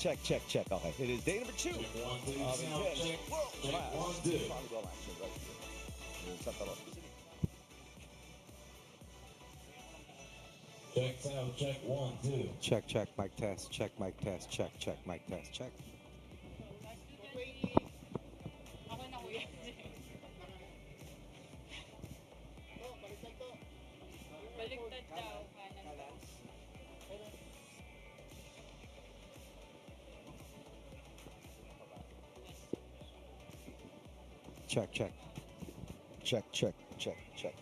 check. Okay, it is day number 2 of intense world-class volleyball action right here in Santa Rosa. Check sound, check 1, 2. Check, mic test, check, mic test, check, mic test, check. Check.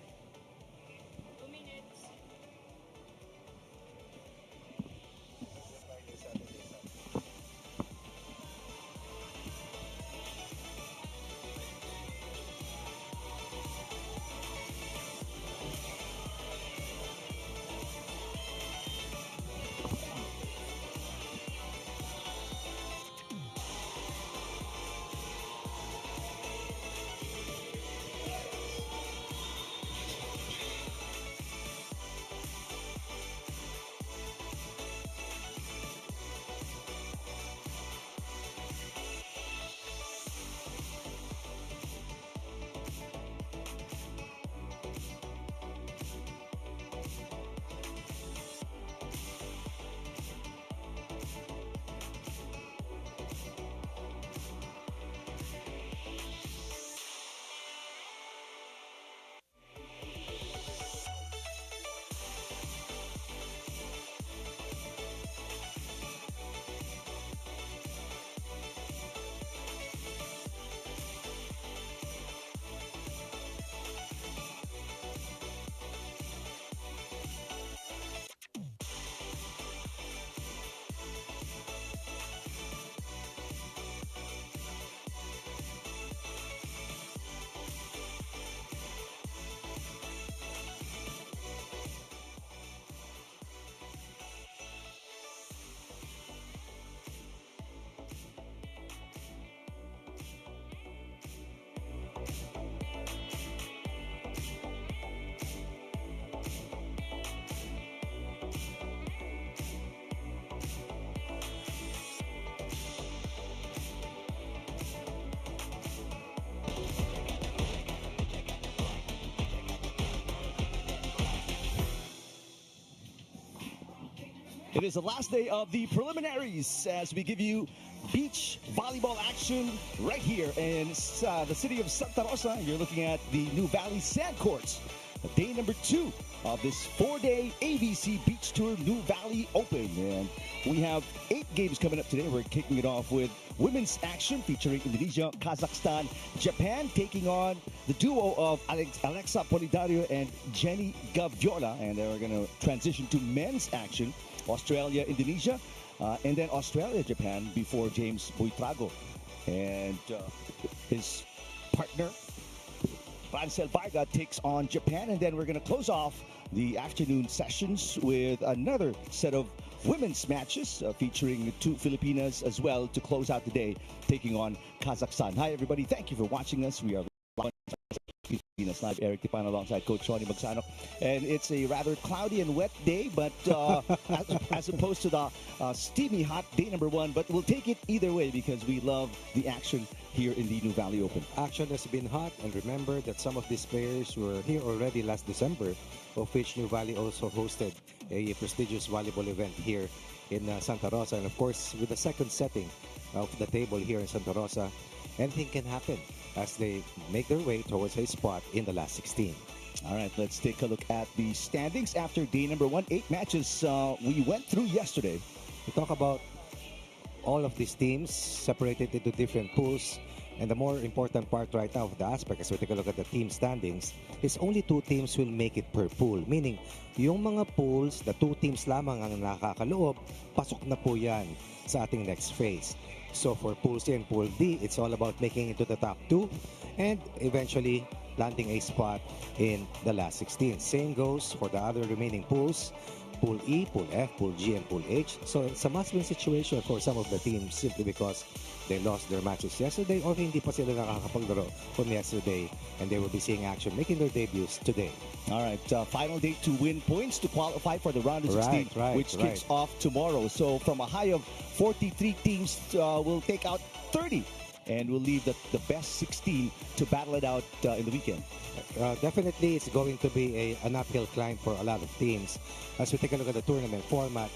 It is the last day of the preliminaries as we give you beach volleyball action right here in the city of Santa Rosa. You're looking at the Nuvali sand courts. Day number 2 of this 4-day AVC Beach Tour Nuvali Open. And we have 8 games coming up today. We're kicking it off with women's action featuring Indonesia, Kazakhstan, Japan taking on the duo of Alexa Polidario and Jenny Gaviola. And then we're going to transition to men's action. Australia, Indonesia, and then Australia, Japan before James Buytrago and his partner Varga takes on Japan, and then we're going to close off the afternoon sessions with another set of women's matches featuring 2 Filipinas as well to close out the day, taking on Kazakhstan. Hi everybody, thank you for watching us. We are Pilipinas Live, Eric Tipan alongside Coach Ronnie Magsano, and it's a rather cloudy and wet day, but as opposed to the steamy hot day number 1, but we'll take it either way because we love the action here in the Nuvali Open. Action has been hot, and remember that some of these players were here already last December, of which Nuvali also hosted a prestigious volleyball event here in Santa Rosa. And of course, with the second setting of the table here in Santa Rosa, anything can happen as they make their way towards a spot in the last 16. All right, let's take a look at the standings after day number 1. 8 matches we went through yesterday. We talk about all of these teams separated into different pools, and the more important part right now of the aspect as we take a look at the team standings is only 2 teams will make it per pool, meaning yung mga pools na 2 teams lamang ang nakakaloob, pasok na po yan sa ating next phase. So for Pool C and Pool D, it's all about making it to the top 2 and eventually landing a spot in the last 16. Same goes for the other remaining pools. Pool E, Pool F, Pool G, and Pool H. So it's a must-win situation for some of the teams simply because they lost their matches yesterday or hindi pa sila nakakapaglaro from yesterday and they will be seeing action, making their debuts today. All right, final date to win points to qualify for the round of 16, which kicks off tomorrow. So from a high of 43 teams, we'll take out 30 and we'll leave the best 16 to battle it out in the weekend. Definitely, it's going to be an uphill climb for a lot of teams. As we take a look at the tournament format,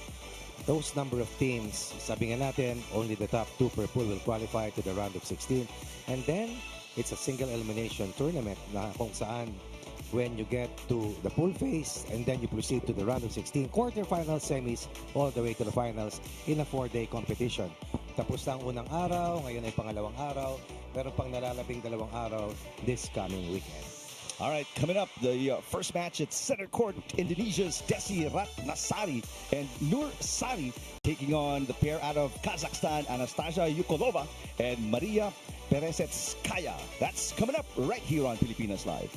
those number of teams, sabi nga natin, only the top 2 per pool will qualify to the round of 16. And then, it's a single elimination tournament na kung saan when you get to the pool phase and then you proceed to the round of 16, quarterfinals, semis, all the way to the finals in a 4-day competition. Tapos na ang unang araw, ngayon ay pangalawang araw, meron pang nalalabing 2 araw this coming weekend. All right, coming up, the first match at center court, Indonesia's Desi Ratnasari and Nur Sari taking on the pair out of Kazakhstan, Anastasia Ukolova and Maria Peressetskaya. That's coming up right here on Pilipinas Live.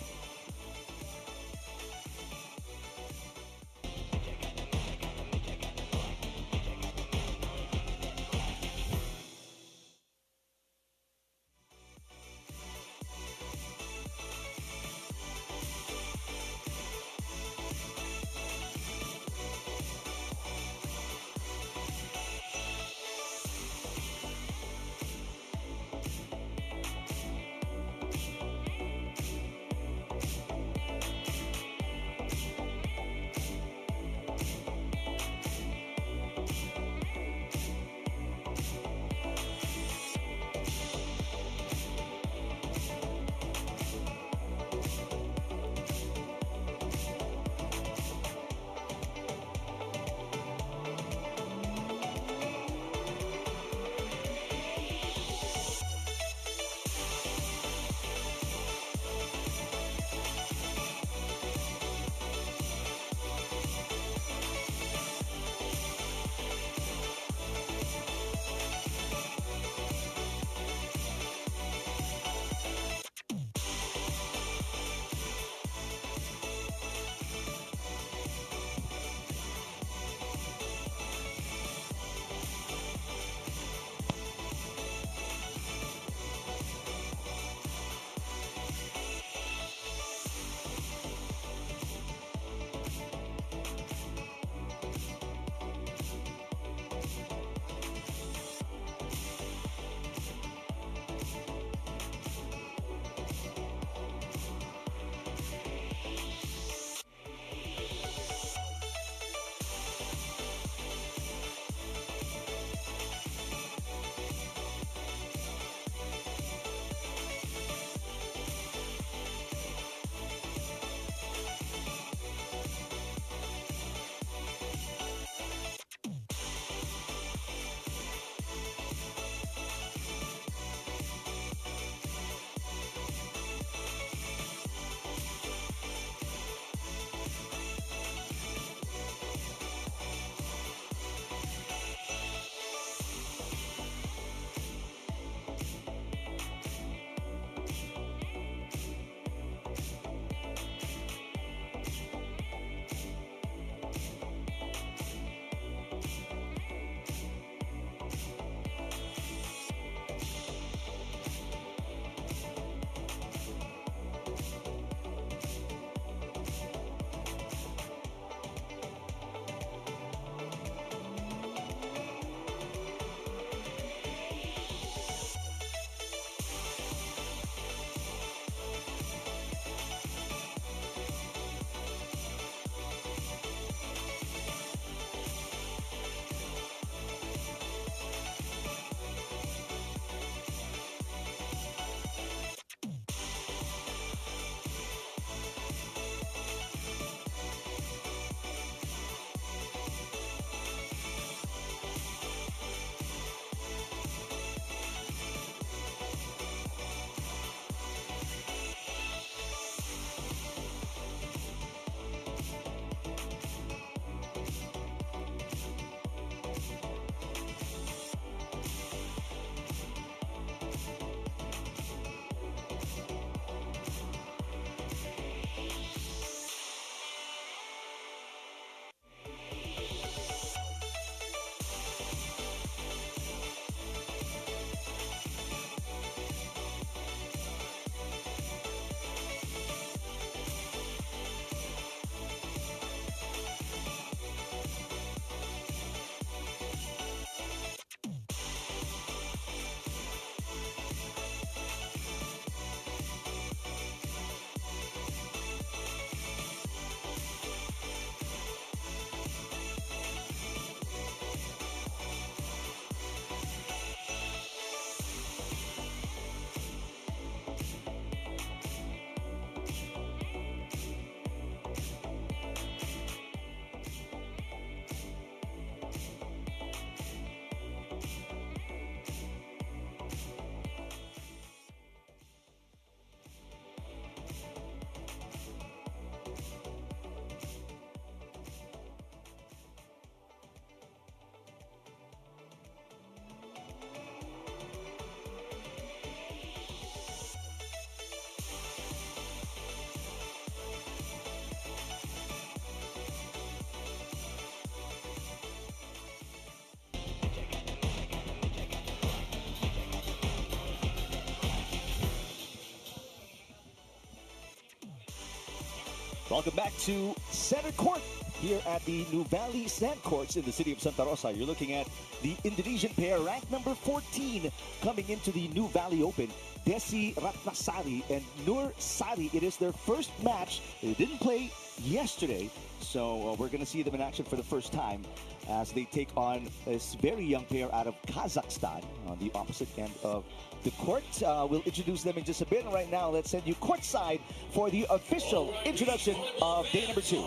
Welcome back to center court here at the Nuvali Sand Courts in the city of Santa Rosa. You're looking at the Indonesian pair, ranked number 14, coming into the Nuvali Open. Desi Ratnasari and Nur Sari. It is their first match. They didn't play yesterday, so we're going to see them in action for the first time as they take on this very young pair out of Kazakhstan on the opposite end of the court. We'll introduce them in just a bit. Right now, let's send you courtside for the official introduction of day number 2.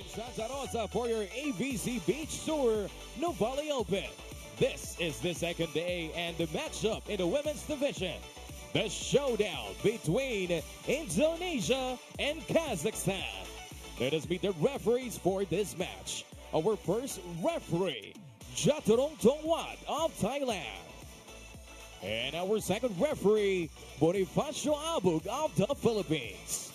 Santa Rosa for your AVC Beach Tour Nuvali Open. This is the second day and the matchup in the women's division. The showdown between Indonesia and Kazakhstan. Let us meet the referees for this match. Our first referee, Jaturong Tongwat of Thailand. And our second referee, Bonifacio Abug of the Philippines.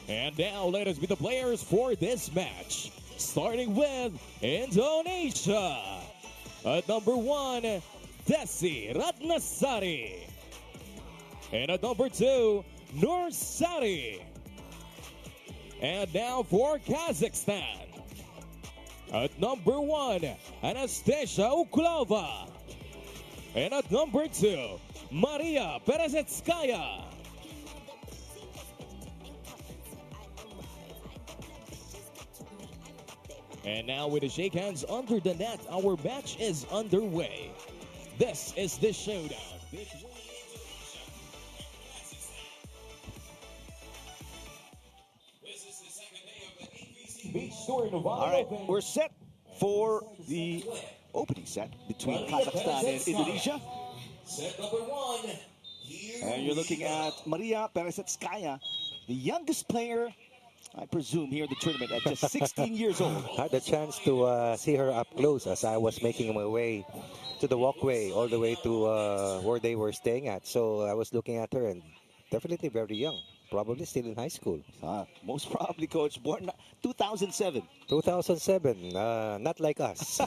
And now let us meet the players for this match. Starting with Indonesia. At number 1, Desi Ratnasari. And at number 2, Nur Sari. And now for Kazakhstan. At number 1, Anastasia Ukolova. And at number 2, Maria Peressetskaya. And now with the shake hands under the net, our match is underway. This is the showdown. All right, we're set for the opening set between Kazakhstan and Indonesia. Set number 1. And you're looking at Maria Peressetskaya, the youngest player, I presume, here in the tournament at just 16 years old. I had the chance to see her up close as I was making my way to the walkway all the way to where they were staying at. So I was looking at her and definitely very young, probably still in high school. Most probably, Coach, born 2007. 2007, not like us.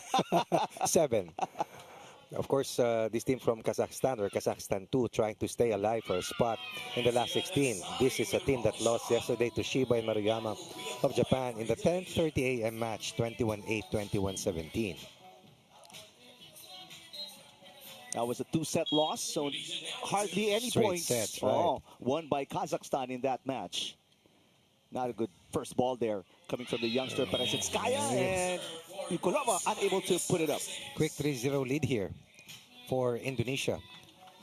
7. Of course, this team from Kazakhstan, or Kazakhstan 2, trying to stay alive for a spot in the last 16. This is a team that lost yesterday to Shiba and Maruyama of Japan in the 10:30 a.m. match, 21-8, 21-17. That was a 2-set loss, so hardly any Straight points sets, right. won by Kazakhstan in that match. Not a good first ball there coming from the youngster Peressetskaya, and Ukolova unable to put it up. Quick 3-0 lead here for Indonesia,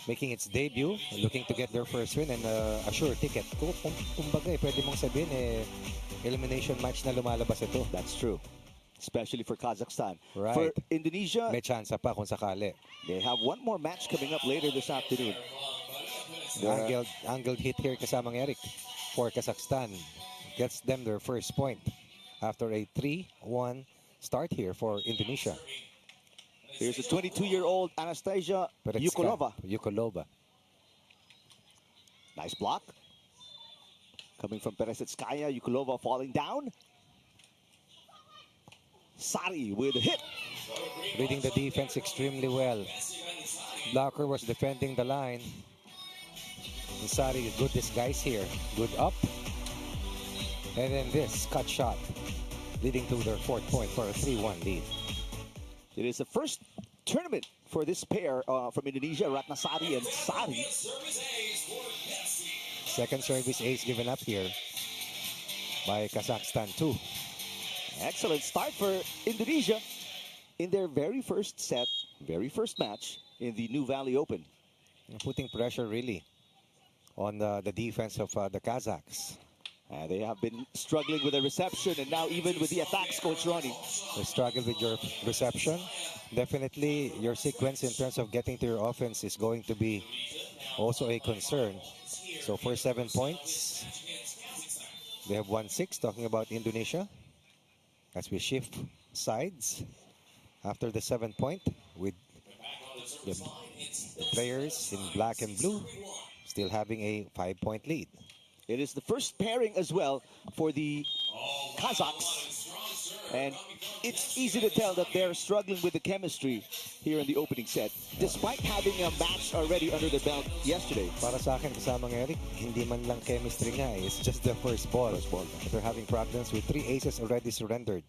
making its debut, looking to get their first win and a sure ticket. Kumbaga, pwede mong sabihin, elimination match na lumalabas ito. That's true, especially for Kazakhstan. Right. For Indonesia, May chance pa kung sakali. they have one more match coming up later this afternoon. Angled hit here kasamang Eric for Kazakhstan. Gets them their first point after a 3-1 start here for Indonesia. Here's a 22-year-old Anastasia Ukolova. Nice block. Coming from Peressetskaya, Ukolova falling down. Sari with a hit. Reading the defense extremely well. Blocker was defending the line. And Sari, good disguise here. Good up. And then this cut shot, leading to their fourth point for a 3-1 lead. It is the first tournament for this pair from Indonesia, Ratnasari and Sari. Second service ace given up here by Kazakhstan too. Excellent start for Indonesia in their very first set, very first match in the Nuvali Open. Putting pressure really on the defense of the Kazakhs. They have been struggling with the reception, and now even with the attacks, Coach Ronnie. They struggle with your reception. Definitely your sequence in terms of getting to your offense is going to be also a concern. So for 7 points, they have 1-6, talking about Indonesia. As we shift sides after the 7 point with the players in black and blue still having a 5-point lead. It is the first pairing as well for the Kazakhs. And it's easy to tell that they're struggling with the chemistry here in the opening set, despite having a match already under the belt yesterday. Para sa akin, kasamang Eric, hindi man lang chemistry nga eh. It's just the first ball. They're having problems with 3 aces already surrendered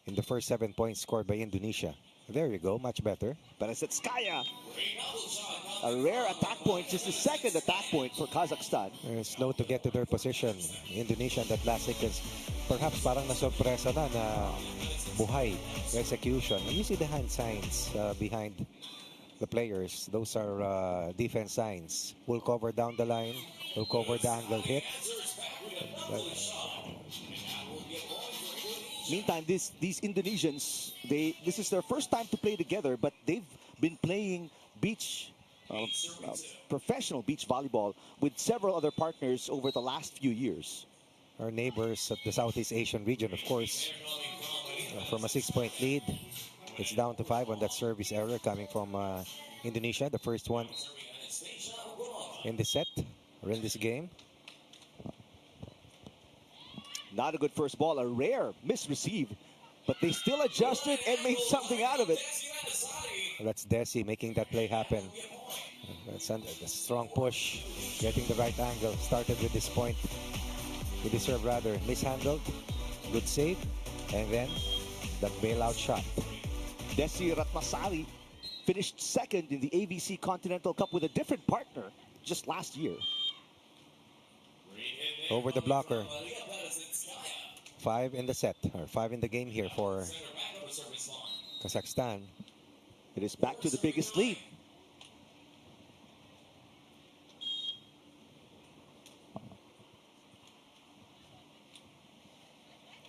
in the first 7 points scored by Indonesia. There you go, much better. Peressetskaya, a rare attack point, just the second attack point for Kazakhstan. Slow to get to their position. Indonesia in that last sequence. Perhaps parang nasurpresa na buhay execution. And you see the hand signs behind the players. Those are defense signs. Will cover down the line. Will cover the angle hit. Meantime, these Indonesians, this is their first time to play together, but they've been playing professional beach volleyball with several other partners over the last few years. Our neighbors at the Southeast Asian region, of course, from a 6-point lead, it's down to 5 on that service error coming from Indonesia, the first one in the set or in this game. Not a good first ball, a rare misreceive, but they still adjusted and made something out of it. That's Desi making that play happen. That's a strong push, getting the right angle. Started with this point, with the serve rather, mishandled, good save, and then that bailout shot. Desi Ratnasari finished second in the AVC Continental Cup with a different partner just last year. Over the blocker. 5 in the set, or 5 in the game here for Kazakhstan. It is back to the biggest lead.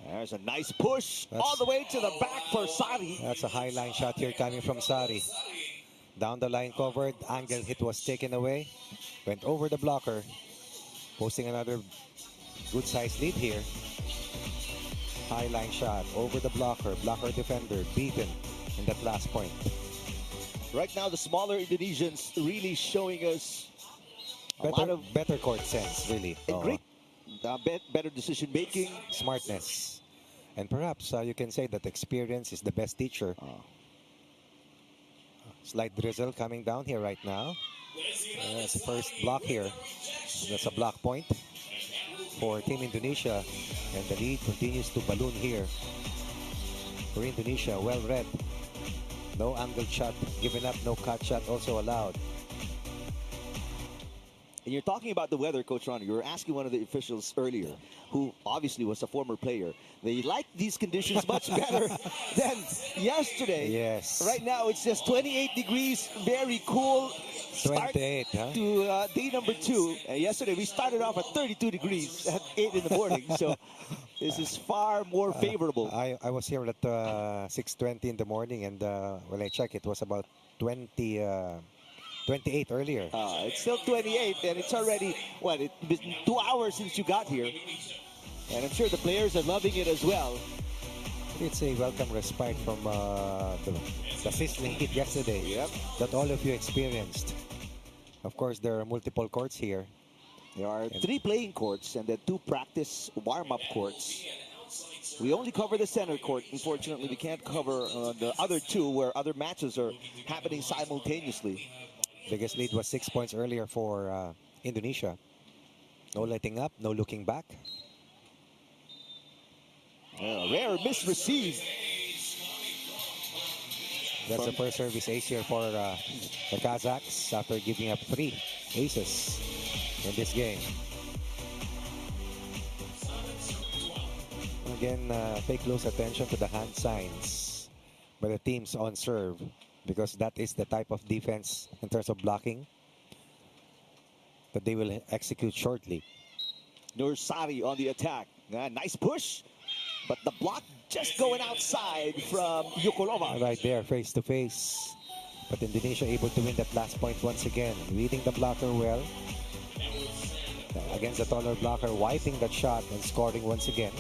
There's a nice push all the way to the back for Sari. That's a high line shot here coming from Sari. Down the line covered, angle hit was taken away. Went over the blocker, posting another good size lead here. High line shot over the blocker defender beaten in that last point. Right now the smaller Indonesians really showing us a lot of better court sense, really. Great better decision making, smartness, and perhaps you can say that experience is the best teacher. Slight drizzle coming down here right now. That's the first block here. That's a block point for Team Indonesia, and the lead continues to balloon here for Indonesia. Well read. No angled shot given up, no cut shot also allowed. And you're talking about the weather, Coach Ron. You were asking one of the officials earlier, who obviously was a former player. They like these conditions much better than yesterday. Yes. Right now it's just 28 degrees, very cool. 28, huh? To day number 2. Yesterday we started off at 32 degrees at 8 in the morning. So this is far more favorable. I was here at 6:20 in the morning, and when I checked, it was about 28 earlier. It's still 28, and it's already, what, it's been 2 hours since you got here. And I'm sure the players are loving it as well. It's a welcome respite from the sizzling heat yesterday that all of you experienced. Of course, there are multiple courts here. There are 3 playing courts and then 2 practice warm-up courts. We only cover the center court. Unfortunately, we can't cover the other 2 where other matches are happening simultaneously. Biggest lead was 6 points earlier for Indonesia. No letting up, no looking back. Rare misreceive. That's the first service ace here for the Kazakhs after giving up 3 aces in this game. Again, pay close attention to the hand signs by the teams on serve, because that is the type of defense in terms of blocking that they will execute shortly. Nursari on the attack. Nice push, but the block just going outside from Ukolova. Right there, face to face. But Indonesia able to win that last point once again. Reading the blocker well. Against the taller blocker, wiping that shot and scoring once again.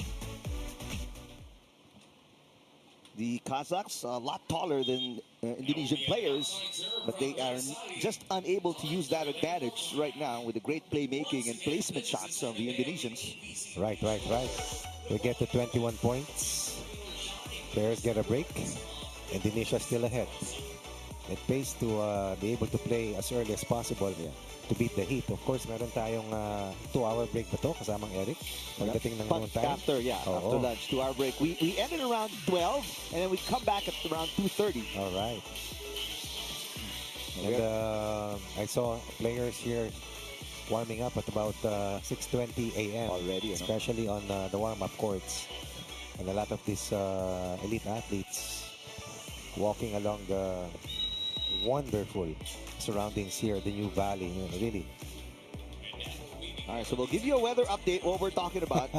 The Kazakhs a lot taller than Indonesian players, but they are just unable to use that advantage right now with the great playmaking and placement shots of the Indonesians. Right. We get to 21 points. Players get a break. Indonesia still ahead. It pays to be able to play as early as possible to beat the heat. Of course, meron tayong 2-hour break ba to kasamang Eric? Pagdating ng noon time. After lunch, 2-hour break. We ended around 12, and then we come back at around 2:30. All right. And I saw players here warming up at about 6:20 a.m. already, especially on the warm-up courts. And a lot of these elite athletes walking along the wonderful surroundings here, the Nuvali, really. All right, so we'll give you a weather update what we're talking about.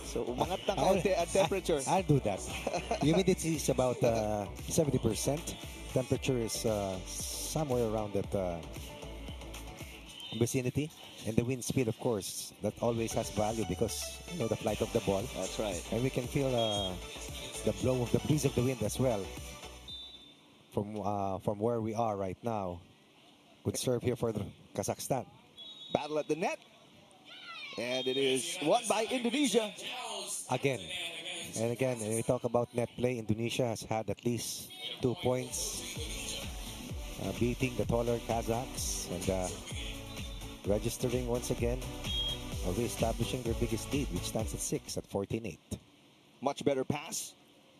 So umangat ng kaunti ang temperature. I'll do that. Humidity is about 70%. Temperature is somewhere around that vicinity. And the wind speed, of course, that always has value because, the flight of the ball. That's right. And we can feel the blow of the breeze of the wind as well from where we are right now. Good serve here for Kazakhstan. Battle at the net. And it is won by Indonesia. Again. And again, when we talk about net play, Indonesia has had at least 2 points, beating the taller Kazakhs and registering once again, re-establishing their biggest lead, which stands at 6 at 14-8. Much better pass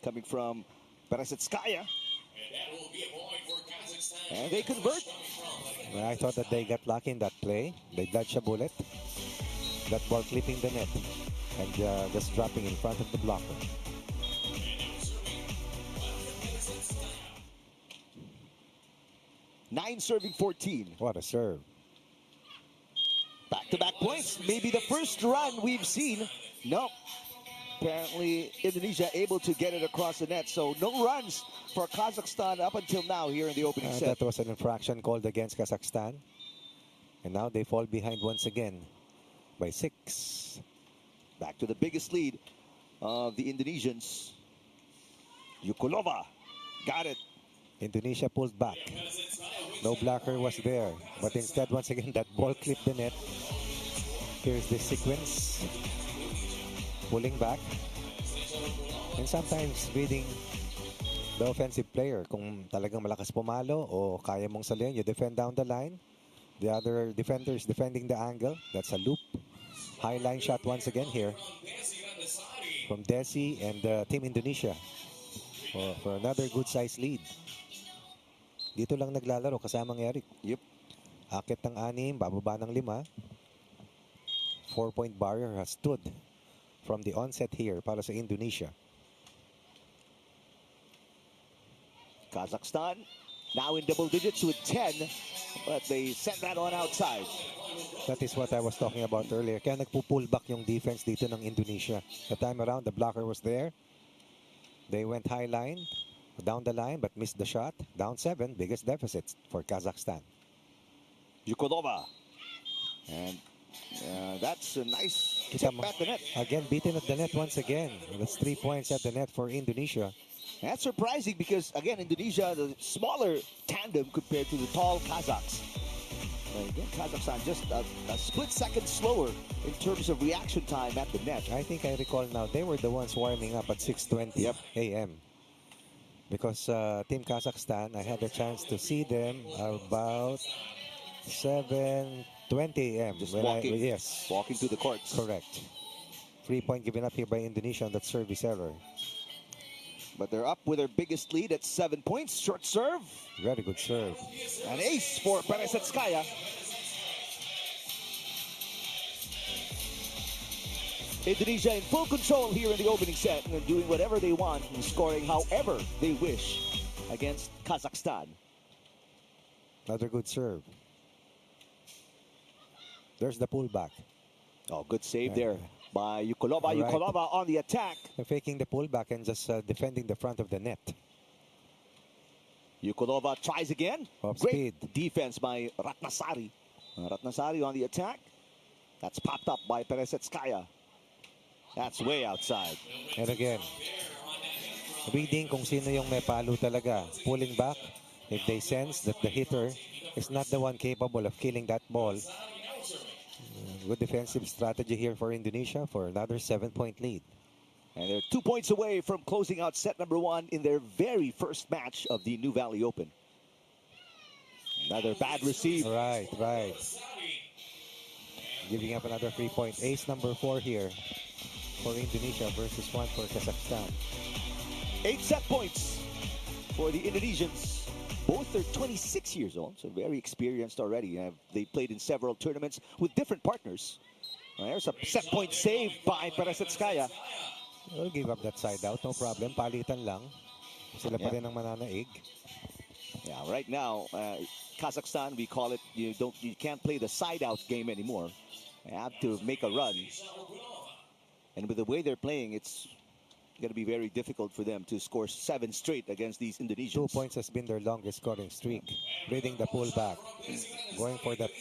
coming from Peressetskaya. And they convert. I thought that they got lucky in that play. They dodged a bullet. That ball clipping the net and just dropping in front of the blocker. Nine serving 14. What a serve. Back-to-back points. Maybe the first run we've seen. No. Apparently, Indonesia able to get it across the net. So no runs for Kazakhstan up until now here in the opening set. That was an infraction called against Kazakhstan. And now they fall behind once again by 6. Back to the biggest lead of the Indonesians. Ukolova got it. Indonesia pulled back. No blocker was there. But instead, once again, that ball clipped the net. Here's the sequence. Pulling back. And sometimes reading the offensive player. Kung talagang malakas pumalo o kaya mong salihan, you defend down the line. The other defender is defending the angle. That's a loop. High line shot once again here from Desi and Team Indonesia for another good size lead. Dito lang naglalaro kasamang Eric. Yep. Akit ng 6, bababa ng 5. 4-point barrier has stood from the onset here para sa Indonesia. Kazakhstan now in double digits with 10, but they sent that on outside. That is what I was talking about earlier. Kaya nagpo-pull back yung defense dito ng Indonesia. The time around, the blocker was there. They went high line, down the line, but missed the shot. Down 7, biggest deficit for Kazakhstan. Ukolova. And that's a nice tip at the net. Again, beaten at the net once again. That's 3 points at the net for Indonesia. That's surprising because, again, Indonesia, the smaller tandem compared to the tall Kazakhs. Again, Kazakhstan just a split second slower in terms of reaction time at the net. I think I recall now, they were the ones warming up at 6:20 a.m. Because Team Kazakhstan, I had a chance to see them about 7:20 a.m. Just walking, yes. Walking to the courts. Correct. 3-point given up here by Indonesia on that service error. But they're up with their biggest lead at 7 points. Short serve. Very good serve. An ace for Peressetskaya. Indonesia in full control here in the opening set and doing whatever they want and scoring however they wish against Kazakhstan. Another good serve. There's the pullback. Oh, good save there by Ukolova. Right. Ukolova on the attack. Faking the pullback and just defending the front of the net. Ukolova tries again. Off Great speed. defense by Ratnasari. Ratnasari on the attack. That's popped up by Peressetskaya. That's way outside. And again, reading kung sino yung may palo talaga. Pulling back if they sense that the hitter is not the one capable of killing that ball. Good defensive strategy here for Indonesia for another 7-point lead. And they're 2 points away from closing out set number 1 in their very first match of the Nuvali Open. Another bad receive. Right. Giving up another 3-point ace, number 4 here for Indonesia versus 1 for Kazakhstan. 8 set points for the Indonesians. Both are 26 years old, so very experienced already. They played in several tournaments with different partners. There's a set point save by Peressetskaya. We'll give up that side out, no problem. Palitan lang. Sila pa rin ang mananaig. Yeah, right now, Kazakhstan, we call it, you can't play the side out game anymore. You have to make a run. And with the way they're playing, it's going to be very difficult for them to score 7 straight against these Indonesians. 2 points has been their longest scoring streak. Reading the pullback. Going for that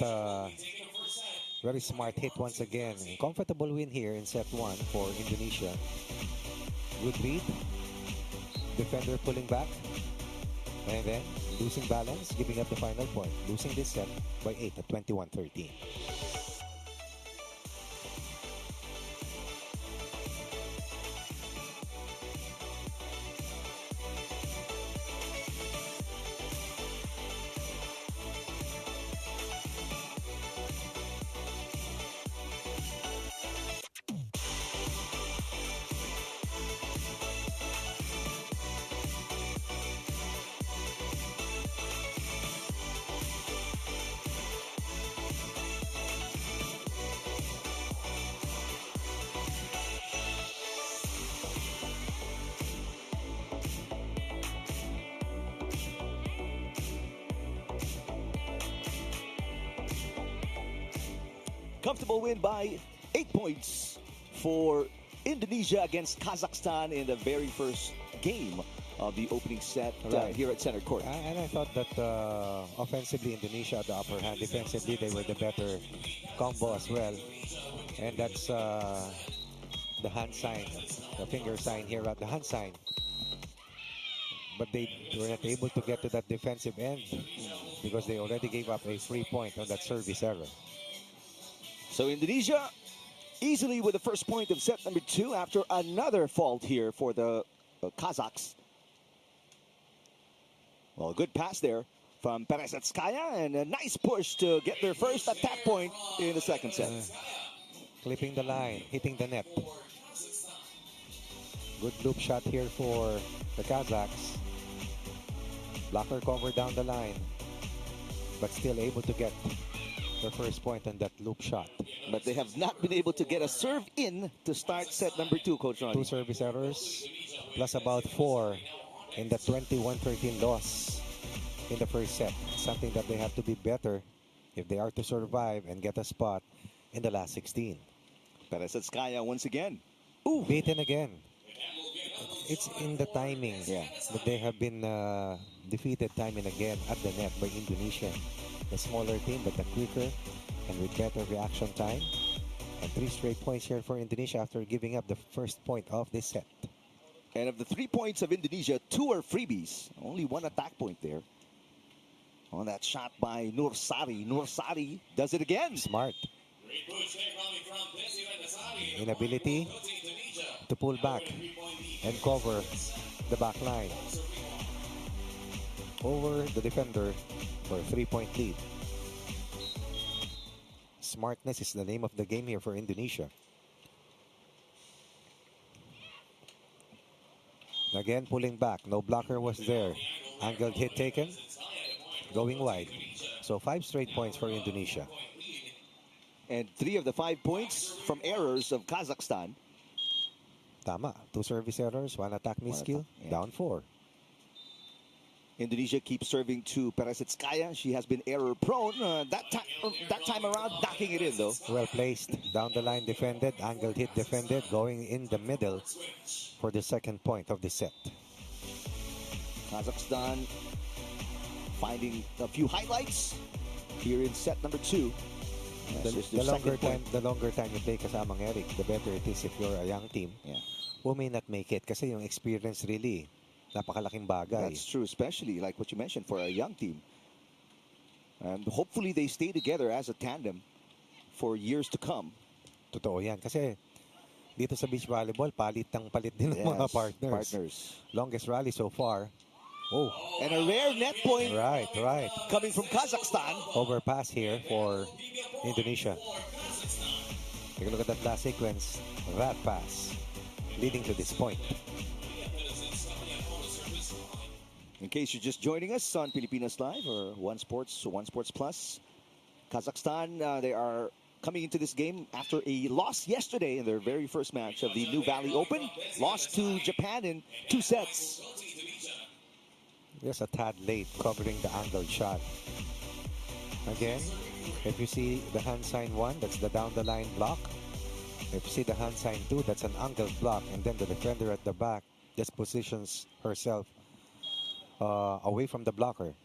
very smart hit once again. Comfortable win here in set 1 for Indonesia. Good read. Defender pulling back. And then losing balance, giving up the final point. Losing this set by 8 at 21-13. Comfortable win by 8 points for Indonesia against Kazakhstan in the very first game of the opening set here at center court. And I thought that offensively Indonesia had the upper hand. Defensively they were the better combo as well. And that's the hand sign, the finger sign here at the hand sign. But they were not able to get to that defensive end because they already gave up a free point on that service error. So Indonesia easily with the first point of set number 2 after another fault here for the Kazakhs. Well, a good pass there from Peressetskaya and a nice push to get their first attack point in the second set. Clipping the line, hitting the net. Good loop shot here for the Kazakhs. Blocker cover down the line, but still able to get their first point on that loop shot. But they have not been able to get a serve in to start set number 2, Coach Ronnie. 2 service errors, plus about 4 in the 21-13 loss in the first set. Something that they have to be better if they are to survive and get a spot in the last 16. Peressetskaya once again. Ooh, beaten again. It's in the timing that they have been defeated time and again at the net by Indonesia. The smaller team, but the quicker and with better reaction time. And 3 straight points here for Indonesia after giving up the first point of this set. And of the 3 points of Indonesia, 2 are freebies. Only 1 attack point there. On that shot by Nursari. Nursari does it again. Smart. Inability to pull back and cover the back line. Over the defender for a 3-point lead. Smartness is the name of the game here for Indonesia. Again, pulling back. No blocker was there. Angled hit taken. Going wide. So 5 straight points for Indonesia. And 3 of the 5 points from errors of Kazakhstan. Tama. 2 service errors, 1 attack misskill. Down 4. Indonesia keeps serving to Peressetskaya. She has been error prone. That time around, knocking it in though. Well placed. Down the line defended. Angled hit defended. Going in the middle for the second point of the set. Kazakhstan finding a few highlights here in set number 2. The longer time you play kasamang Eric, the better it is if you're a young team. Who may not make it kasi yung experience really napakalaking bagay. That's true, especially like what you mentioned for a young team. And hopefully they stay together as a tandem for years to come. Totoo yan. Kasi dito sa beach volleyball, palit din ng mga partners. Longest rally so far. Oh, And a rare net point right. coming from Kazakhstan. Overpass here for Indonesia. Take a look at that last sequence. That pass leading to this point. In case you're just joining us on Pilipinas Live or One Sports Plus, Kazakhstan, they are coming into this game after a loss yesterday in their very first match of the Nuvali Open. Lost to Japan in 2 sets. Just a tad late covering the angled shot. Again, if you see the hand sign 1, that's the down the line block. If you see the hand sign 2, that's an angled block. And then the defender at the back just positions herself away from the blocker.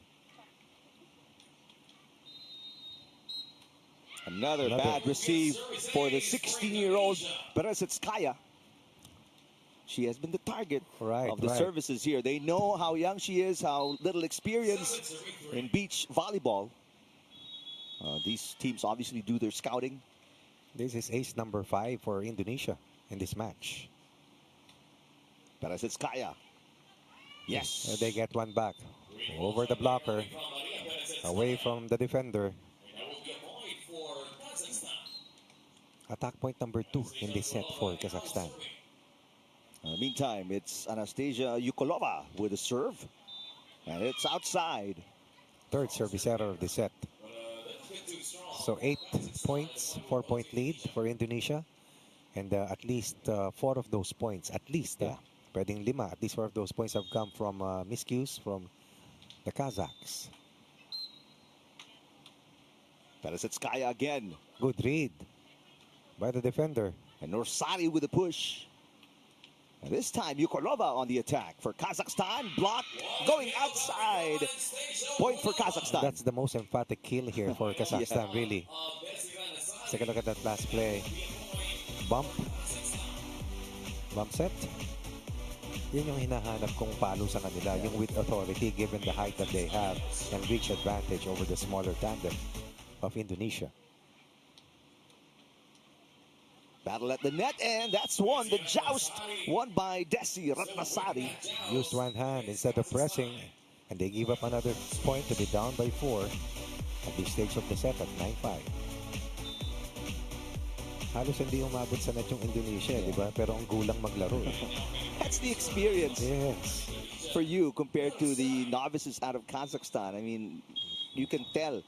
Another bad receive for the 16-year-old Peressetskaya. She has been the target of the services here. They know how young she is, how little experience in beach volleyball. These teams obviously do their scouting. This is ace number 5 for Indonesia in this match. Peressetskaya. Yes. They get one back. Over the blocker. Away from the defender. Attack point number 2 in this set for Kazakhstan. Meantime, it's Anastasia Ukolova with a serve. And it's outside. Third service error of the set. So 8 points, 4-point lead for Indonesia. And at least 4 of those points, at least, pwedeng 5, at least 4 of those points have come from miscues from the Kazakhs. Peressetskaya again. Good read by the defender. And Norsari with a push. And this time, Ukolova on the attack for Kazakhstan. Block going outside. Point for Kazakhstan. That's the most emphatic kill here for Kazakhstan, really. Take a look at that last play. Bump set. Yun yung hinahanap kong palo sa kanila. Yung with authority given the height that they have and reach advantage over the smaller tandem of Indonesia. Battle at the net, and that's won. The joust won by Desi Ratnasari. Used one hand instead of pressing, and they give up another point to be down by 4 at this stage of the set at 9-5. Halos hindi umabot sa net yung Indonesia, di ba? Pero ang gulang maglaro. That's the experience Yes. for you compared to the novices out of Kazakhstan. I mean, you can tell.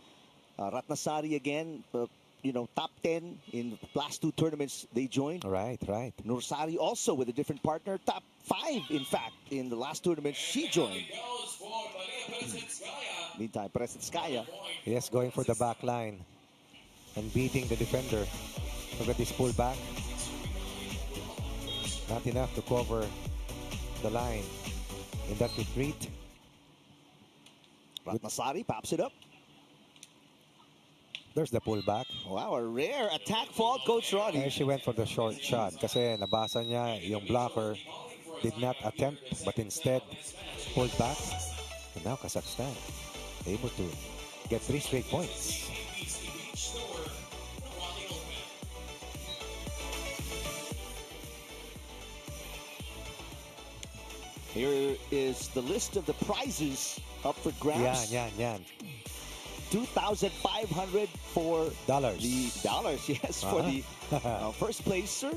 Ratnasari again, you know, top 10 in the last 2 tournaments they joined. Right. Norsari also with a different partner. Top 5, in fact, in the last tournament she joined. Meantime, Peressetskaya. Yes, going for the back line and beating the defender. Look at this pull back. Not enough to cover the line in that retreat. Ratnasari pops it up. There's the pullback. Wow, a rare attack fault, Coach Ronnie. And she went for the short shot kasi nabasa niya yung blocker did not attempt but instead pulled back. And now Kazakhstan able to get 3 straight points. Here is the list of the prizes up for grabs. Yan. 2,500 for Dollars. the dollars, yes, for the first placer.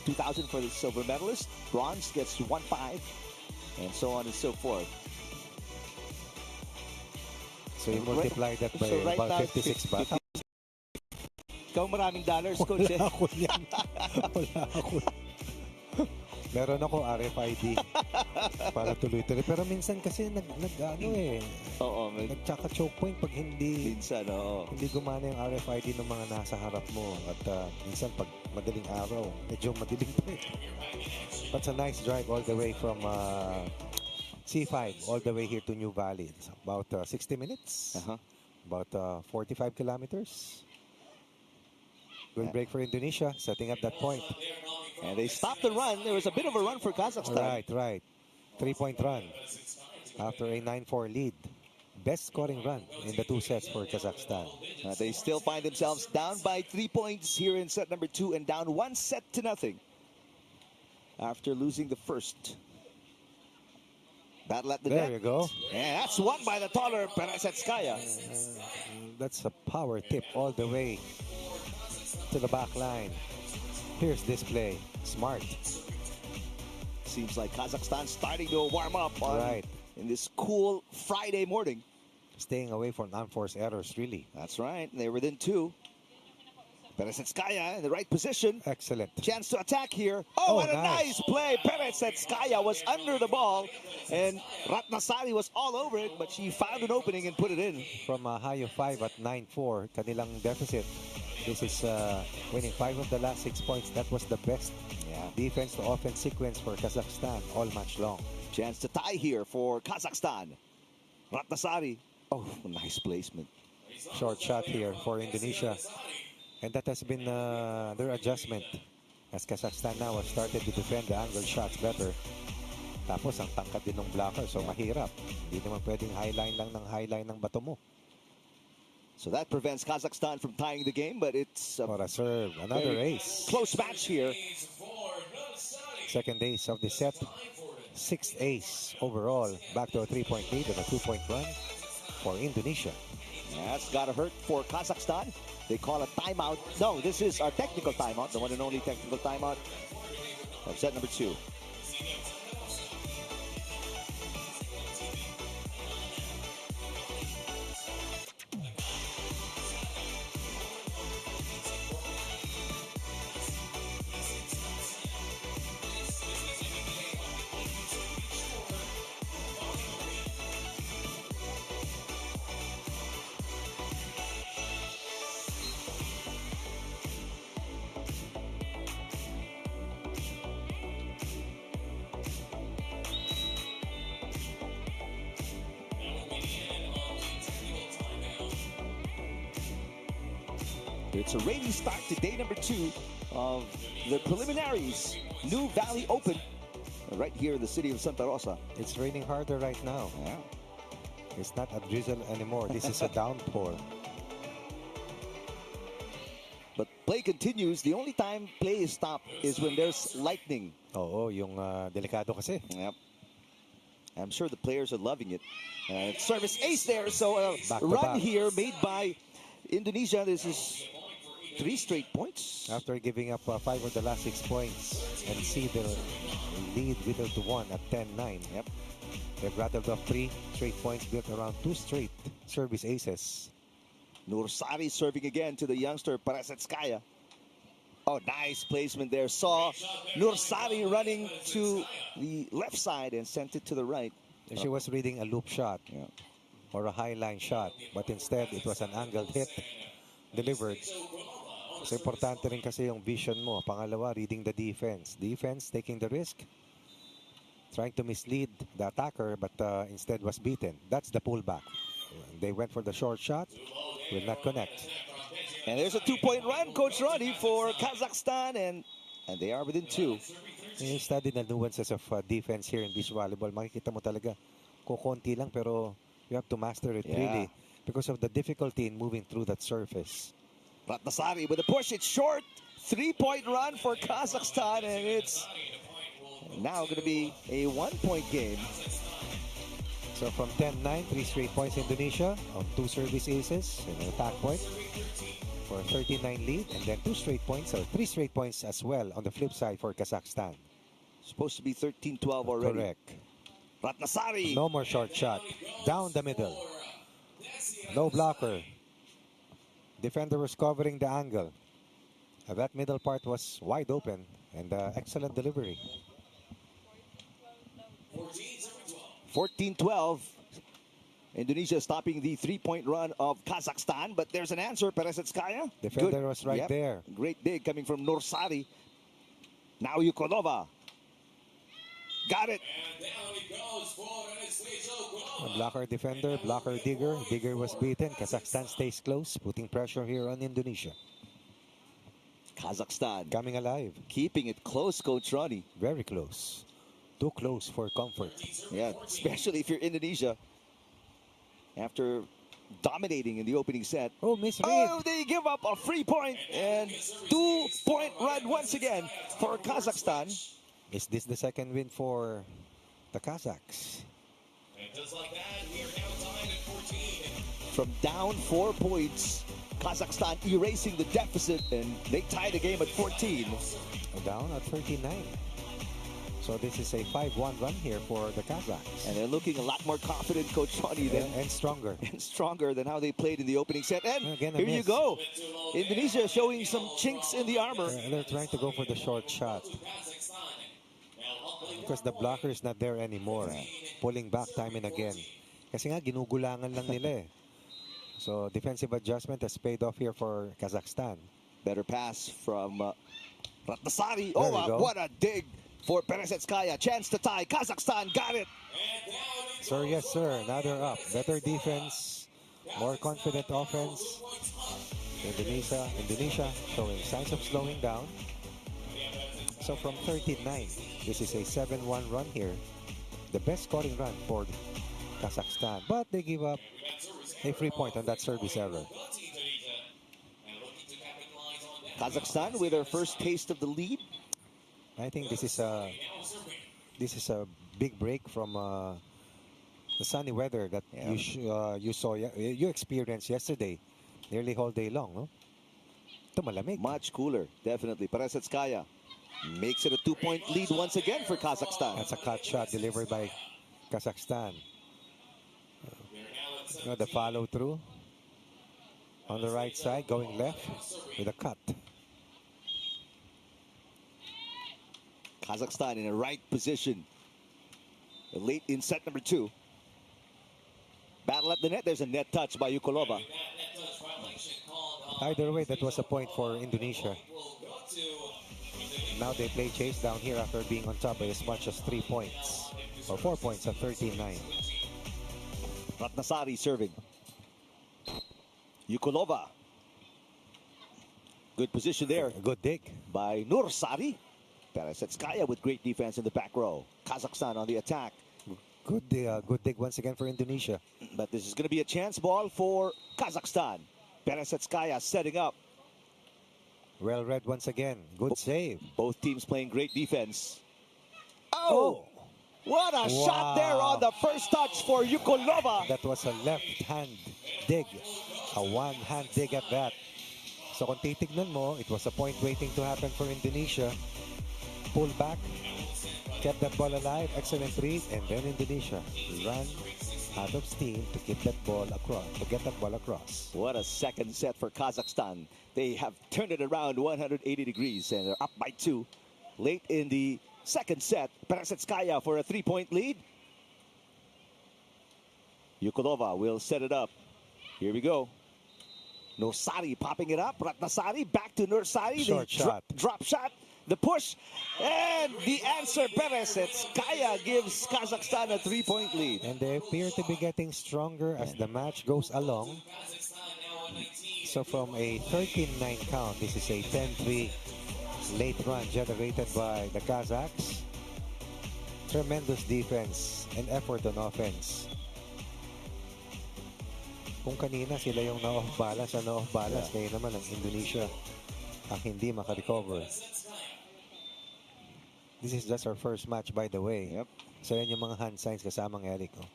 2,000 for the silver medalist. Bronze gets 1,500, and so on and so forth. So you multiply that by about 56 bucks. Ikaw maraming dollars, Coach. Wala ako yan. Wala ako. Meron ako RFID para tuloy-tuloy. Pero minsan kasi nagtsaka-choke point pag hindi gumana yung RFID ng mga nasa harap mo. At minsan pag madaling araw, medyo madilim pa eh. That's a nice drive all the way from C5 all the way here to Nuvali. It's about 60 minutes. About 45 kilometers. Good break for Indonesia, setting up that point. And they stopped the run. There was a bit of a run for Kazakhstan. Right. 3-point run after a 9-4 lead. Best scoring run in the 2 sets for Kazakhstan. They still find themselves down by 3 points here in set number 2 and down 1-0. after losing the first. Battle at the There net. you go. And that's won by the taller Peressetskaya. That's a power tip all the way to the back line. Here's this play. Smart. Seems like Kazakhstan starting to warm up Right. in this cool Friday morning. Staying away from unforced errors, really. That's right. They're within 2. Peressetskaya in the right position. Excellent. Chance to attack here. Oh, what a nice play. Peressetskaya was under the ball, and Ratnasari was all over it, but she found an opening and put it in. From a high of 5 at 9-4, kanilang deficit. This is winning 5 of the last 6 points. That was the best defense to offense sequence for Kazakhstan all match long. Chance to tie here for Kazakhstan. Ratnasari. Oh, nice placement. Short shot here for Indonesia. And that has been their adjustment as Kazakhstan now has started to defend the angle shots better. Tapos ang tangkad din ng blocker, so mahirap. Hindi naman pwedeng highline ng bato mo. So that prevents Kazakhstan from tying the game, but it's For a serve, another ace. close match here. Second ace of the set. 6th ace overall. Back to a 3-point lead and a 2-point run for Indonesia. That's got to hurt for Kazakhstan. They call a timeout. No, this is our technical timeout, the one and only technical timeout of set number 2. It's a rainy start to day number 2 of the preliminaries. Nuvali Open right here in the city of Santa Rosa. It's raining harder right now. Yeah. It's not a drizzle anymore. This is a downpour. But play continues. The only time play is stopped is when there's lightning. Oo, yung delikado kasi. Yep. I'm sure the players are loving it. Service ace there. So Back to run back. here made by Indonesia. This is 3 straight points. After giving up 5 of the last 6 points and see the lead whittled to 1 at 10-9. Yep. They've rattled off 3 straight points built around 2 straight service aces. Nursari serving again to the youngster Peressetskaya. Oh, nice placement there. Saw Nursari running to the left side and sent it to the right. She was reading a loop shot Yeah. or a highline shot, but instead it was an angled hit delivered. So importante rin kasi yung vision mo. Pangalawa, reading the defense. Defense taking the risk, trying to mislead the attacker, but instead was beaten. That's the pullback. They went for the short shot, will not connect. And there's a 2-point run, Coach Ronnie, for Kazakhstan, and they are within 2. You study the nuances of defense here in beach volleyball. Makikita mo talaga, kukunti lang pero you have to master it really because of the difficulty in moving through that surface. Ratnasari with a push. It's short. 3-point run for Kazakhstan, and it's now going to be a 1-point game. So from 10-9, 3 straight points Indonesia on 2 service aces and an attack point for a 39 lead, and then 2 straight points or 3 straight points as well on the flip side for Kazakhstan. Supposed to be 13-12 already. Correct. Ratnasari. No more short shot. Down the middle. No blocker. Defender was covering the angle. That middle part was wide open and excellent delivery. 14-12. Indonesia stopping the 3-point run of Kazakhstan, but there's an answer. Peressetskaya. Defender was right Yep. there. Great dig coming from Nursari. Now Ukolova. Got it. A blocker defender, blocker digger. Digger was beaten. Kazakhstan stays close, putting pressure here on Indonesia. Kazakhstan Coming alive. keeping it close, Coach Ronnie. Very close. Too close for comfort. Yeah, especially if you're Indonesia. After dominating in the opening set. Oh, misread. Oh, they give up a free point and 2-point run once again for Kazakhstan. Is this the second win for the Kazakhs? And just like that, we are now tied at 14. From down 4 points, Kazakhstan erasing the deficit, and they tie the game at 14. Down at 39. So this is a 5-1 run here for the Kazakhs. And they're looking a lot more confident, Coach Johnny, And stronger. and stronger than how they played in the opening set. And Again, a here you miss. go. Indonesia showing some chinks in the armor. They're trying to go for the short shot because the blocker is not there anymore. Pulling back time and again. Kasi nga, ginugulangan lang nila eh. So defensive adjustment has paid off here for Kazakhstan. Better pass from Ratnasari. There Oh, we go. what a dig for Peressetskaya. Chance to tie. Kazakhstan got it. Sir, yes, sir. Now they're up. Better defense, more confident offense. Indonesia showing signs of slowing down. So from 39, this is a 7-1 run here. The best scoring run for Kazakhstan. But they give up a free point on that service error. Kazakhstan with their first taste of the lead. I think this is a big break from the sunny weather that you experienced yesterday, nearly whole day long, no? Ito malamig. Much cooler, definitely. Peressetskaya makes it a 2-point lead once again for Kazakhstan. That's a cut shot delivered by Kazakhstan. The follow through on the right side, going left with a cut. Kazakhstan in a right position. Late in set number 2. Battle at the net. There's a net touch by Ukolova. Either way, that was a point for Indonesia. Now they play chase down here after being on top by as much as 3 points. Or 4 points at 13-9. Ratnasari serving. Ukolova. Good position there Good dig. by Nursari. Peressetskaya with great defense in the back row. Kazakhstan on the attack. Good dig once again for Indonesia. But this is going to be a chance ball for Kazakhstan. Peressetskaya setting up. Well read once again. Good save. Both teams playing great defense. Oh! What a shot there on the first touch for Ukolova. That was a left-hand dig. A one-hand dig at that. So kung titignan mo, it was a point waiting to happen for Indonesia. Pull back, kept that ball alive, excellent read, and then Indonesia ran out of steam to get that ball across. What a second set for Kazakhstan. They have turned it around 180 degrees and they're up by 2. Late in the second set, Peressetskaya for a 3-point lead. Ukolova will set it up. Here we go. Nursari popping it up. Ratnasari back to Nursari. Short shot. Drop shot. The push. And the answer, Peressetskaya gives Kazakhstan a 3-point lead. And they appear to be getting stronger as the match goes along. So from a 13-9 count, this is a 10-3 late run generated by the Kazakhs. Tremendous defense and effort on offense. Kung kanina sila yung na-off balance, ngayon naman ang Indonesia ang hindi makarecover. This is just our first match, by the way. Yep. So yan yung mga hand signs kasamang Riko.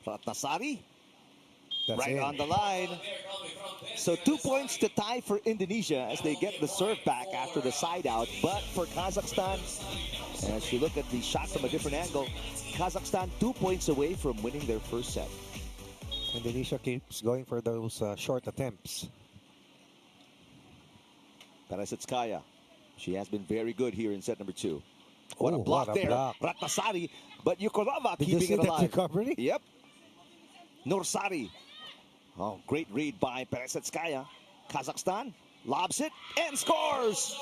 Ratnasari That's right it. on the line. So 2 points to tie for Indonesia as they get the serve back after the side out. But for Kazakhstan, as you look at the shot from a different angle, Kazakhstan 2 points away from winning their first set. Indonesia keeps going for those short attempts. Peressetskaya, she has been very good here in set number 2. What a Oh, block what a there. block. Ratnasari, but Ukolova Did you keeping see it that alive. recovery? Yep. Nursari. Oh, great read by Peressetskaya. Kazakhstan lobs it and scores.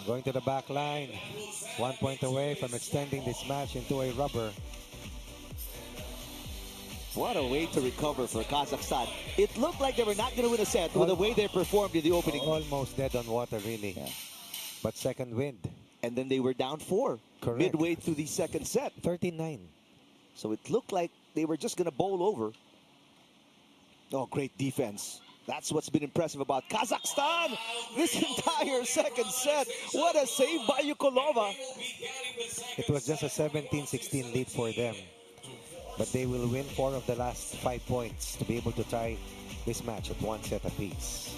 Going to the back line. 1 point away from extending this match into a rubber. What a way to recover for Kazakhstan. It looked like they were not going to win a set with the way they performed in the opening. Almost dead on water, really. Yeah. But second wind. And then they were down 4 Correct. midway through the second set. 39. So it looked like they were just going to bowl over. Oh, great defense. That's what's been impressive about Kazakhstan this entire second set. What a save by Ukolova. It was just a 17-16 lead for them. But they will win 4 of the last 5 points to be able to tie this match at 1 set apiece.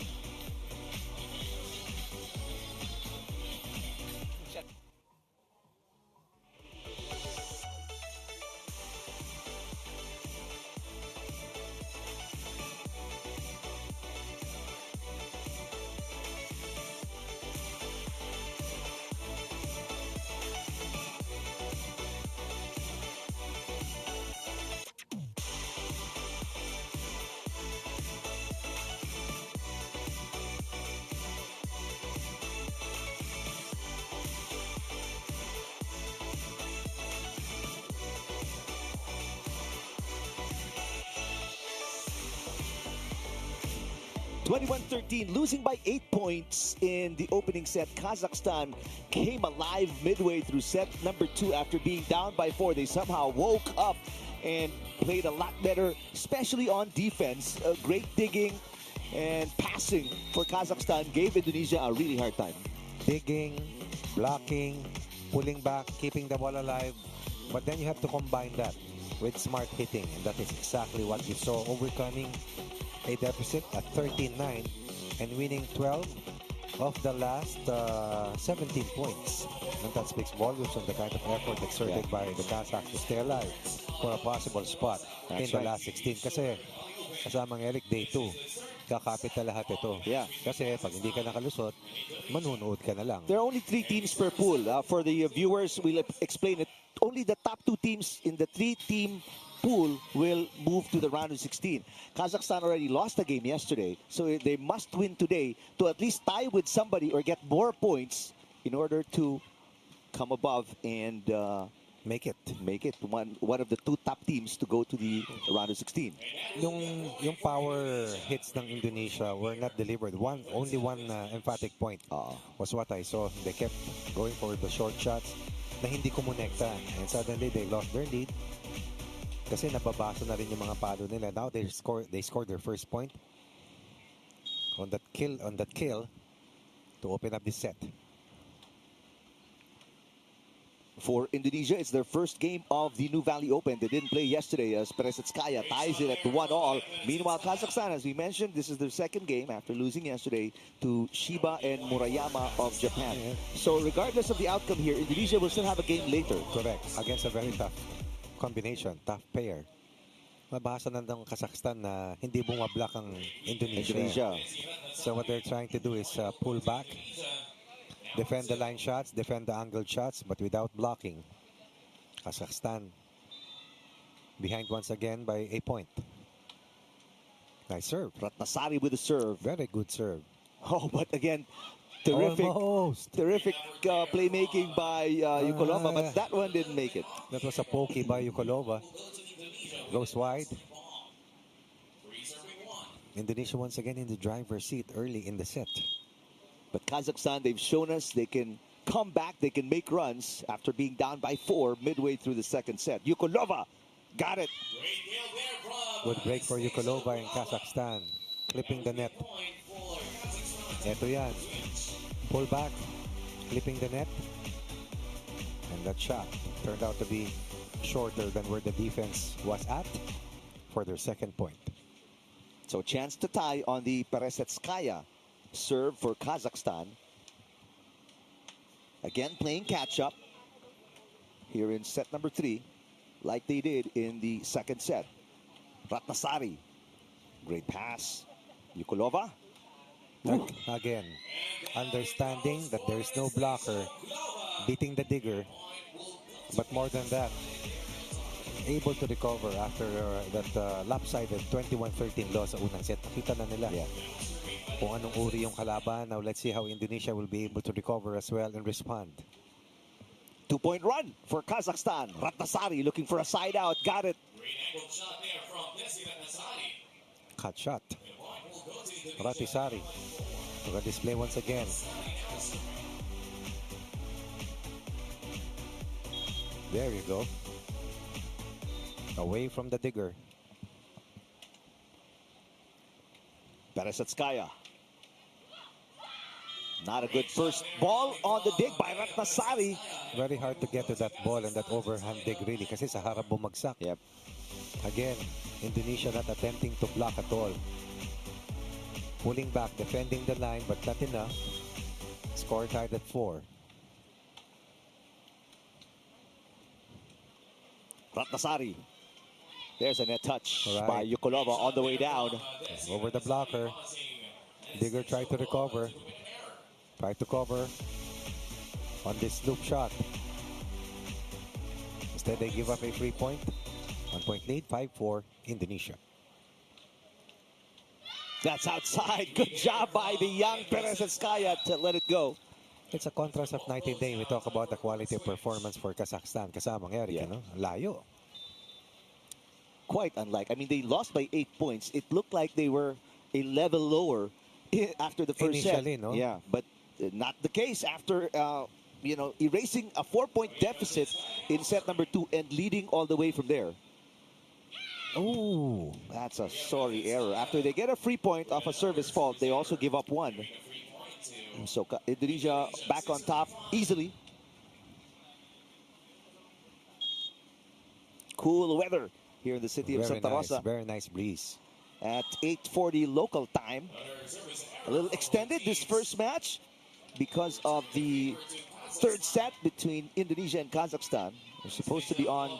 (21-13), losing by 8 points in the opening set. Kazakhstan came alive midway through set number 2 after being down by 4. They somehow woke up and played a lot better, especially on defense. Great digging and passing for Kazakhstan gave Indonesia a really hard time. Digging, blocking, pulling back, keeping the ball alive. But then you have to combine that with smart hitting, and that is exactly what you saw, overcoming a deficit at 13-9 and winning 12 of the last 17 points. And that speaks volumes on the kind of effort exerted by the Kazakhs to stay alive for a possible spot in the last 16. Kasi kasamang Eric, day 2, kakapit na lahat ito. Kasi pag hindi ka nakalusot, manunood ka na lang. There are only 3 teams per pool. For the viewers, we'll explain it. Only the top 2 teams in the 3-team pool will move to the round of 16. Kazakhstan already lost a game yesterday, so they must win today to at least tie with somebody or get more points in order to come above and make it one of the 2 top teams to go to the round of 16. Yung power hits ng Indonesia were not delivered. Only one emphatic point was what I saw. They kept going for the short shots na hindi kumonekta, and suddenly they lost their lead. Kasi nababaso na rin yung mga palo nila. Now they scored their first point on that kill to open up this set. For Indonesia, it's their first game of the Nuvali Open. They didn't play yesterday as Peressetskaya ties it at 1-all. Meanwhile, Kazakhstan, as we mentioned, this is their second game after losing yesterday to Shiba and Murayama of Japan. So regardless of the outcome here, Indonesia will still have a game later. Correct. Against a very tough combination, tough pair. Mabasa na ng Kazakhstan na hindi bumablock ang Indonesia. So what they're trying to do is pull back, defend the line shots, defend the angled shots, but without blocking. Kazakhstan behind once again by a point. Nice serve. Ratnasari with the serve. Very good serve. Oh, but again, terrific playmaking by Ukolova, but that one didn't make it. That was a pokey by Ukolova. Goes wide. Indonesia once again in the driver's seat early in the set. But Kazakhstan, they've shown us they can come back, they can make runs after being down by 4 midway through the second set. Ukolova got it. Good break for Ukolova in Kazakhstan. Clipping the net. Eto yan. Pull back, clipping the net, and that shot turned out to be shorter than where the defense was at for their second point. So chance to tie on the Peressetskaya serve for Kazakhstan. Again playing catch-up here in set number 3, like they did in the second set. Ratnasari, great pass. Ukolova. Again, understanding that there is no blocker, beating the digger, but more than that, able to recover after that lopsided 21-13 loss sa unang set. Nakita na nila kung anong uri yung kalaban. Now let's see how Indonesia will be able to recover as well and respond. 2-point run for Kazakhstan. Ratnasari looking for a side out. Got it. Cut shot. Ratnasari. Look at display once again. There you go. Away from the digger. Peressetskaya. Not a good first ball on the dig by Ratnasari. Very hard to get to that ball and that overhand dig really kasi sa harap bumagsak. Yep. Again, Indonesia not attempting to block at all. Pulling back, defending the line, but not enough. Score tied at 4. Ratnasari. There's a net touch Right. by Ukolova on the way down. Over the blocker. Digger tried to recover. Tried to cover on this loop shot. Instead, they give up a 3-point. 1-point lead, 5-4, Indonesia. That's outside. Good job by the young Peressetskaya to let it go. It's a contrast of night and day. We talk about the quality of performance for Kazakhstan. Kasamang Eric, Yeah. you know? Layo. Quite unlike. I mean, they lost by 8 points. It looked like they were a level lower after the first Initially, set. no? Yeah, but not the case after, you know, erasing a 4-point deficit in set number 2 and leading all the way from there. Oh, That's a sorry error. After they get a free point off a service fault, they also give up one. So Indonesia back on top easily. Cool weather here in the city of very Santa nice. Rosa Very nice breeze. at 8:40 local time. A little extended this first match because of the third set between Indonesia and Kazakhstan. We're supposed to be on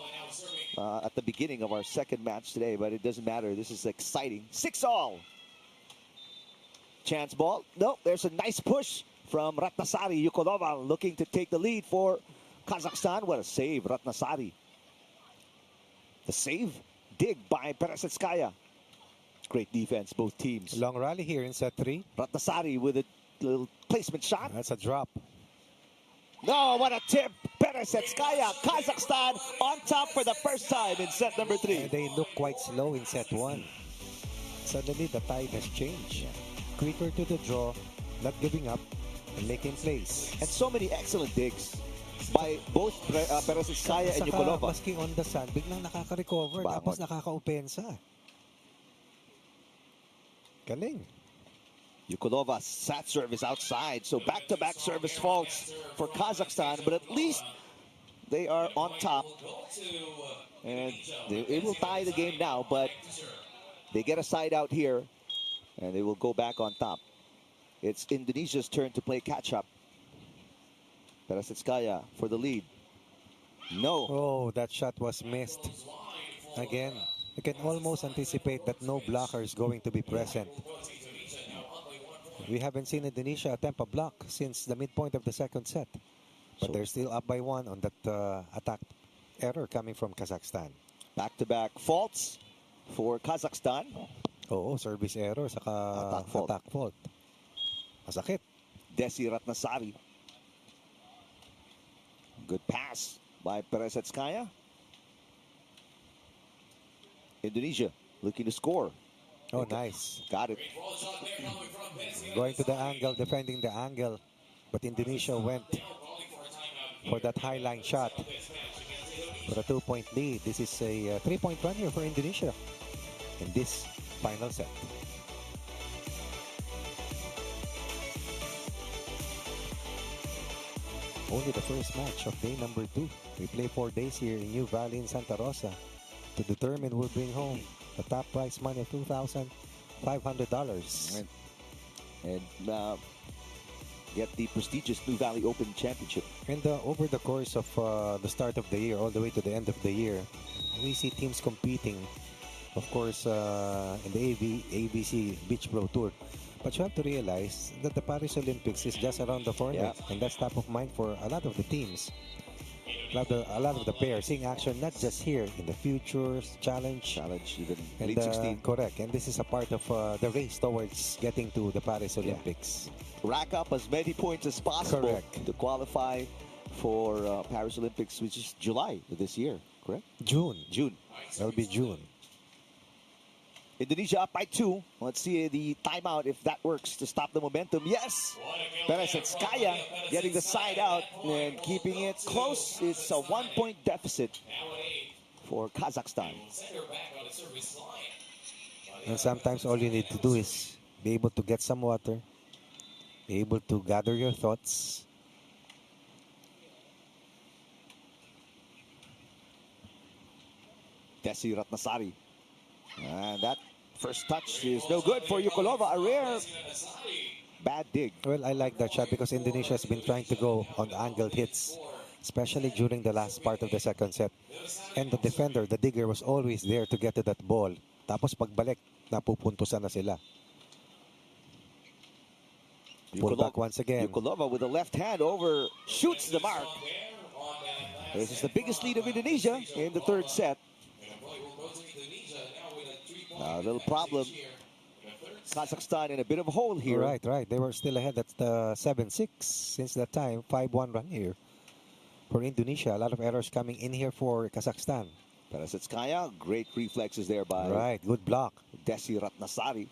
at the beginning of our second match today, but it doesn't matter. This is exciting. 6-all. Chance ball. No, there's a nice push from Ratnasari. Ukolova looking to take the lead for Kazakhstan. What a save, Ratnasari. The save. Dig by Peressetskaya. Great defense, both teams. Long rally here in set 3. Ratnasari with a little placement shot. That's a drop. No, what a tip. Peressetskaya, Kazakhstan on top for the first time in set number 3. They look quite slow in set 1. Suddenly, the tide has changed. Quicker to the draw, not giving up, and making plays. And so many excellent digs by both Peressetskaya and Saka, Ukolova. maski on the sand, biglang nakaka-recover, Bangon. tapos nakaka-opensa. Galing. Ukolova sat service outside, so back-to-back service faults for Kazakhstan, but at least they are on top. And it will tie the game now, but they get a side out here, and they will go back on top. It's Indonesia's turn to play catch-up. Peressetskaya for the lead. No. Oh, that shot was missed. Again, you can almost anticipate that no blocker is going to be present. We haven't seen Indonesia attempt a block since the midpoint of the second set. But they're still up by 1 on that attack error coming from Kazakhstan. Back-to-back faults for Kazakhstan. Oo, service error, saka attack fault. Masakit. Desi Ratnasari. Good pass by Peressetskaya. Indonesia looking to score. Oh, nice. Got it. Going to the angle, defending the angle. But Indonesia went for that high line shot. For a 2-point lead. This is a 3-point run here for Indonesia in this final set. Only the first match of day number 2. We play 4 days here in Nuvali in Santa Rosa to determine who will bring home the top prize money of $2,500. And get the prestigious Nuvali Open Championship. And over the course of the start of the year all the way to the end of the year, we see teams competing, of course, in the AVC Beach Pro Tour. But you have to realize that the Paris Olympics is just around the corner, and that's top of mind for a lot of the teams. A lot of the pairs seeing action not just here in the Futures Challenge, Even and, Elite 16. correct, and this is a part of the race towards getting to the Paris Olympics. Rack up as many points as possible Correct. to qualify for Paris Olympics, which is July of this year, correct? June. June. That'll be June. Indonesia up by 2. Let's see the timeout if that works to stop the momentum. Yes! Peressetskaya getting the side out and keeping it close. It's a 1-point deficit for Kazakhstan. And sometimes all you need to do is Be able to get some water. Be able to gather your thoughts. Desi Ratnasari. And that first touch is no good for Ukolova. A rare bad dig. Well, I like that shot because Indonesia has been trying to go on angled hits, especially during the last part of the second set. And the defender, the digger, was always there to get to that ball. Tapos pagbalik, napupuntusan na sila. Pull back once again. Ukolova with the left hand over, shoots the mark. This is the biggest lead of Indonesia in the third set. A little problem. Kazakhstan in a bit of a hole here. Right. They were still ahead. That's the 7-6 since that time. 5-1 run here for Indonesia. A lot of errors coming in here for Kazakhstan. Peressetskaya, great reflexes there by good block. Desi Ratnasari.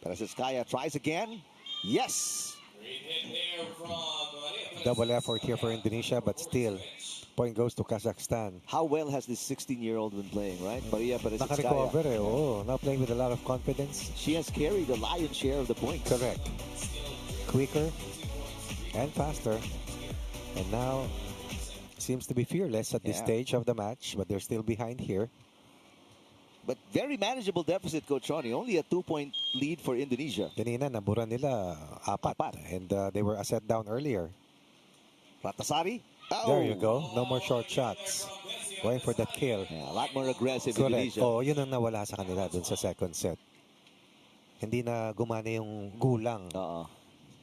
Peressetskaya tries again. Yes. Double effort here for Indonesia, but still, point goes to Kazakhstan. How well has this 16-year-old been playing, right? Maria Peressetskaya. Naka-recover now playing with a lot of confidence. She has carried the lion's share of the points. Correct. Quicker and faster. And now seems to be fearless at this stage of the match, but they're still behind here. But very manageable deficit, Coach Ronnie. Only a 2-point lead for Indonesia. Kanina, nabura nila apat. And they were a set down earlier. Ratnasari. There you go. No more short shots. Going for that kill. Yeah, a lot more aggressive Correct. Indonesia. Yun ang nawala sa kanila dun sa second set. Hindi na gumana yung gulang.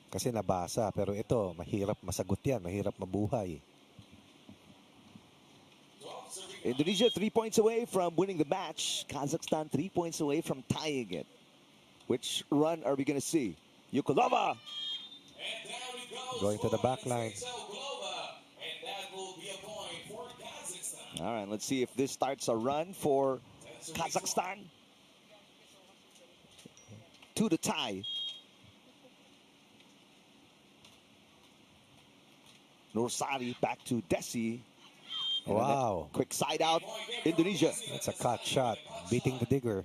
Kasi nabasa. Pero ito, mahirap masagot yan. Mahirap mabuhay. Indonesia 3 points away from winning the match. Kazakhstan 3 points away from tying it. Which run are we going to see? Ukolova. Going to the back line. All right, let's see if this starts a run for Kazakhstan. To the tie. Nursari back to Desi. Wow. Quick side out, Indonesia. That's a cut shot. Beating the digger.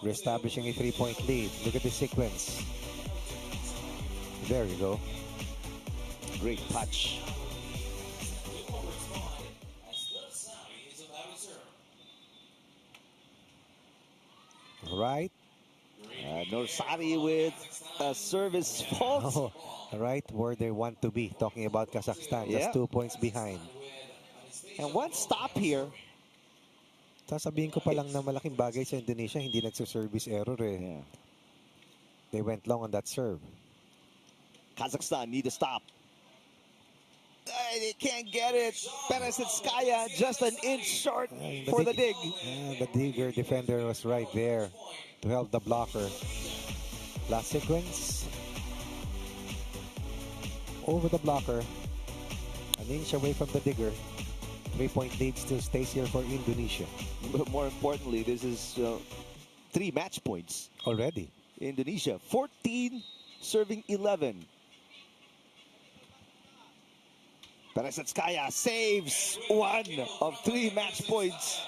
Reestablishing a 3-point lead. Look at the sequence. There you go. Great touch. Right. Nursari with a service fault. Right where they want to be. Talking about Kazakhstan. Just 2 points behind. And one stop here. Sasabihin ko pa lang na malaking bagay sa Indonesia, hindi nagsa-service error eh. They went long on that serve. Kazakhstan need to stop. They can't get it. Peressetskaya just an inch short for the dig. The digger defender was right there to help the blocker. Last sequence. Over the blocker. An inch away from the digger. 3-point lead still stays here for Indonesia. But more importantly, this is 3 match points. Already. Indonesia, 14 serving 11. Peressetskaya saves 1 of 3 match points.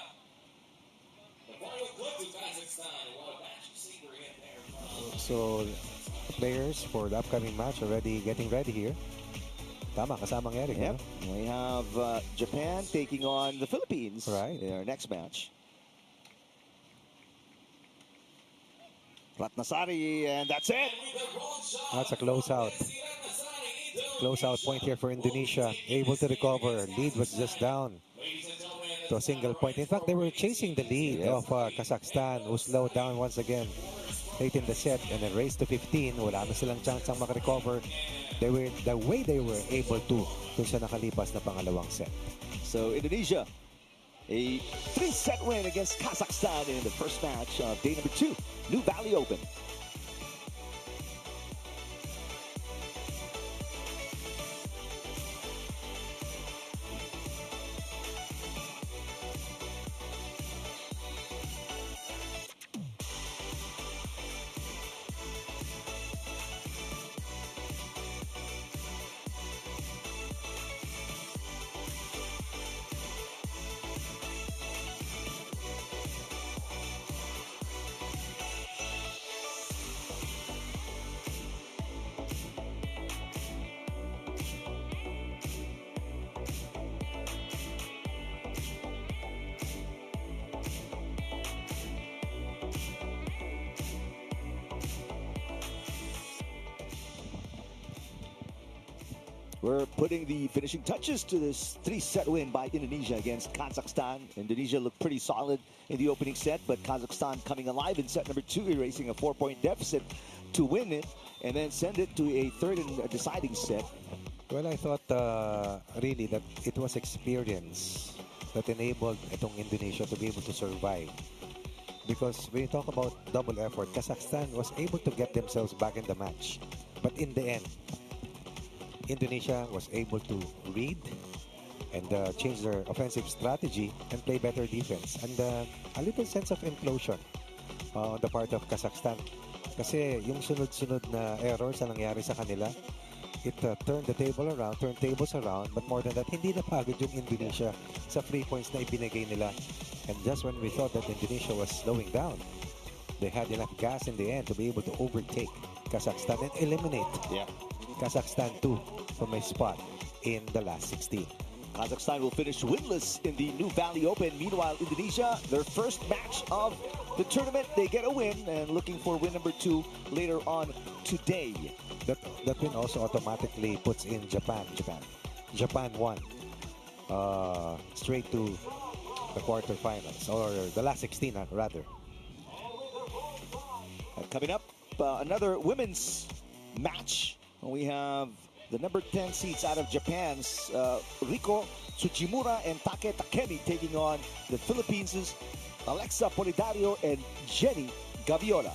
So, players for the upcoming match already getting ready here. Tama, kasamang Eric. Yep. We have Japan taking on the Philippines in our next match. Ratnasari, and that's it. That's a closeout. Closeout point here for Indonesia. Able to recover. Lead was just down to a single point. In fact, they were chasing the lead of Kazakhstan, who slowed down once again late in the set and then raised to 15. Wala na silang chance ang makarecover. The way they were able to dun sa nakalipas na pangalawang set. So Indonesia, a 3-set win against Kazakhstan in the first match of day number 2, Nuvali Open. We're putting the finishing touches to this 3-set win by Indonesia against Kazakhstan. Indonesia looked pretty solid in the opening set, but Kazakhstan coming alive in set number 2, erasing a 4-point deficit to win it and then send it to a third and deciding set. Well, I thought really that it was experience that enabled itong Indonesia to be able to survive. Because when you talk about double effort, Kazakhstan was able to get themselves back in the match. But in the end, Indonesia was able to read and change their offensive strategy and play better defense. And a little sense of implosion on the part of Kazakhstan. Kasi yung sunod-sunod na errors na nangyari sa kanila, it turned the table around, turned tables around, but more than that, hindi napagod yung Indonesia sa free points na ibinigay nila. And just when we thought that Indonesia was slowing down, they had enough gas in the end to be able to overtake Kazakhstan and eliminate Kazakhstan too from a spot in the last 16. Kazakhstan will finish winless in the Nuvali Open. Meanwhile, Indonesia, their first match of the tournament, they get a win and looking for win number 2 later on today. That win also automatically puts in Japan. Japan won straight to the quarterfinals, or the last 16 rather. Coming up, another women's match. We have the number 10 seeds out of Japan's Riko, Tsujimura, and Take Takemi taking on the Philippines' Alexa Polidario and Jenny Gaviola.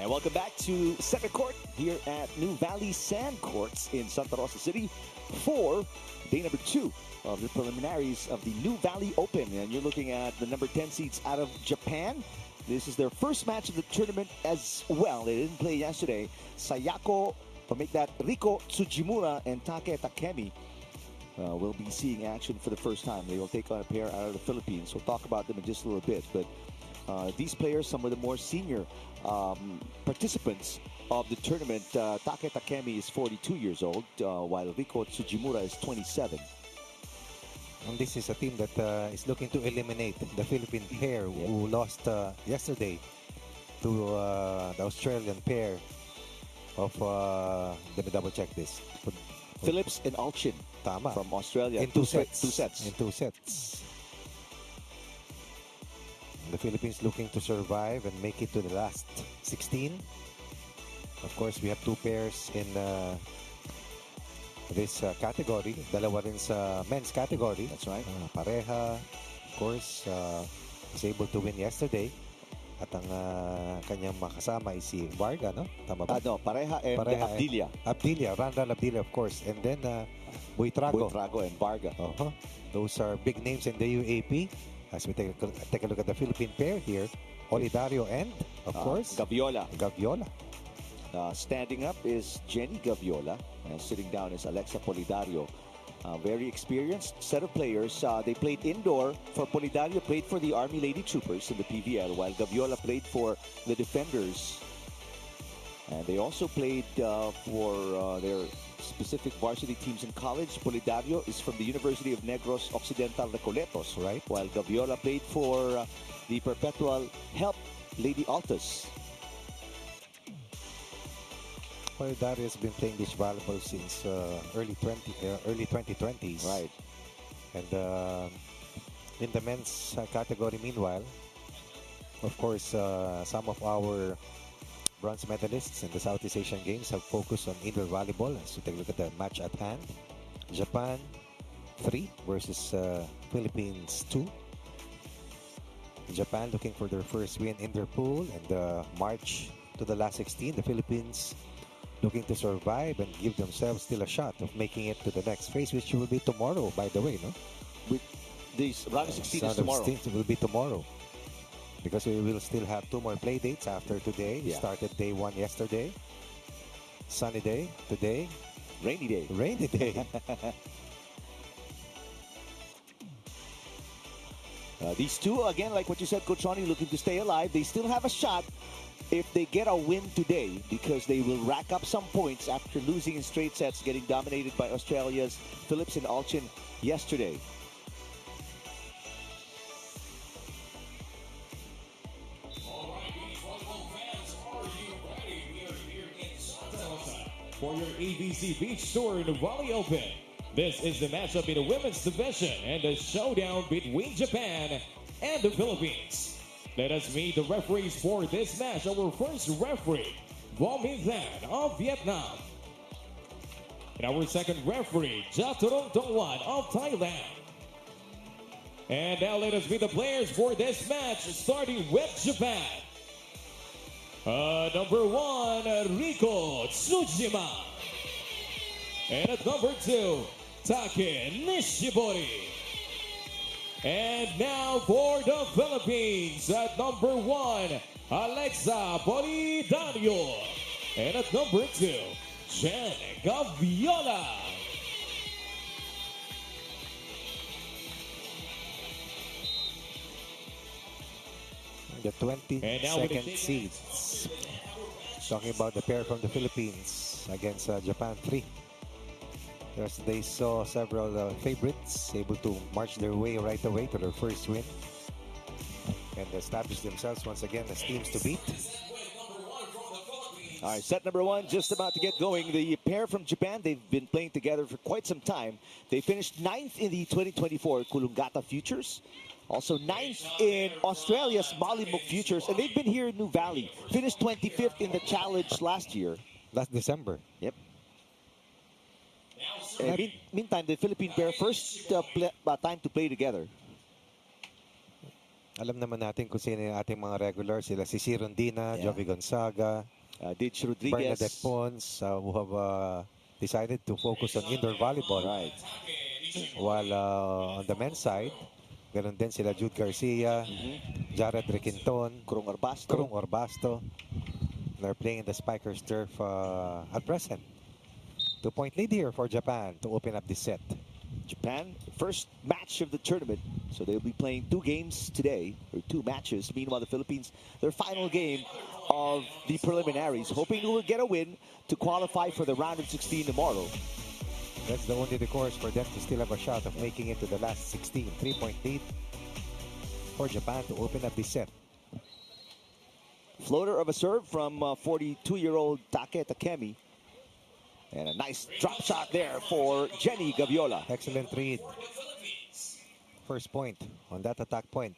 And welcome back to Center Court here at Nuvali Sand Courts in Santa Rosa City for day number 2 of the preliminaries of the Nuvali Open. And you're looking at the number 10 seeds out of Japan. This is their first match of the tournament as well. They didn't play yesterday. Sayako, or make that Riko Tsujimura and Take Takemi will be seeing action for the first time. They will take on a pair out of the Philippines. We'll talk about them in just a little bit. But these players, some of the more senior participants of the tournament. Take Takemi is 42 years old, while Riko Tsujimura is 27. And this is a team that is looking to eliminate the Philippine pair who lost yesterday to the Australian pair of, let me double check this. Phillips and Alchin Tama. From Australia. In two sets. In two sets. The Philippines looking to survive and make it to the last 16. Of course, we have two pairs in this category. Dalawa rin sa men's category. That's right. Pareha, of course, was able to win yesterday. At ang kanyang makasama ay si Varga, no? Tama ba? No, Pareha and Abdilia. Abdilia, Randall Abdilia, of course. And then Buytrago. Buytrago and Varga. Those are big names in the UAP. As we take a look at the Philippine pair here, Polidario and, of course, Gaviola. Standing up is Jenny Gaviola, and sitting down is Alexa Polidario. Very experienced set of players. They played indoor. For Polidario, played for the Army Lady Troopers in the PVL, while Gaviola played for the Defenders. And they also played for their specific varsity teams in college. Polidario is from the University of Negros Occidental Recoletos, right? While Gaviola played for the Perpetual Help Lady Altas. Polidario has been playing beach volleyball since early 2020s. Right. And in the men's category, meanwhile, of course, some of our bronze medalists in the Southeast Asian Games have focused on indoor volleyball. So take a look at the match at hand. Japan 3 versus Philippines 2. Japan looking for their first win in their pool and march to the last 16. The Philippines looking to survive and give themselves still a shot of making it to the next phase, which will be tomorrow, by the way, no? With these round of 16 is tomorrow. 16 will be tomorrow. Because we will still have 2 more play dates after today. We started day 1 yesterday. Sunny day today. Rainy day. Rainy day. These two, again, like what you said, Coach Ronnie, looking to stay alive. They still have a shot if they get a win today, because they will rack up some points after losing in straight sets, getting dominated by Australia's Phillips and Alchin yesterday. For your AVC Beach Tour Nuvali Open. This is the matchup in the women's division and the showdown between Japan and the Philippines. Let us meet the referees for this match. Our first referee, Bintang of Vietnam. And our second referee, Jaturong Dongwan of Thailand. And now let us meet the players for this match, starting with Japan. Number 1, Riko Tsujima. And at number 2, Take Nishibori. And now for the Philippines, at number 1, Alexa Polidario. And at number 2, Jen Gaviola. The 22nd seeds. Talking about the pair from the Philippines against Japan 3. Yes, they saw several favorites able to march their way right away to their first win and establish themselves once again as teams to beat. All right, set number 1 just about to get going. The pair from Japan, they've been playing together for quite some time. They finished 9th in the 2024 Coolangatta Futures. Also 9th in Australia's Mollymook Futures. And they've been here in Nuvali. Finished 25th in the Challenge last year. Last December. Yep. Meantime, the Philippine pair, first time to play together. Alam naman natin kung sino yung ating mga regulars. Sila si Rondina, Jovi Gonzaga, Ditch Bernadette Rodriguez. Pons, who have decided to focus on indoor volleyball. Right. While on the men's side, ganun din sila Jude Garcia, Jared Requinton, Krung Orbasto. Krung Orbasto. They're playing in the Spikers turf at present. 2-point lead here for Japan to open up this set. Japan, first match of the tournament. So they'll be playing 2 games today, or 2 matches. Meanwhile, the Philippines, their final game of the preliminaries, hoping to get a win to qualify for the round of 16 tomorrow. That's the only recourse for them to still have a shot of making it to the last 16. 3-point lead for Japan to open up this set. Floater of a serve from 42-year-old Take Takemi. And a nice drop shot there for Jenny Gaviola. Excellent read. First point on that attack point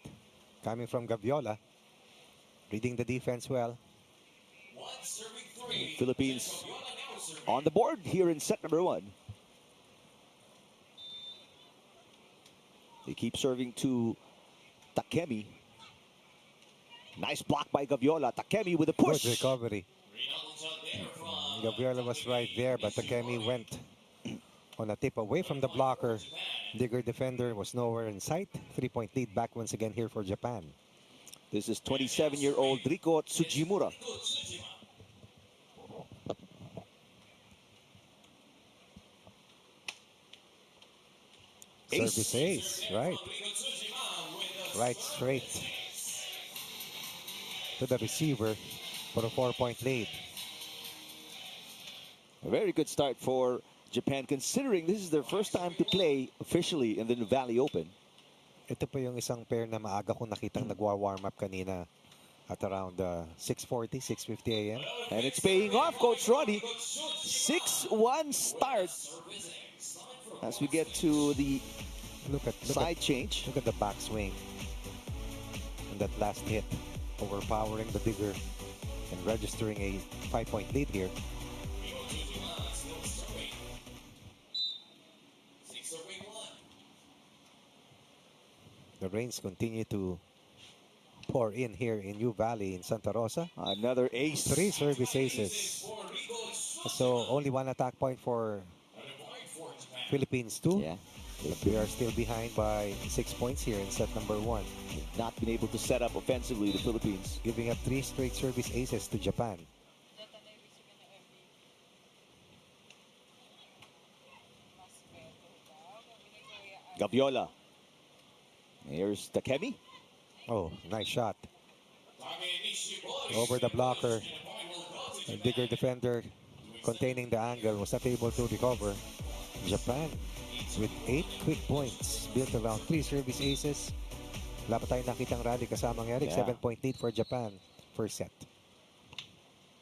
coming from Gaviola. Reading the defense well. Philippines on the board here in set number 1. They keep serving to Takemi. Nice block by Gaviola. Takemi with a push. Good recovery. Gaviola was right there, but Takemi went on a tip away from the blocker. Digger defender was nowhere in sight. 3-point lead back once again here for Japan. This is 27-year-old Riko Tsujimura. Service ace, right. Right straight to the receiver for a 4-point lead. A very good start for Japan, considering this is their first time to play officially in the Nuvali Open. Ito pa yung isang pair na maaga kong nakitang nagwa-warm up kanina at around 6:40, 6:50 a.m. And it's paying off, Coach Ronnie. 6-1 start as we get to the side change. Look at the backswing and that last hit, overpowering the Digger and registering a 5-point lead here. The rains continue to pour in here in New Valley in Santa Rosa. Another ace. 3 service aces. So only 1 attack point for Philippines 2. Yeah. But we are still behind by 6 points here in set number 1. Not been able to set up offensively, the Philippines. Giving up 3 straight service aces to Japan. Gaviola. Here's Takemi. Oh, nice shot. Over the blocker. A Digger defender containing the angle was not able to recover. Japan with 8 quick points built around 3 service aces. Wala pa tayong nakitang rally kasamang Eric. 7-point lead for Japan. First set.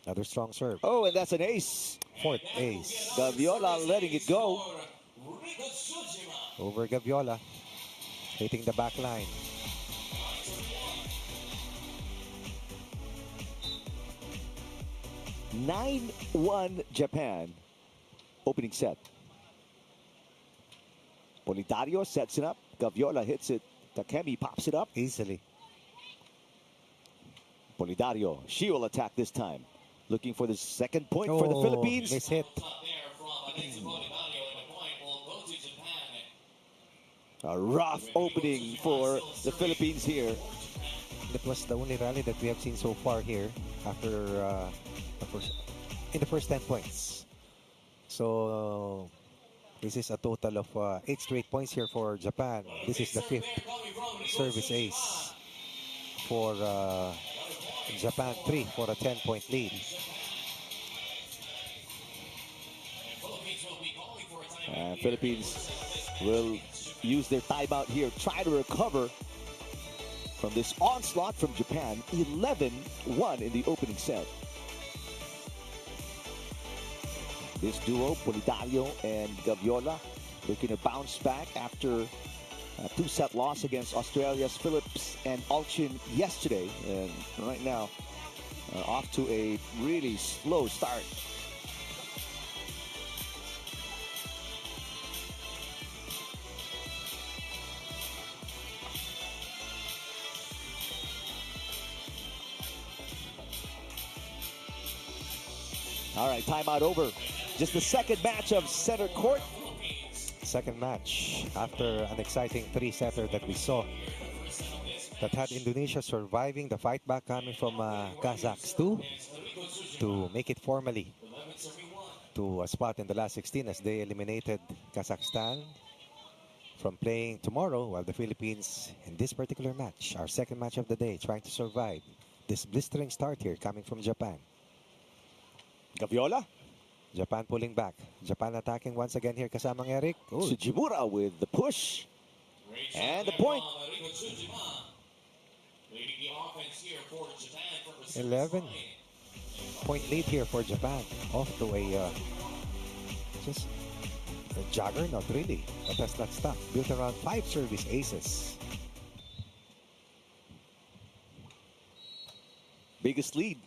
Another strong serve. Oh, and that's an ace. 4th ace. Gaviola letting it go. Over Gaviola. Hitting the back line. (9-1) Japan. Opening set. Polidario sets it up. Gaviola hits it. Takemi pops it up. Easily. Polidario, she will attack this time. Looking for the second point for the Philippines. Miss hit. A rough opening for the Philippines here. That was the only rally that we have seen so far here after in the first 10 points. So this is a total of 8 straight points here for Japan. This is the 5th service ace for Japan. 3 for a 10-point lead. Philippines will use their timeout here, try to recover from this onslaught from Japan. 11-1 in the opening set. This duo, Polidario and Gaviola, looking to bounce back after a 2-set loss against Australia's Phillips and Alchin yesterday. And right now, off to a really slow start. All right, timeout over. Just the second match of center court. Second match after an exciting three-setter that we saw that had Indonesia surviving the fight back coming from Kazakhs too, to make it formally to a spot in the last 16 as they eliminated Kazakhstan from playing tomorrow, while the Philippines in this particular match, our second match of the day, trying to survive this blistering start here coming from Japan. Gaviola. Japan pulling back. Japan attacking once again here kasamang Eric. Ooh. Tsujimura with the push. And the point. 11-point lead here for Japan. Off to a just a juggernaut really. But that's not stopped. Built around 5 service aces. Biggest lead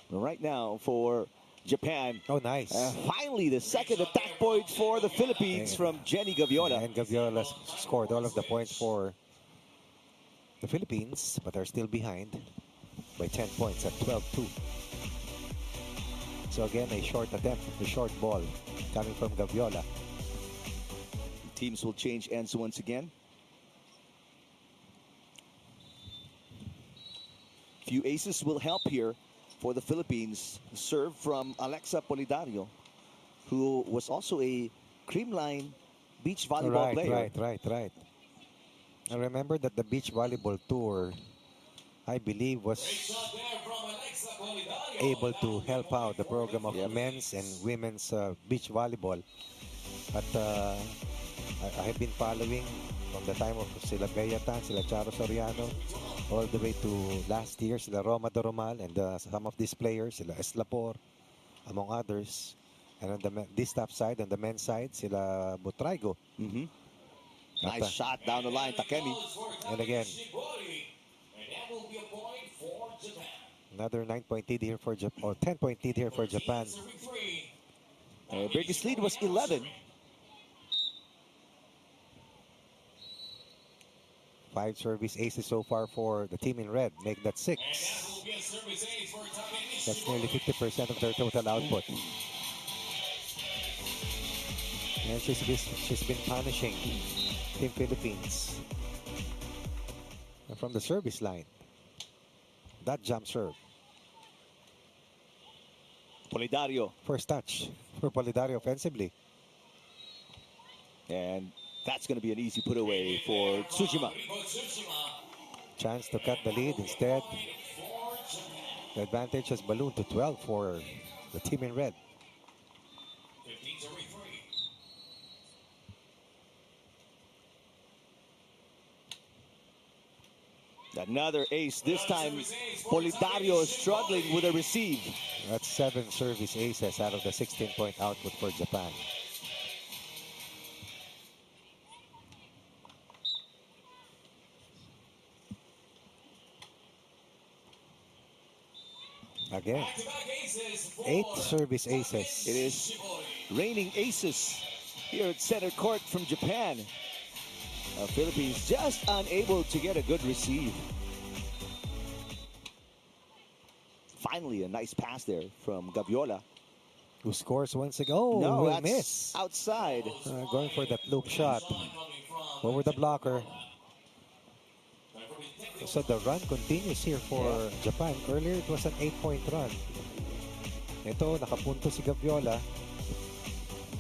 right now for Japan. Oh, nice. Finally, the second attack point for the Philippines from Jenny Gaviola. And Gaviola scored all of the points for the Philippines, but are still behind by 10 points at 12-2. So again, a short attempt, a short ball coming from Gaviola. Teams will change ends once again. Few aces will help here for the Philippines. Serve from Alexa Polidario, who was also a creamline beach volleyball player. Right. I remember that the beach volleyball tour, I believe, was able to help out the program of men's and women's beach volleyball. But I have been following from the time of sila Gayatan, sila Charo Soriano, all the way to last year, sila Roma Doromal, and some of these players, sila Eslapor, among others. And on this top side, on the men's side, sila Buytrago. Nice shot down the line, Takemi. And again, another 9-point lead here for Japan, or 10-point lead here for Japan. Biggest lead was 11. 5 service aces so far for the team in red. Make that 6. That's nearly 50% of their total output. And she's been punishing Team Philippines. And from the service line, that jump serve. Polidario. First touch for Polidario offensively. And that's going to be an easy put away for Tsujima. Chance to cut the lead. Instead, the advantage has ballooned to 12 for the team in red. Another ace. This time, Polidario is struggling with a receive. That's 7 service aces out of the 16-point output for Japan. Again, 8 service aces. It is raining aces here at center court from Japan. Philippines just unable to get a good receive. Finally, a nice pass there from Gaviola. Who scores once again. Oh, no, will that's miss. Outside. Going for that loop shot. Over the blocker. So the run continues here for Japan. Earlier it was an 8-point run. Ito, nakapunto si Gaviola.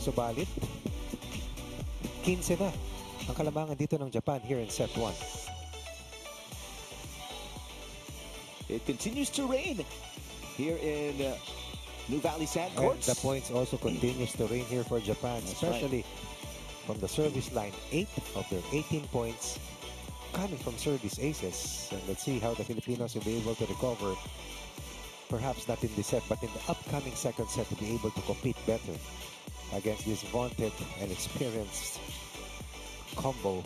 Subalit, 15 na ang kalamangan dito ng Japan here in set 1. It continues to rain here in Nuvali sand And courts. the points also continues to rain here for Japan, especially from the service line. 8 of their 18 points coming from service aces. And let's see how the Filipinos will be able to recover. Perhaps not in this set, but in the upcoming second set to be able to compete better against this vaunted and experienced combo.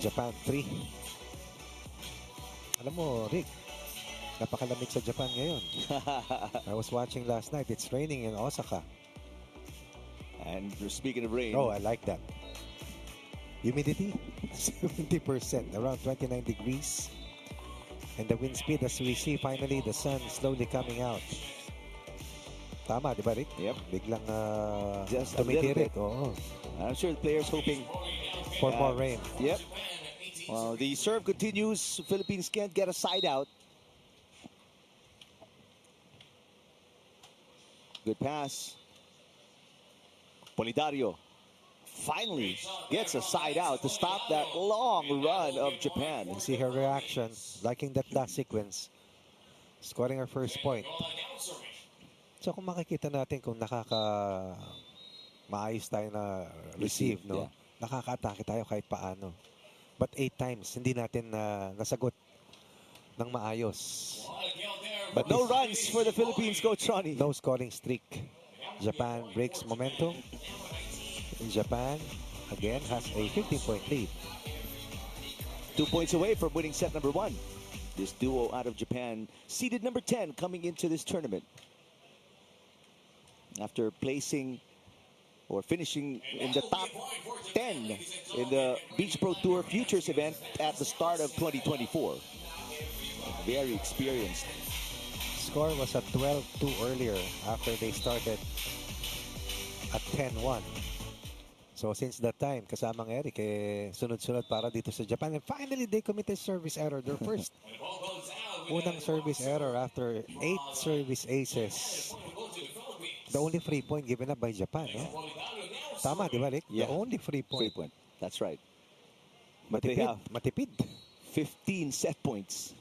Japan 3. Alam mo, Rick, napakalamig sa Japan ngayon. I was watching last night. It's raining in Osaka. And speaking of rain. Oh, I like that. Humidity, 70%, around 29 degrees. And the wind speed, as we see finally the sun slowly coming out. Tama, di ba, Rick? Yep. Biglang Just a little tumitirik. bit. Oo. I'm sure the players hoping For more rain. Yep. Well, the serve continues. Philippines can't get a side out. Good pass. Polidario finally gets a side out to stop that long run of Japan. You see her reaction, liking that last sequence. Scoring her first point. So kung makikita natin kung maayos tayo na receive, no? Yeah. Nakaka-atake tayo kahit paano. But 8 times, hindi natin nasagot ng maayos. But no runs for the Philippines, Coach Ronnie. No scoring streak. Japan breaks momentum. Japan, again, has a 15-point lead. 2 points away from winning set number 1. This duo out of Japan, seeded number 10 coming into this tournament. After placing or finishing in the top 10 in the Beach Pro Tour Futures event at the start of 2024. Very experienced. Score was at 12-2 earlier after they started at 10-1. So since that time, kasamang Eric, sunod-sunod para dito sa Japan. And finally, they committed service error. Their first unang service error after 8 service aces. The only free point given up by Japan. Tama, di ba, Rick? Yeah. The only free point. Free point. That's right. But they have Matipid. 15 set points.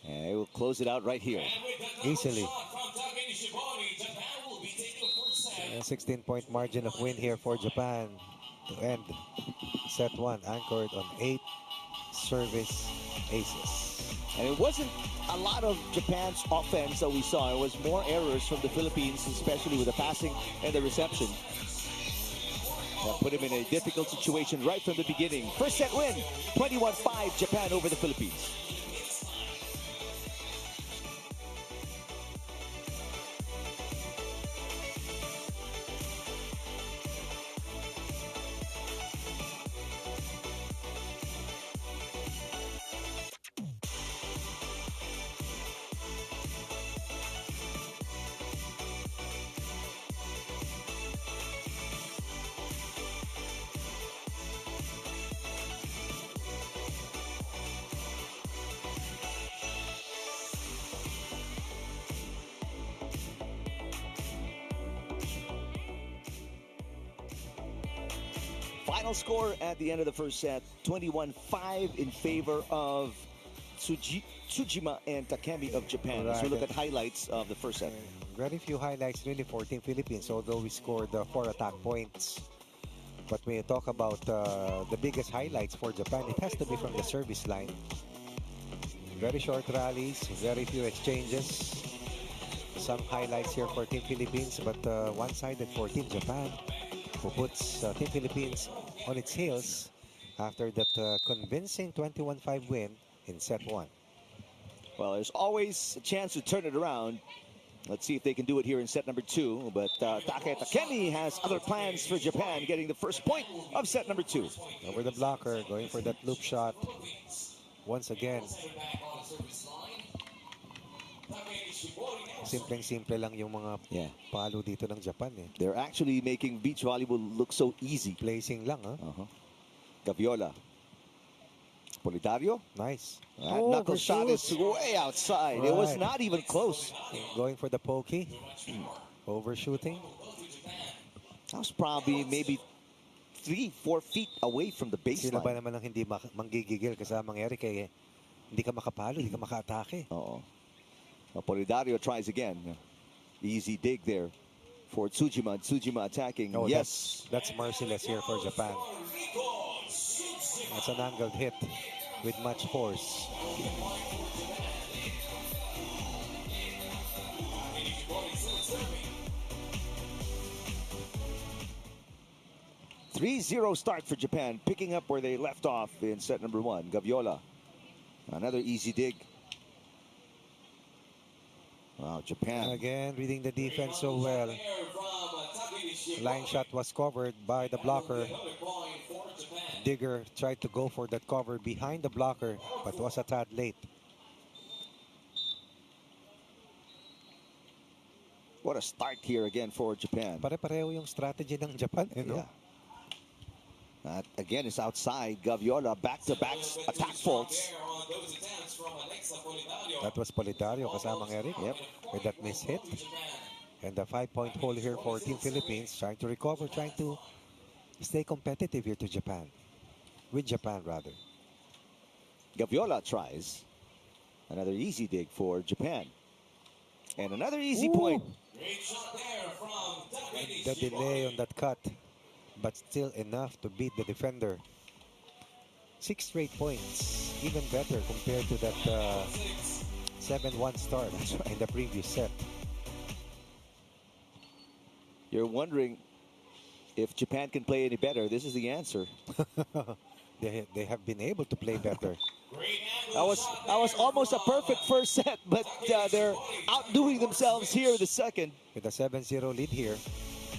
And they will close it out right here. Easily. A 16-point margin of win here for Japan to end set 1, anchored on 8 service aces. And it wasn't a lot of Japan's offense that we saw. It was more errors from the Philippines, especially with the passing and the reception. That put him in a difficult situation right from the beginning. First set win, 21-5, Japan over the Philippines. Final score at the end of the first set, 21-5 in favor of Tsujima and Takemi of Japan. As we look at highlights of the first set. Very few highlights really for Team Philippines, although we scored 4 attack points. But when you talk about the biggest highlights for Japan, it has to be from the service line. Very short rallies, very few exchanges. Some highlights here for Team Philippines, but one-sided for Team Japan, who puts Team Philippines on its heels after that convincing 21-5 win in set 1. Well, there's always a chance to turn it around. Let's see if they can do it here in set number 2. But Takemi has other plans for Japan, getting the first point of set number 2. Over the blocker, going for that loop shot. Once again. Simpleng-simple lang yung mga palo dito ng Japan. They're actually making beach volleyball look so easy. Placing lang, huh? Gaviola. Polidario. Nice. That knuckle shot is way outside. Right. It was not even close. Going for the pokey. Overshooting. That was probably maybe 3-4 feet away from the baseline. Sila ba naman ang hindi manggigigil kasamang Eric hindi ka makapalo, hindi ka makaatake. Polidario tries again. Easy dig there for Tsujima. Tsujima attacking. Oh, yes. That's merciless here for Japan. That's an angled hit with much force. (3-0) start for Japan, picking up where they left off in set number 1. Gaviola. Another easy dig. Wow, Japan. And again, reading the defense so well. Line shot was covered by the blocker. Digger tried to go for that cover behind the blocker, but was a tad late. What a start here again for Japan. Pare-pareho yung strategy ng Japan, no? Yeah. That again is outside. Gaviola back-to-back attack faults. That was Polidario kasamang Eric. Yep. With that miss hit. And the 5-point hole here for Team Philippines, trying to recover, trying to stay competitive here to Japan. With Japan, rather. Gaviola tries. Another easy dig for Japan. And another easy Ooh. point. The delay on that cut, but still enough to beat the defender. 6 straight points, even better compared to that 7-1 start in the previous set. You're wondering if Japan can play any better. This is the answer. They have been able to play better. That was almost a perfect first set, but they're outdoing themselves here in the second. With a 7-0 lead here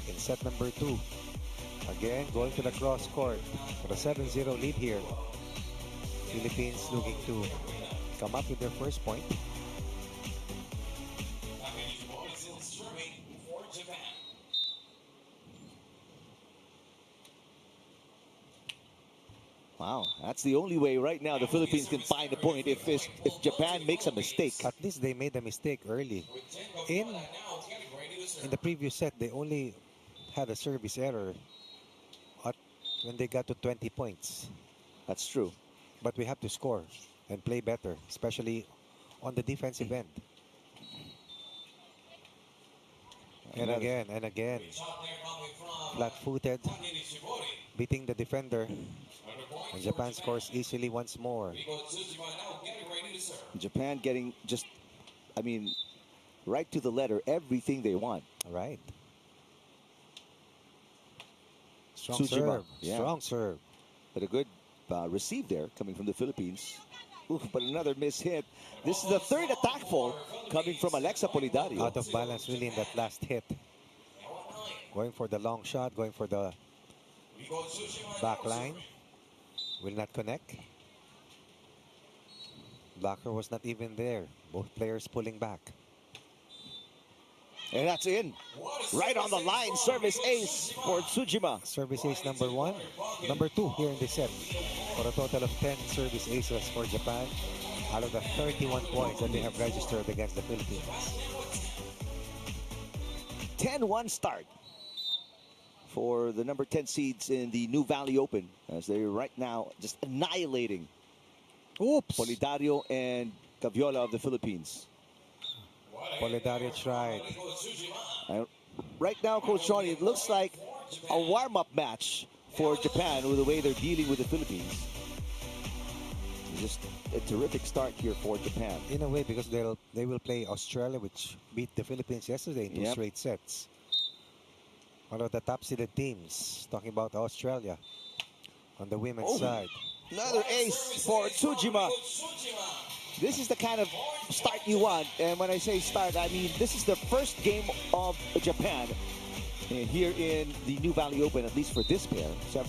in set number 2. Again, going to the cross court for a 7-0 lead here. Philippines looking to come up with their first point. Wow, that's the only way right now the Philippines can find a point if Japan makes a mistake. At least they made a mistake early. In the previous set, they only had a service error when they got to 20 points. That's true. But we have to score and play better, especially on the defensive end. And again, flat-footed, beating the defender. And Japan scores easily once more. Japan getting just, I mean, right to the letter, everything they want. Right. Strong Tsujima, serve. yeah. Strong serve. But a good receive there coming from the Philippines. Ooh, but another miss hit. This is the third attack fault coming from Alexa Polidario. Out of balance really in that last hit. Going for the long shot, going for the back line. Will not connect. Blocker was not even there. Both players pulling back. And that's in. Right on the line. Service ace for Tsujima. Service ace number 1. Number 2 here in this set. For a total of 10 service aces for Japan out of the 31 points that they have registered against the Philippines. 10-1 start for the number 10 seeds in the Nuvali Open, as they're right now just annihilating Polidario and Gaviola of the Philippines. Polidario tried. Right now, Coach Johnny, it looks like a warm-up match for Japan with the way they're dealing with the Philippines. Just a terrific start here for Japan. In a way, because they will play Australia, which beat the Philippines yesterday in 2 straight sets. One of the top-seeded teams, talking about Australia on the women's side. Another ace for Tsujima. This is the kind of start you want. And when I say start, I mean this is the first game of Japan here in the Nuvali Open, at least for this pair. So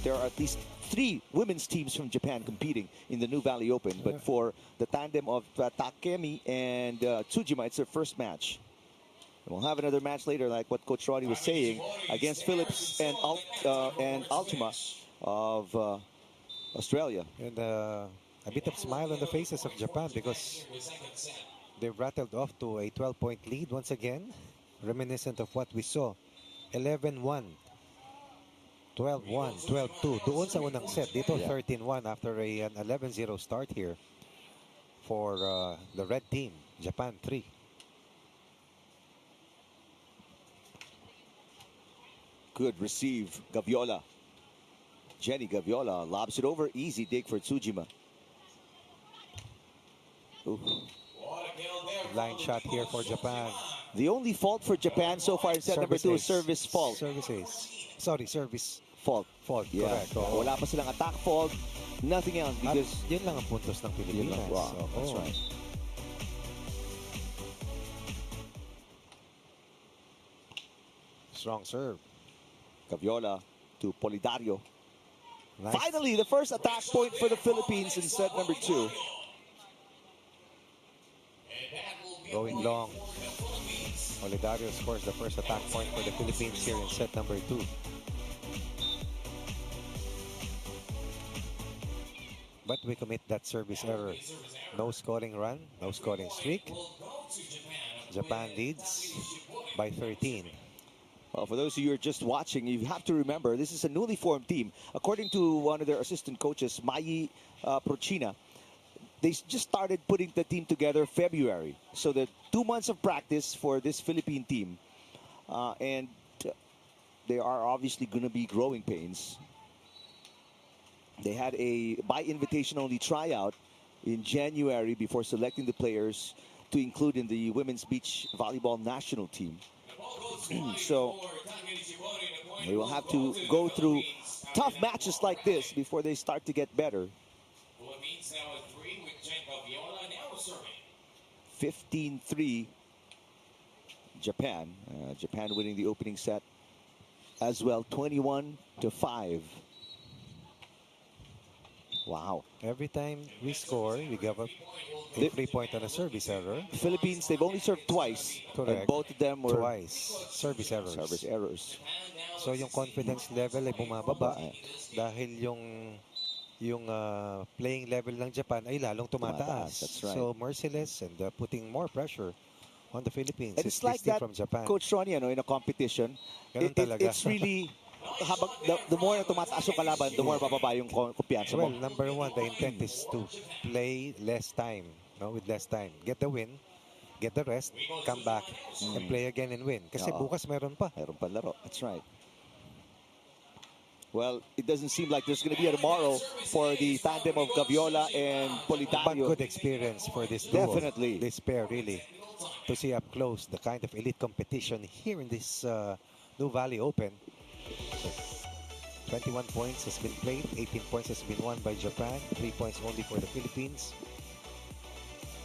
there are at least 3 women's teams from Japan competing in the Nuvali Open. But for the tandem of Takemi and Tsujima, it's their first match. We'll have another match later, like what Coach Roddy was saying, against Phillips and Ultima of Australia. And a bit of smile on the faces of Japan because they've rattled off to a 12-point lead once again, reminiscent of what we saw. 11-1, 12-1, 12-2. Doon sa unang set, dito 13-1 after an 11-0 start here for the red team, Japan 3. Good receive, Gaviola. Jenny Gaviola lobs it over. Easy dig for Tsujima. Ooh. Line shot here for Japan. The only fault for Japan so far in set number 2 is service fault. Service ace. Sorry, service fault. Fault, yeah. correct. Wala pa silang attack fault. Nothing else because... At yun lang ang puntos ng Pilipinas. Wow, that's right. Strong serve. Gaviola to Polidario. Nice. Finally, the first attack point for the Philippines in set number 2. Going long. Polidario scores the first attack point for the Philippines here in set number 2. But we commit that service error. No scoring run, no scoring streak. Japan leads by 13. Well, for those of you who are just watching, you have to remember this is a newly formed team. According to one of their assistant coaches, Mai Prochina, they just started putting the team together February. So the 2 months of practice for this Philippine team. And they are obviously going to be growing pains. They had a by invitation only tryout in January before selecting the players to include in the women's beach volleyball national team. So they will have to go through tough matches like this before they start to get better. 15-3 Japan. Japan winning the opening set as well, 21-5. Wow. Every time we score, we give up a 3-point on a service error. Philippines, they've only served twice. Correct. And both of them were twice service errors. Service errors. So yung confidence level ay bumababa dahil yung playing level ng Japan ay lalong tumataas. That's right. So merciless and putting more pressure on the Philippines. And it's like that, from Japan. Coach Ronnie, in a competition, it's really habang the more na tumataas yung kalaban, the more bababa yung kumpiyansa mo. Well, number one, the intent is to play less time, with less time. Get the win, get the rest, come back, and play again and win. Kasi bukas meron pa. Meron pa laro. That's right. Well, it doesn't seem like there's going to be a tomorrow for the tandem of Gaviola and Polidario. But good experience for this duo. Definitely. This pair, really. To see up close the kind of elite competition here in this Nuvali Open. So 21 points has been played, 18 points has been won by Japan, 3 points only for the Philippines.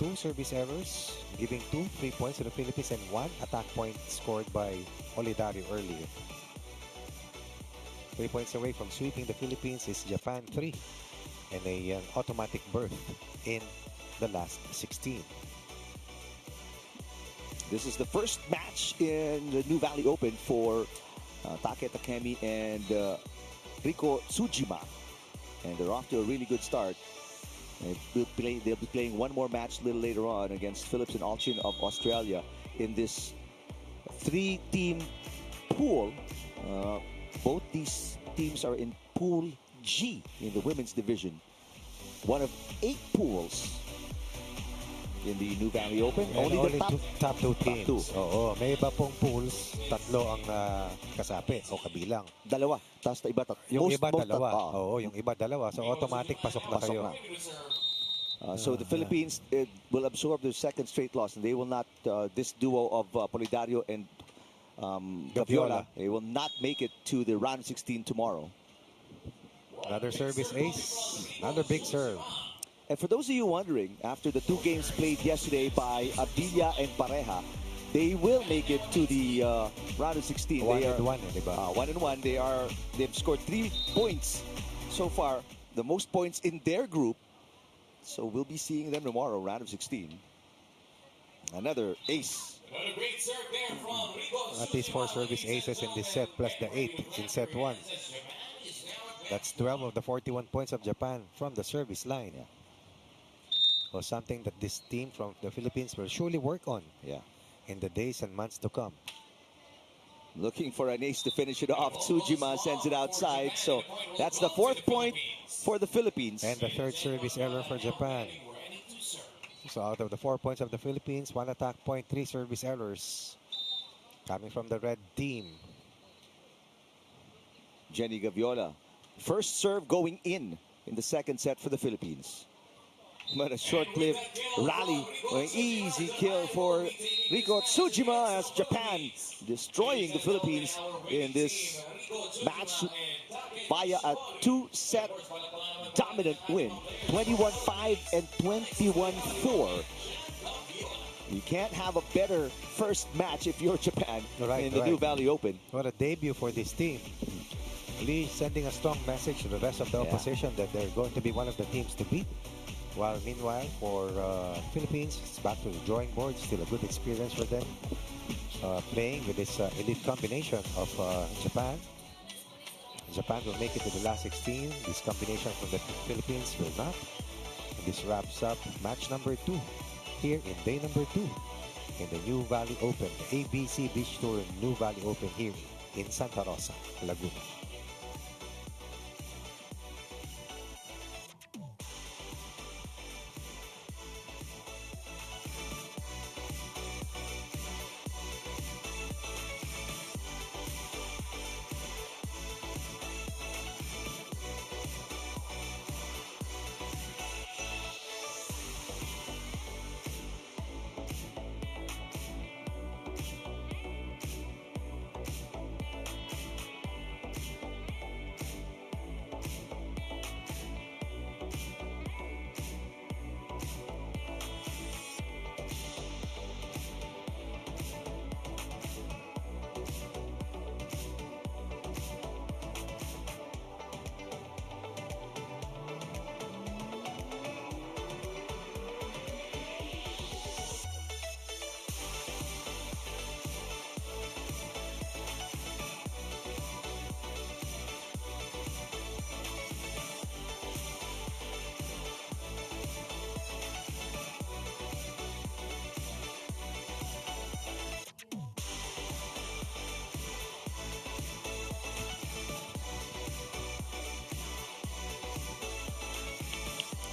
2 service errors, giving 3 points to the Philippines and 1 attack point scored by Polidario earlier. 3 points away from sweeping the Philippines is Japan 3 and an automatic berth in the last 16. This is the first match in the Nuvali Open for Take Takemi and Riko Tsujima, and they're off to a really good start. And they'll be playing one more match a little later on against Phillips and Alchin of Australia in this 3-team pool. Both these teams are in Pool G in the women's division. One of 8 pools in the Nuvali Open. And only the top 2 teams. Top 2. Oo, may iba pong pools, 3 ang kasapi o kabilang. Dalawa, tapos iba yung iba dalawa. Oo, yung iba dalawa. So automatic pasok na kayo. So the Philippines will absorb their second straight loss, and they will not, this duo of Polidario and Gaviola, they will not make it to the round 16 tomorrow. Another service ace, another big serve. And for those of you wondering, after the 2 games played yesterday by Abdilla and Pareja, they will make it to the round of 16. 1-1, 1-1. They've scored 3 points so far, the most points in their group. So we'll be seeing them tomorrow, round of 16. Another ace. Another great serve there from Riko. At least 4 service aces in this set, plus the 8 in set 1. That's 12 of the 41 points of Japan from the service line. Yeah. Or something that this team from the Philippines will surely work on in the days and months to come. Looking for an ace to finish it off. Tsujima sends it outside. So that's the 4th point for the Philippines. And the 3rd service error for Japan. So out of the 4 points of the Philippines, 1 attack point, 3 service errors coming from the red team. Jenny Gaviola. First serve going in the second set for the Philippines. But a short-lived rally, an easy kill for Riko Tsujima as Japan destroying the Philippines in this match via a 2-set dominant win, 21-5 and 21-4. You can't have a better first match if you're Japan in the Nuvali Open. What a debut for this team. Lee sending a strong message to the rest of the opposition that they're going to be one of the teams to beat. While meanwhile, for Philippines, it's back to the drawing board. Still a good experience for them. playing with this elite combination of Japan. Japan will make it to the last 16. This combination from the Philippines will not. And this wraps up match number 2 here in day number 2 in the Nuvali Open, the AVC Beach Tour Nuvali Open here in Santa Rosa, Laguna.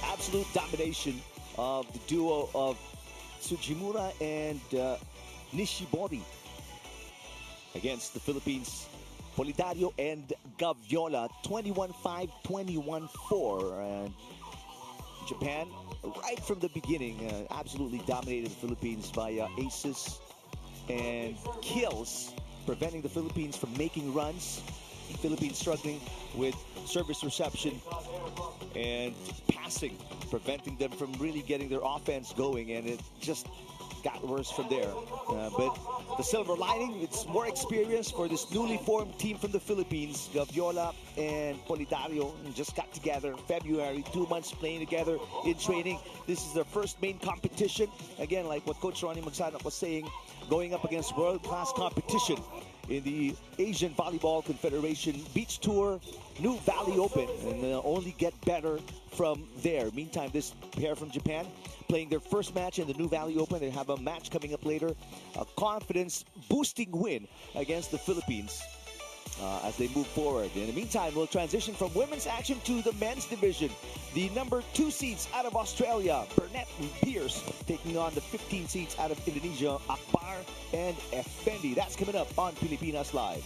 Absolute domination of the duo of Tsujimura and Nishibori against the Philippines, Polidario and Gaviola, 21-5, 21-4. And Japan, right from the beginning, absolutely dominated the Philippines via aces and kills, preventing the Philippines from making runs. The Philippines struggling with service reception and passing, preventing them from really getting their offense going, and it just got worse from there. But the silver lining, it's more experience for this newly formed team from the Philippines. Gaviola and Polidario just got together February, 2 months playing together in training. This is their first main competition. Again, like what Coach Ronnie Magsanak was saying, going up against world-class competition in the Asian Volleyball Confederation Beach Tour Nuvali Open, and only get better from there. Meantime, this pair from Japan playing their first match in the Nuvali Open. They have a match coming up later, a confidence-boosting win against the Philippines as they move forward. In the meantime, we'll transition from women's action to the men's division. The number 2 seeds out of Australia, Burnett and Pearse, taking on the 15 seeds out of Indonesia, Akbar and Effendi. That's coming up on Pilipinas Live.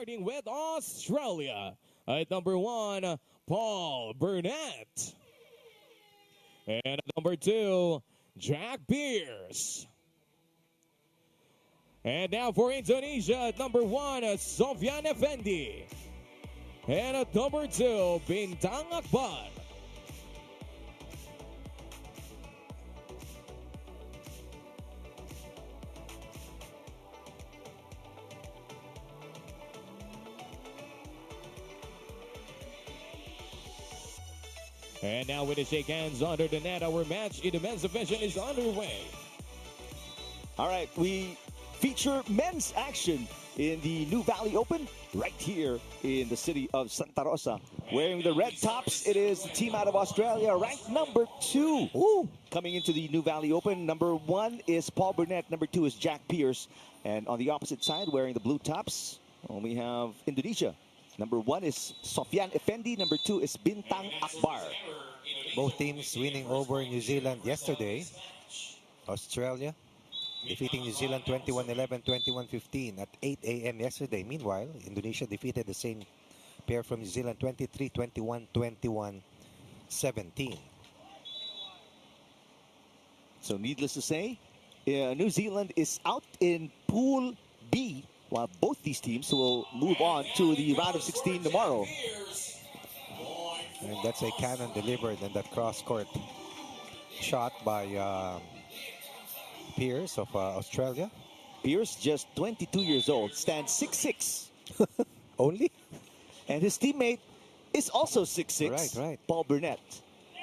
starting with Australia. At number 1, Paul Burnett. And at number 2, Jack Pearse. And now for Indonesia, at number 1, Sofyan Effendi. And at number 2, Bintang Akbar. And now with the shake hands under the net, our match in the men's division is underway. All right, we feature men's action in the Nuvali Open right here in the city of Santa Rosa. Wearing the red tops, it is the team out of Australia, ranked number 2. Ooh. Coming into the Nuvali Open, number 1 is Paul Burnett, number 2 is Jack Pearse. And on the opposite side, wearing the blue tops, we have Indonesia. Number 1 is Sofyan Effendi. Number 2 is Bintang Akbar. Both teams winning over New Zealand yesterday. Australia defeating New Zealand 21-11, 21-15 at 8 a.m. yesterday. Meanwhile, Indonesia defeated the same pair from New Zealand 23-21, 21-17. So needless to say, New Zealand is out in Pool B, while both these teams will move on to the round of 16 tomorrow. And that's a cannon delivered, and that cross-court shot by Pearse of Australia. Pearse, just 22 years old, stands 6'6". Only? And his teammate is also 6'6". Right. Paul Burnett.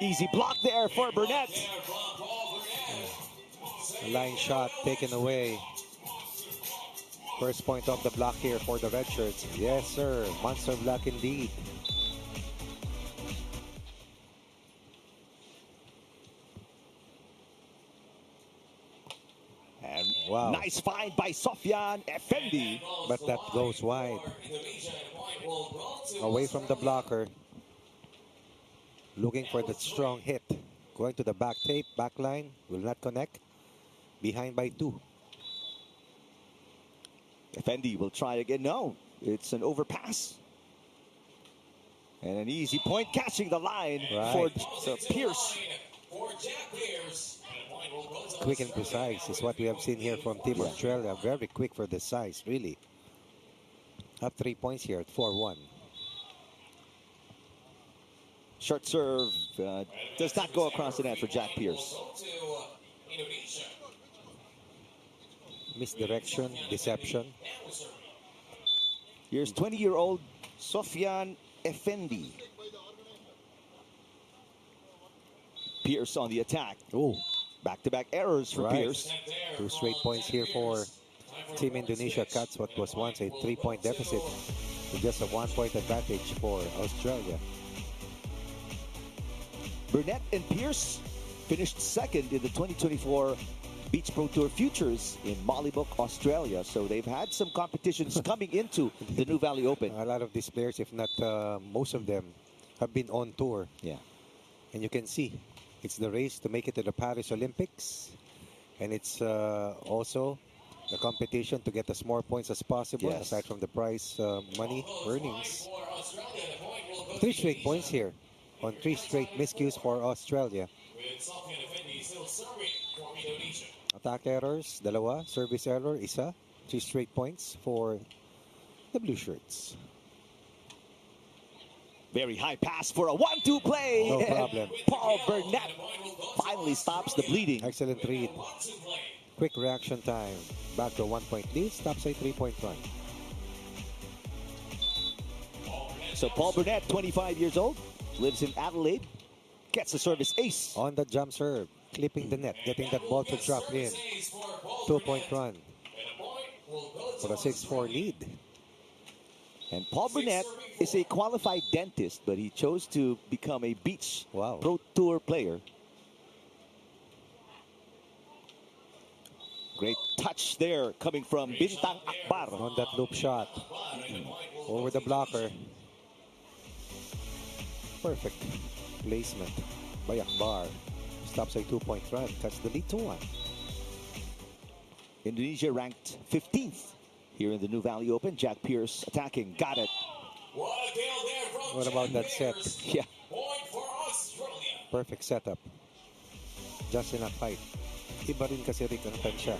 Easy block there for Burnett. Line shot taken away. First point off the block here for the red shirts. Yes, sir. Monster block indeed. And wow. Nice find by Sofyan Effendi. But that goes wide. Away from the blocker. Looking for the strong hit. Going to the back tape, back line. Will not connect. Behind by 2. Effendi will try again. No, it's an overpass. And an easy point, catching the line for Pearse. Quick and precise is what we have seen here from Team Australia. Very quick for the size, really. Up 3 points here at 4-1. Short serve does not go across the net for Jack Pearse. Misdirection, deception. Here's 20-year-old Sofyan Effendi. Pearse on the attack. Oh, back-to-back errors for Pearse. 2 straight points here for Team Indonesia. Cuts what was once a 3-point deficit to just a 1-point advantage for Australia. Burnett and Pearse finished second in the 2024 Beach Pro Tour Futures in Mollybook, Australia. So they've had some competitions coming into the Nuvali Open. A lot of these players, if not most of them, have been on tour. Yeah. And you can see it's the race to make it to the Paris Olympics. And it's also the competition to get as more points as possible, aside from the prize money earnings. 3 straight points here on 3 straight miscues for Australia. Attack errors, 2. Service error, 1. 3 straight points for the blue shirts. Very high pass for a 1-2 play. No problem. Paul Burnett finally stops the bleeding. Excellent read. Quick reaction time. Back to a 1-point lead. Stops a 3-point run. So Paul Burnett, 25 years old, lives in Adelaide, gets the service ace. On the jump serve. Clipping the net. Getting that ball to drop in. 2-point run. For a 6-4 lead. And Paul Burnett is a qualified dentist, but he chose to become a beach pro tour player. Great touch there coming from Bintang Akbar. On that loop shot. Over the blocker. Perfect placement by Akbar. Stops a 2-point run. Cuts the lead to 1. Indonesia ranked 15th here in the Nuvali Open. Jack Pearse attacking. Got it. What a deal there from What about that set? Pearse. Yeah. Point for Australia. Perfect setup. Just enough height. Iba rin kasi Rick ang tansya.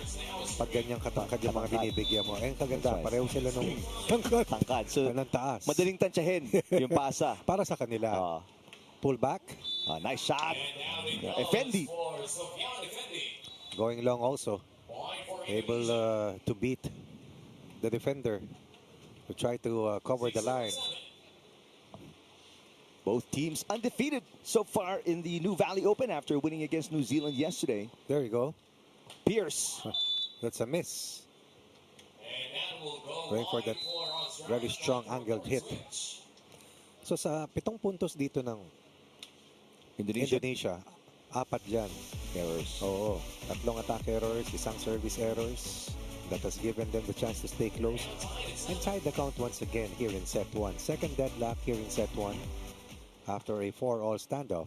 Pag ganyang katakad yung mga binibigyan mo. Eh, ang kaganda. That's right. Pareho sila nung tangkad. Tangkad. So, Anong taas. madaling tansyahin yung pasa. Para sa kanila. Pull back. Nice shot. And now it goes Effendi. for Sofyan Effendi. Going long also. Point for Able Indonesia. to beat the defender. To try to cover the line. Both teams undefeated so far in the Nuvali Open after winning against New Zealand yesterday. There you go. Pearse. That's a miss. And that will go Going for that wide for Australia. very strong angled hit. So sa 7 puntos dito ng Indonesia, 4 dyan. Errors. Oo. 3 attack errors, 1 service errors. That has given them the chance to stay close. And tied the count once again here in set 1. Second deadlock here in set 1. After a 4-all standoff.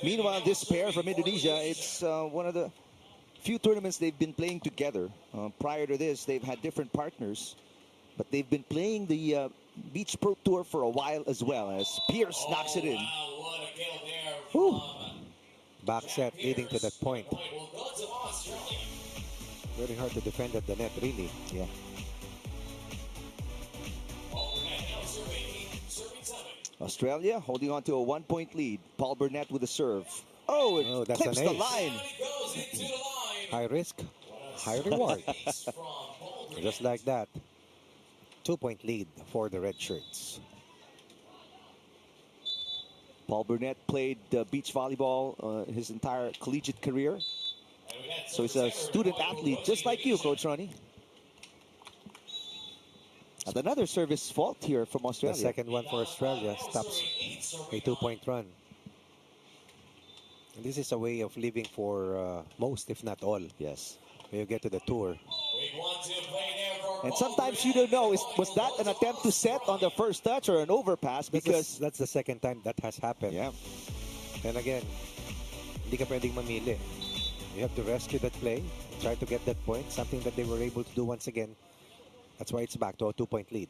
Meanwhile, this pair from Indonesia, it's one of the few tournaments they've been playing together. Prior to this, they've had different partners, but they've been playing the Beach Pro Tour for a while as well, as Pearse knocks it in. Wow, what a kill there Whew. from Back set leading to that point. Point will go to Australia. Very hard to defend at the net, really. Yeah. Burnett now serving 7. Australia holding on to a 1-point lead. Paul Burnett with a serve. Oh, it Oh, that's clips an the ace. line. And it goes into the line. High risk, high reward. Ace from Paul Burnett. Just like that. 2-point lead for the red shirts. Paul Burnett played beach volleyball his entire collegiate career. And we had So he's a student athlete, just like you, Coach Ronnie. And another service fault here from The Australia. second one for Australia stops a 2-point run. And this is a way of living for most, if not all, Yes. when you get to the tour. Big 1-2 play there for And Paul sometimes you Burnett. don't know, was that an attempt to set on the first touch or an overpass? Because, That's the second time that has happened. yeah, And again, hindi ka pwedeng mamili. You have to rescue that play, try to get that point, something that they were able to do once again. That's why it's back to a 2-point lead.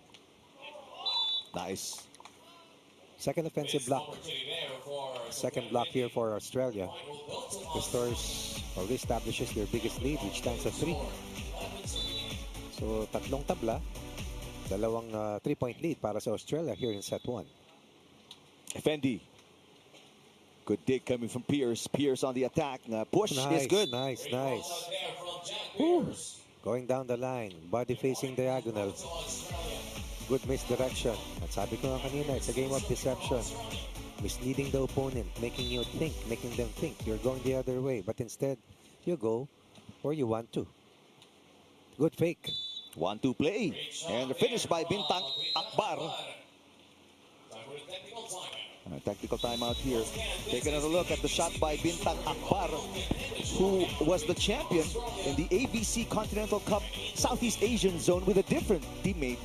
nice. Second offensive block. Opportunity there for Second block here for Australia. Point will go to Restores or reestablishes their biggest lead, which stands at 3. So, 3 tabla. 2 3-point lead para sa Australia here in set 1. Effendi. Good dig coming from Pearse. Pearse on the attack. Push is good. Nice. there from Jack Pearse. Going down the line, body facing diagonal. To Australia. Good misdirection. At sabi ko nga kanina, it's a game of deception. Misleading the opponent, making them think you're going the other way. But instead, you go where you want to. Good fake. 1-2 play. And the finish by Bintang Akbar. Time for the technical timeout. Technical timeout here. Take another look at the shot by Bintang Akbar, who was the champion in the AVC Continental Cup Southeast Asian Zone with a different teammate.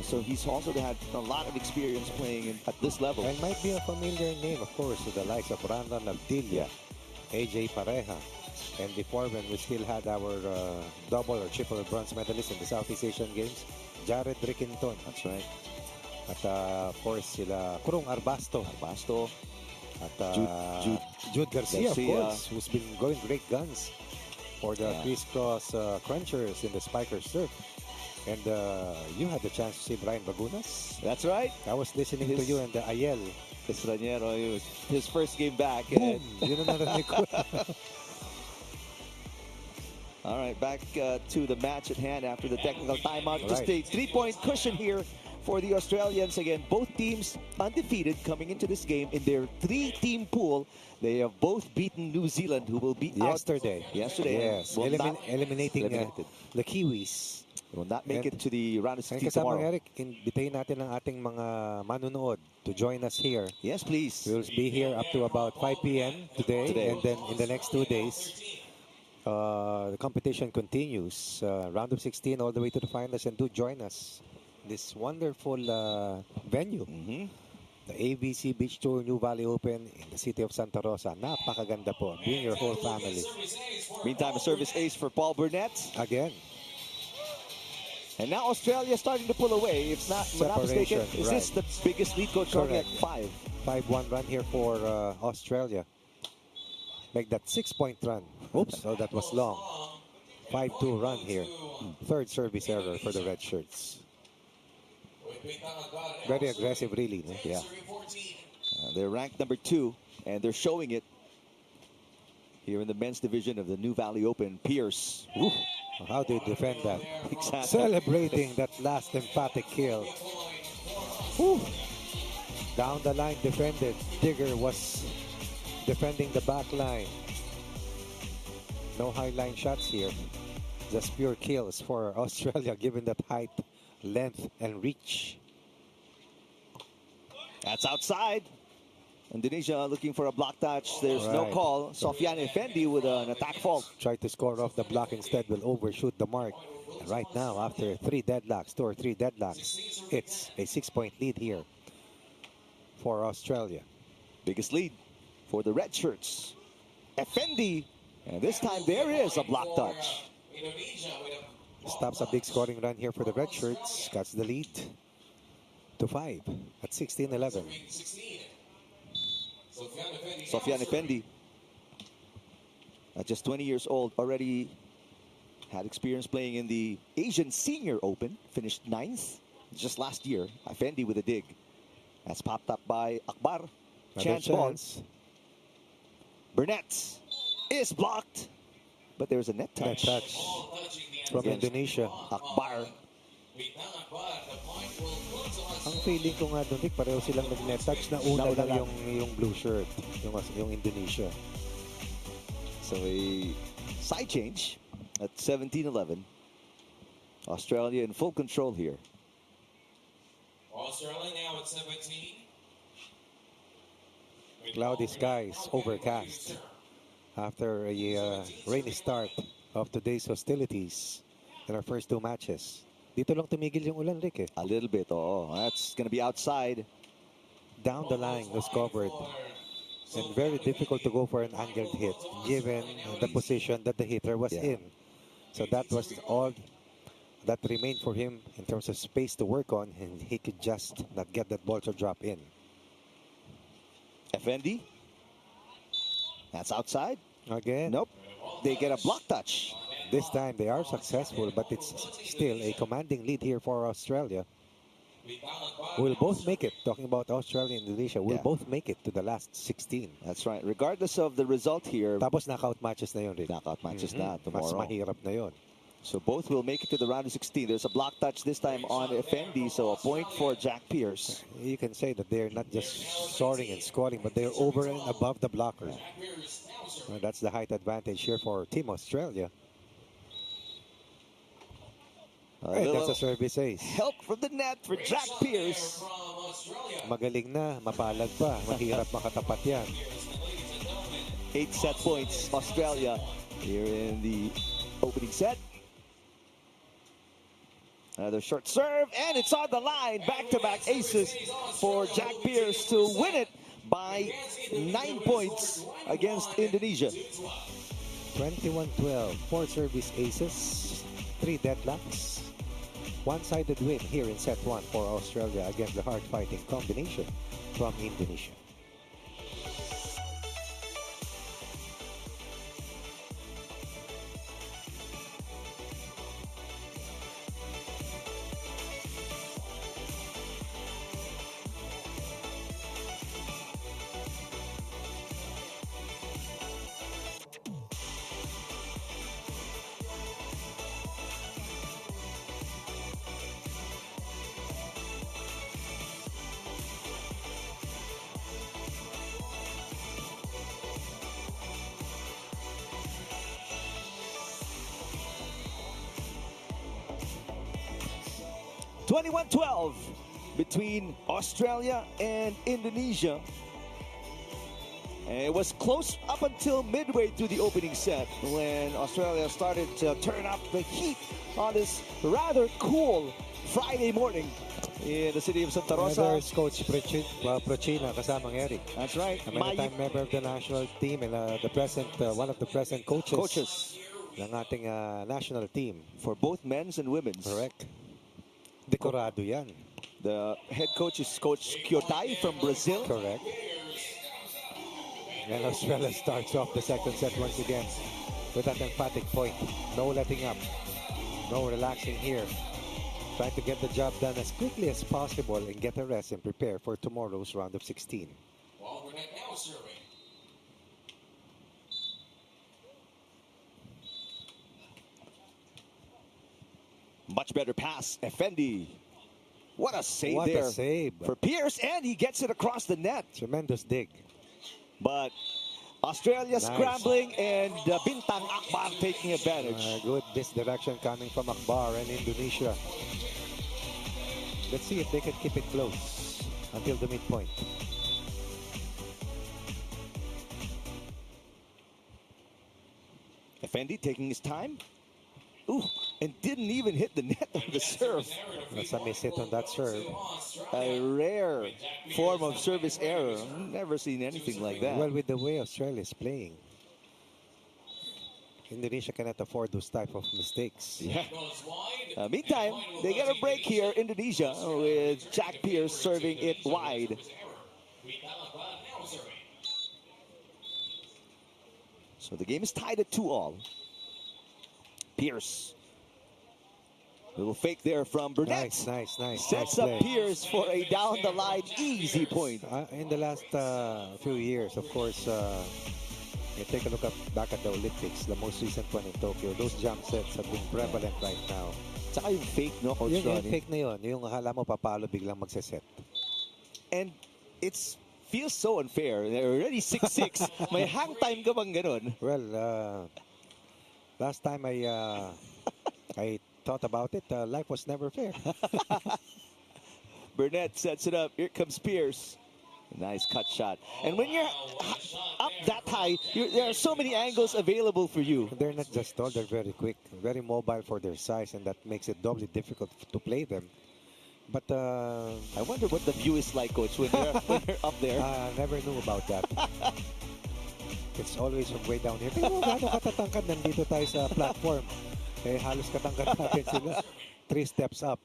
So he's also had a lot of experience playing at this level. And might be a familiar name, of course, to the likes of Ranran Abdilia, AJ Pareja. And before, when we still had our double or triple bronze medalists in the Southeast Asian Games, Jared Rickinton. That's right. At of course, sila Kurong Arbasto. At Jude Garcia, of course, who's been going great guns for the crisscross crunchers in the spiker surf. And you had the chance to see Brian Bagunas. That's right. I was listening to you and the Ayel. Estranero, his first game back. Boom! Yun ang narinig ko. All right, back to the match at hand after the technical timeout. Just Right. a 3-point cushion here for the Australians. Again, both teams undefeated coming into this game in their 3-team pool. They have both beaten New Zealand, who will beat Yesterday. Yesterday. Yes. Will not- Eliminating eliminated. the Kiwis. Will not make it to the round of And 16 kasama tomorrow. Eric, invitayin natin ang ating mga manunood to join us here. Yes, please. We'll be here up to about 5 p.m. today. And then in the next 2 days, the competition continues. Round of 16 all the way to the finals. And do join us. This wonderful venue The AVC Beach Tour Nuvali Open in the city of Santa Rosa. Napakaganda po. Bring your whole family. Meantime, a service ace for Paul Burnett. Again, And now Australia starting to pull away. If not, we're not mistaken, Separation, is this the biggest lead, Coach? Correct. At 5. 5-1 run here for Australia. Make that 6-point run. Oops, oh, that was long. 5-2 run here. Third service error for the red shirts. Very aggressive, really. No? Yeah. They're ranked number 2, and they're showing it here in the men's division of the Nuvali Open. Pearse. Ooh, how do you defend that? Exactly. Celebrating that last emphatic kill. Ooh. Down the line defended. Digger was defending the back line. No high line shots here. Just pure kills for Australia given that height, length, and reach. That's outside. Indonesia looking for a block touch. There's no call. Sofyan Effendi with an attack fault. Tried to score off the block instead, will overshoot the mark. And right now, after 3 deadlocks, 2 or 3 deadlocks, it's a 6-point lead here for Australia. Biggest lead for the red shirts. Effendi. And this time there is a block touch. Stops a big scoring run here for the red shirts. Cuts the lead to 5 at 16-11. Sofyan Effendi, at just 20 years old, already had experience playing in the Asian Senior Open. Finished 9th just last year. Effendi with a dig. That's popped up by Akbar. Chance balls. Burnett is blocked, but there's a net touch. Net touch from Indonesia. Akbar. Ang feeling ko nga doon, Rick, pareho silang nag-net touch na una lang yung blue shirt, yung Indonesia. So a side change at 17-11. Australia in full control here. Australia now at 17. Cloudy skies, overcast. After a rainy start of today's hostilities in our first 2 matches. Dito lang tumigil yung ulan, Rick. A little bit. Oh, that's going to be outside. Down the line was covered. And very difficult to go for an angled hit given the position that the hitter was in. So that was all that remained for him in terms of space to work on, and he could just not get that ball to drop in. Effendi. That's outside. Again. Nope. They get a block touch. This time they are successful, but it's still a commanding lead here for Australia. We'll both make it. Talking about Australia and Indonesia, we'll both make it to the last 16. That's right. Regardless of the result here. Tapos knockout matches na yun, Rick. Knockout matches na tomorrow. Mas mahirap na yun. So both will make it to the round of 16. There's a block touch this time on Effendi, so a point for Jack Pearse. You can say that they're not just soaring and scoring, but they're over and above the blocker. That's the height advantage here for Team Australia. Hey, that's a service ace. Help from the net for Jack Pearse. Magaling na, mapalad pa. Mahirap makatapat yan. 8 set points, Australia here in the opening set. Another short serve, and it's on the line. Back-to-back aces for Jack Pearse to win it by 9 points against Indonesia. 21-12, 4 service aces, 3 deadlocks. One-sided win here in set 1 for Australia against the hard-fighting combination from Indonesia. Between Australia and Indonesia. And it was close up until midway through the opening set when Australia started to turn up the heat on this rather cool Friday morning. in the city of Santa Rosa. There's Coach Prochina kasamang Eric. That's right. A many-time member of the national team and one of the present coaches ng ating national team. For both men's and women's. Correct. Decorado yan. The head coach is Coach Kyotai from Brazil. Correct. And Australia starts off the second set once again with that emphatic point. No letting up. No relaxing here. Trying to get the job done as quickly as possible and get a rest and prepare for tomorrow's round of 16. While Burnett now serving. Much better pass, Effendi. What a save What there a save. for Pearse, and he gets it across the net. Tremendous dig. But Australia Nice. scrambling, and Bintang Akbar taking advantage. Good misdirection coming from Akbar and Indonesia. Let's see if they can keep it close until the midpoint. Effendi taking his time. Ooh, and didn't even hit the net on the serve. That's a miss hit on that serve. A rare form of service error. Never seen anything like that. Well, with the way Australia is playing, Indonesia cannot afford those type of mistakes. Yeah. Meantime, they get a break here, Indonesia, with Jack Pearse serving it wide. So the game is tied at 2-all. Pearse. Little fake there from Burnett. Nice. Sets Nice up play. Pearse for a down-the-line easy point. In the last few years, of course, you take a look back at the Olympics, the most recent one in Tokyo. Those jump sets have been prevalent right now. Tsaka yung fake, no, Coach Yung Ronnie? fake na yun, yung akala mo papalo biglang magseset. And it's feels so unfair. They're already 6-6. May hang time ka bang ganun? Well, last time I thought about it, life was never fair. Burnett sets it up. Here comes Pearse. Nice cut shot. And when you're up that high, there are so many angles available for you. They're not just tall, they're very quick, very mobile for their size, and that makes it doubly difficult to play them. But I wonder what the view is like, Coach, when they're up there. I never knew about that. It's always from way down here. Pero gano'ng katatangkad nandito tayo sa platform. Eh, halos katangkad natin sila. 3 steps up.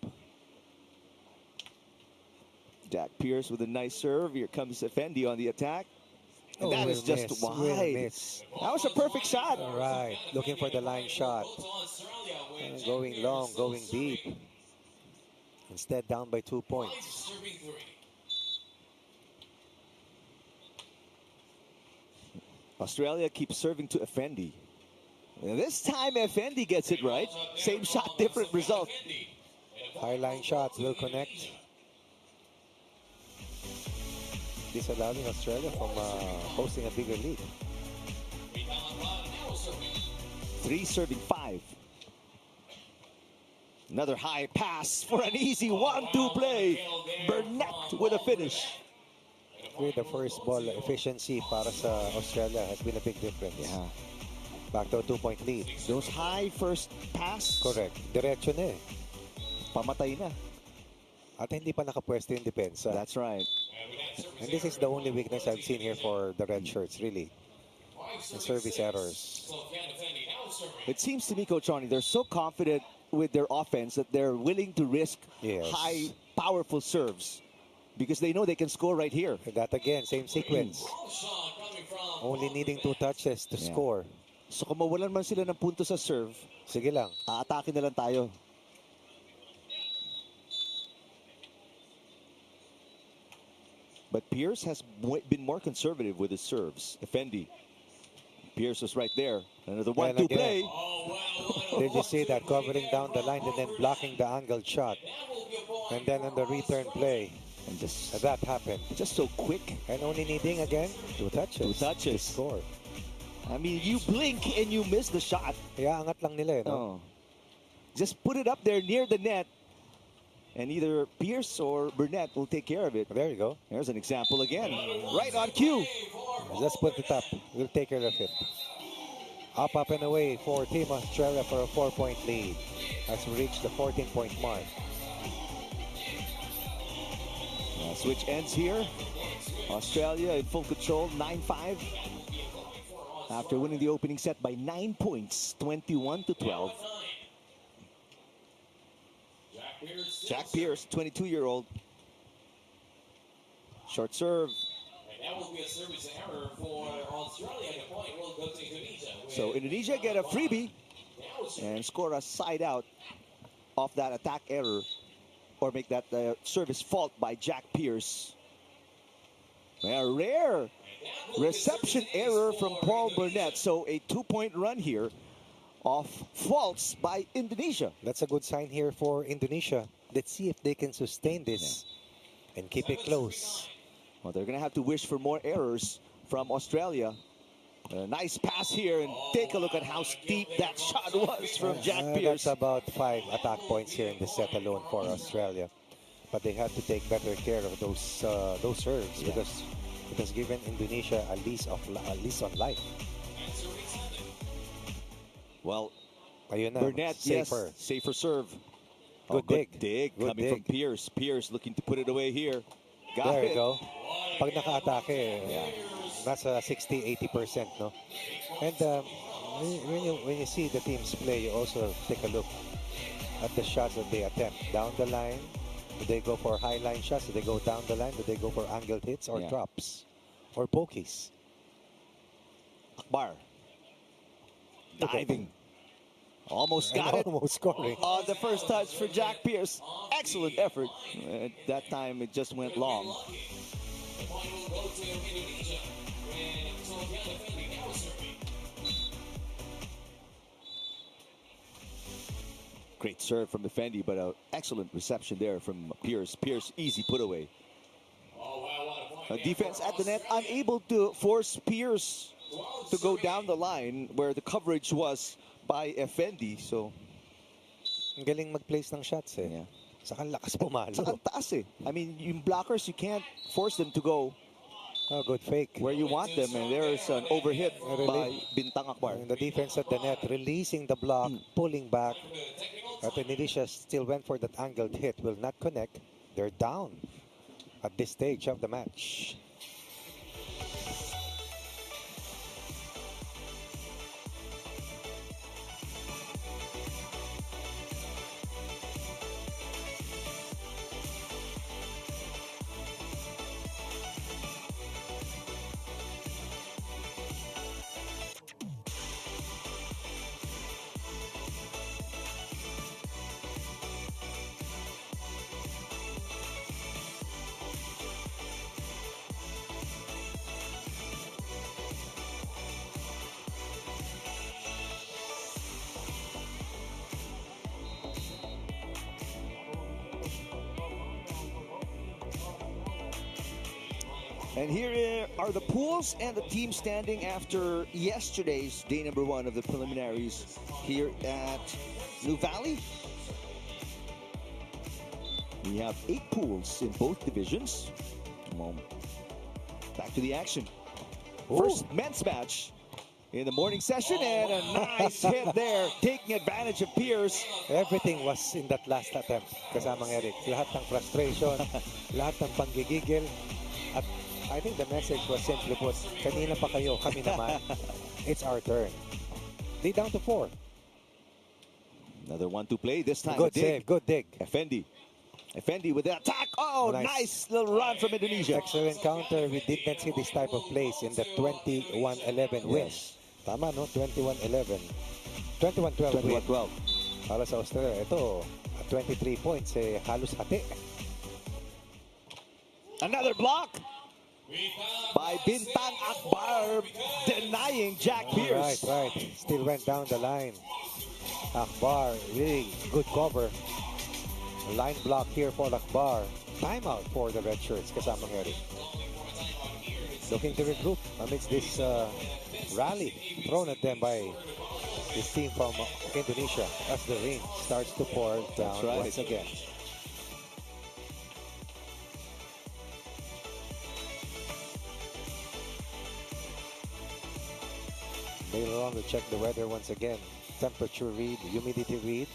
Jack Pearse with a nice serve. Here comes Effendi on the attack. And that is just wide. That was a perfect shot. All right, looking for the line shot. Going long, going deep. Instead, down by 2 points. Australia keeps serving to Effendi. And this time, Effendi gets it right. Same shot, different result. High line shots will connect. This allowing Australia from posting a bigger lead. 3 serving 5. Another high pass for an easy 1-2 play. Burnett with a finish. With the first ball efficiency para sa Australia has been a big difference. Yeah. Back to a 2-point lead. Those high first pass. Correct. Diretso na eh. Pamatay na. At hindi pa nakapwesto yung depensa. That's right. And this is the only weakness I've seen here for the red shirts, really. The service errors. It seems to me, Coach Ronnie, they're so confident with their offense that they're willing to risk high, powerful serves because they know they can score right here. And that again, same sequence. Only needing 2 touches to score. So kung mawalan man sila ng punto sa serve, sige lang. Aatake na lang tayo. But Pearse has been more conservative with his serves. Effendi. Pearse was right there. Another 1-2 play. Did you see that? Covering down the line and then blocking the angled shot. And then on the return play. And just that happened. Just so quick. And only needing again 2 touches. 2 touches. To score. I mean, you blink and you miss the shot. Yeah, angat lang nila, no? Oh. Just put it up there near the net. And either Pearse or Burnett will take care of it. There you go. There's an example again. Right on cue. Just put it up. We'll take care of it. Up and away for Team Australia for a 4-point lead as we reach the 14-point mark. Switch ends here. Australia in full control, 9-5. After winning the opening set by 9 points, 21-12. Jack Pearse, 22-year-old. Short serve. And that will be a service error for Australia. The point will go to Indonesia. So Indonesia get a freebie and score a side out off that attack error, or make that service fault by Jack Pearse. A rare reception error from Paul Burnett. So a 2-point run here of faults by Indonesia. That's a good sign here for Indonesia. Let's see if they can sustain this and keep it close. Well, they're going to have to wish for more errors from Australia. A nice pass here, and take a look at how steep that shot was from Jack Pearse. That's about 5 attack points here in the set alone for Australia. But they had to take better care of those serves, because it has given Indonesia a lease on life. Well, ayun na, Burnett, safer. yes, safer serve. Good dig Good coming from Pearse. Pearse looking to put it away here. Got there it. you go. Pag naka-atake, nasa 60-80%, no? And when you see the teams play, you also take a look at the shots that they attempt. Down the line, do they go for high line shots? Do they go down the line? Do they go for angled hits or drops? Or pokies? Akbar. Diving. Almost got it. Almost scoring. On the first touch for Jack Pearse. Excellent effort. At that time, it just went long. The point will go to Indonesia. And Sofyan defending now serving. Great serve from Effendi, but an excellent reception there from Pearse. Pearse, easy put away. Oh, wow, what a point. Defense at the net, unable to force Pearse to go down the line where the coverage was by Effendi. So, Ang galing mag-place ng shots eh. Yeah. Saka ang lakas pumalo. saka taas eh. I mean, yung blockers, you can't force them to go Oh, good fake. where you want them. And there's an overhit by Bintang Akbar. And the defense at the net, releasing the block, pulling back. But Indonesia still went for that angled hit. Will not connect. They're down at this stage of the match. And here are the pools and the team standing after yesterday's day number 1 of the preliminaries here at Nuvali. We have 8 pools in both divisions. Come on. Back to the action. First men's match in the morning session, and a nice hit there, taking advantage of Pearse. Everything was in that last attempt, kasamang Eric. Lahat ng frustration, lahat ng panggigigil. At I think the message was simply put, kanina pa kayo, kami naman. It's our turn. They down to 4. Another one to play, this time. Good save, good dig. Effendi with the attack. Oh, nice little run from Indonesia. Excellent counter. We did not see this type of plays in the 21-11 win. Tama, no? 21-11. 21-12 win. 21-12. Para sa Australia, ito, at 23 points, halos hati. Another block by Bintang Akbar, denying Jack Pearse. Right. Still went down the line. Akbar, really good cover. Line block here for Akbar. Timeout for the red shirts, kasamang Eric. Looking to regroup amidst this rally thrown at them by this team from Indonesia as the rain starts to pour down once again. Later on, we check the weather once again. Temperature read, humidity read.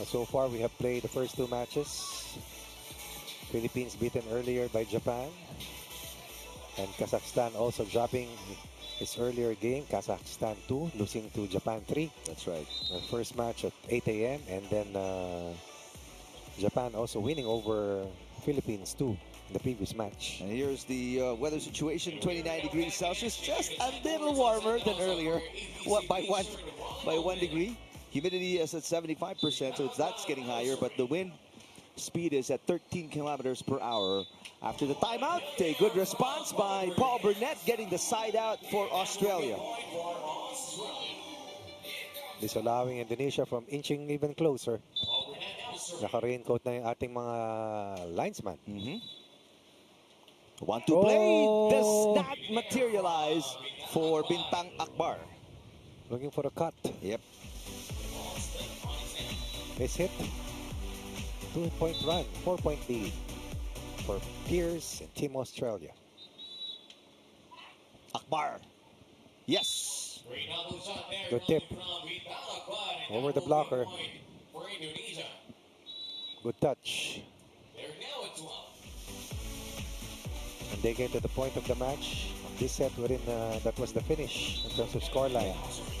So far, we have played the first 2 matches. Philippines beaten earlier by Japan. And Kazakhstan also dropping its earlier game. Kazakhstan 2, losing to Japan 3. That's right. The first match at 8 a.m. And then Japan also winning over Philippines 2 in the previous match. And here's the weather situation, 29 degrees Celsius, just a little warmer than earlier. What, by 1 degree? Humidity is at 75%, so that's getting higher, but the wind speed is at 13 kilometers per hour. After the timeout, a good response by Paul Burnett, getting the side out for Australia. This allowing Indonesia from inching even closer. Naka-raincoat na yung ating mga linesman. 1-2 play does not materialize for Bintang Akbar. Looking for a cut. Yep. This hit. 2-point run, 4-point lead for Pearse and Team Australia. Akbar. Yes. Good tip. Over the blocker. Good touch. And they get to the point of the match. This set wherein that was the finish in terms of scoreline.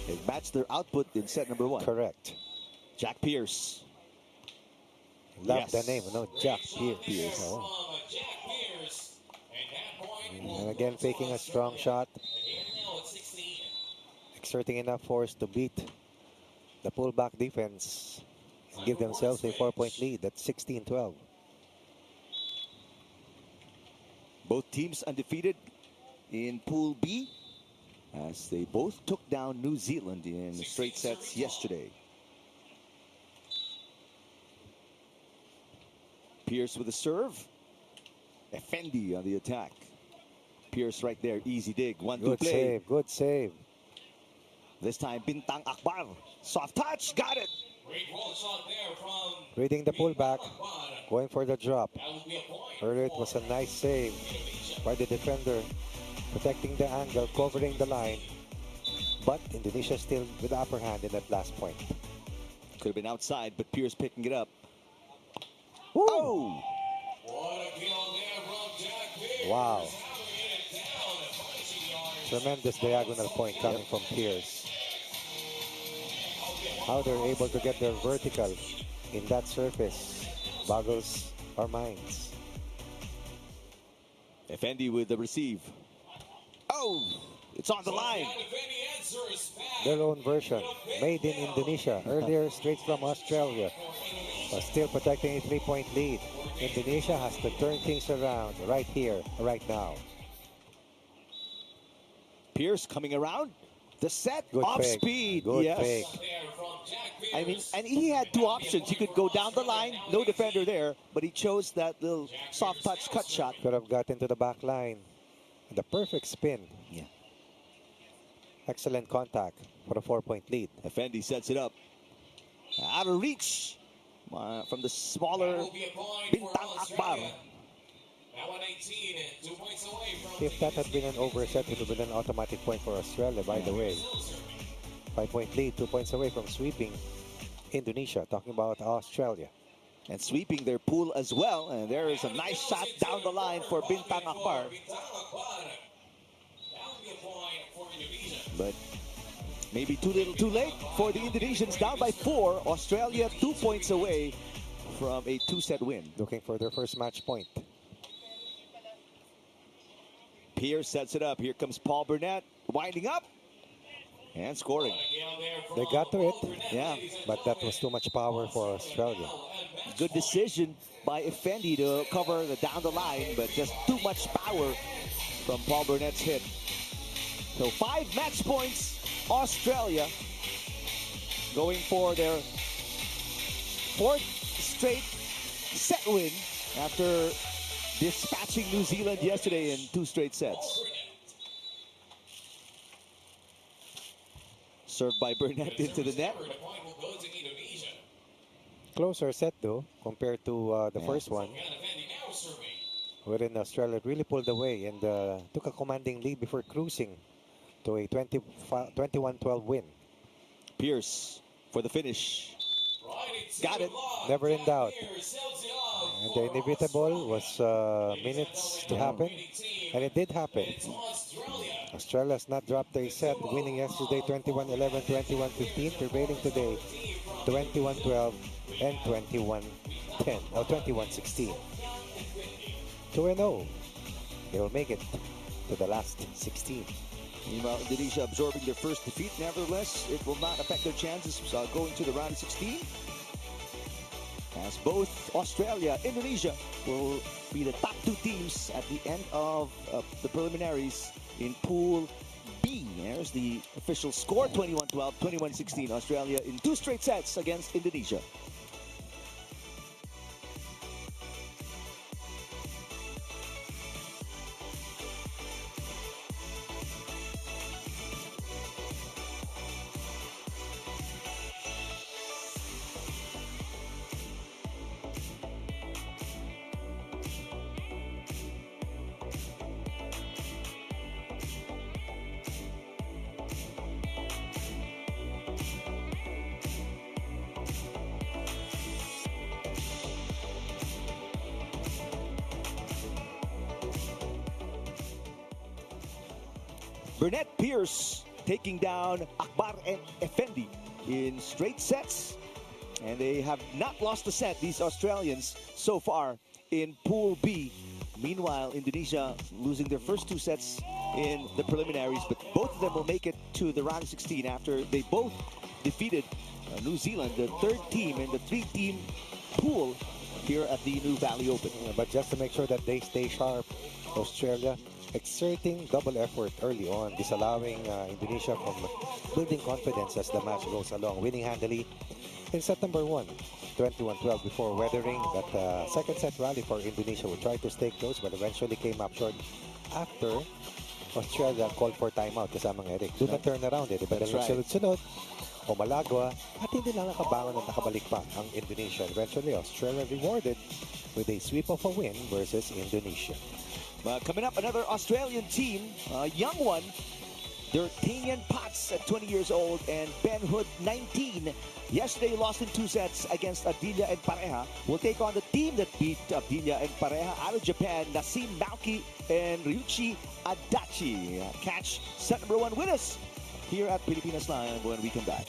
They matched their output in set number 1. Correct. Jack Pearse. Love the name, no? Jack Pearse. Oh. And again, faking a strong shot. Exerting enough force to beat the pullback defense and give themselves a 4-point lead. That's 16-12. Both teams undefeated in Pool B, as they both took down New Zealand in straight sets yesterday. Pearse with a serve. Effendi on the attack. Pearse right there, easy dig. 1-2 Good play. save, good save. This time, Bintang Akbar. Soft touch, got it. Reading the pullback, going for the drop. Earlier it was a nice save by the defender, protecting the angle, covering the line. But Indonesia still with the upper hand in that last point. Could have been outside, but Pearse picking it up. Woo. Oh! Wow. Tremendous diagonal point coming from Pearse. How they're able to get their vertical in that surface boggles our minds. Effendi with the receive. Oh! It's on the line. Their own version, made in Indonesia, earlier straight from Australia, but still protecting a 3-point lead. Indonesia has to turn things around right here, right now. Pearse coming around. The set Good off fake. speed. Good yes. fake. I mean, and he had two options. He could go down the line, no defender there, but he chose that little soft touch cut shot. Could have gotten to the back line. The perfect spin. Yeah. Excellent contact for a 4-point lead. Effendi sets it up. Out of reach from the smaller Bintang Akbar. If that had been an overset, it would have been an automatic point for Australia, by the way. 5-point lead, 2 points away from sweeping Indonesia. Talking about Australia. And sweeping their pool as well. And there is a nice shot down the line for Bintang Akbar. But maybe too little too late for the Indonesians, down by 4. Australia 2 points away from a 2-set win. Looking for their first match point. Pearse sets it up. Here comes Paul Burnett, winding up and scoring. They got to it, Yeah, but that was too much power for Australia. good decision by Effendi to cover the down the line, but just too much power from Paul Burnett's hit. So 5 match points, Australia going for their 4th straight set win after dispatching New Zealand yesterday in 2 straight sets. Served by Burnett into the net. Closer set though, compared to the first one, wherein Australia really pulled away and took a commanding lead before cruising to a 21-12 win. Pearse for the finish. Got it. Never in doubt. And the inevitable was minutes to happen, and it did happen. Australia has not dropped a set, winning yesterday 21-11, 21-15, prevailing today 21-12 and 21-10, or 21-16. 2-0. They will make it to the last 16. Meanwhile, Indonesia absorbing their first defeat. Nevertheless, it will not affect their chances going to the round of 16. As both Australia and Indonesia will be the top two teams at the end of the preliminaries in Pool B. There's the official score, 21-12, 21-16. Australia in 2 straight sets against Indonesia. Burnett, Pearse taking down Akbar and Effendi in straight sets. And they have not lost a set, these Australians, so far in Pool B. Meanwhile, Indonesia losing their first 2 sets in the preliminaries, but both of them will make it to the round of 16 after they both defeated New Zealand, the 3rd team in the 3-team pool here at the Nuvali Open. But just to make sure that they stay sharp, Australia exerting double effort early on, disallowing Indonesia from building confidence as the match goes along, winning handily in set number 1, 21-12, before weathering that second set rally for Indonesia, who tried to stay close but eventually came up short after Australia called for timeout kasamang Eric. Doon na turn around diba? Dahil sunod-sunod, umalagwa at hindi lang nakabangon at nakabalik pa ang Indonesia. Eventually, Australia rewarded with a sweep of a win versus Indonesia. Coming up, another Australian team, young one. They're Tanyan Potts at 20 years old and Ben Hood, 19. Yesterday, lost in 2 sets against Adila and Pareha. Will take on the team that beat Adila and Pareha out of Japan, Nasim Malki and Ryuichi Adachi. Catch set number 1 with us here at Pilipinas Live when we come back.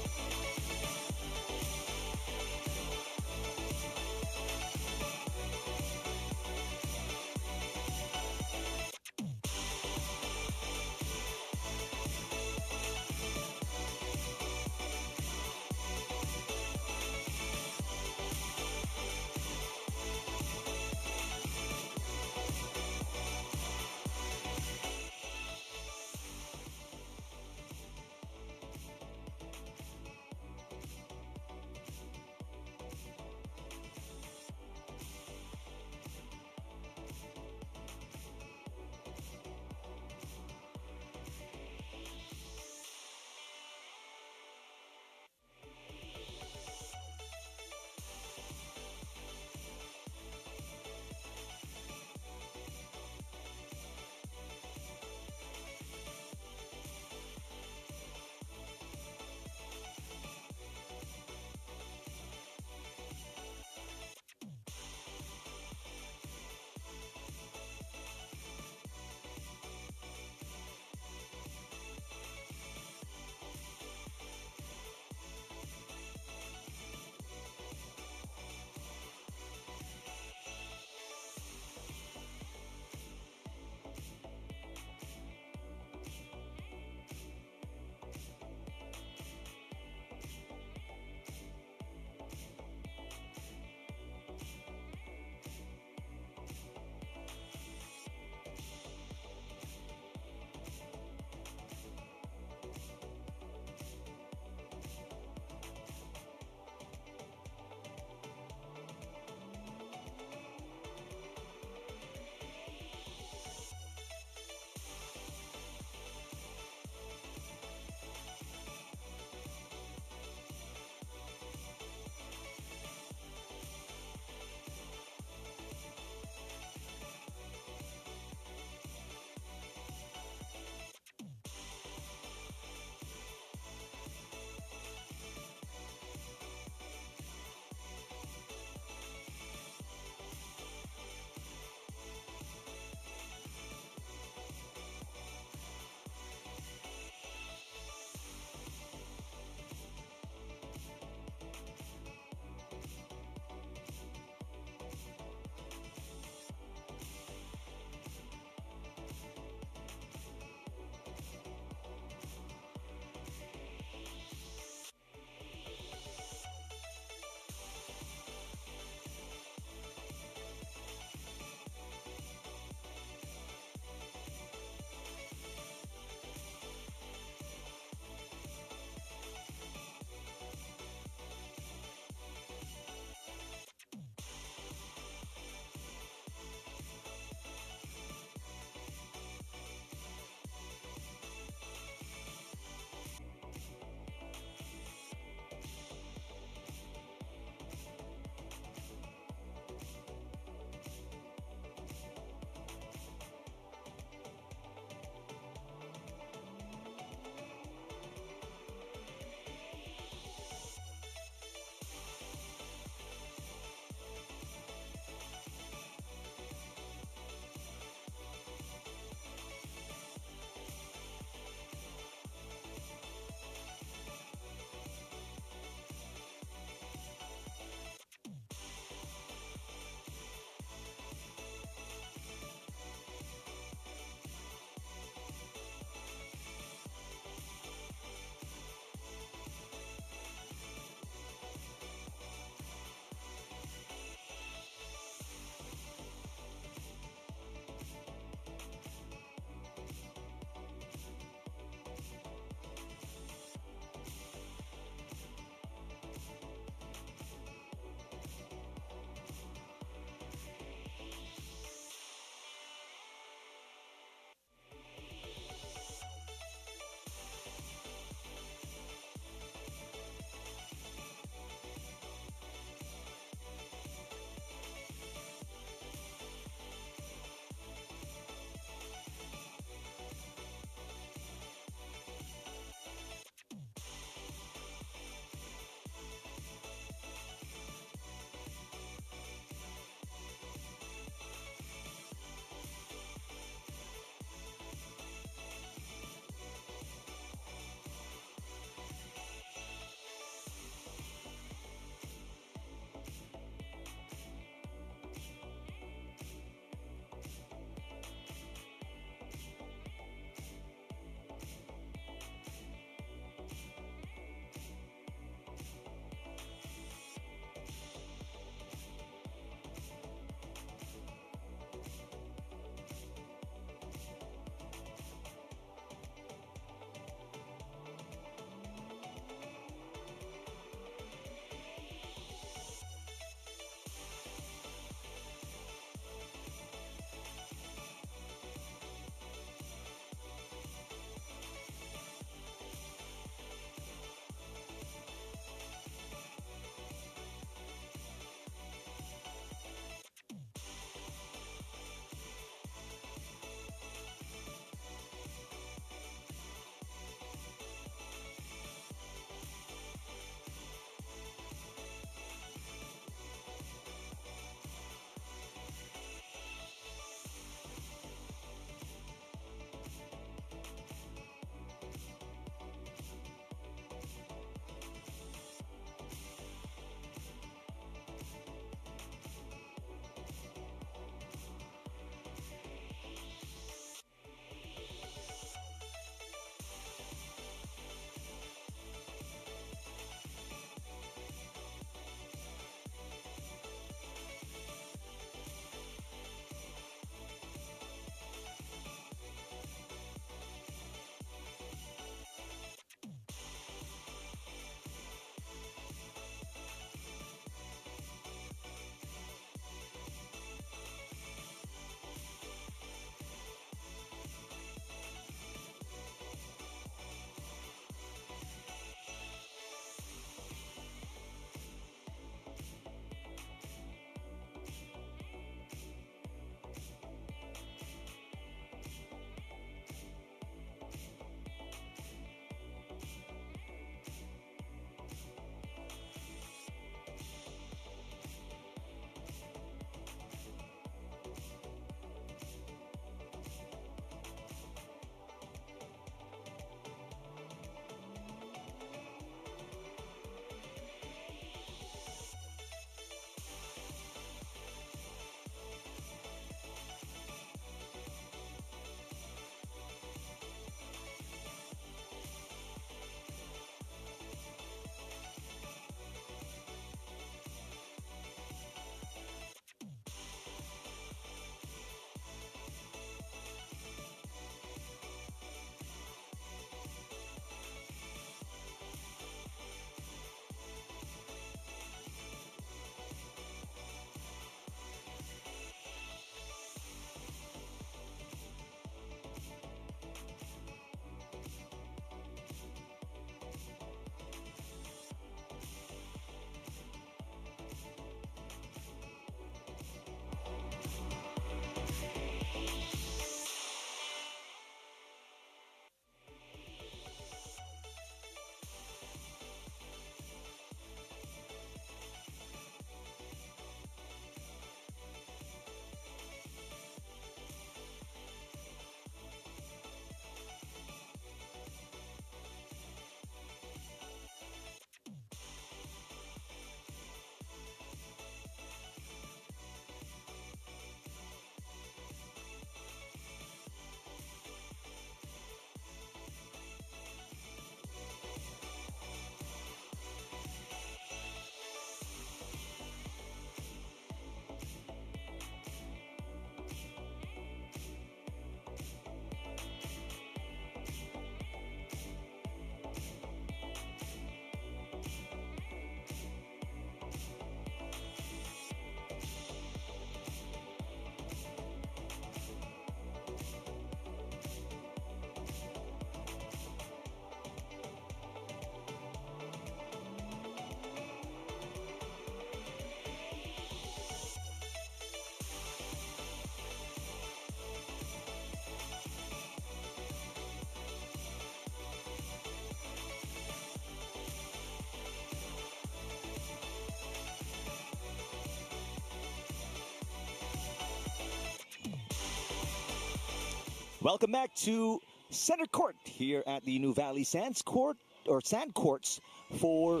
Welcome back to center court here at the Nuvali Sands Court, or Sand Courts, for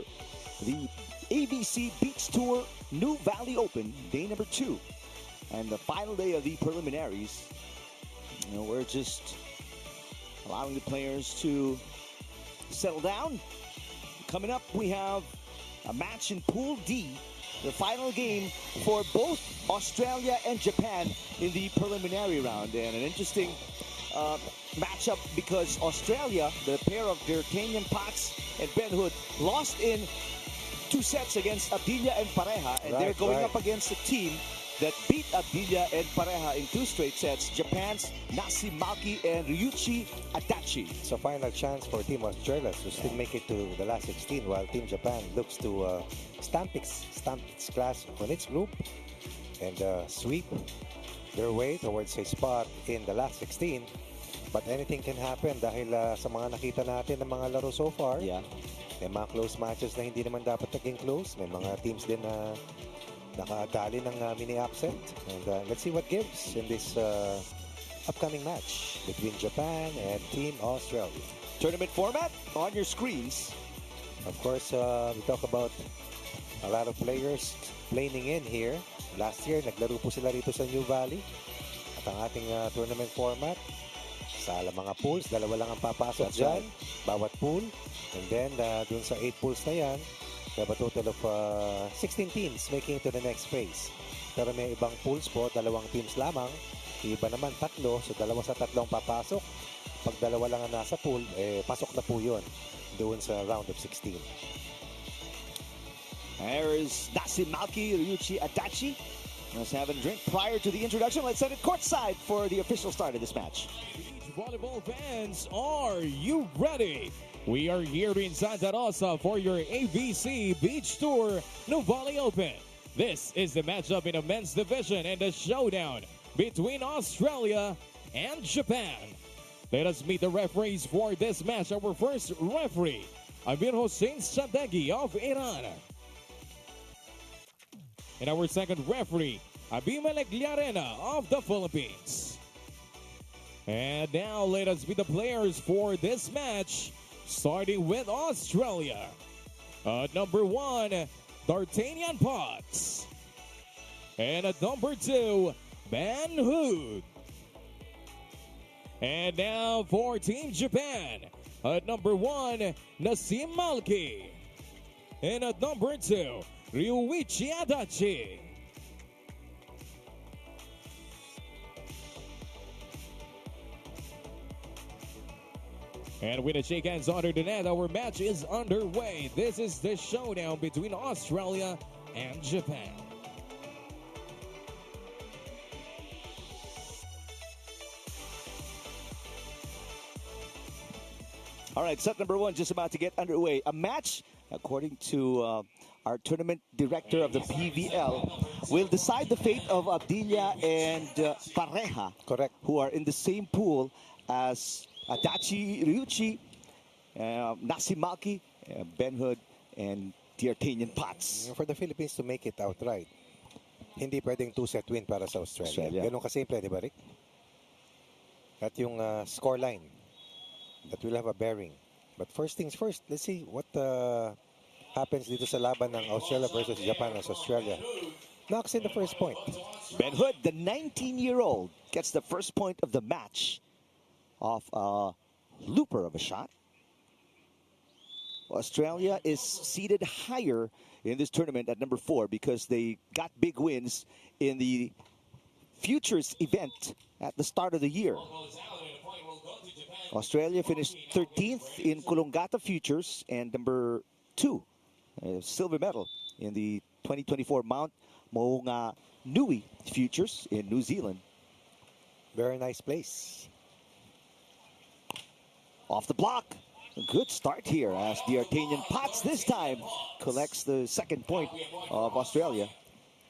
the AVC Beach Tour Nuvali Open, day number 2. And the final day of the preliminaries. You know, we're just allowing the players to settle down. Coming up, we have a match in Pool D, the final game for both Australia and Japan in the preliminary round. And an interesting matchup because Australia, the pair of D'Artagnan Potts and Ben Hood, lost in 2 sets against Abdilla and Pareja, and they're going up against a team that beat Abdilla and Pareja in 2 straight sets, Japan's Malki and Ryuichi Adachi. So final chance for Team Australia to still make it to the last 16, while Team Japan looks to stamp its class on its group and sweep their way towards a spot in the last 16. But anything can happen dahil sa mga nakita natin ng mga laro so far. May mga close matches na hindi naman dapat naging close. May mga teams din na nakadali ng mini upset. And let's see what gives in this upcoming match between Japan and Team Australia. Tournament format on your screens. Of course, we talk about a lot of players planning in here. Last year, naglaro po sila rito sa Nuvali. At ang ating tournament format, sa mga pools, 2 lang ang papasok dyan, bawat pool. And then, dun sa 8 pools na yan, we have a total of 16 teams making it to the next phase. Pero may ibang pools po, 2 teams lamang. Iba naman 3, so 2 sa 3 papasok. Pag 2 lang ang nasa pool, pasok na po yun doon sa round of 16. There is Malki, Ryuichi Adachi. Let's have a drink prior to the introduction. Let's send it courtside for the official start of this match. Volleyball fans, are you ready? We are here in Santa Rosa for your AVC Beach Tour Nuvali Open. This is the matchup in the men's division and the showdown between Australia and Japan. Let us meet the referees for this match. Our first referee, Amir Hossein Sadeghi of Iran. And our second referee, Abimelech Liarena of the Philippines. And now let us meet the players for this match, starting with Australia. At number 1, D'Artagnan Potts. And at number 2, Ben Hood. And now for Team Japan. At number 1, Nasim Malki. And at number 2, Ryuichi Adachi. And with a shake hands under the net, our match is underway. This is the showdown between Australia and Japan. All right, set number 1 just about to get underway. A match, according to our tournament director of the PVL, will decide the fate of Abdilla and Pareja. Correct. Who are in the same pool as Adachi, Ryuichi, Nasim Malki, Ben Hood, and D'Artagnan Potts. For the Philippines to make it outright, hindi pwedeng 2-set win para sa Australia. Ganun kasimple, di ba, Rick? At yung scoreline, that will have a bearing. But first things first, let's see what happens dito sa laban ng Australia versus Japan as Australia knocks in the first point. Ben Hood, the 19-year-old, gets the first point of the match off a looper of a shot. Australia is seated higher in this tournament at number 4 because they got big wins in the Futures event at the start of the year. Australia finished 13th in Coolangatta Futures and number 2, silver medal in the 2024 Mount Maunganui Futures in New Zealand. Very nice place. Off the block. A good start here as D'Artagnan Potts this time collects the second point of Australia.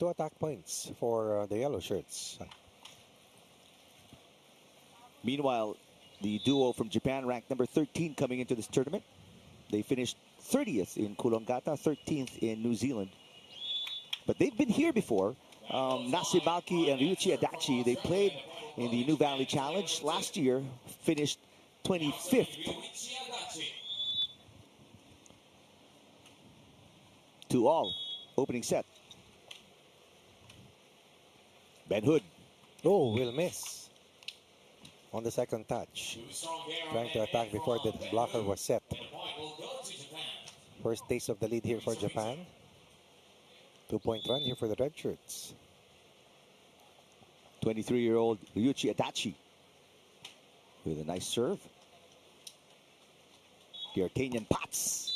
2 attack points for the yellow shirts. Meanwhile, the duo from Japan ranked number 13 coming into this tournament. They finished 30th in Coolangatta, 13th in New Zealand. But they've been here before. Nasi Malki and Ryuichi Adachi, they played in the New Valley Challenge last year, finished 25th. 2-all, opening set. Ben Hood. Oh, will miss on the second touch. Trying to attack before the blocker was set. First taste of the lead here for Japan. 2-point run here for the red shirts. 23-year-old Ryuichi Adachi with a nice serve. D'Artagnan pots.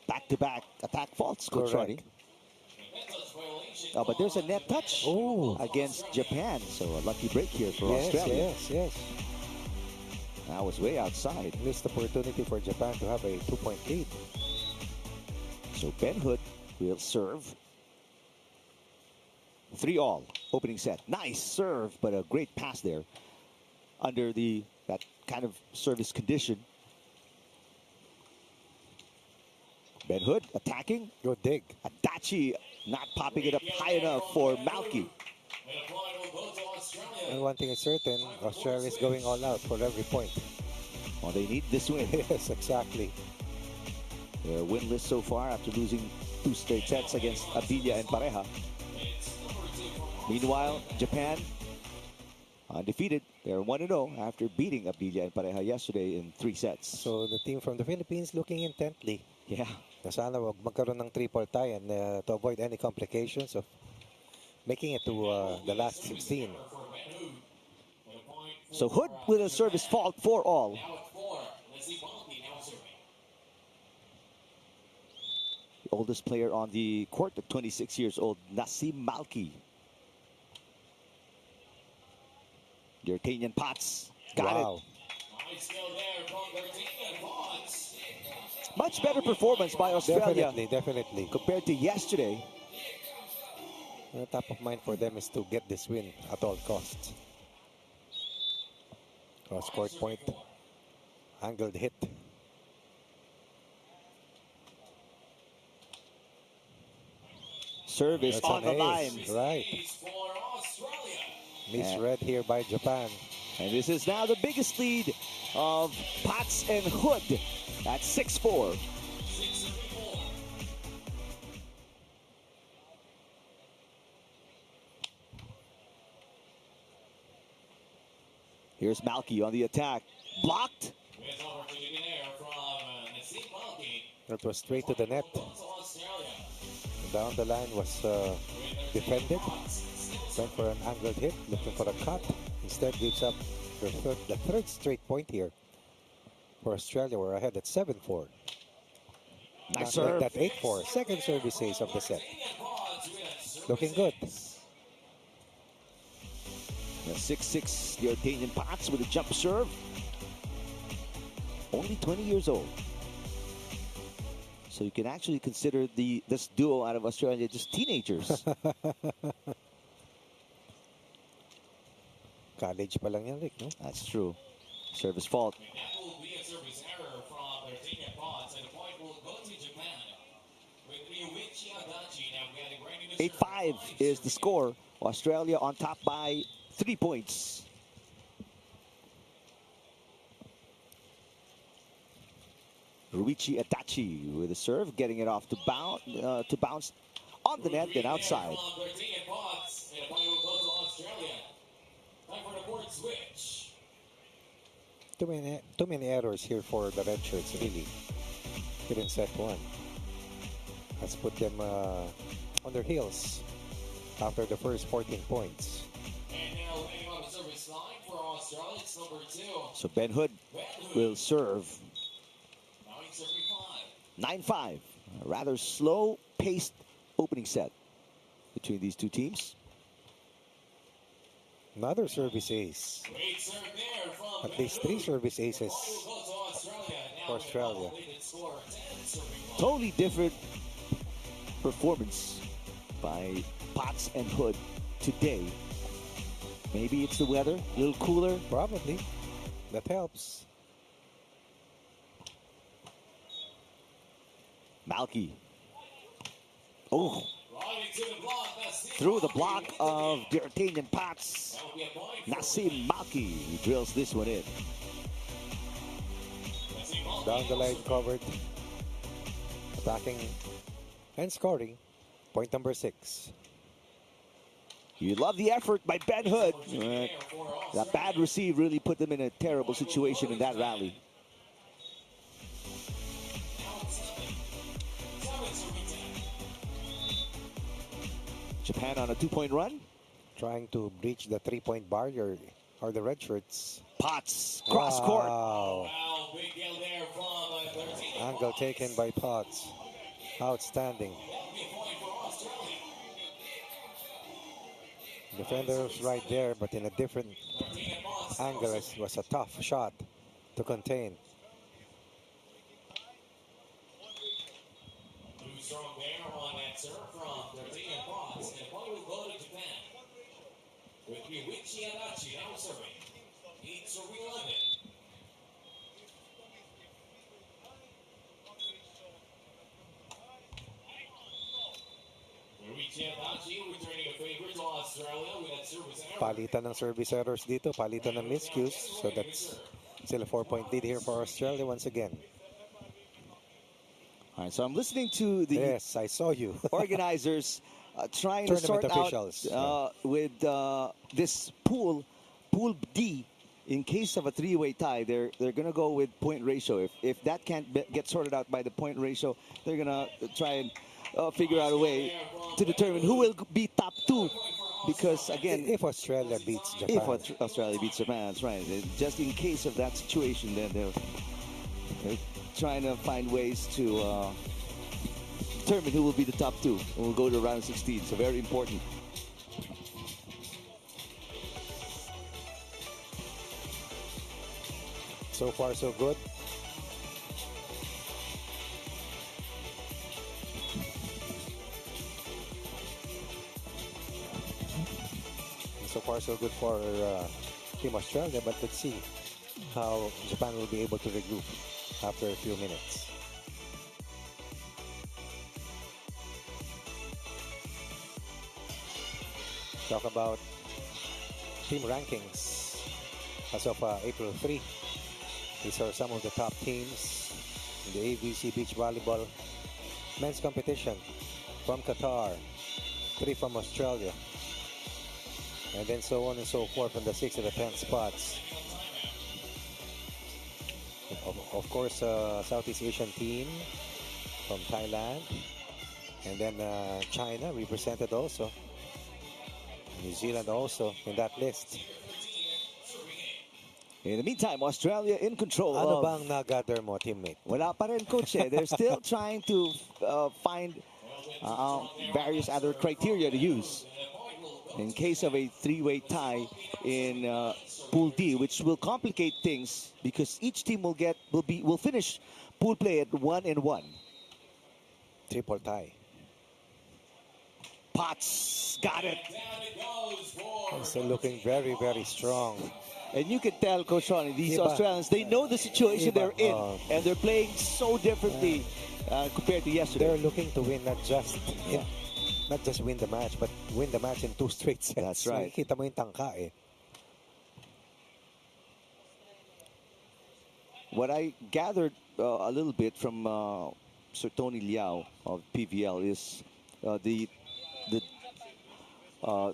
Back-to-back attack faults, Coach Ronnie. Oh, but there's a net touch against Japan. So a lucky break here for Australia. Yes. That was way outside. Missed opportunity for Japan to have a 2-point lead. So Ben Hood will serve. 3-all, opening set. Nice serve, but a great pass there under that kind of service condition. Ben Hood attacking. Good dig. Adachi not popping it up high enough for Malki. And one thing is certain, Australia is going all out for every point. Well, they need this win. Yes, exactly. They're winless so far after losing 2 straight sets against Abilia and Pareja. Meanwhile, Japan undefeated. They're 1-0 after beating Abilia and Pareja yesterday in 3 sets. So the team from the Philippines looking intently. Yeah. Na sana wag magkaroon ng triple tie and to avoid any complications of making it to the last 16. So Hood with a service fault, 4-all. The oldest player on the court at 26 years old, Nasi Malki. D'Artagnan pots. Got it. Much better performance by Australia. Definitely. Compared to yesterday. The top of mind for them is to get this win at all costs. Cross-court point. Angled hit. Service on the line. Right. Misread here by Japan. And this is now the biggest lead of Potts and Hood at 6-4. Here's Malki on the attack. Blocked. That was straight to the net. Down the line was defended. Went for an angled hit, looking for a cut. Instead gives up the third straight point here for Australia. We're ahead at 7-4. Nice serve. That 8-4. Second service ace of the set. Looking good. The 6'6" D'Artagnan Potts with a jump serve. Only 20 years old. So you can actually consider this duo out of Australia just teenagers. College pa lang yan, Rick, no? That's true. Service fault. 8-5 is the score. Australia on top by 3 points. Ryuichi Adachi with a serve, getting it off to bounce on the net and outside. Too many errors here for the red shirts, really. Here in set 1. Let's put them on their heels after the first 14 points. So Ben Hood will serve. 9-5. A rather slow-paced opening set between these two teams. Another service ace. At least 3 service aces for Australia. Totally different performance by Potts and Hood today. Maybe it's the weather, a little cooler. Probably. That helps. Malki. Oh, Through the block of D'Artagnan Pats, Nasim Malki drills this one in. Down the line covered. Attacking and scoring. Point number 6. You love the effort by Ben Hood. That bad receive really put them in a terrible situation in that rally. Japan on a 2-point run. Trying to breach the 3-point barrier or the red shirts. Potts, cross court. Wow. Angle taken by Potts. Outstanding. Defenders right there, but in a different angle. It was a tough shot to contain. Too strong there on that serve from D'Artagnan Pats, and the point will go to Japan. With Adachi now serving. It's Orillaneda. Adachi returning a favor to Australia with that service error. Palitan ng service errors dito. Palitan ng miscues. So that's still a 4-point lead here for Australia once again. All right, so I'm listening to the Yes, I saw you. organizers trying to sort officials. out with this pool D. In case of a 3-way tie, they're gonna go with point ratio. If that can't get sorted out by the point ratio, they're gonna try and figure out a way to determine who will be top 2. Because again, if Australia beats Japan, if Australia beats Japan, that's right. Just in case of that situation, then they're trying to find ways to determine who will be the top 2, and we'll go to round 16. So very important. so far so good. So far so good for Team Australia, but let's see how Japan will be able to regroup after a few minutes. Talk about team rankings as of April 3. These are some of the top teams in the AVC Beach Volleyball men's competition. From Qatar, 3 from Australia, and then so on and so forth from the 6th to the 10th spots. Of course, Southeast Asian team from Thailand, and then China represented also. New Zealand also in that list. In the meantime, Australia in control. Ano bang na-gather mo, teammate? Wala pa rin, coach. They're still trying to find various other criteria to use in case of a 3-way tie in Pool D, which will complicate things because each team will finish pool play at 1-1. Triple tie. Potts got it. So looking very, very strong. And you can tell, Coach Ronnie, these Australians, they know the situation they're in, and they're playing so differently compared to yesterday. They're looking to win not just win the match, but win the match in 2 straight sets. That's right. Kita mo yung tangka eh. What I gathered a little bit from Sir Tony Liao of PVL is the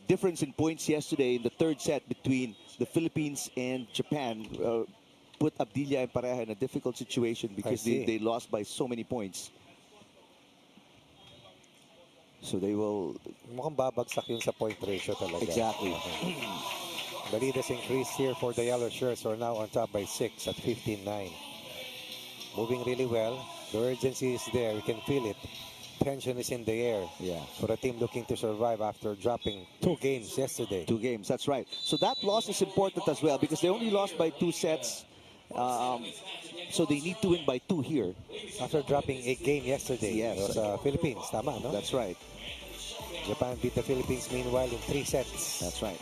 difference in points yesterday in the 3rd set between the Philippines and Japan put Abdilla and Pareja in a difficult situation because they lost by so many points. So they will... Mukhang babagsak yun sa point ratio talaga. Exactly. The lead has increased here for the yellow shirts, who are now on top by 6 at 15-9. Moving really well. The urgency is there. You can feel it. Tension is in the air. Yeah. For a team looking to survive after dropping 2 games yesterday. 2 games, that's right. So that loss is important as well because they only lost by 2 sets. So they need to win by 2 here. After dropping a game yesterday. Yes. It was Philippines, tama, no? That's right. Japan beat the Philippines meanwhile in 3 sets. That's right.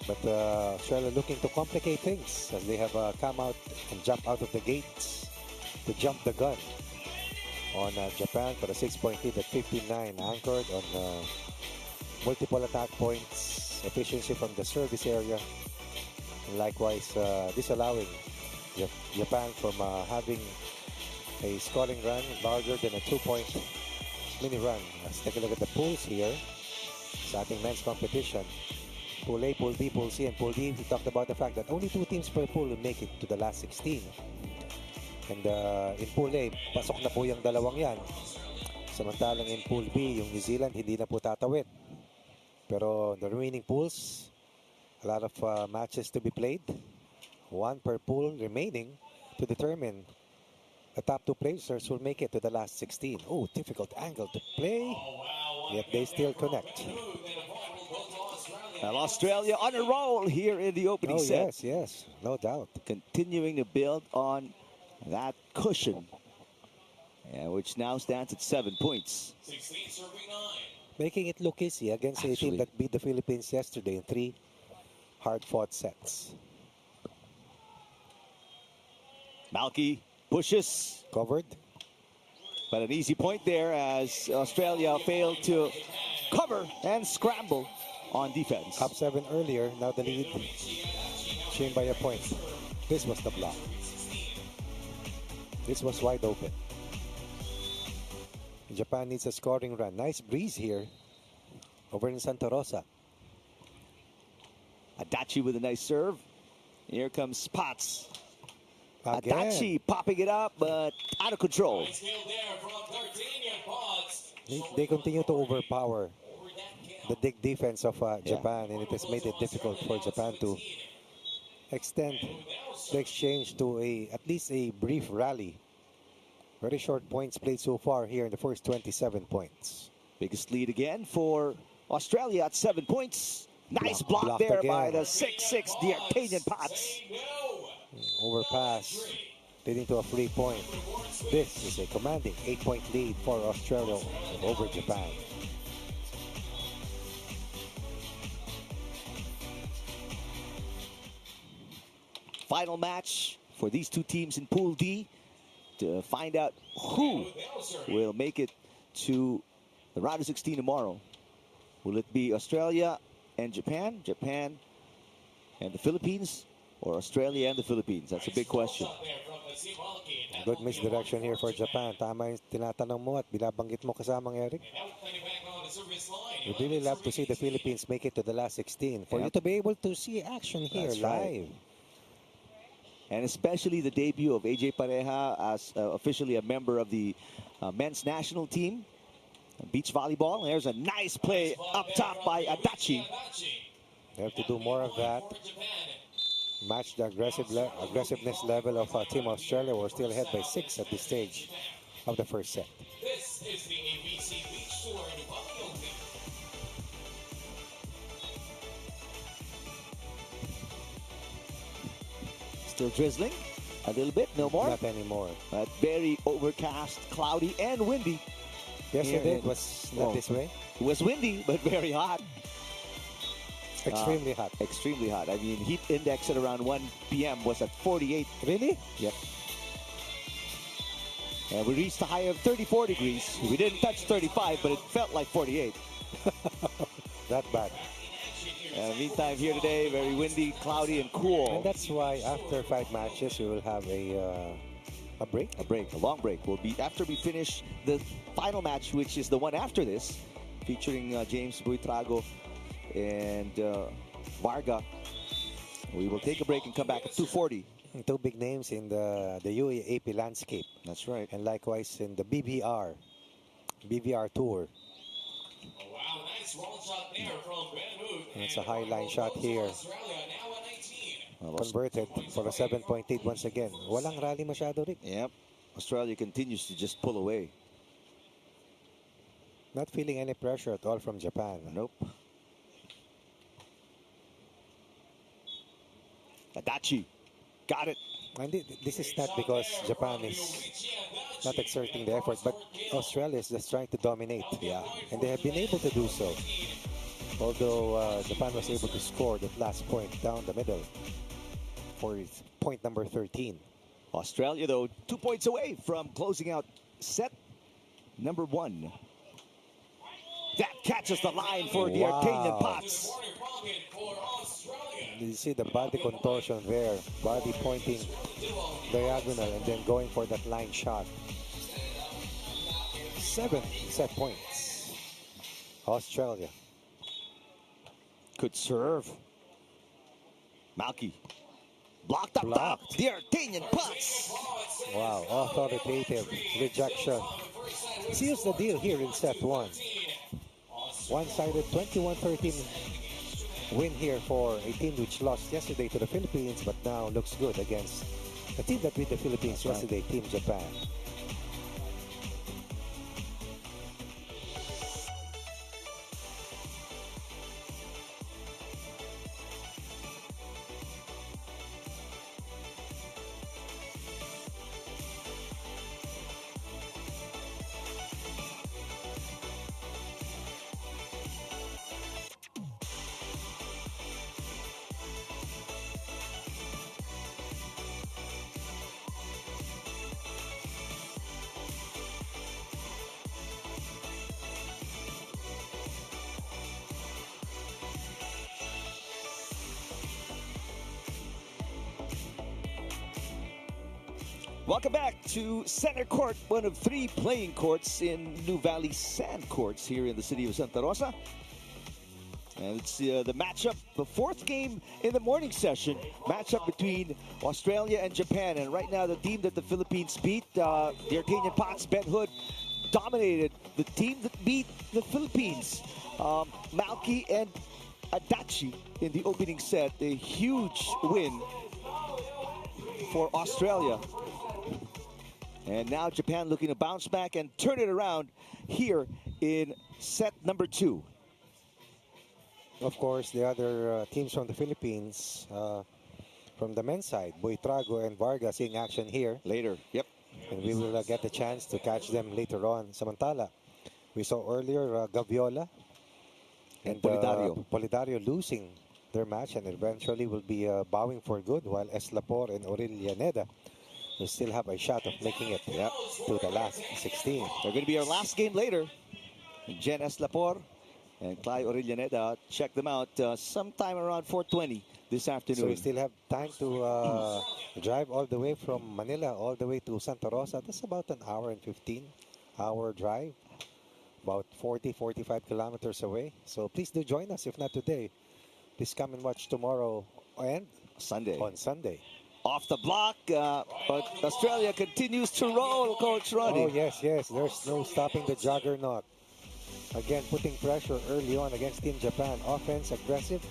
But Australia looking to complicate things as they have come out and jump out of the gates to jump the gun. on Japan for a 6-point lead at 59, anchored on multiple attack points, efficiency from the service area, and likewise disallowing Japan from having a scoring run larger than a 2-point mini run. Let's take a look at the pools here. Sa ating men's competition, Pool A, Pool B, Pool C, and Pool D. We talked about the fact that only 2 teams per pool will make it to the last 16. And in Pool A, pasok na po yung dalawang yan. Samantalang in Pool B, yung New Zealand, hindi na po tatawid. Pero the remaining pools, a lot of matches to be played. 1 per pool remaining to determine the top 2 placers will make it to the last 16. Oh, difficult angle to play. Yet they still connect. Well, Australia on a roll here in the opening set. Yes, yes, no doubt. Continuing to build on that cushion, which now stands at 7 points. Making it look easy against a team that beat the Philippines yesterday in 3 hard-fought sets. Malki pushes. Covered. But an easy point there as Australia failed to cover and scramble on defense. Up 7 earlier, now the lead changed by a point. This was the block. This was wide open. Japan needs a scoring run. Nice breeze here over in Santa Rosa. Adachi with a nice serve. Here comes Spots. Again. Adachi popping it up, but out of control. They continue to overpower the big defense of Japan, and it has made it difficult for Japan to extend the exchange to at least a brief rally. Very short points played so far here in the first 27 points. Biggest lead again for Australia at 7 points. Nice block there again by the 6'6", the Arcadian Potts. Overpass, leading to a free point. This is a commanding 8-point lead for Australia over Japan. Final match for these 2 teams in Pool D to find out who will make it to the round of 16 tomorrow. Will it be Australia and Japan, Japan and the Philippines, or Australia and the Philippines? That's a big question. Good misdirection here for Japan. Tama yung tinatanong mo at binabanggit mo kasamang Eric. We'd really love to see the Philippines make it to the last 16. For you to be able to see action here live. And especially the debut of AJ Pareja as officially a member of the men's national team. Beach volleyball. There's a nice play up top by Adachi. They have to do more of that. Match the aggressiveness level of Team Australia. We're still ahead by 6 at this stage of the first set. This is the AVC Beach Tour Nuvali Open. Still drizzling a little bit, no more. Not anymore. But very overcast, cloudy, and windy. Yesterday it was not this way. It was windy, but very hot. Extremely hot. Extremely hot. I mean, heat index at around 1 p.m. was at 48. Really? Yep. And we reached a high of 34 degrees. We didn't touch 35, but it felt like 48. That bad. Meantime, here today, very windy, cloudy, and cool. And that's why after 5 matches, we will have a break. A long break. Will be after we finish the final match, which is the one after this, featuring James Buytrago and Varga. We will take a break and come back at 2:40. 2 big names in the UAAP landscape. That's right. And likewise in the BBR Tour. Oh, wow, nice roll shot there from Burnett. And it's a high line shot here. Converted for a 7-point lead once again. Walang rally masyado, Rick. Yep. Australia continues to just pull away. Not feeling any pressure at all from Japan. Nope. Adachi got it. And this is not because Japan is not exerting the effort, but Australia is just trying to dominate. Yeah. And they have been able to do so. Although Japan was able to score that last point down the middle for point number 13. Australia, though, 2 points away from closing out set number 1. That catches the line for the Wow. Arcadian Pots. Corner pocket for Australia. You see the body contortion there. Body pointing diagonal and then going for that line shot. 7 set points. Australia. Could serve. Malki. Blocked up top. Blocked. The Arcadian Pots. Wow, authoritative rejection. Seals the deal here in set 1. One-sided 21-13 win here for a team which lost yesterday to the Philippines, but now looks good against the team that beat the Philippines yesterday, Team Japan. Welcome back to center court, one of 3 playing courts in Nuvali sand courts here in the city of Santa Rosa. And it's the matchup, the 4th game in the morning session, matchup between Australia and Japan. And right now, the team that the Philippines beat, the Arcadian Pots, Ben Hood, dominated the team that beat the Philippines. Malki and Adachi in the opening set, a huge win for Australia. And now Japan looking to bounce back and turn it around here in set number 2. Of course, the other teams from the Philippines, from the men's side, Buytrago and Varga seeing action here. Later, yep. And we will get the chance to catch them later on. Samantala, we saw earlier Gaviola and Polidario losing their match and eventually will be bowing for good, while Eslapor and Orillaneda will still have a shot of making it to the last 16. They're going to be our last game later. Jen Eslapor and Clay Orillaneda, check them out sometime around 4:20 this afternoon. So we still have time to drive all the way from Manila all the way to Santa Rosa. That's about an hour and 15-hour drive, about 40-45 kilometers away. So please do join us, if not today. Please come and watch tomorrow and Sunday. On Sunday. Off the block, but Australia continues to roll, Coach Ronnie. Oh, yes, yes. There's no stopping the juggernaut. Again, putting pressure early on against Team Japan. Offense aggressive,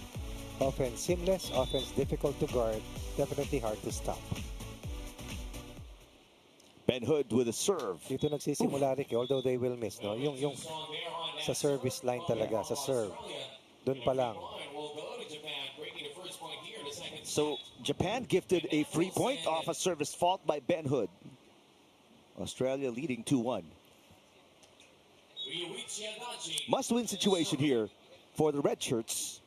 offense seamless, offense difficult to guard, definitely hard to stop. Ben Hood with a serve. Dito nagsisimula, Rick, although they will miss, no? Yung sa service line talaga, sa serve. Doon pa lang. So Japan gifted a free point off a service fault by Ben Hood. Australia leading 2-1. Must-win situation here for the red shirts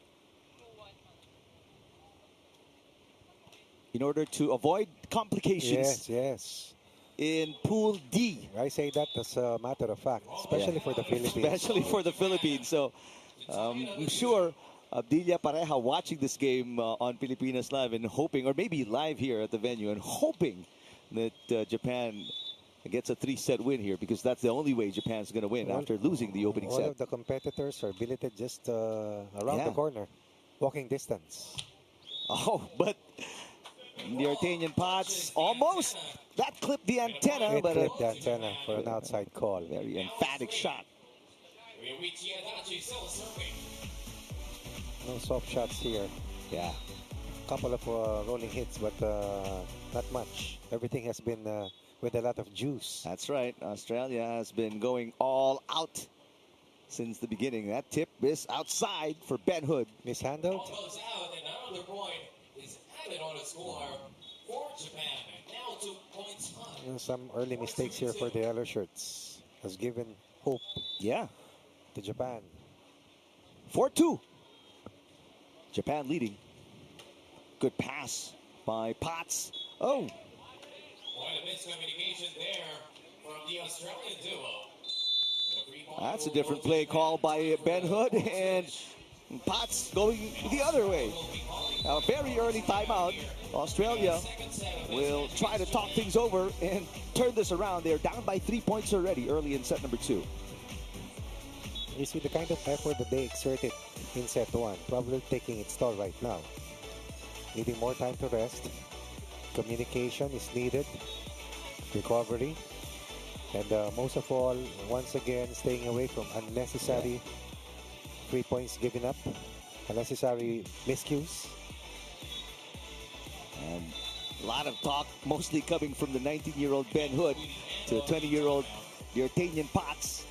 in order to avoid complications. Yes, yes. In Pool D. I say that as a matter of fact, especially for the Philippines. Especially for the Philippines. So I'm sure Abdilia Pareja watching this game on Pilipinas Live and hoping, or maybe live here at the venue, and hoping that Japan gets a 3-set win here, because that's the only way Japan's going to win after losing the opening set. All of the competitors are billeted just around the corner, walking distance. Oh, but the Arcadian Pots almost, that clipped the antenna. It but clipped the antenna for an outside call. Very emphatic shot. No soft shots here. Yeah. Couple of rolling hits, but not much. Everything has been with a lot of juice. That's right. Australia has been going all out since the beginning. That tip is outside for Ben Hood. Mishandled. Some early mistakes here for the yellow shirts has given hope. Yeah. To Japan. 4-2. Japan leading. Good pass by Potts. Oh. Quite a miscommunication there from the Australian duo. That's a different play call by Ben Hood, and Potts going the other way. A very early timeout. Australia will try to talk things over and turn this around. They're down by 3 points already early in set number 2. You see the kind of effort that they exerted in set 1, probably taking its toll right now. Needing more time to rest. Communication is needed. Recovery. And most of all, once again, staying away from unnecessary 3 points given up. Unnecessary miscues. And a lot of talk, mostly coming from the 19-year-old Ben Hood to the 20-year-old Artanian Potts.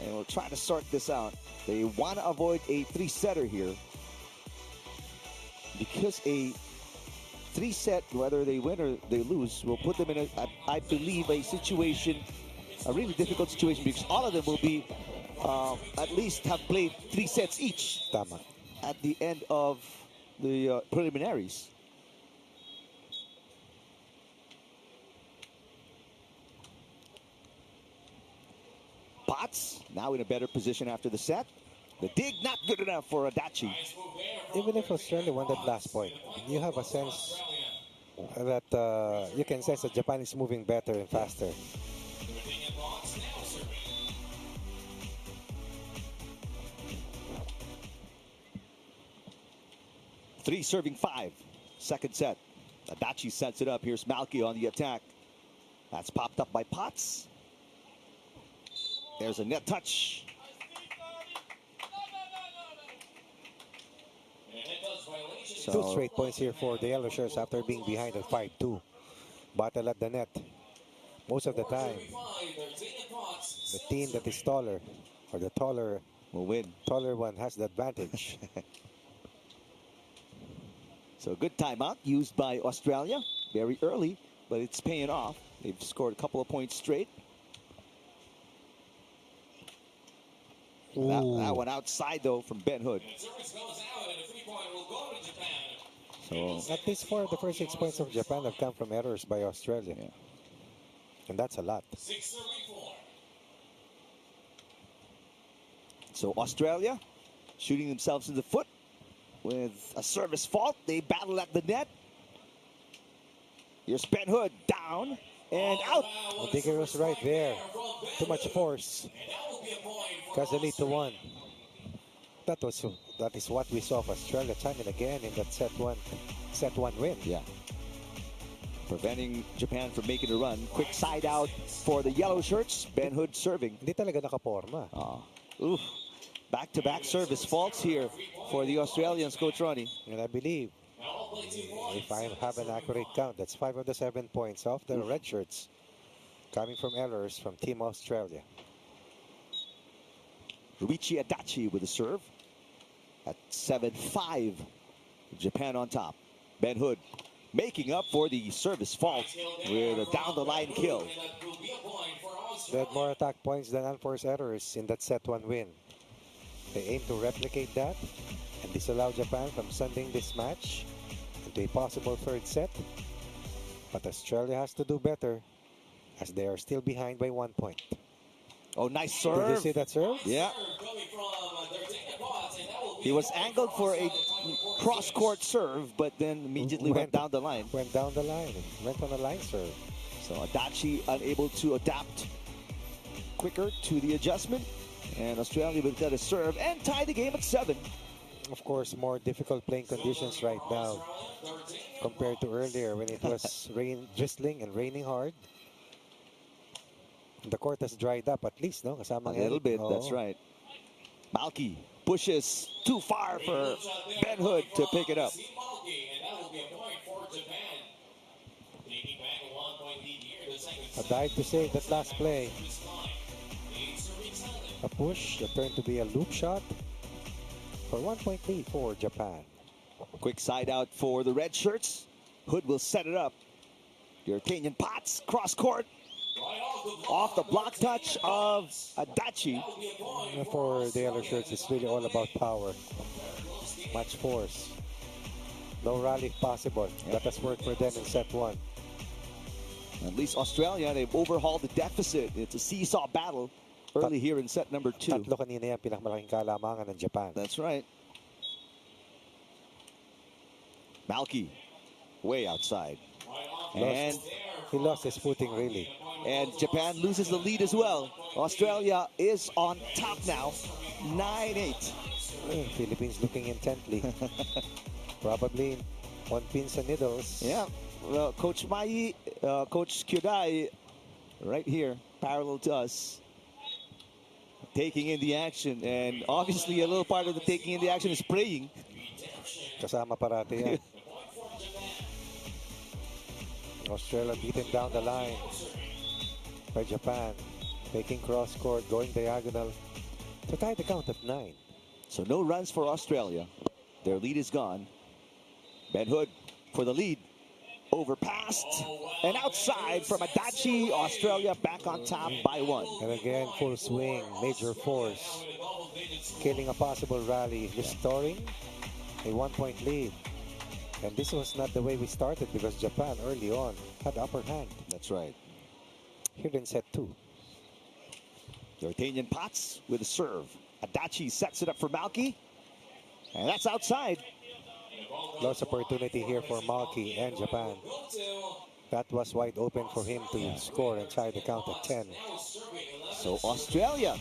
And we'll try to sort this out. They want to avoid a 3-setter here, because a 3-set, whether they win or they lose, will put them in, I believe, a situation, a really difficult situation, because all of them will be at least have played 3 sets each. Tama. At the end of the preliminaries. Potts now in a better position after the set. The dig not good enough for Adachi. Even if Australia won that last point, you have a sense that you can sense that Japan is moving better and faster. Three serving 5. Second set. Adachi sets it up. Here's Malki on the attack. That's popped up by Potts. There's a net touch. So, 2 straight points here for the yellow shirts after being behind at 5-2. Battle at the net. Most of the time, the team that is taller, or the taller will win. Taller one has the advantage. So good timeout used by Australia. Very early, but it's paying off. They've scored a couple of points straight. That one outside, though, from Ben Hood. So at least 4 of the first 6 points of Japan have come from errors by Australia. Yeah. And that's a lot. So Australia shooting themselves in the foot with a service fault. They battle at the net. Here's Ben Hood down and out. Digger was right there. Too much force. Kazali to 1. That is what we saw of Australia time and again in that set one win. Yeah. Preventing Japan from making a run. Quick side out for the yellow shirts. Ben Hood serving. Hindi talaga nakaporma. Oof. Back-to-back service faults here for the Australians, Coach Ronnie. And I believe, if I have an accurate count, that's 5 of the 7 points of the red shirts coming from errors from Team Australia. Ruichi Adachi with a serve at 7-5. Japan on top. Ben Hood making up for the service fault with a down-the-line kill. They had more attack points than unforced errors in that set 1 win. They aim to replicate that and disallow Japan from sending this match into a possible 3rd set. But Australia has to do better as they are still behind by 1 point. Oh, nice serve. Did you see that serve? Yeah. He was angled for a cross-court serve, but then immediately went down the line. Went down the line. Went on a line serve. So Adachi unable to adapt quicker to the adjustment. And Australia will get a serve and tie the game at 7. Of course, more difficult playing conditions right now compared to earlier when it was drizzling and raining hard. The court has dried up at least, no? Kasama a little bit, that's right. Malki pushes too far for Ben Hood to pick it up. A dive to save that last play. A push that turned to be a loop shot for 1-point lead for Japan. Quick side out for the red shirts. Hood will set it up. The Artanian Potts cross court. Off the block touch of Adachi. For the yellow shirts, it's really all about power. Much force. No rally if possible. That has worked for them in set 1. At least Australia, they've overhauled the deficit. It's a seesaw battle early here in set number 2. Tatlo kanina yan, pinakamalaking kalamangan ng Japan. That's right. Malki, way outside. And He lost his footing, really. Japan loses the lead as well. Australia is on top now, 9-8. Philippines looking intently. Probably on pins and needles. Yeah, well, Coach Mai, Coach Kyodai, right here, parallel to us, taking in the action. And obviously a little part of the taking in the action is praying. Kasama parati yan. Australia beaten down the line by Japan. Taking cross court, going diagonal to tie the count at 9. So no runs for Australia. Their lead is gone. Ben Hood for the lead. Overpassed and outside from Adachi. Australia back on top by 1. And again, full swing, major force. Killing a possible rally, restoring a 1-point lead. And this was not the way we started because Japan early on had the upper hand. That's right. Here in set 2. Yortanian Potts with a serve. Adachi sets it up for Malki. And that's outside. Lost opportunity here for Malki and Japan. That was wide open for him to score and tie the count at 10. So Australia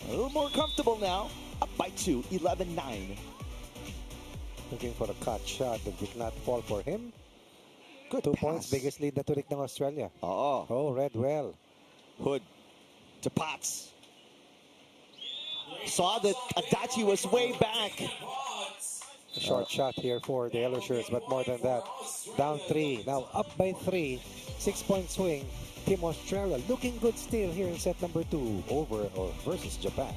a little more comfortable now. Up by 2, 11-9. Looking for a cut shot that did not fall for him. Good 2 pass. points, biggest lead na tulik ng Australia. Oh, Oh, read well. Hood to Potts. Saw that Adachi was way back. A short shot here for the yellow shirts, but more than that. Down 3, now up by 3. 6-point swing. Team Australia looking good still here in set number 2 over or versus Japan.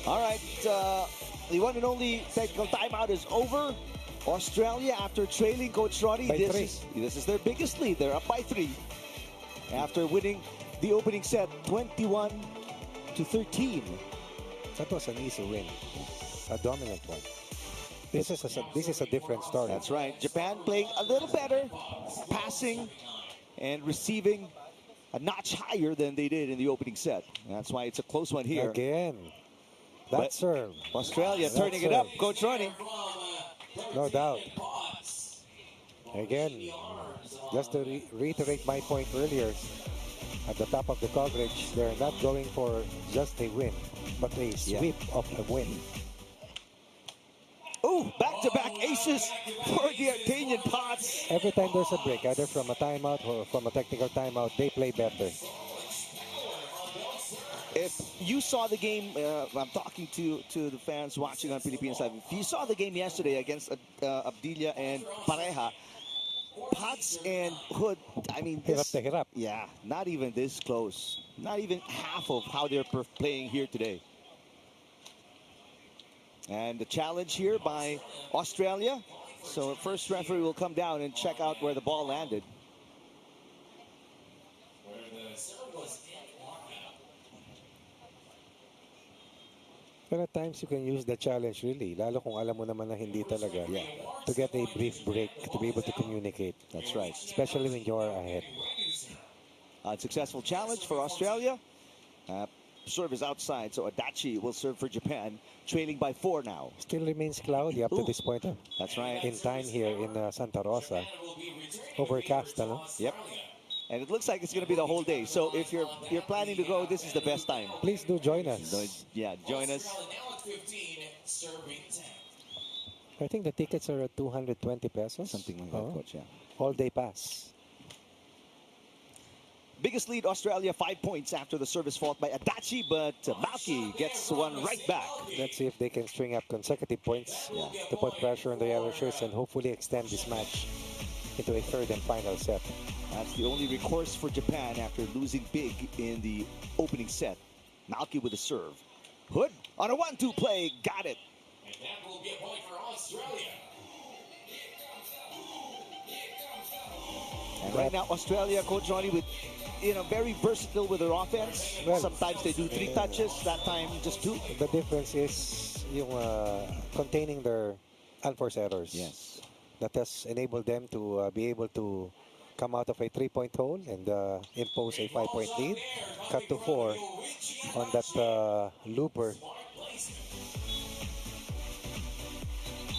All right, the one and only technical timeout is over. Australia, after trailing Coach Ronnie, By 3. this is their biggest lead. They're up by 3 after winning the opening set 21-13. That was an easy win, a dominant one. This is a different story. That's right. Japan playing a little better, passing and receiving a notch higher than they did in the opening set. That's why it's a close one here. Again, that serve. Australia That turning it up. serve. Coach Ronnie. No doubt. Again, just to reiterate my point earlier, at the top of the coverage, they're not going for just a win, but a sweep of a win. Ooh, back-to-back aces for the Artanian Potts. Every time there's a break, either from a timeout or from a technical timeout, they play better. If you saw the game, I'm talking to the fans watching on Philippines Live. If you saw the game yesterday against Abdilia and Pareja, Potts and Hood, I mean, this, Hirap na hirap. yeah, not even this close. Not even half of how they're playing here today. And the challenge here by Australia. So the first referee will come down and check out where the ball landed. But at times you can use the challenge really, lalo kung alam mo naman na hindi talaga. Yeah. To get a brief break, to be able to communicate. That's right. Especially when you're ahead. Unsuccessful challenge for Australia. Serve is outside, so Adachi will serve for Japan, trailing by 4 now. Still remains cloudy up to this point. That's right. In time here in Santa Rosa. Overcast, ano? Yep. And it looks like it's going to be the whole day. So if you're planning to go, this is the best time. Please do join us. So, yeah, join us. Now at 15, serving 10. I think the tickets are at 220 pesos. Something like that, Coach, yeah. All day pass. Biggest lead, Australia, 5 points after the service fault by Adachi, but Malki gets one right back. Let's see if they can string up consecutive points to put pressure on the yellow shirts and hopefully extend this match into a third and final set. That's the only recourse for Japan after losing big in the opening set. Malki with a serve. Hood on a 1-2 play, got it. And that will be a point for Australia. And right now, Australia, Coach Johnny, with very versatile with their offense. Well, sometimes they do 3 touches, that time just 2. The difference is yung containing their unforced errors. Yes. That has enabled them to be able to come out of a 3-point hole and impose a 5-point lead. Cut to 4 on that looper.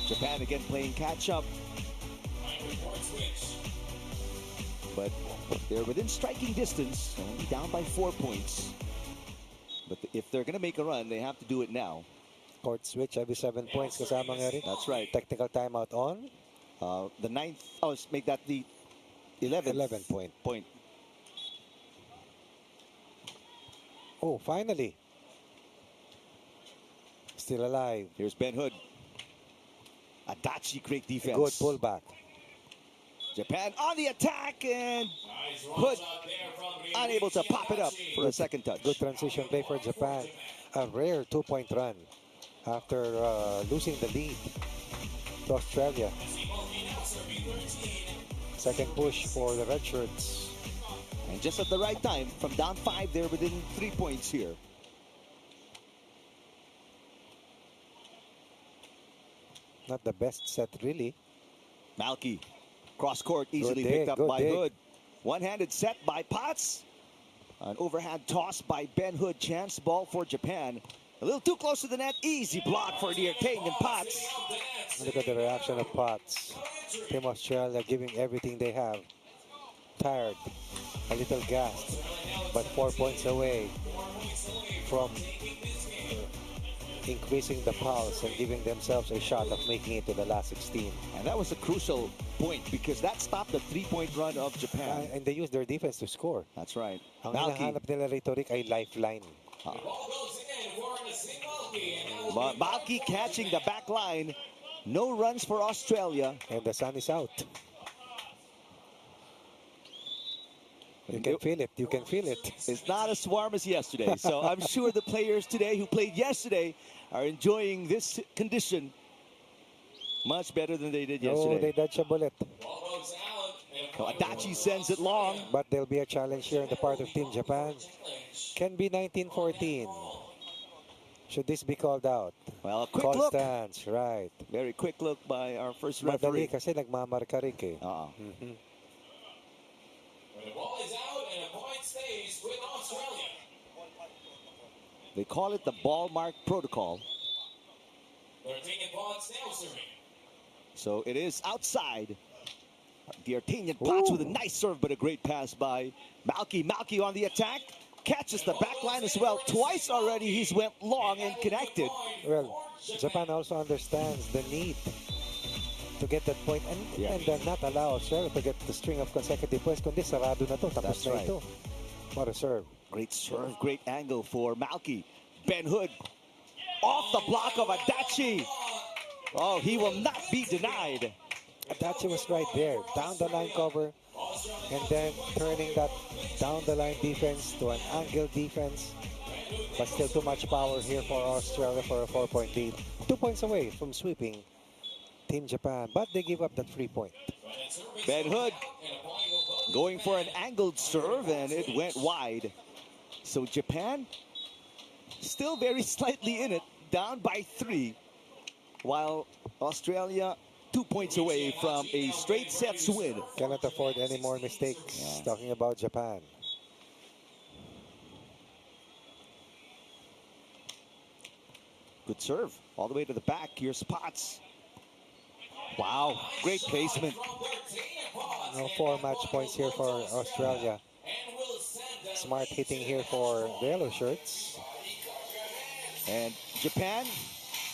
Japan again playing catch-up. But they're within striking distance, only down by 4 points. But if they're going to make a run, they have to do it now. Court switch, every 7 points kasama nga rin. That's right. Technical timeout on. The 9th, make that the 11th 11 point. Oh, finally. Still alive. Here's Ben Hood. Adachi, great defense. Good pullback. Japan on the attack, and Hood unable to pop it up for a second touch. Good transition play for Japan. A rare 2-point run after losing the lead to Australia. Second push for the red shirts. And just at the right time, from down 5, they're within 3 points here. Not the best set, really. Malki, cross court, easily Good dig, picked up good by dig. Hood. One-handed set by Potts. An overhand toss by Ben Hood. Chance ball for Japan. A little too close to the net. Easy block for the Artanian Potts. Look at the reaction of Potts. Team Australia giving everything they have. Tired, a little gassed, but 4 points away from increasing the pulse and giving themselves a shot of making it to the last 16. And that was a crucial point because that stopped the 3-point run of Japan. And they used their defense to score. That's right. Ang Malki. hinahanap nila rito, Rick, ay lifeline. Malki catching the back line. No runs for Australia. And the sun is out. You can feel it. You can feel it. It's not as warm as yesterday. So I'm sure the players today who played yesterday are enjoying this condition much better than they did yesterday. Oh, they dodged a bullet. So Adachi sends it long. But there'll be a challenge here on the part of Team Japan. Can be 19-14. Should this be called out? Well, a quick Call look. stands, right. Very quick look by our first Madali referee. kasi nagmamarka rin eh. The ball is out and a point stays with Australia. They call it the ball mark protocol. They're taking Potts now serving. So it is outside. The Artanian Potts with a nice serve, but a great pass by Malki. Malki on the attack. Catches the back line as well. Twice already he's went long and connected. Well, Japan also understands the need to get that point and not allow Australia to get the string of consecutive points. Kundi sarado na to, tapos That's na right. ito. What a serve. Great serve, great angle for Malki. Ben Hood off the block of Adachi. Oh, he will not be denied. Adachi was right there. Down the line cover. And then turning that down the line defense to an angle defense. But still too much power here for Australia for a 4-point lead. 2 points away from sweeping Team Japan. But they give up that 3-point. Ben Hood going for an angled serve, and it went wide. So Japan still very slightly in it, down by 3, while Australia 2 points away from a straight sets win. Cannot afford any more mistakes. Talking about Japan. Good serve all the way to the back. Here's Potts. Wow, great placement. No 4 match points here for Australia. Smart hitting here for the yellow shirts. And Japan,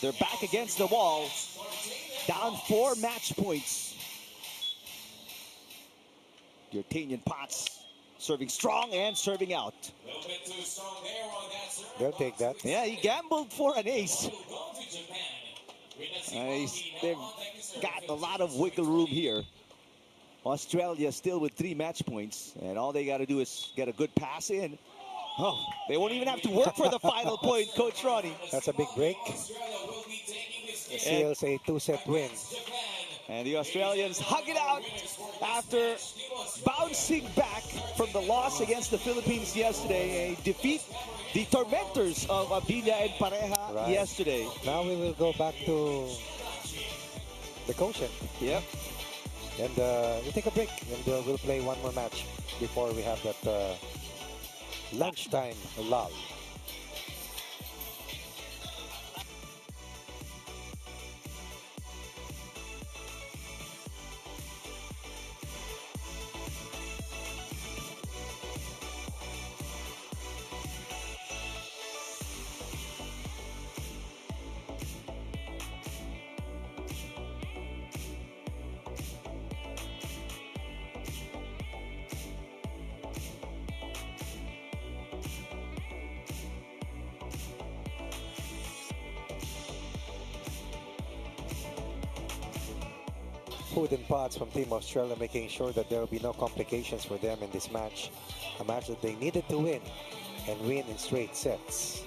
they're back against the wall. Down 4 match points. Yortanian Potts serving strong and serving out. They'll take that. Yeah, he gambled for an ace. They've got a lot of wiggle room here. Australia still with 3 match points, and all they got to do is get a good pass in. Oh, they won't even have to work for the final point, Coach Ronnie. That's a big break. The Seals a 2-set win. And the Australians hug it out after bouncing back from the loss against the Philippines yesterday. A defeat the tormentors of Abdilla and Pareja yesterday. Now we will go back to the quotient. Yep. And we'll take a break and we'll play one more match before we have that lunchtime lull. Food and Pots from Team Australia making sure that there will be no complications for them in this match. A match that they needed to win and win in straight sets.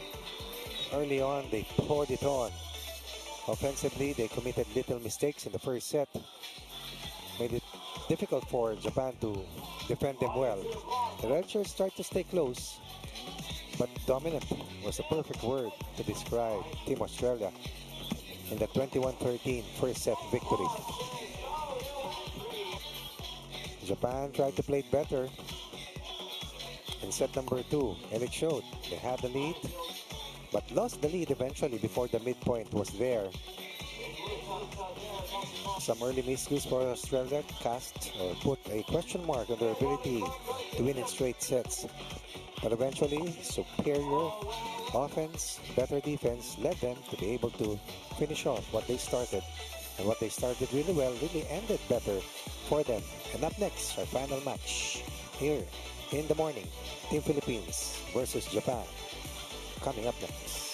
Early on, they poured it on. Offensively, they committed little mistakes in the first set. Made it difficult for Japan to defend them well. The red shirts tried to stay close, but dominant was a perfect word to describe Team Australia in the 21-13 first set victory. Japan tried to play it better in set number 2, and it showed. They had the lead, but lost the lead eventually before the midpoint was there. Some early miscues for Australia cast or put a question mark on their ability to win in straight sets. But eventually, superior offense, better defense led them to be able to finish off what they started. And what they started really well really ended better for them. And up next, our final match here in the morning. Team Philippines versus Japan. Coming up next.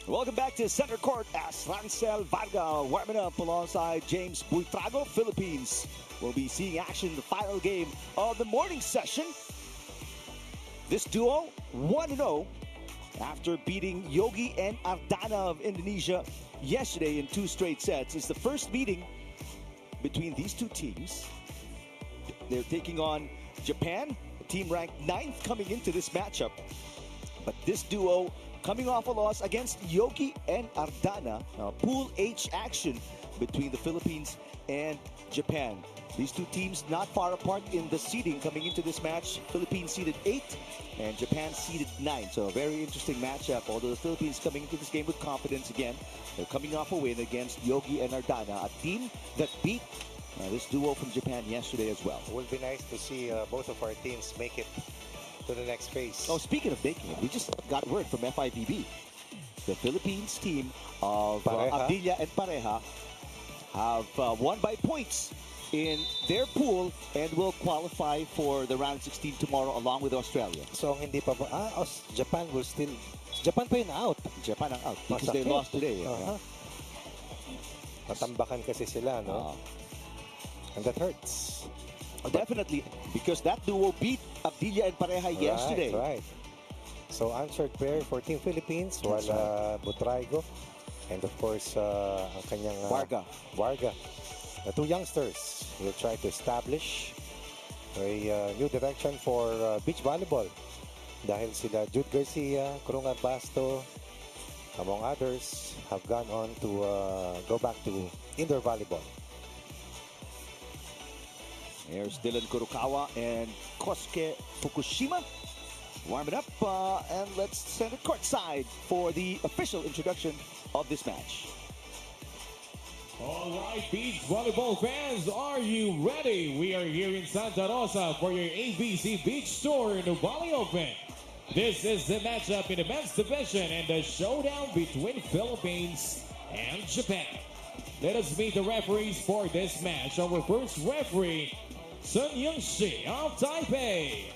Welcome back to center court as Rancel Varga warming up alongside James Buytrago. Philippines will be seeing action in the final game of the morning session. This duo 1-0 after beating Yogi and Ardana of Indonesia yesterday in 2 straight sets. It's the first meeting between these two teams. They're taking on Japan, a team ranked 9th coming into this matchup. But this duo coming off a loss against Yogi and Ardana. Pool H action between the Philippines and Japan. These two teams not far apart in the seeding coming into this match. Philippines seeded 8th and Japan seeded 9th. So a very interesting matchup. Although the Philippines coming into this game with confidence again. They're coming off a win against Yogi and Ardana, a team that beat this duo from Japan yesterday as well. It will be nice to see both of our teams make it to the next phase. Oh, speaking of making it, we just got word from FIVB. The Philippines team of Abdilla and Pareja have won by points in their pool and will qualify for the round 16 tomorrow along with Australia. So hindi pa ba, Japan will still, Japan pa yun out. Japan are out because they lost today. Matambakan kasi sila, no? And that hurts. Definitely, because that duo beat Abdilla and Pareja yesterday. Right. So answered prayer for Team Philippines, while Buytrago and of course ang kanyang Varga. The two youngsters will try to establish a new direction for beach volleyball. Dahil sila Jude Garcia, Krung Arbasto, among others, have gone on to go back to indoor volleyball. There's Dylan Kurokawa and Kosuke Fukushima. Warm it up and let's send it courtside for the official introduction of this match. All right, beach volleyball fans, are you ready? We are here in Santa Rosa for your AVC Beach Tour Nuvali Open. This is the matchup in the men's division and the showdown between Philippines and Japan. Let us meet the referees for this match. Our first referee, Sun Young-shi of Taipei.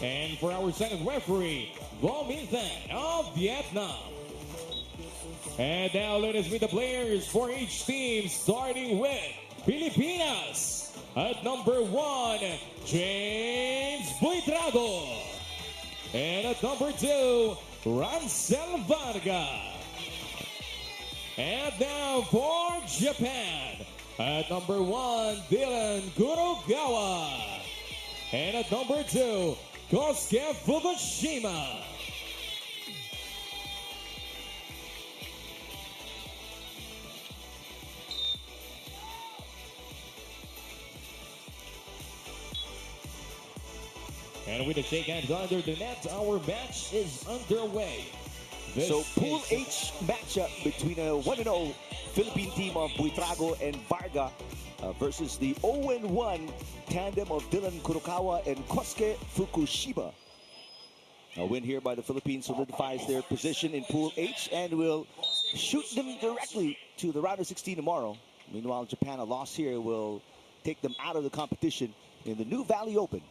And for our second referee, Vo Minh-Thanh of Vietnam. And now let us meet the players for each team, starting with Pilipinas. At number 1, James Buytrago. And at number 2, Rancel Varga. And now for Japan. At number 1, Dylan Kurokawa. And at number 2, Kosuke Fukushima. And with a shake hands under the net, our match is underway. So Pool H matchup between a 1-0 Philippine team of Buytrago and Varga versus the 0-1 tandem of Dylan Kurokawa and Kosuke Fukushima. A win here by the Philippines solidifies their position in Pool H and will shoot them directly to the round of 16 tomorrow. Meanwhile, Japan, a loss here, will take them out of the competition in the Nuvali Open.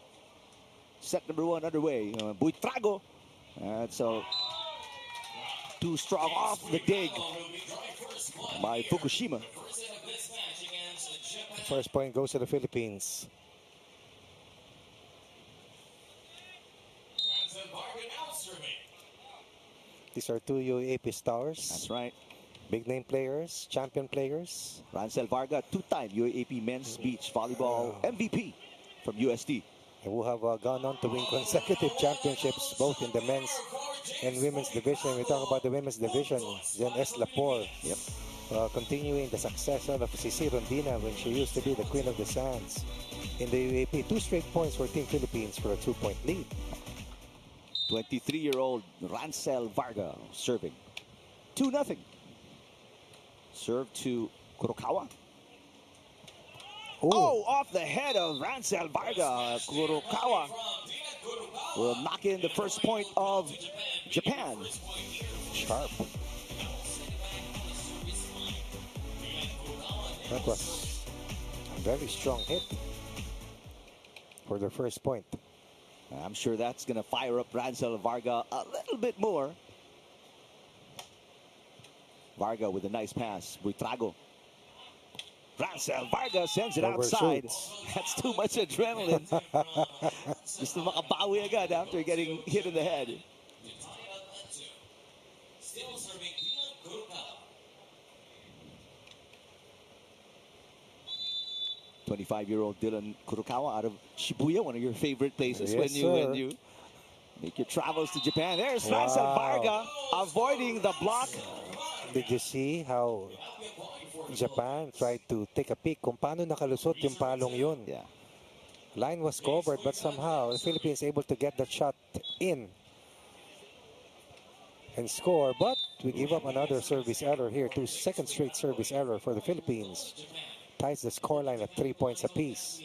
Set number 1 underway. Buytrago. So too strong off the dig by Fukushima. First point goes to the Philippines. These are two UAP stars. That's right. Big name players, champion players. Rancel Varga, 2-time UAAP Men's Beach Volleyball MVP from USD. Who have gone on to win consecutive championships both in the men's and women's division. We talk about the women's division. Then Eslapor, continuing the success of Cici Rondina when she used to be the queen of the sands. In the UAP, 2 straight points for Team Philippines for a 2-point lead. 23-year-old Rancel Varga serving. 2-0. Serve to Kurokawa. Oh, off the head of Rancel Varga. Kurokawa will knock in the first point of Japan. Sharp. That was a very strong hit for the first point. I'm sure that's going to fire up Rancel Varga a little bit more. Varga with a nice pass. Buytrago. Ransel Varga sends it Overshoots. outside. That's too much adrenaline. Just makabawi agad after getting hit in the head. Still serving Kurokawa. 25-year-old Dylan Kurokawa out of Shibuya, one of your favorite places Yes, when you make your travels to Japan. There's Ransel Varga avoiding the block. Did you see how Japan tried to take a peek kung paano nakalusot yung palong yun? Yeah. Line was covered, but somehow the Philippines able to get that shot in and score. But we give up another service error here. Second straight service error for the Philippines. Ties the scoreline at 3 points apiece.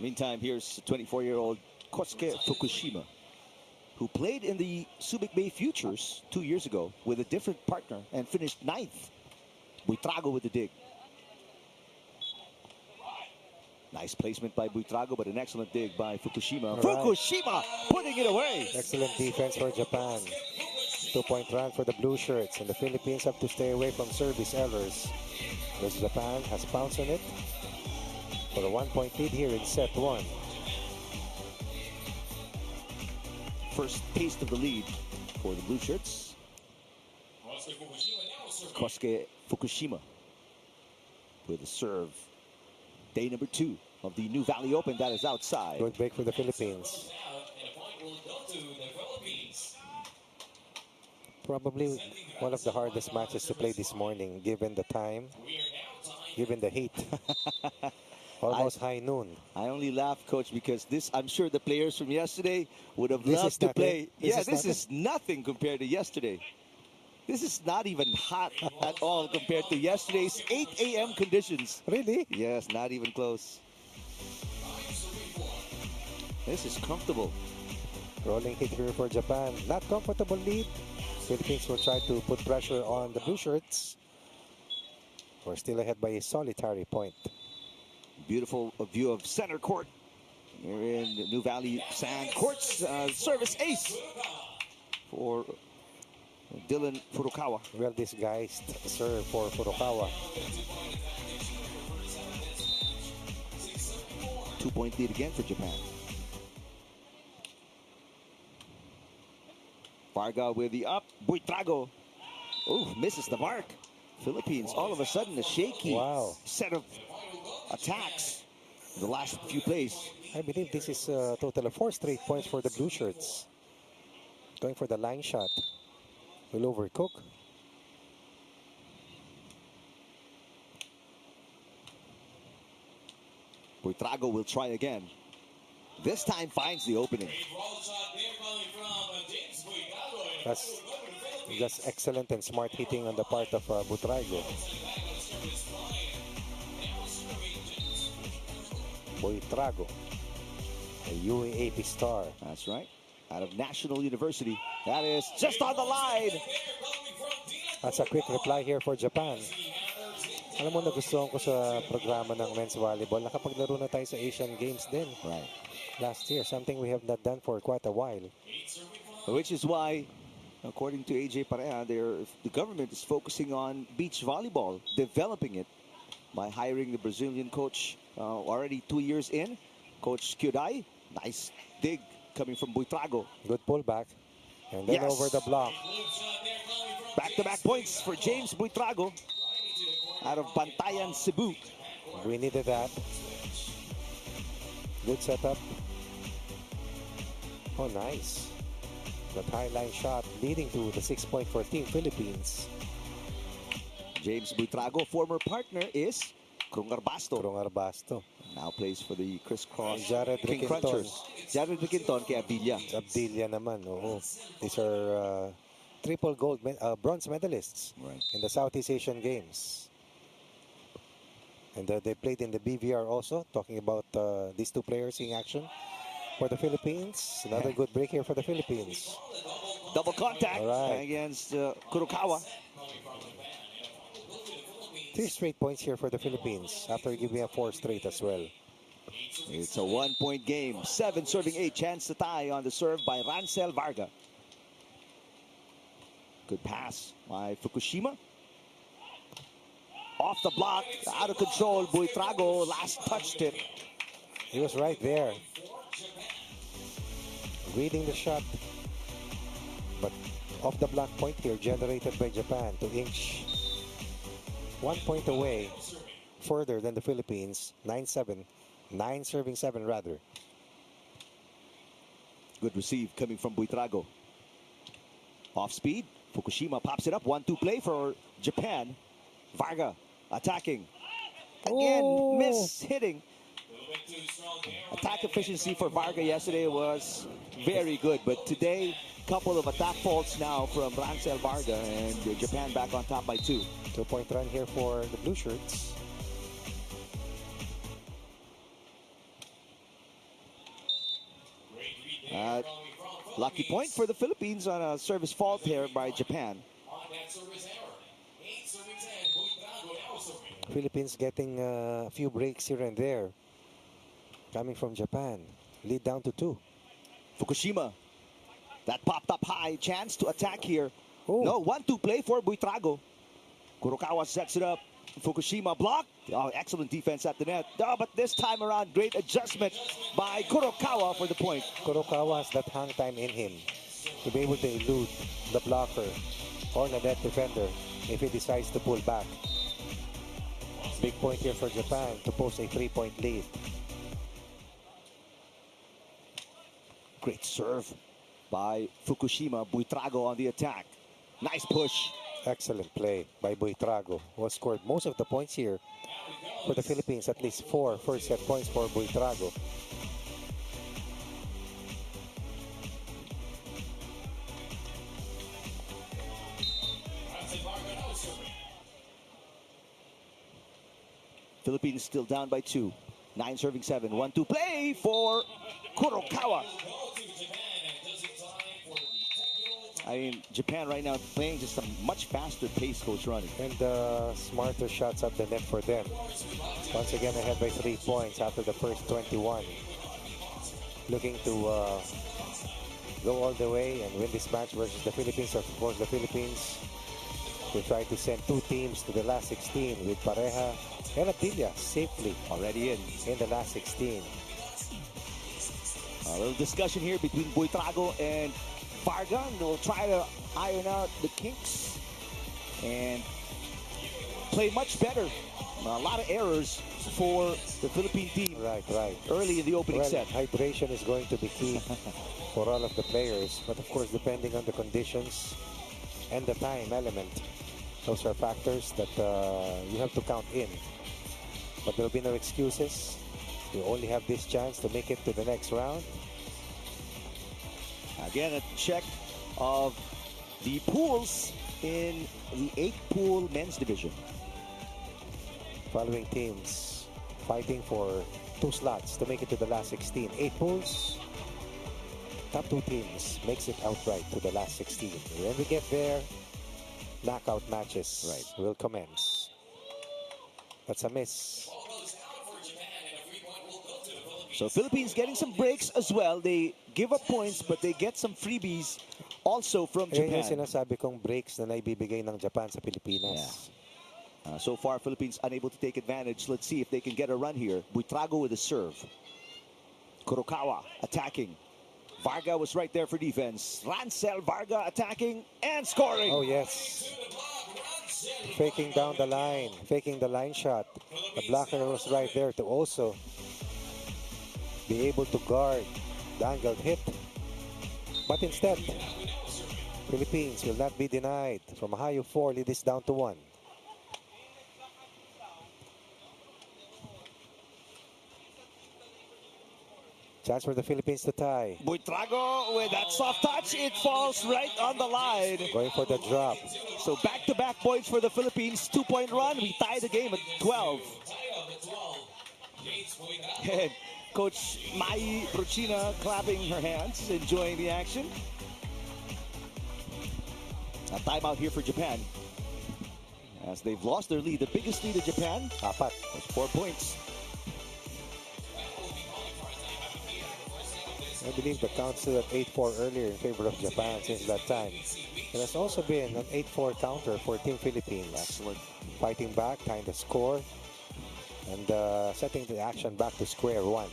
Meantime, here's 24-year-old Kosuke Fukushima, who played in the Subic Bay Futures 2 years ago with a different partner and finished 9th. Buytrago with the dig. Nice placement by Buytrago, but an excellent dig by Fukushima. Right. Fukushima putting it away. Excellent defense for Japan. 2-point run for the blue shirts, and the Philippines have to stay away from service errors, because Japan has pounced on it for a 1-point lead here in set 1. First taste of the lead for the blue shirts. Kosuke Fukushima with a serve. Day number 2 of the Nuvali Open. That is outside. Good break for the Philippines. Probably one of the hardest matches to play this morning, given the time, given the heat. Almost high noon. I only laugh, Coach, because I'm sure the players from yesterday would have This loved is to nothing. play. This is is nothing compared to yesterday. This is not even hot at all compared to yesterday's 8 a.m. conditions. Really? Yes, not even close. This is comfortable. Rolling hit here for Japan. Not comfortable lead. Philippines will try to put pressure on the blue shirts. We're still ahead by a solitary point. Beautiful view of center court. We're in the Nuvali Sand Courts. Service ace for Dylan Furukawa. Well disguised serve for Furukawa. 2-point lead again for Japan. Varga with the up. Buytrago. Oh, misses the mark. Philippines all of a sudden a shaky set of attacks in the last few plays. I believe this is a total of 4 straight points for the blue shirts. Going for the line shot. Will overcook. Buytrago will try again. This time finds the opening. That's excellent and smart hitting on the part of Buytrago. Buytrago, a UAAP star. That's right. Out of National University. That is just on the line. That's a quick reply here for Japan. Alam mo, nagustuhan ko sa programa ng men's volleyball. Nakapaglaro na tayo sa Asian Games din. Right. Last year, something we have not done for quite a while. Which is why, according to AJ Pareja, the government is focusing on beach volleyball, developing it by hiring the Brazilian coach already 2 years in, Coach Kyodai. Nice dig coming from Buytrago. Good pullback. And then over the block. Back-to-back points for James Buytrago out of Bantayan, Cebu. We needed that. Good setup. Oh, nice. That high line shot leading to the 6-point for Team Philippines. James Buytrago, former partner is Krungarbasto. Now plays for the crisscross Jared King Riquinton. Crunchers. Jared Riquinton kay Abdilla. Abdilla naman. Oo. These are triple gold, bronze medalists in the Southeast Asian Games. And they played in the BVR also. Talking about these two players in action for the Philippines. Another good break here for the Philippines. Double contact against Kurokawa. 3 straight points here for the Philippines after giving up 4 straight as well. It's a 1-point game. 7 serving 8. Chance to tie on the serve by Ransel Varga. Good pass by Fukushima. Off the block, out of control. Buytrago last touched it. He was right there, reading the shot. But off the block point here generated by Japan to inch 1 point away further than the Philippines. 9-7. 9 serving 7 rather. Good receive coming from Buytrago. Off speed. Fukushima pops it up. 1-2 play for Japan. Varga attacking. Again, miss hitting. Attack efficiency for Varga yesterday was very good, but today, couple of attack faults now from Ransel Varga, and Japan back on top by 2. 2-point run here for the blue shirts. Lucky point for the Philippines on a service fault here by Japan. Philippines getting a few breaks here and there. Coming from Japan. Lead down to 2. Fukushima. That popped up high. Chance to attack here. Oh. No, 1-2 play for Buytrago. Kurokawa sets it up. Fukushima blocked. Oh, excellent defense at the net. Oh, but this time around, great adjustment by Kurokawa for the point. Kurokawa has that hang time in him to be able to elude the blocker or the net defender if he decides to pull back. Big point here for Japan to post a 3-point lead. Great serve by Fukushima. Buytrago on the attack. Nice push. Excellent play by Buytrago, who has scored most of the points here for the Philippines. At least 4 first set points for Buytrago. Philippines still down by 2. 9 serving 7. 1-2 play for Kurokawa. I mean, Japan right now playing just a much faster pace, Coach Ronnie. And smarter shots at the net for them. Once again ahead by 3 points after the first 21. Looking to go all the way and win this match versus the Philippines. Of course, the Philippines will try to send 2 teams to the last 16 with Pareja and Atilla safely Already in. the last 16. A little discussion here between Buytrago and Varga. They'll try to iron out the kinks and play much better. A lot of errors for the Philippine team. Right. Early in the opening Well, set. hydration is going to be key for all of the players. But of course, depending on the conditions and the time element, those are factors that you have to count in. But there will be no excuses. You only have this chance to make it to the next round. Again, a check of the pools in the 8-pool men's division. Following teams fighting for 2 slots to make it to the last 16. 8 pools. Top 2 teams makes it outright to the last 16. When we get there, knockout matches will commence. That's a miss. So Philippines getting some breaks as well. They give up points, but they get some freebies also from Yan yung Japan. sinasabi kong breaks na naibibigay ng Japan sa Pilipinas. So far, Philippines unable to take advantage. Let's see if they can get a run here. Buytrago with a serve. Kurokawa attacking. Varga was right there for defense. Ransel Varga attacking and scoring. Oh, yes. Faking down the line. Faking the line shot. The blocker was right there to also be able to guard the angled hit. But instead, Philippines will not be denied. From a high of 4, lead is down to 1. Chance for the Philippines to tie. Buytrago with that soft touch. It falls right on the line. Going for the drop. So back-to-back points for the Philippines. 2-point run. We tie the game at 12. And Coach Mai Bruchina clapping her hands, enjoying the action. A timeout here for Japan. As they've lost their lead. The biggest lead of Japan, 4 points. I believe the count stood at 8-4 earlier in favor of Japan since that time. There has also been an 8-4 counter for Team Philippines. Excellent. Fighting back, tying the score, and setting the action back to square one.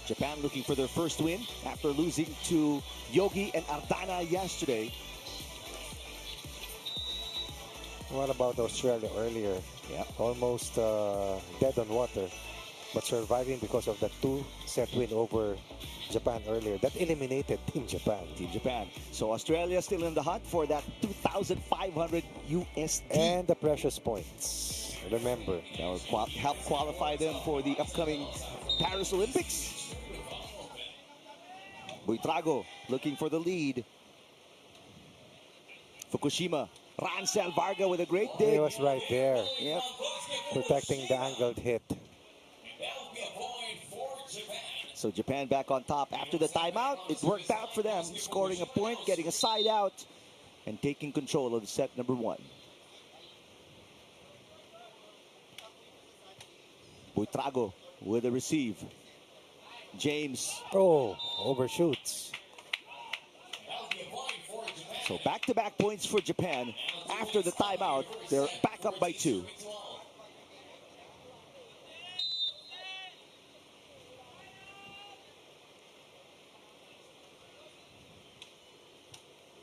Japan looking for their first win after losing to Yogi and Ardana yesterday. What about Australia earlier? Yeah. Almost dead on water, but surviving because of the 2-set win over Japan earlier. That eliminated Team Japan. Team Japan. So Australia still in the hunt for that 2,500 USD. And the precious points. Remember. That will help qualify them for the upcoming Paris Olympics. Buytrago looking for the lead. Fukushima. Ransel Varga with a great dig. He was right there. Yep. Protecting the angled hit. So Japan back on top after the timeout. It worked out for them, scoring a point, getting a side out, and taking control of set number one. Buytrago with a receive. James. Oh, overshoots. So back-to-back points for Japan. After the timeout, they're back up by 2.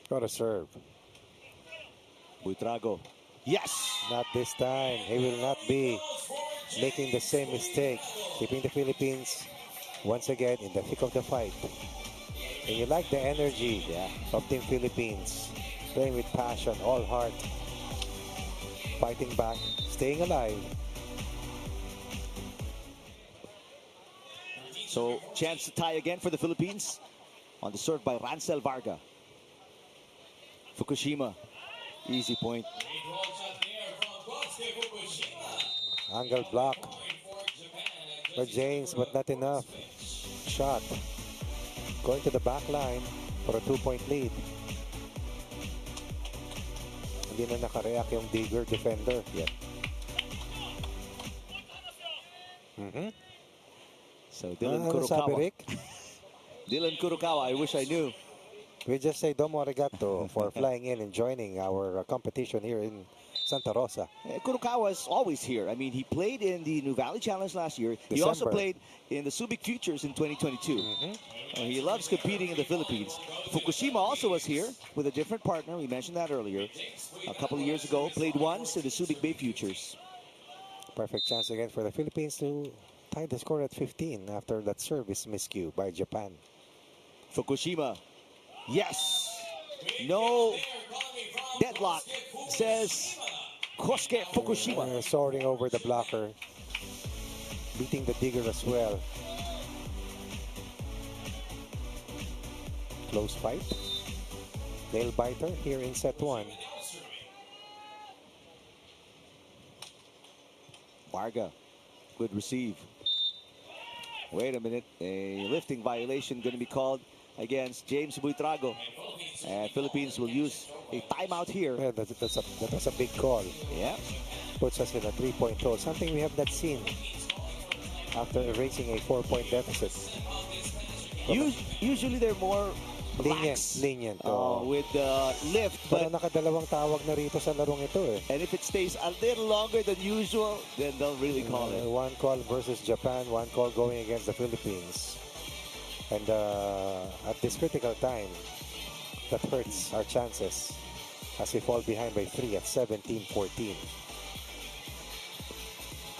Got a serve. Buytrago. Yes! Not this time. He will not be making the same mistake. Keeping the Philippines once again in the thick of the fight. And you like the energy of Team Philippines. Playing with passion, all heart. Fighting back, staying alive. So chance to tie again for the Philippines. On the serve by Ransel Varga. Fukushima. Easy point. Angle block for James, but not enough. Shot. Going to the back line for a 2-point lead. Hindi na nakareact yung digger defender. Yep. So Dylan Ano sabi, Kurokawa. Rick? Dylan Kurokawa, I wish I knew. We just say domo arigato for flying in and joining our competition here in Santa Rosa. Kurokawa is always here. I mean, he played in the Nuvali Challenge last year. He also played in the Subic Futures in 2022. He loves competing in the Philippines. Fukushima also was here with a different partner. We mentioned that earlier. A couple of years ago, played once in the Subic Bay Futures. Perfect chance again for the Philippines to tie the score at 15 after that service miscue by Japan. Fukushima. Yes. No deadlock, says Kosuke Fukushima. Soaring over the blocker. Beating the digger as well. Close fight. Nail biter here in set 1. Varga. Good receive. Wait a minute. A lifting violation going to be called against James Buytrago. And Philippines will use a timeout here. Yeah, that was a big call. Yeah. Puts us in a 3-point hold. Something we have not seen after erasing a 4-point deficit. Usually they're more lenient with the lift. Pero nakadalawang tawag na rito sa larong ito eh. And if it stays a little longer than usual, then they'll really call it. One call versus Japan, one call going against the Philippines. And at this critical time, that hurts our chances as we fall behind by 3 at 17-14.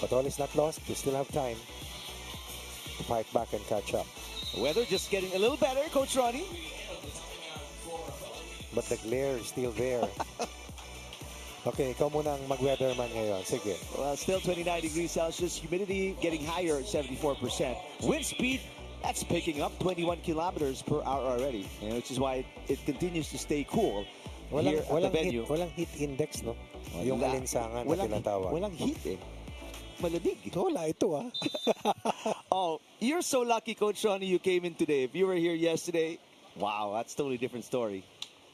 But all is not lost. We still have time to fight back and catch up. Weather just getting a little better, Coach Ronnie. But the glare is still there. Okay, ikaw muna ang mag-weatherman ngayon. Sige. Well, still 29 degrees Celsius. Humidity getting higher at 74%. Wind speed, that's picking up 21 kilometers per hour already. Which is why it continues to stay cool here at the venue. Walang heat index, no? Yung alinsangan na tinatawag. Walang heat eh. Malamig. Wala ito ah. Oh, you're so lucky, Coach Ronnie, you came in today. If you were here yesterday, wow, that's a totally different story.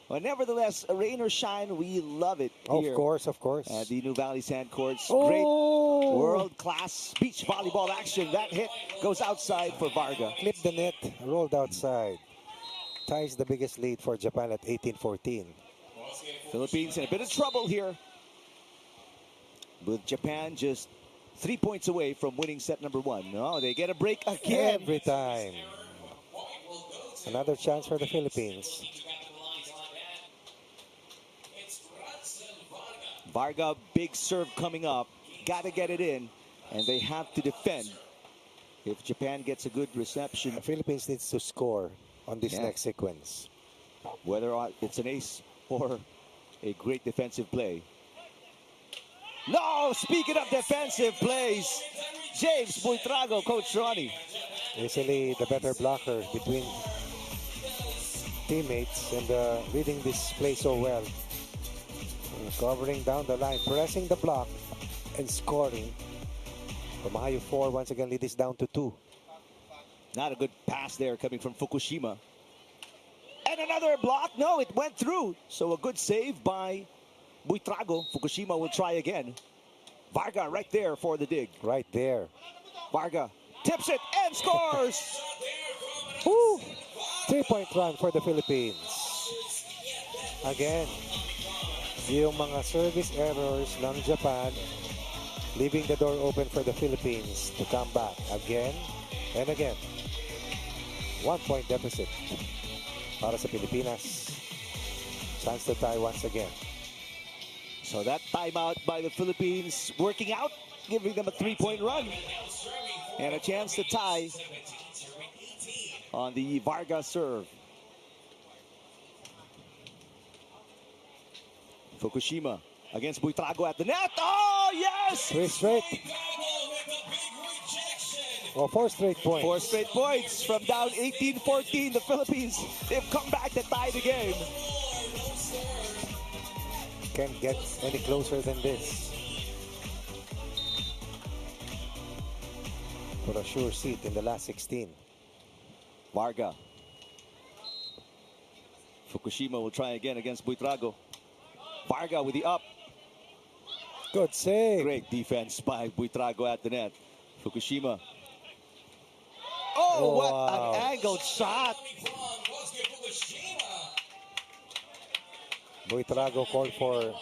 But nevertheless, rain or shine, we love it here. Of course, of course. At the Nuvali Sand Courts. Oh! Great world-class beach volleyball action. That hit goes outside for Varga. Clip the net, rolled outside. ties the biggest lead for Japan at 18-14. Philippines in a bit of trouble here, with Japan just 3 points away from winning set number 1. No, they get a break again. Every time. Another chance for the Philippines. Varga, big serve coming up. Got to get it in, and they have to defend. If Japan gets a good reception, The Philippines needs to score on this next sequence. whether it's an ace or a great defensive play. No, speaking of defensive plays, James Buytrago, Coach Ronnie. Easily the better blocker between teammates and reading this play so well. And covering down the line, pressing the block and scoring. Mahayo 4 once again lead this down to 2. Not a good pass there coming from Fukushima. And another block. No, it went through. So a good save by Buytrago. Fukushima will try again. Varga right there for the dig. Right there. Varga tips it and scores. Woo! 3-point run for the Philippines. Again, yung mga service errors ng Japan leaving the door open for the Philippines to come back again and again. 1-point deficit para sa Pilipinas. Chance to tie once again. So that timeout by the Philippines working out, giving them a 3-point run. And a chance to tie on the Varga serve. Fukushima against Buytrago at the net. Oh, yes! 3 straight. Oh, 4 straight points. 4 straight points from down 18-14. The Philippines, they've come back to tie the game. Can't get any closer than this. For a sure seat in the last 16. Varga. Fukushima will try again against Buytrago. Varga with the up. Good save. Great defense by Buytrago at the net. Fukushima. Oh, what wow. an angled shot. Buytrago called for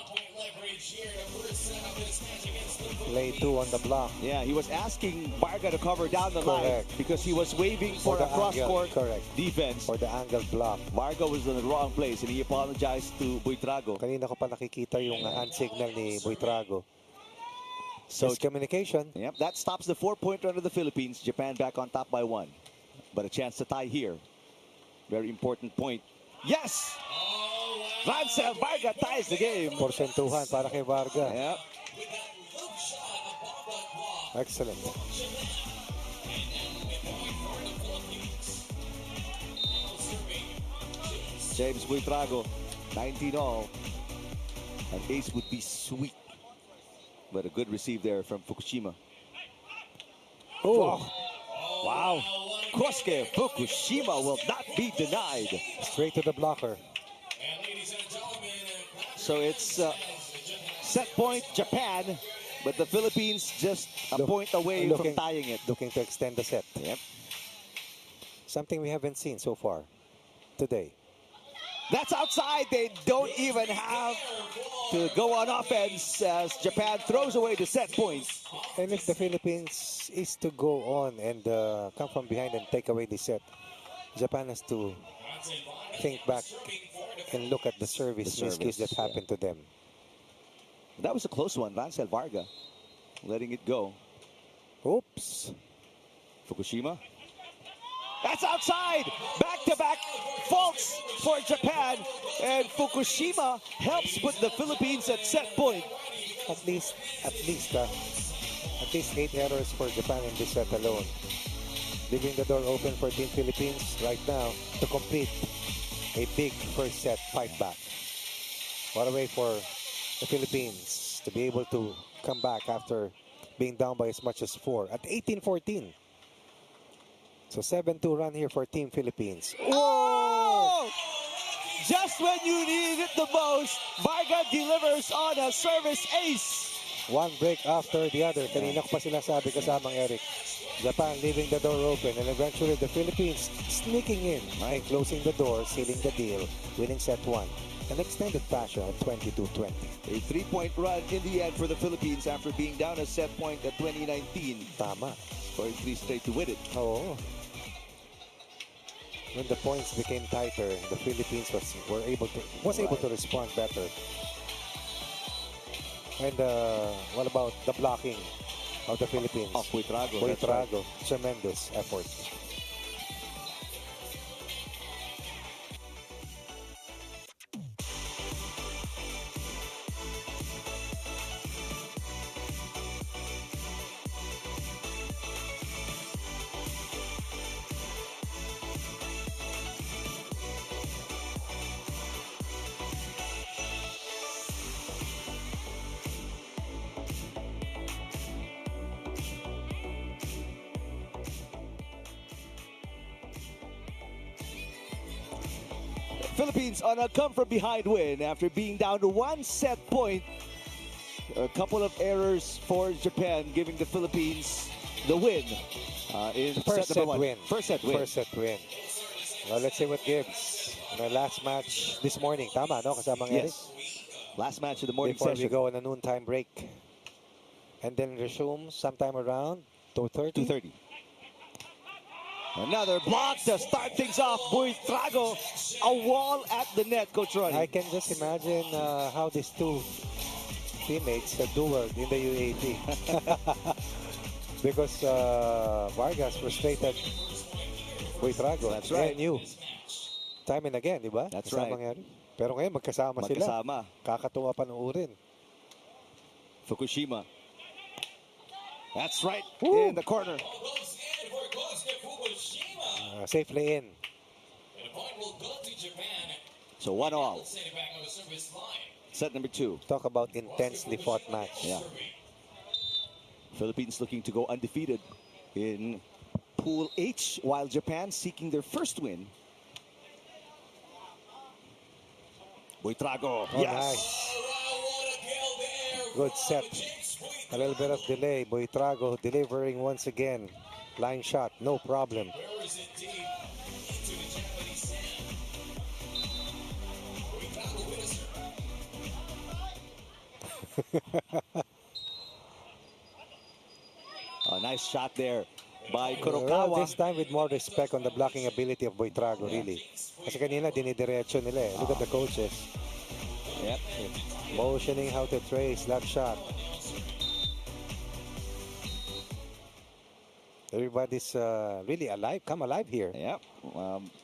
play 2 on the block. Yeah, he was asking Varga to cover down the line Correct. because he was waving for For a the angle, cross-court correct. defense. For the angled block. Varga was in the wrong place and he apologized to Buytrago. Kanina ko pa nakikita yung hand signal ni Buytrago. So Miscommunication. yep, that stops the 4-point run of the Philippines. Japan back on top by 1. But a chance to tie here. Very important point. Yes! Ransel Varga ties the game. Porsentuhan para kay Varga. Yep. Excellent. James Buytrago, 19 all. An ace would be sweet. But a good receive there from Fukushima. Oh, Wow. Kosuke Fukushima will not be denied. straight to the blocker. So it's set point Japan, but the Philippines just a point away from tying it. Looking to extend the set. Yep. Something we haven't seen so far today. That's outside. They don't even have to go on offense as Japan throws away the set point. And if the Philippines is to go on and come from behind and take away the set, Japan has to think back and look at the service miscues that happened to them. That was a close one. Ransel Varga letting it go. Oops. Fukushima. That's outside. Back-to-back faults for Japan. And Fukushima helps put the Philippines at set point. At least 8 errors for Japan in this set alone. Leaving the door open for Team Philippines right now to complete a big first set fight back. What a way for the Philippines to be able to come back after being down by as much as 4 at 18-14. So 7-2 run here for Team Philippines. Oh! Just when you need it the most, Varga delivers on a service ace. One break after the other. Kanina ko pa sinasabi kasamang Eric. Japan leaving the door open and eventually the Philippines sneaking in and closing the door, sealing the deal, winning set 1. An extended fashion at 22-20. A 3-point run in the end for the Philippines after being down a set point at 2019. Tama. Scoring 3 straight to win it. Oo. When the points became tighter, the Philippines was able to respond better. And what about the blocking of the Philippines? Of Buytrago. Buytrago. Tremendous effort. Philippines on a come-from-behind win after being down to 1 set point. A couple of errors for Japan, giving the Philippines the win in First set number 1. win. First set win. First set win. Well, let's see what gives. In the last match this morning, tama, no? Kasamang Eric? Yes. Last match of the morning Before session. we go on a noontime break. And then resume sometime around 2:30. 2:30. Another block to start things off. Buytrago, a wall at the net, Coach Ronnie. I can just imagine how these two teammates dueled in the UAP. Because Vargas frustrated Buytrago. That's right. And you. Time and again, di ba? That's Kasamang right. Eric. Pero ngayon magkasama sila. Kakatuwa panuorin. Fukushima. That's right. Woo. In the corner. Safely in. So 1-1. Set number 2. Talk about intensely fought match. Yeah. Philippines looking to go undefeated in Pool H, while Japan seeking their first win. Buytrago. Oh, Yes. nice. Good set. A little bit of delay. Buytrago delivering once again. Line shot, no problem. A nice shot there by Well, Kurokawa. this time with more respect on the blocking ability of Buytrago, really. Kasi kanina dinidiretso nila eh. Look at the coaches. Yep. Motioning how to trace that shot. Everybody's really alive, come alive here. Yep.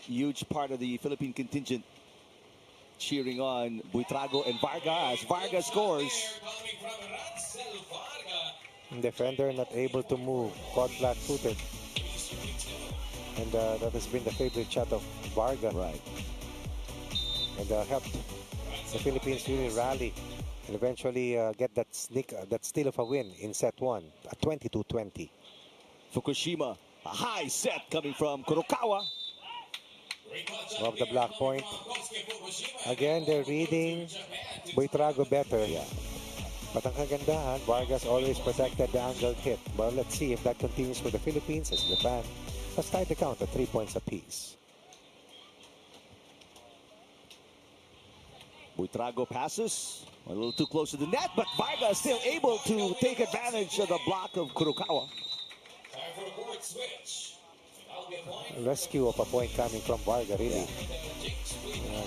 Huge part of the Philippine contingent cheering on Buytrago and Varga as Varga scores. Defender not able to move, caught flat-footed. And that has been the favorite shot of Varga. Right. And helped the Philippines really rally and eventually get that steal of a win in set 1 at 22-20. Fukushima, a high set coming from Kurokawa. Off the block point. Again, they're reading Buytrago better. Yeah. But ang kagandahan, Vargas always protected the angled hit. But let's see if that continues for the Philippines as Japan has tied the count at 3 points apiece. Buytrago passes a little too close to the net, but Varga is still able to take advantage of the block of Kurokawa. Rescue of a point coming from Varga, really.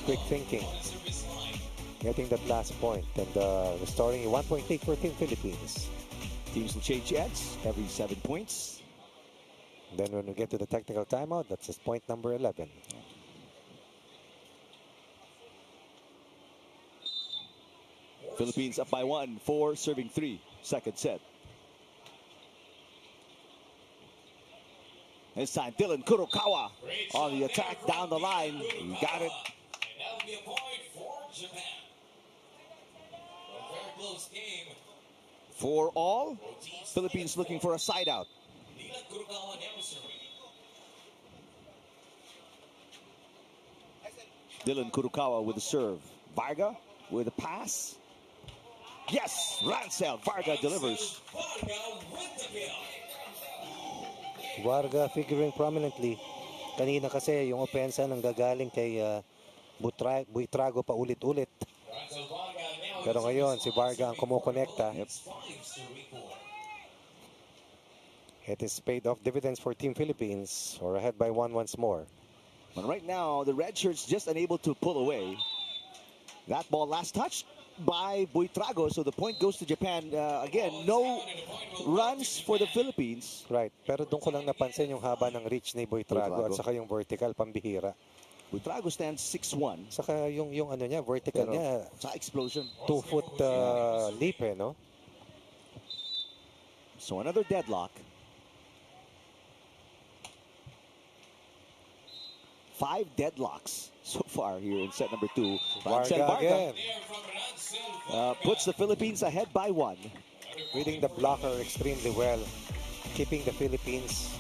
Quick thinking. Getting that last point and restoring a 1-point lead for Team Philippines. Teams will change ends every 7 points. Then when we get to the technical timeout, that's just point number 11. Philippines up by 1, 4 serving 3, second set. This time, Dylan Kurokawa on the attack down the line. He got it. And that will be a point for Japan. A very close game. 4 all. Philippines looking for a side out. Dylan Kurokawa with the serve. Varga with a pass. Yes, Rancel Varga delivers. Varga with the kill. Varga figuring prominently. Kanina kasi yung opensa nang gagaling kay Buytrago pa ulit-ulit. Rancel Varga now Pero ngayon, si Varga ang kumukonekta. It's 5 to Riko. It is paid off dividends for Team Philippines, or ahead by 1 once more. But right now, the red shirts just unable to pull away. That ball last touched by Buytrago, so the point goes to Japan. Again, no runs for the Philippines. Right, pero doon ko lang napansin yung haba ng reach ni Buytrago at saka yung vertical, pambihira. Buytrago stands 6'1". Saka yung ano niya, vertical Pero, niya, sa explosion. 2-foot leap no? So another deadlock. 5 deadlocks so far here in set number 2. Varga again. Puts the Philippines ahead by 1. Reading the blocker extremely well, keeping the Philippines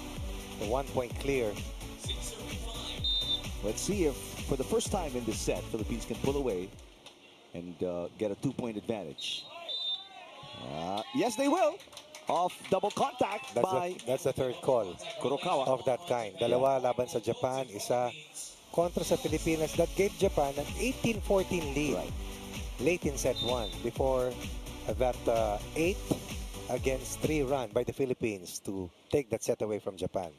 the 1 point clear. Let's see if, for the first time in this set, Philippines can pull away and get a 2-point advantage. Yes, they will. Off double contact by That's the third call Kurokawa. of that kind. Dalawa laban sa Japan, isa kontra sa Pilipinas. That gave Japan an 18-14 lead late in set 1 before that 8 against 3 run by the Philippines to take that set away from Japan.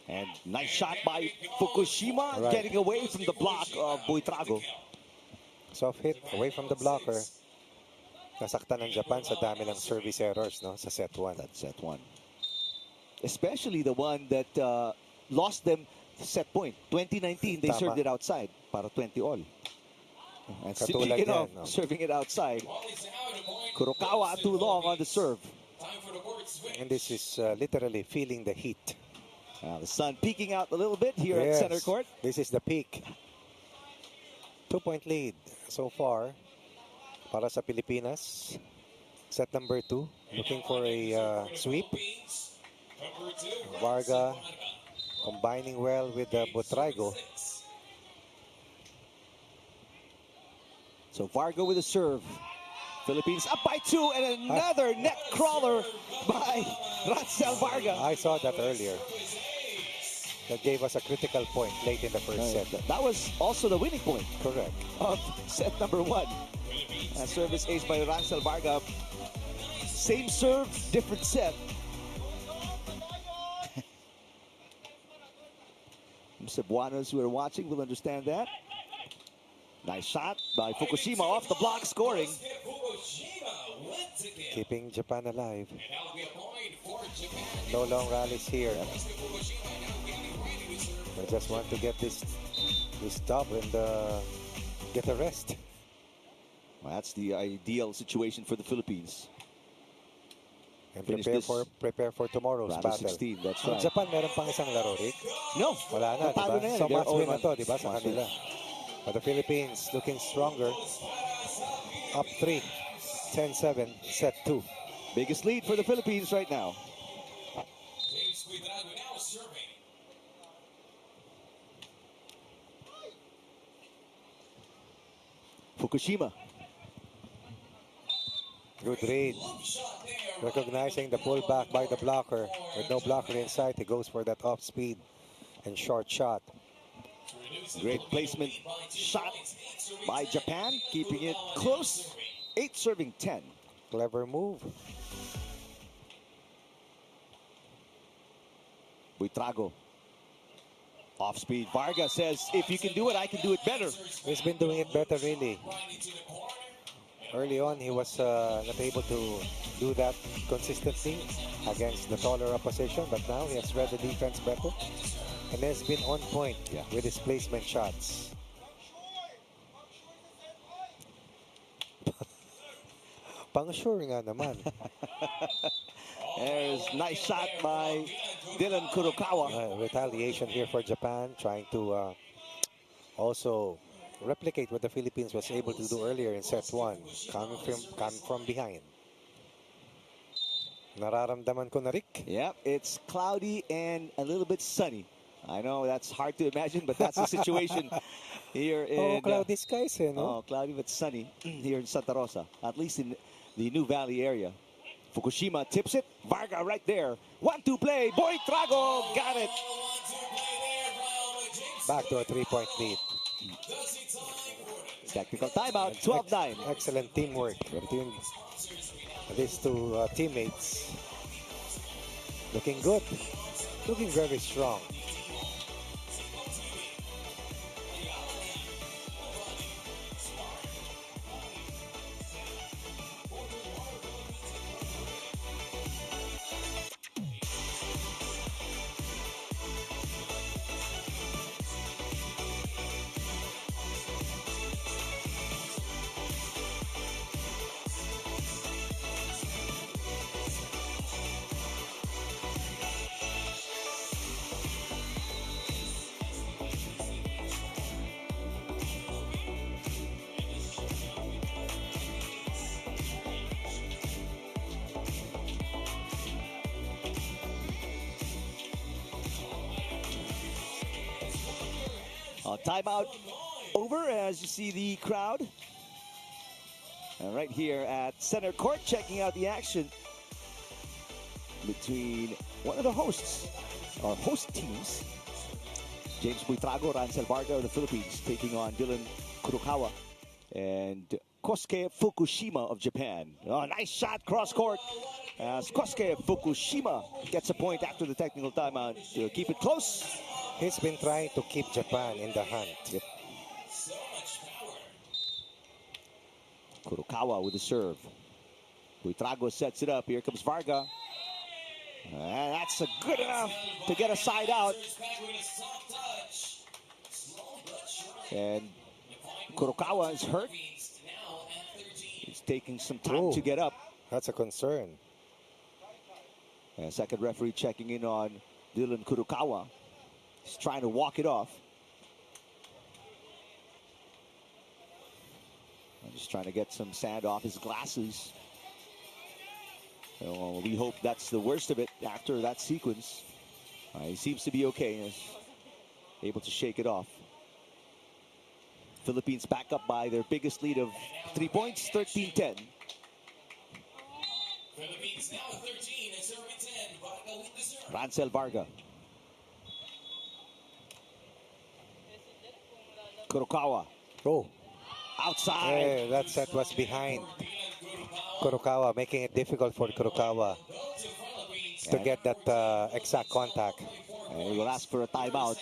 And nice shot by Fukushima, getting away from the block of Buytrago. Soft hit away from the blocker. Nasaktan ng Japan sa dami ng service errors, no, sa set 1. That's set 1. Especially the one that lost them set point. 2019, they served it outside para 20 all. And Katulad speaking yan, of no? serving it outside, Kurokawa too long on the serve. And this is literally feeling the heat. The sun peeking out a little bit here at center court. This is the peak. 2-point lead so far para sa Pilipinas. Set number 2, looking for a sweep. Varga combining well with Buytrago. So Varga with a serve. Philippines up by 2, and another net crawler by Rancel Varga. I saw that earlier. That gave us a critical point late in the first set. That was also the winning point. Correct. Of set number 1. Service ace by Rancel Varga. Same serve, different set. Cebuanos who are watching will understand that. Nice shot by Fukushima off the block, scoring. Keeping Japan alive. No long rallies here. I just want to get this stop and get a rest. Well, that's the ideal situation for the Philippines. And prepare for tomorrow's battle. 16, that's Ang right. Japan meron pang isang laro, Rick? No. Wala na, Natalo diba? na yan. So They're match win na 0-1. to, diba, sa kanila. But the Philippines looking stronger. Up 3, 10-7, set 2. Biggest lead for the Philippines right now. Fukushima. Good read. Recognizing the pullback by the blocker. With no blocker in sight, he goes for that off speed and short shot. Great placement shot by Japan, keeping it close. 8 serving 10. Clever move. Buytrago. Off speed. Varga says, if you can do it, I can do it better. He's been doing it better, really. Early on, he was not able to do that consistently against the taller opposition, but now he has read the defense better and has been on point with his placement shots. Pang sure nga naman. There's nice shot by Dylan Kurokawa. Retaliation here for Japan, trying to also replicate what the Philippines was able to do earlier in set 1, coming from behind. Nararamdaman ko na, Rick. Yep, it's cloudy and a little bit sunny. I know that's hard to imagine, but that's the situation here in Oh, cloudy skies, eh, no? cloudy but sunny here in Santa Rosa, at least in the Nuvali area. Fukushima tips it. Varga right there. 1-2 play. Buytrago got it. Back to a 3-point lead. Technical timeout. 12-9. Excellent teamwork between these two teammates. Looking good. Looking very strong. Timeout over as you see the crowd. And right here at center court, checking out the action between one of the hosts, or host teams, James Buytrago, Ransel Varga of the Philippines, taking on Dylan Kurokawa and Kosuke Fukushima of Japan. Oh, nice shot cross court as Kosuke Fukushima gets a point after the technical timeout to keep it close. He's been trying to keep Japan in the hunt. Yep. Kurokawa with the serve. Buytrago sets it up. Here comes Varga. And that's a good enough to get a side out. And Kurokawa is hurt. He's taking some time to get up. That's a concern. And second referee checking in on Dylan Kurokawa. He's trying to walk it off. I'm just trying to get some sand off his glasses. So we hope that's the worst of it after that sequence. He seems to be okay. He's able to shake it off. Philippines back up by their biggest lead of 3 points, 13-10. Philippines now 13 and serving 10. Varga with the serve. Ransel Varga. Kurokawa. Oh. Outside. Yeah, that set was behind Kurokawa, making it difficult for Kurokawa to get that exact contact. And he will ask for a timeout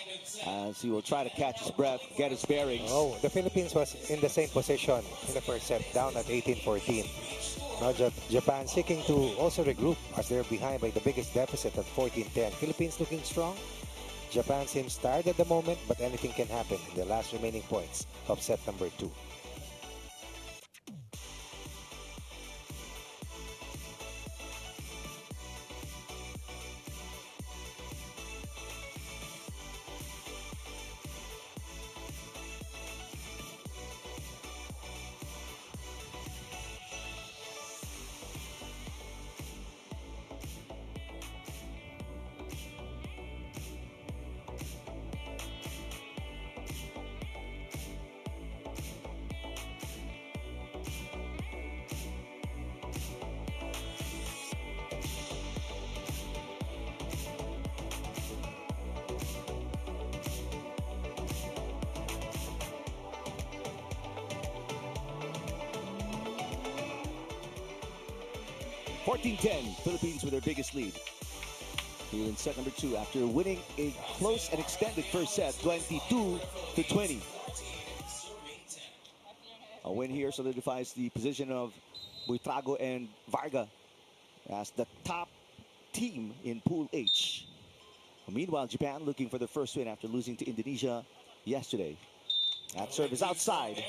as he will try to catch his breath, get his bearings. Oh, the Philippines was in the same position in the first set, down at 18-14. Now Japan seeking to also regroup as they're behind by the biggest deficit at 14-10. Philippines looking strong. Japan seems tired at the moment, but anything can happen in the last remaining points of set number 2. Philippines with their biggest lead here in set number 2 after winning a close and extended first set, 22-20. A win here solidifies the position of Buytrago and Varga as the top team in Pool H. Meanwhile, Japan looking for their first win after losing to Indonesia yesterday. That serve is outside.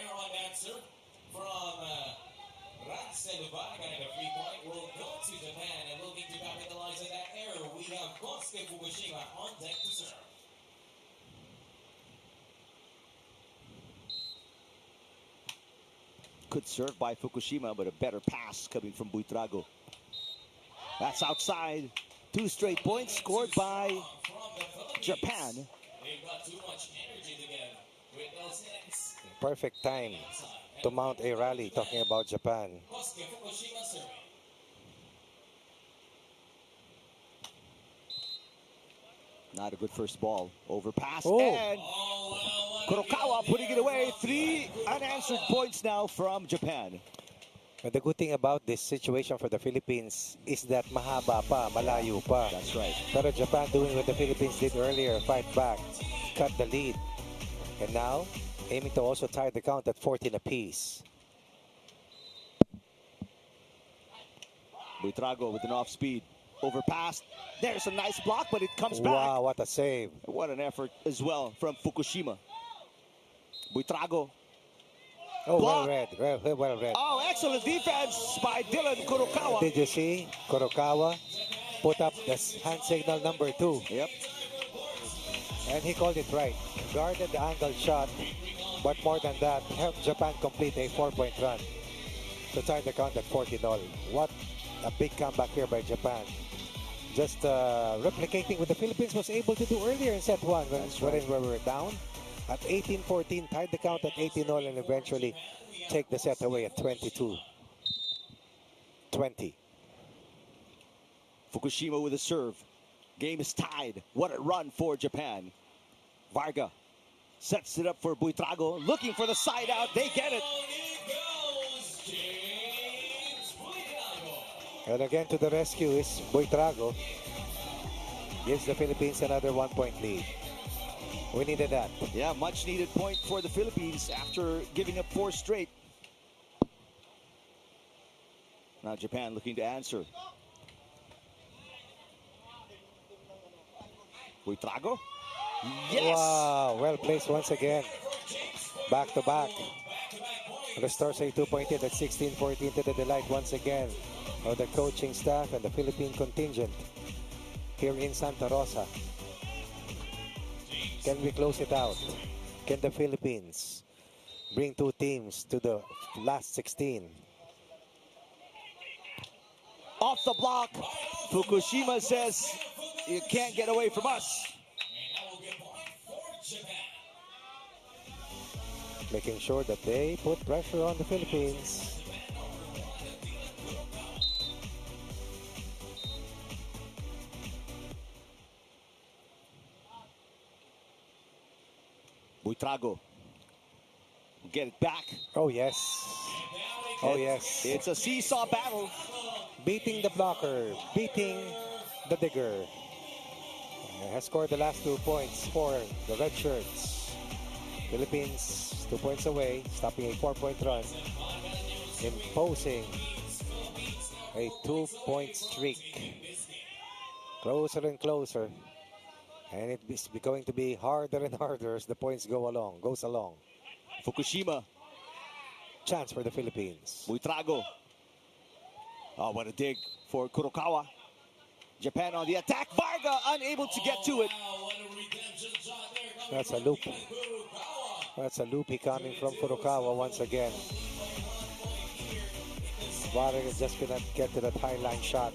Varga and a 3-point will go to Japan, and looking to capitalize on that error, we have Kosuke Fukushima on deck to serve. Good serve by Fukushima, but a better pass coming from Buytrago. That's outside. 2 straight points scored by Japan. They've got too much energy to get with those hits. Perfect time to mount a rally, talking about Japan. Kosuke Fukushima serving. Not a good first ball. Overpass Oh. and Oh, wow, Kurokawa putting it away. 3 unanswered points now from Japan. And the good thing about this situation for the Philippines is that mahaba pa, malayo pa. That's right. Pero Japan doing what the Philippines did earlier, fight back, cut the lead. And now, aiming to also tie the count at 14 apiece. Buytrago with an off-speed. Overpass. There's a nice block, but it comes back. Wow, what a save. What an effort as well from Fukushima. Buytrago. Oh, Block. well read. Oh, excellent defense by Dylan Kurokawa. Did you see Kurokawa put up the hand signal number 2? Yep. And he called it right. Guarded the angle shot, but more than that, helped Japan complete a 4-point run to tie the count at 14-all. What a big comeback here by Japan. Just replicating what the Philippines was able to do earlier in set 1 when we were down at 18-14, tied the count at 18-all, and eventually take the set away at 22-20. Fukushima with a serve. Game is tied. What a run for Japan. Varga sets it up for Buytrago. Looking for the side out. They get it. And again to the rescue is Buytrago. Gives the Philippines another 1-point lead. We needed that. Yeah, much needed point for the Philippines after giving up 4 straight. Now Japan looking to answer. Buytrago. Yes! Wow, well placed once again. Back to back. Restores a 2-point lead at 16-14 to the delight once again of the coaching staff and the Philippine contingent here in Santa Rosa. Can we close it out? Can the Philippines bring 2 teams to the last 16? Off the block. Fukushima says, you can't get away from us. Making sure that they put pressure on the Philippines. Buytrago. Get it back. Oh, yes. Oh, yes. It's a seesaw battle. Beating the blocker, beating the digger. Has scored the last 2 points for the red shirts. Philippines 2 points away, stopping a 4-point run, imposing a 2-point streak. Closer and closer, and it is going to be harder and harder as the points goes along. Fukushima. Chance for the Philippines. Buytrago. Oh, what a dig for Kurokawa. Japan on the attack. Varga unable to get to it. That's a loop. That's a loopy coming from Fukushima once again. Varga just cannot get to that high line shot.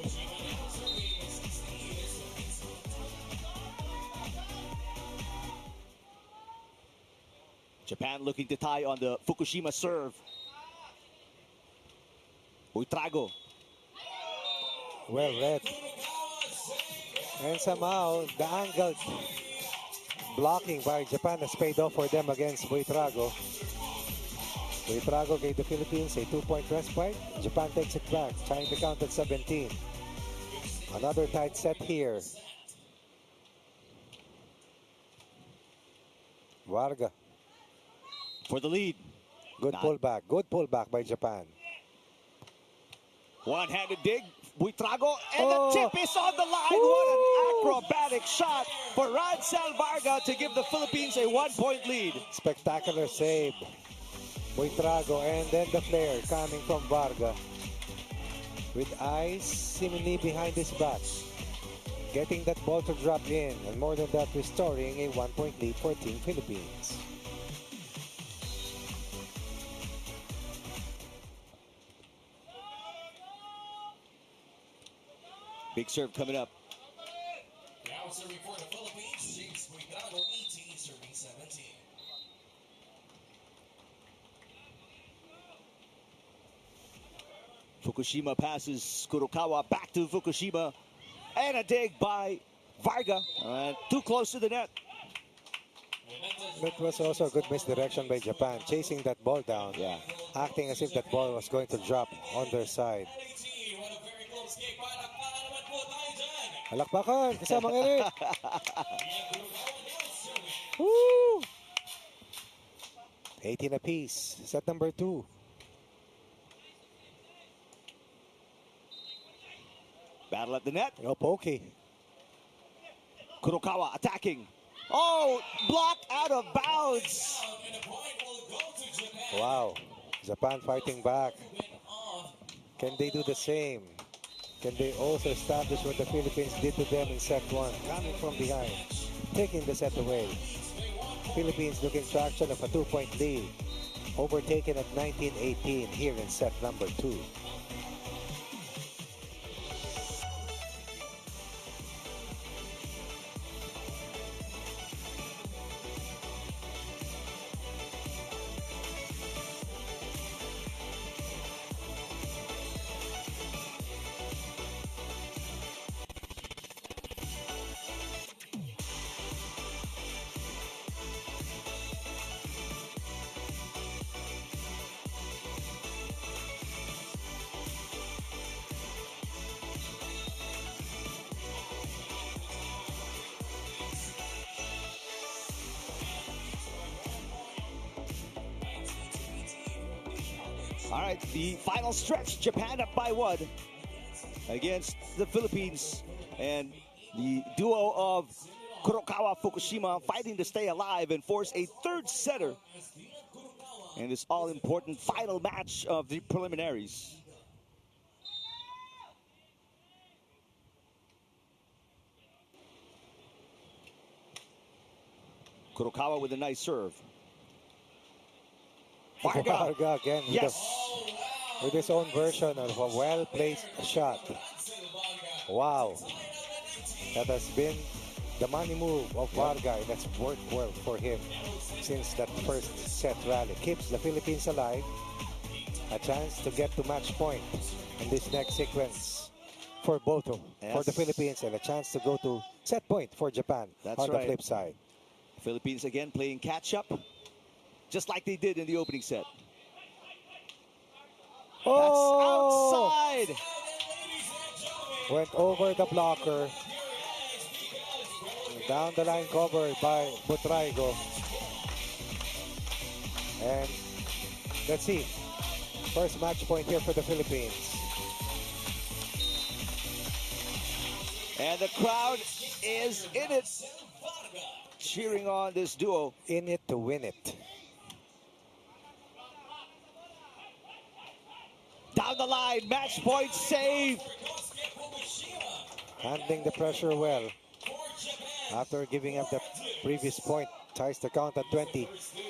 Japan looking to tie on the Fukushima serve. Buytrago. Well read. And somehow the angled blocking by Japan has paid off for them against Buytrago. Buytrago gave the Philippines a 2-point respite. Japan takes it back, tying the count at 17. Another tight set here. Varga. For the lead. Good pullback by Japan. One-handed dig. Buytrago, and the tip is on the line. What an acrobatic shot for Ransel Varga to give the Philippines a 1-point lead. Spectacular save. Buytrago, and then the flare coming from Varga. With eyes seemingly behind his back. Getting that ball to drop in, and more than that, restoring a 1-point lead for Team Philippines. Big serve coming up. Now serving for the Philippines, James Buytrago, 18, serving 17. Fukushima passes Kurokawa back to Fukushima. And a dig by Varga. Too close to the net. That was also a good misdirection by Japan, chasing that ball down. Yeah. Acting as if that ball was going to drop on their side. Halakpakan, kasamang Eric. Woo! 18 apiece, set number 2. Battle at the net. No pokey. Kurokawa attacking. Oh, blocked out of bounds. Wow, Japan fighting back. Can they do the same? Can they also establish what the Philippines did to them in set 1? Coming from behind, taking the set away. Philippines looking traction of a 2-point lead. Overtaken at 19-18 here in set number 2. All right, the final stretch. Japan up by 1 against the Philippines. And the duo of Kurokawa Fukushima fighting to stay alive and force a third setter in this all-important final match of the preliminaries. Kurokawa with a nice serve. Varga. Varga again with his own version of a well-placed shot. Wow. That has been the money move of Varga, and that's worked well for him since that first set rally. Keeps the Philippines alive. A chance to get to match point in this next sequence for both for the Philippines, and a chance to go to set point for Japan. That's on right. The flip side. Philippines again playing catch-up, just like they did in the opening set. Oh! That's outside. Went over the blocker. Down the line covered by Buytrago. And let's see. First match point here for the Philippines. And the crowd is in it, cheering on this duo. In it to win it. Down the line, match point save. Handling the pressure well. After giving up the previous point, ties the count at 20.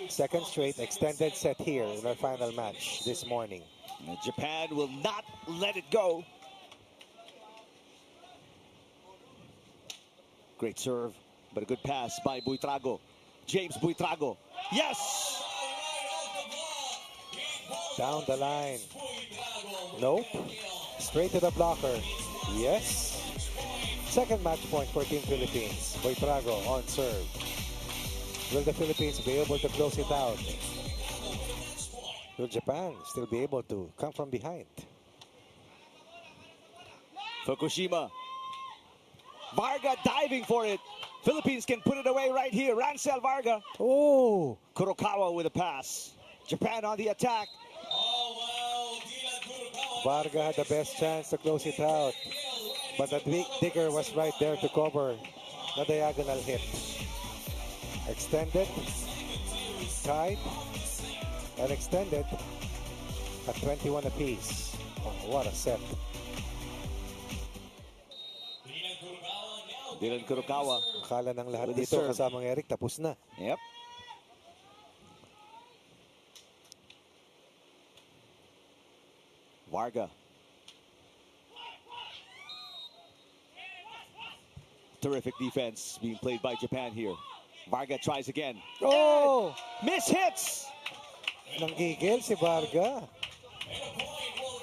Second straight extended set here in our final match this morning. And Japan will not let it go. Great serve, but a good pass by Buytrago. James Buytrago. Yes! Down the line. Nope. Straight to the blocker. Yes. Second match point for Team Philippines. Buytrago on serve. Will the Philippines be able to close it out? Will Japan still be able to come from behind? Fukushima. Varga diving for it. Philippines can put it away right here. Ransel Varga. Oh! Kurokawa with a pass. Japan on the attack. Varga had the best chance to close it out. But the digger was right there to cover the diagonal hit. Extended. Tied. And extended at 21 apiece. Oh, what a set. Dylan Kurokawa. Akala ng lahat With the dito serve. kasamang Eric tapos na. Yep. Varga. Terrific defense being played by Japan here. Varga tries again. Oh! Miss hits. Nanggigil si Varga.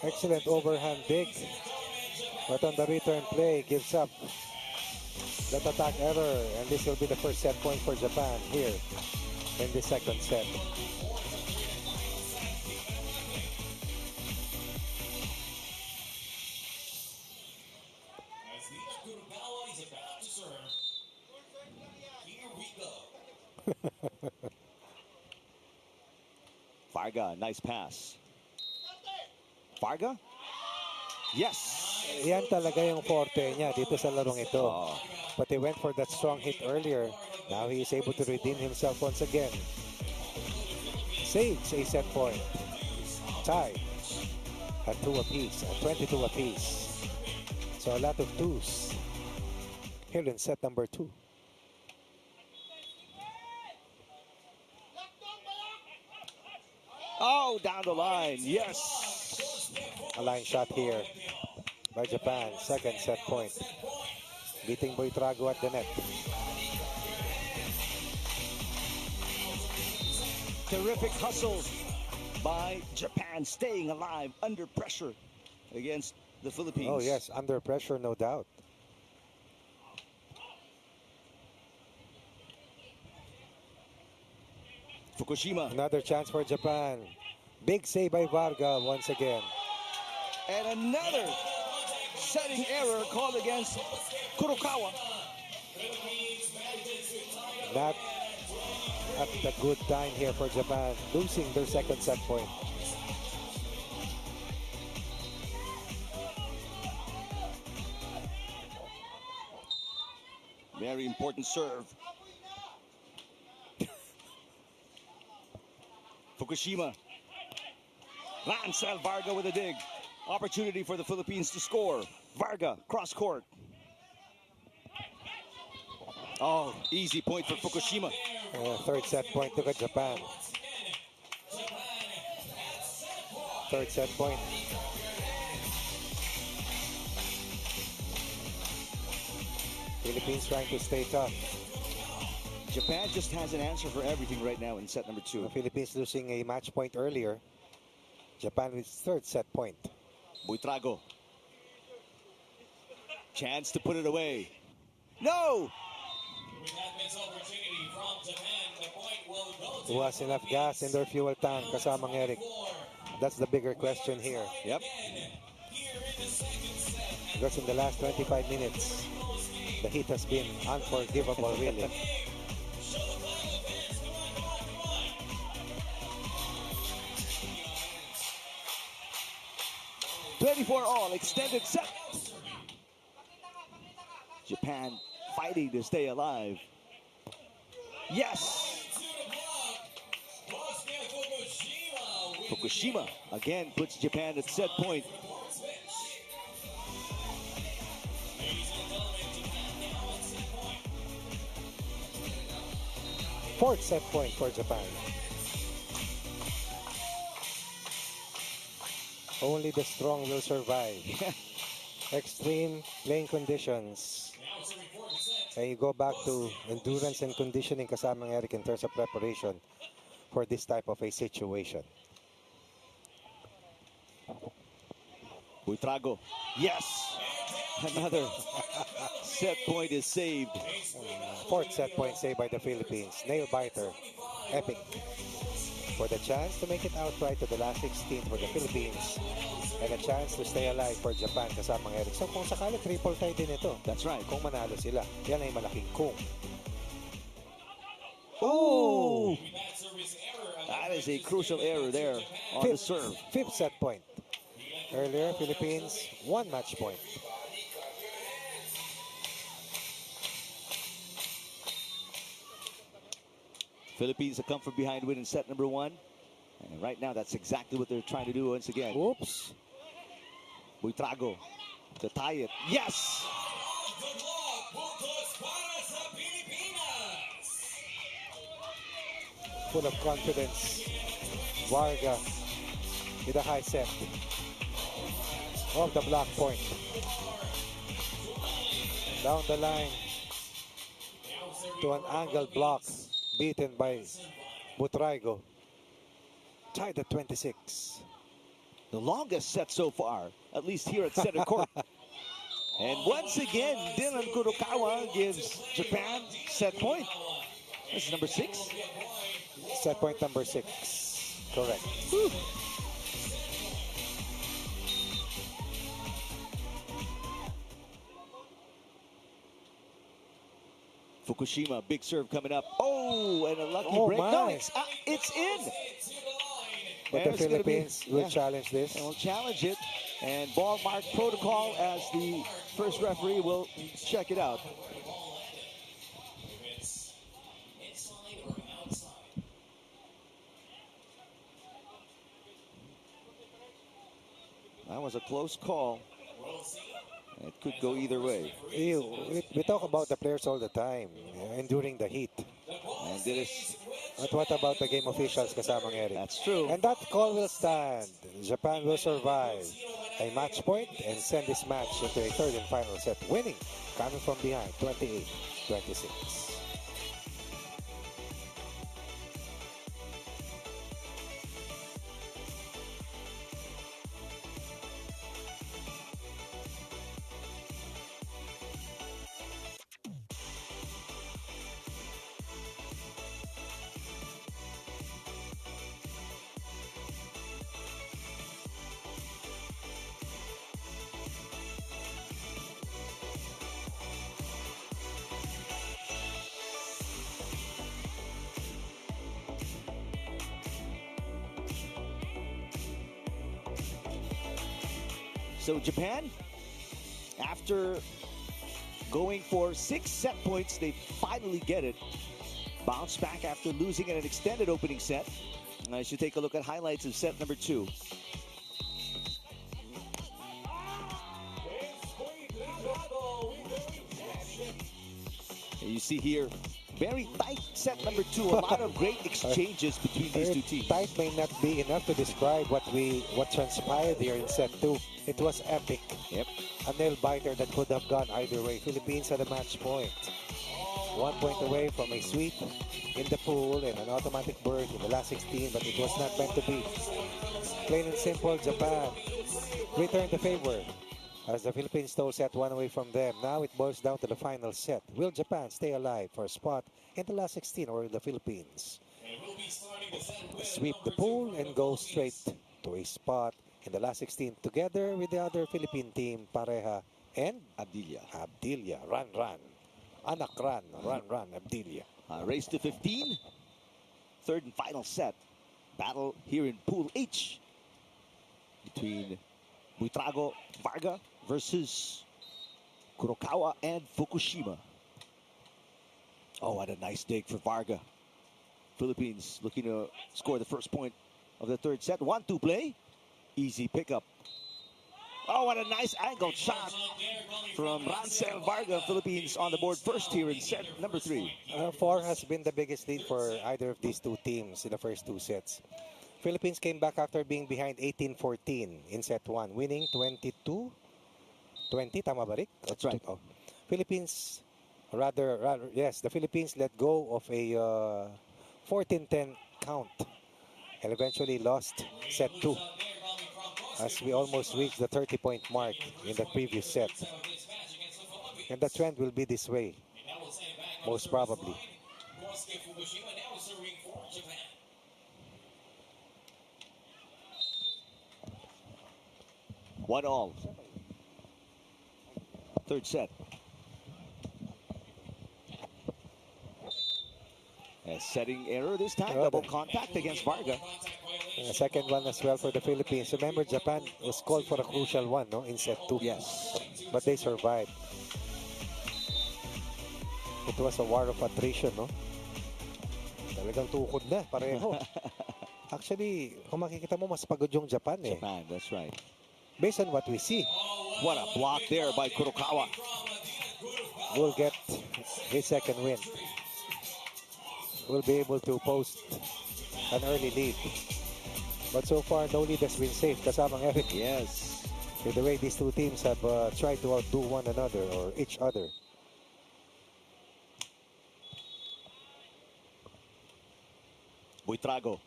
Excellent overhand dig. But on the return play, gives up that attack error. And this will be the first set point for Japan here in the second set. As the Ukolova is about to serve. Here we go. Varga, nice pass. Varga? Yes. Yan talaga yung forte niya dito sa larong ito. But he went for that strong hit earlier. Now he is able to redeem himself once again. Saves a set point. Tie at 2 apiece, at 22 apiece. So a lot of twos here in set number 2. Oh, down the line. Yes. A line shot here by Japan. Second set point. Beating Buytrago at the net. Terrific hustle by Japan, staying alive under pressure against the Philippines. Oh yes, under pressure, no doubt. Fukushima. Another chance for Japan. Big save by Varga once again. And another setting error called against Kurokawa. Not at a good time here for Japan, losing their second set point. Very important serve. Fukushima. Lancel Varga with a dig. Opportunity for the Philippines to score. Varga, cross court. Oh, easy point for Fukushima. Third set point to Japan. Third set point. Philippines trying to stay tough. Japan just has an answer for everything right now in set number 2. The Philippines losing a match point earlier. Japan with third set point. Buytrago. Chance to put it away. No! With that missed opportunity from Japan, the point will go to Who has enough gas in their fuel tank kasamang Eric? That's the bigger question here. Yep. Because in the last 25 minutes, the heat has been unforgivable, really. All extended set. Japan fighting to stay alive. Yes. Fukushima again puts Japan at set point. Fourth set point for Japan. Only the strong will survive. Extreme playing conditions. And you go back to endurance and conditioning kasamang Eric in terms of preparation for this type of a situation. Buytrago. Yes. Another set point is saved. Fourth set point saved by the Philippines. Nail biter. Epic. For the chance to make it outright to the last 16 for the Philippines. And a chance to stay alive for Japan kasamang Eric. So kung sakali triple tie din ito. That's right. Kung manalo sila, yan ay malaking kung. Oh! That is a crucial error there on the serve. Fifth set point. Earlier, Philippines, one match point. Philippines a come from behind win in set number 1. And right now, that's exactly what they're trying to do once again. Oops. Buytrago to tie it. Yes! Full of confidence. Varga with a high set. Off the block point. Down the line to an angled block. Beaten by Buytrago. Tied at 26. The longest set so far, at least here at center court. And once again, Dylan Kurokawa gives Japan set point. This is number 6. Set point number 6. Correct. Whew. Fukushima, big serve coming up. Oh, and a lucky break. My. No, it's in. But And the Philippines will challenge this. And will challenge it. And ball mark protocol as the first referee will check it out. That was a close call. It could go either way. We talk about the players all the time, enduring the heat. And it is, But what about the game officials kasamang Eric? that's true. And that call will stand. Japan will survive a match point and send this match into a third and final set, winning, coming from behind, 28-26. So Japan, after going for 6 set points, they finally get it. Bounce back after losing in an extended opening set. I should take a look at highlights of set number 2. You see here, very tight set number 2. A lot of great exchanges between these two teams. Tight may not be enough to describe what transpired here in set 2. It was epic. Yep. A nail biter that could have gone either way. Philippines had a match point. 1 point away from a sweep in the pool and an automatic berth in the last 16, but it was not meant to be. Plain and simple, Japan returned the favor as the Philippines stole set 1 away from them. Now it boils down to the final set. Will Japan stay alive for a spot in the last 16 or the Philippines sweep the pool and go straight to a spot in the last 16 together with the other Philippine team, Pareha and Abdilia. Run. Anak run, Abdilia. Race to 15. Third and final set. Battle here in Pool H between Buytrago, Varga versus Kurokawa and Fukushima. Oh, what a nice dig for Varga. Philippines looking to score the first point of the third set. 1-2 play. Easy pickup. Oh, what a nice angled shot from Ransel Varga. Philippines on the board first here in set number 3. 4 has been the biggest lead for either of these two teams in the first 2 sets. Philippines came back after being behind 18-14 in set 1, winning 22-20. Tama ba, Rick? That's right. Oh. Philippines, yes, the Philippines let go of a 14-10 count and eventually lost set 2 as we almost reached the 30-point mark in the previous set. And the trend will be this way, most probably. 1-1. Third set. A setting error this time. Double contact against Varga. Second one as well for the Philippines. Remember, Japan was called for a crucial one, no, in set 2. Yes. But they survived. It was a war of attrition, no? Talagang tukod na, pareho. Actually, kung makikita mo, mas pagod yung Japan, eh. Japan, that's right. Based on what we see. What a block there by Kurokawa. Will get his second win. Will be able to post an early lead. But so far, no lead has been safe. Kasamang Eric. Yes. With the way these two teams have tried to outdo one another or each other. Buytrago.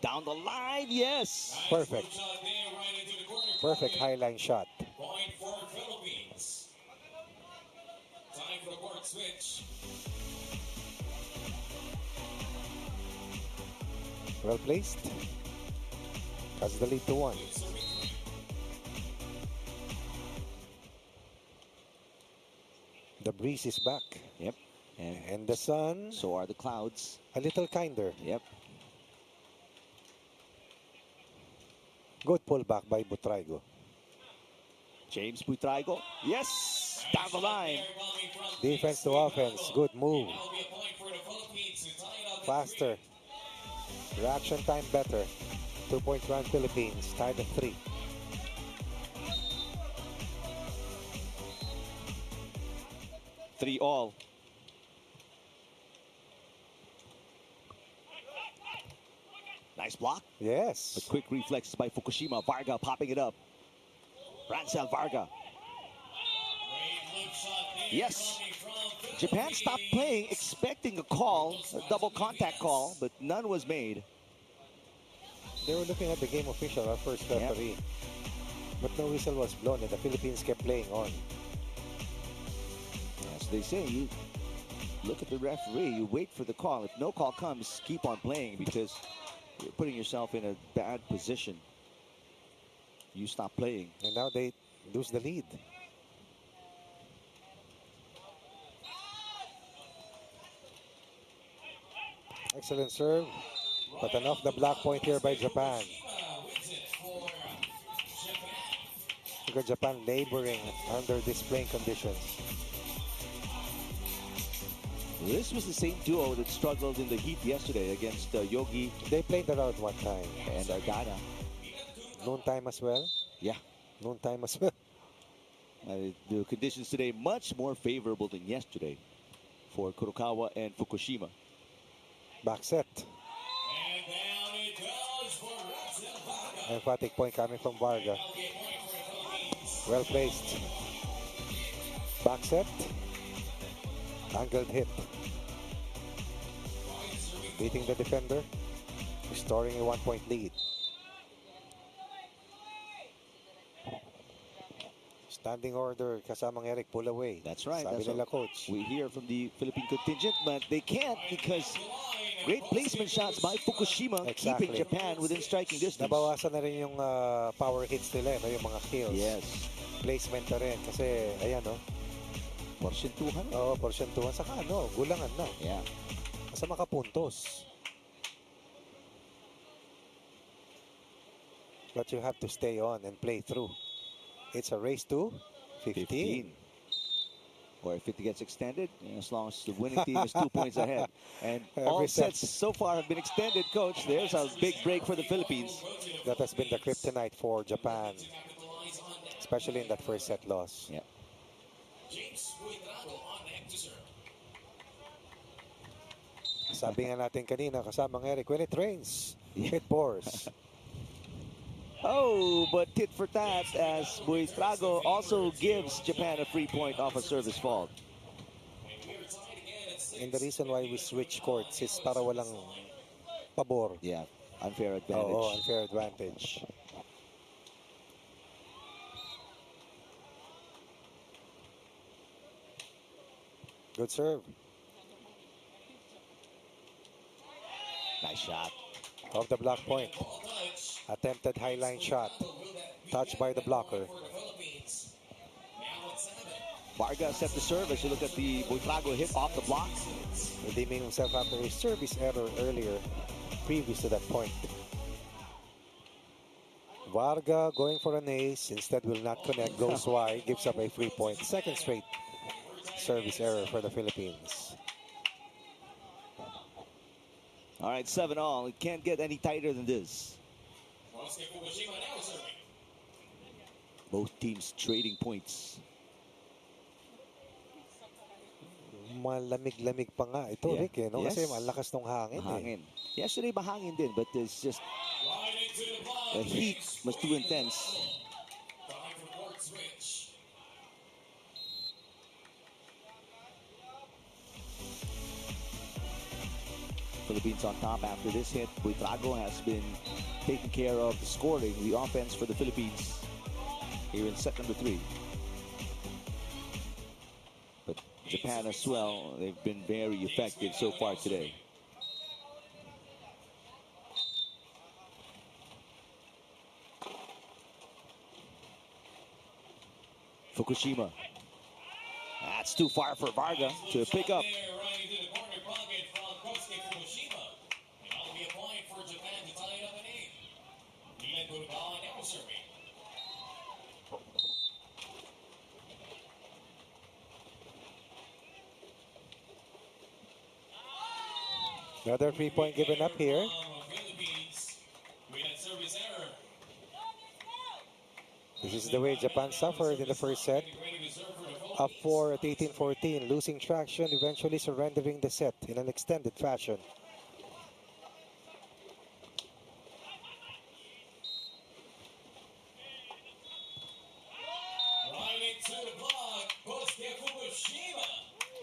Down the line, yes. Perfect. Shot there right into the corner. Perfect highline shot. Point for Philippines. Time for the court switch. Well placed. That's the lead to 1. The breeze is back. Yep. And the sun, So are the clouds. a little kinder. Yep. Good pullback by Buytrago. James Buytrago. Yes. Down the line. Defense to offense. Good move. That'll be a point for the Philippines to tie it up at Faster. Reaction time better. 2-point run Philippines. Tied at 3. Three all. Nice block. Yes. But quick reflexes by Fukushima. Varga popping it up. Ransel Varga. Great loop shot there Yes. coming from Japan stopped Philippines. playing, expecting a call, a double contact call, but none was made. They were looking at the game official, our first referee. But no whistle was blown and the Philippines kept playing on. As they say, you look at the referee, you wait for the call. If no call comes, keep on playing because you're putting yourself in a bad position. You stop playing. And now they lose the lead. Excellent serve. But an off the block point here by Japan. Wins it for Japan. Look at Japan laboring under these playing conditions. This was the same duo that struggled in the heat yesterday against Yogi They played around one time. and Argana. Noontime as well. Yeah. Noontime as well. The conditions today much more favorable than yesterday for Kurokawa and Fukushima. Back set. And down it goes for Ransel Varga. Emphatic point coming from Varga. That'll be a point for the Philippines. Well placed. Back set. Angled hit. Beating the defender. Restoring a 1-point lead. Standing order kasamang Eric, pull away. That's right. Sabi That's nila what coach. we hear from the Philippine contingent, but they can't because great placement shots by Fukushima, Exactly. keeping Japan within striking distance. Nabawasan na rin yung power hits nila, no? Yung mga kills. Yes. Placement na rin. Kasi, ayan, no? Porsyentuhan. Oo, porsyentuhan. Saka, ano, gulangan na. Yeah. Basta makapuntos. But you have to stay on and play through. It's a race to 15. Or if it gets extended, as long as the winning team is 2 points ahead. And Every all set. sets so far have been extended, Coach. There's a big break for the Philippines. That has been the kryptonite for Japan. Especially in that first set loss. Yeah. James Buytrago on deck to serve. Sabi nga natin kanina, kasamang Eric, when it rains, it pours. Oh, but tit for tat as Buytrago also gives Japan a free point off a service fault. And the reason why we switch courts is para walang pabor. Yeah, unfair advantage. Oo, unfair advantage. Good serve. Nice shot. Off the block point. Attempted highline shot. Touched by the blocker. Varga set the serve as you look at the Buytrago hit off the block. Redeeming himself after a service error earlier, previous to that point. Varga going for an ace, instead will not connect, goes wide, gives up a free point. Second straight service error for the Philippines. All right, 7-all. It can't get any tighter than this. Both teams trading points. Malamig-lamig pa nga ito, Yeah. Rick, eh, no? Yes. Kasi malakas tong hangin. Mahangin. Yesterday, mahangin din, but it's just the heat was too intense. Philippines on top after this hit. Buytrago has been taking care of the scoring, the offense for the Philippines here in set number 3. But Japan as well, they've been very effective so far today. Fukushima. That's too far for Varga to pick up. Another 3-point given up here. This is the way Japan suffered in the first set. Up 4 at 18-14, losing traction, eventually surrendering the set in an extended fashion.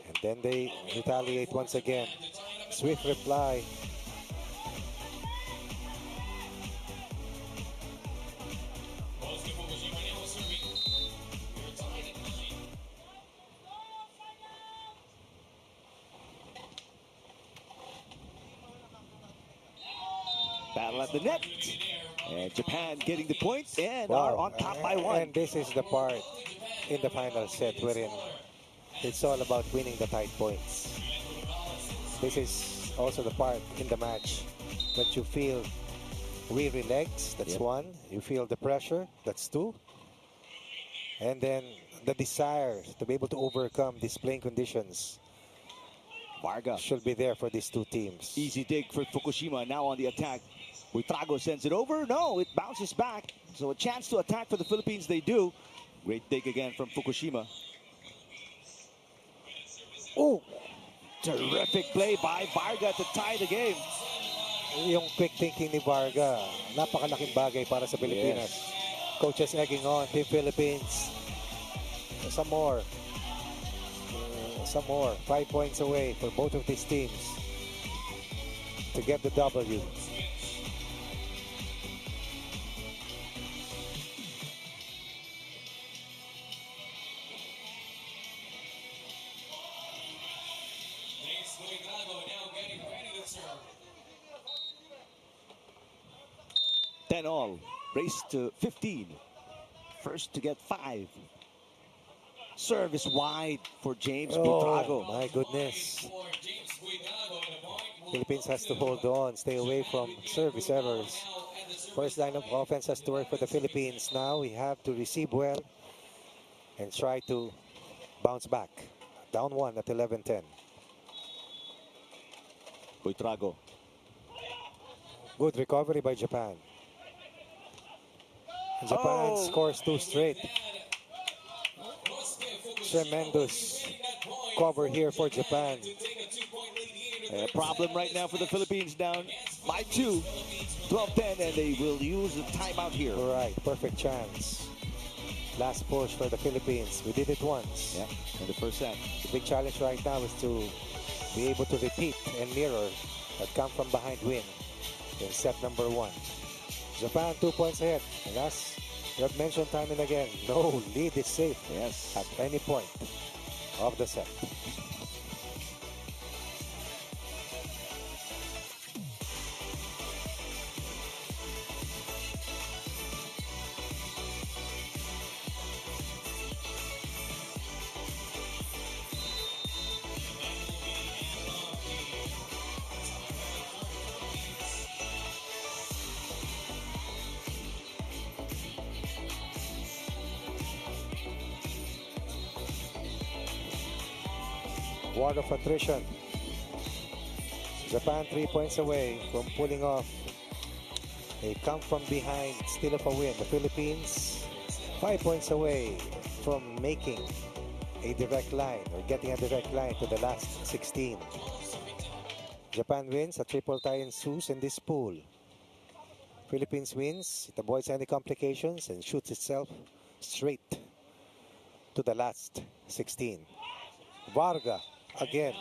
And then they retaliate once again. Swift reply. Battle at the net. And Japan getting the point and are on top by 1. And this is the part in the final set wherein it's all about winning the tight points. This is also the part in the match that you feel weary legs, that's 1. You feel the pressure, that's 2. And then the desire to be able to overcome these playing conditions. Varga should be there for these 2 teams. Easy dig for Fukushima, now on the attack. Buytrago sends it over. No, it bounces back. So a chance to attack for the Philippines, they do. Great dig again from Fukushima. Oh, terrific play by Varga to tie the game. Yung quick thinking ni Varga, napakalaking bagay para sa Pilipinas. Yes. Coaches egging on, Team Philippines. Some more. Some more. 5 points away for both of these teams to get the W. All race to 15. First to get 5. Serve is wide for James Buytrago. My goodness. Philippines has to hold on, stay away from service errors. First line of offense has to work for the Philippines. Now we have to receive well and try to bounce back. Down 1 at 11-10. Buytrago. Good recovery by Japan. Japan scores 2 straight. Tremendous cover here for Japan. A problem right now for the Philippines, down by 2, 12-10, and they will use a timeout here. Right, perfect chance. Last push for the Philippines. We did it once. Yeah, in the first set. The big challenge right now is to be able to repeat and mirror that come from behind win in set number 1. Japan 2 points ahead. And as we have mentioned time and again, no lead is safe. Yes. At any point of the set. War of attrition. Japan 3 points away from pulling off a come from behind steal of a win. The Philippines 5 points away from making a direct line or getting a direct line to the last 16. Japan wins, a triple tie ensues in this pool. Philippines wins, it avoids any complications and shoots itself straight to the last 16. Varga again.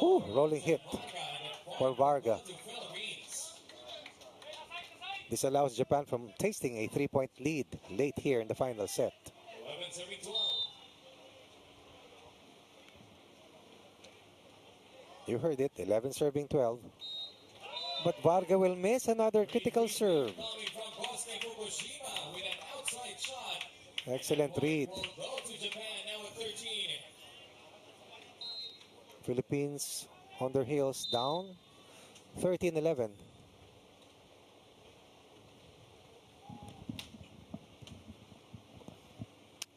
Ooh, rolling hit for Varga. This allows Japan from tasting a 3-point lead late here in the final set. 11-12. You heard it, 11 serving 12. But Varga will miss another critical serve. Coming from Boston, Fukushima with an outside shot. Excellent read. Will go to Japan now at 13. Philippines on their heels, down 13-11.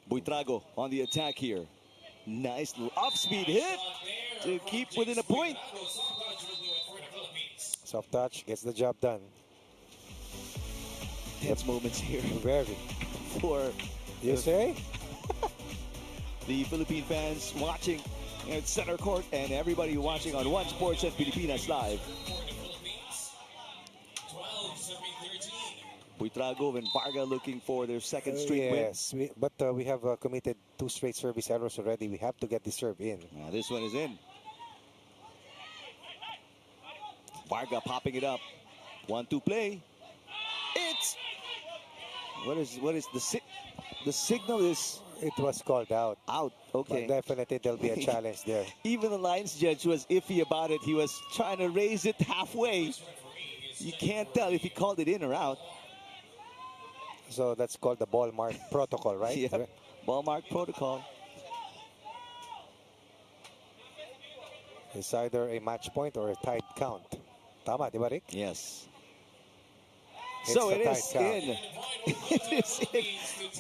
Buytrago on the attack here. Nice little off-speed hit to keep within a point. Soft touch gets the job done. Tense moments here Very. for You say? the Philippine fans watching at center court and everybody watching on One Sports at Pilipinas Live. 12 serving 13. Buytrago and Varga looking for their second straight win. Yes, but we have committed 2 straight service errors already. We have to get the serve in. This one is in. Varga popping it up. 1-2 play. It's what is the signal is It was called out. out. But Okay. definitely there'll be a challenge there. Even the lines judge was iffy about it. He was trying to raise it halfway. You can't tell if he called it in or out. So that's called the ball mark protocol, right? Yep. Ball mark protocol. It's either a match point or a tied count. Tama, di ba, Rick? Yes. It's So the it tied is count. in. It is in.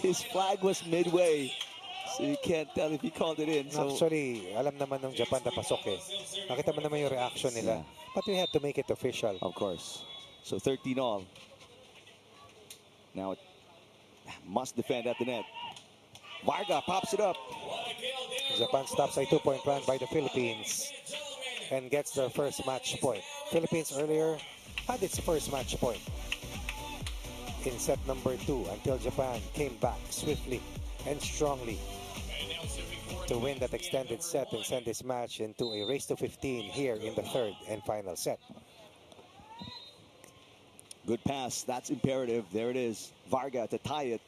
His flag was midway. So you can't tell if he called it in. So Actually, alam naman ng Japan na pasok eh. Nakita mo naman yung reaction nila. But we had to make it official. of course. So 13 all. Now it must defend at the net. Varga pops it up. Japan stops a 2-point run by the Philippines and gets their first match point. Philippines earlier had its first match point in set number 2 until Japan came back swiftly and strongly to win that extended set and send this match into a race to 15 here in the third and final set. Good pass. That's imperative. There it is. Varga to tie it.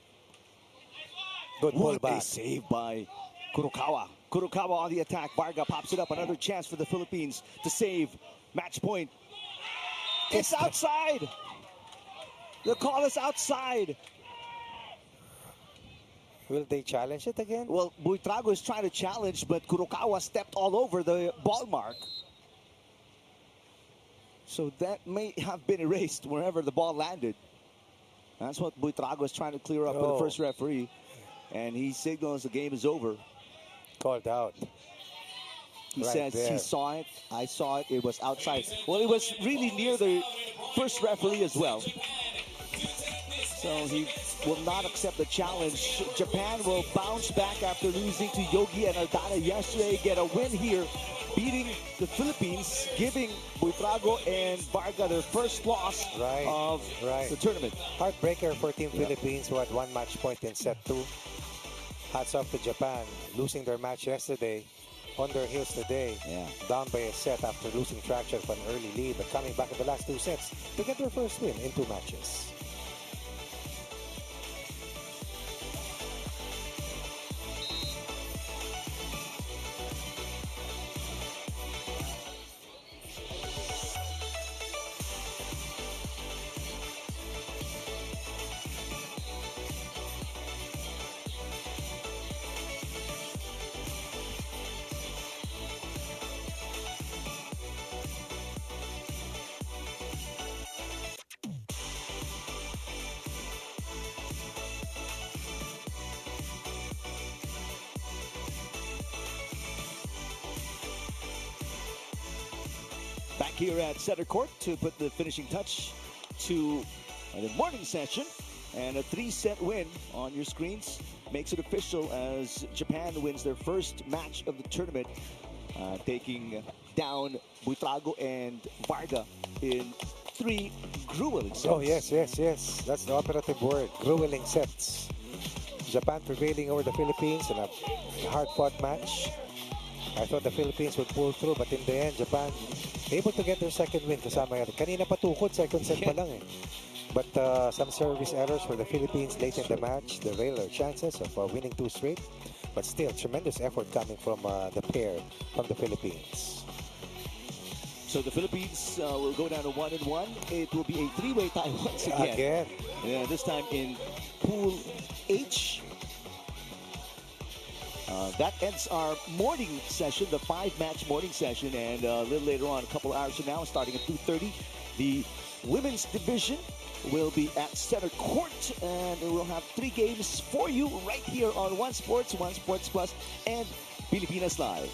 Good pull What a back. save by Kurokawa. Kurokawa on the attack. Varga pops it up. Another chance for the Philippines to save. Match point. It's outside. The call is outside. Will they challenge it again? Well, Buytrago is trying to challenge, but Kurokawa stepped all over the ball mark. So that may have been erased wherever the ball landed. That's what Buytrago is trying to clear up with the first referee. And he signals the game is over. Called out. He Right says there. he saw it, I saw it, it was outside. Well, it was really near the first referee as well. So he will not accept the challenge. Japan will bounce back after losing to Yogi and Aldana yesterday, get a win here, beating the Philippines, giving Buytrago and Varga their first loss of the tournament. Heartbreaker for Team Philippines, who had 1 match point in set 2. Hats off to Japan, losing their match yesterday, on their heels today, down by a set after losing traction of an early lead, but coming back in the last 2 sets to get their first win in 2 matches. Back here at center court to put the finishing touch to the morning session, and a 3-set win on your screens makes it official as Japan wins their first match of the tournament, taking down Buytrago and Varga in 3 grueling sets. Oh yes, that's the operative word, grueling sets. Japan prevailing over the Philippines in a hard-fought match. I thought the Philippines would pull through, but in the end, Japan able to get their second win. Kasama yan. Kanina patukod, second set pa lang eh. But some service errors for the Philippines late in the match derailed their chances of winning 2 straight. But still, tremendous effort coming from the pair from the Philippines. So the Philippines will go down to 1-1. It will be a 3-way tie once again. Yeah, this time in Pool H. That ends our morning session, the 5-match morning session, and a little later on, a couple hours from now, starting at 2:30, the women's division will be at center court, and we'll have 3 games for you right here on One Sports Plus, and Pilipinas Live.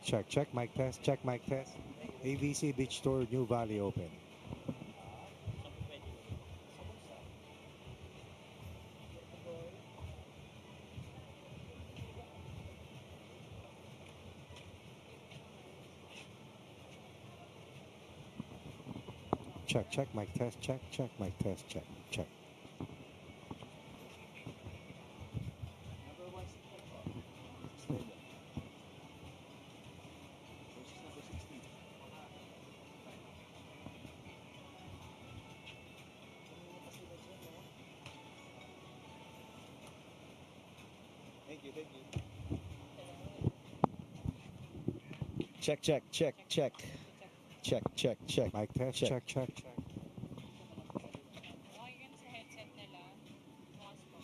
Check mic test. Check mic test. AVC Beach Tour Nuvali Open. Check mic test. Check mic test. Check. Thank you. Check. Mic test. Check. Check. Okay yan sa headset nila. Pause po.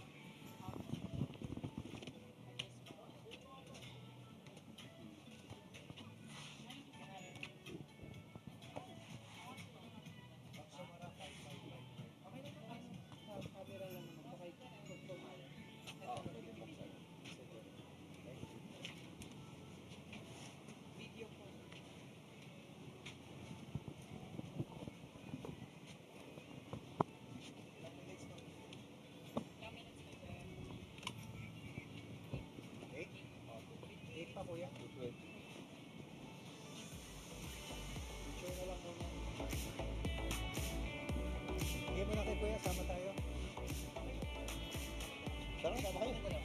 Sige mo na kay Kuya, sama tayo. Tara, sama kayo. Pero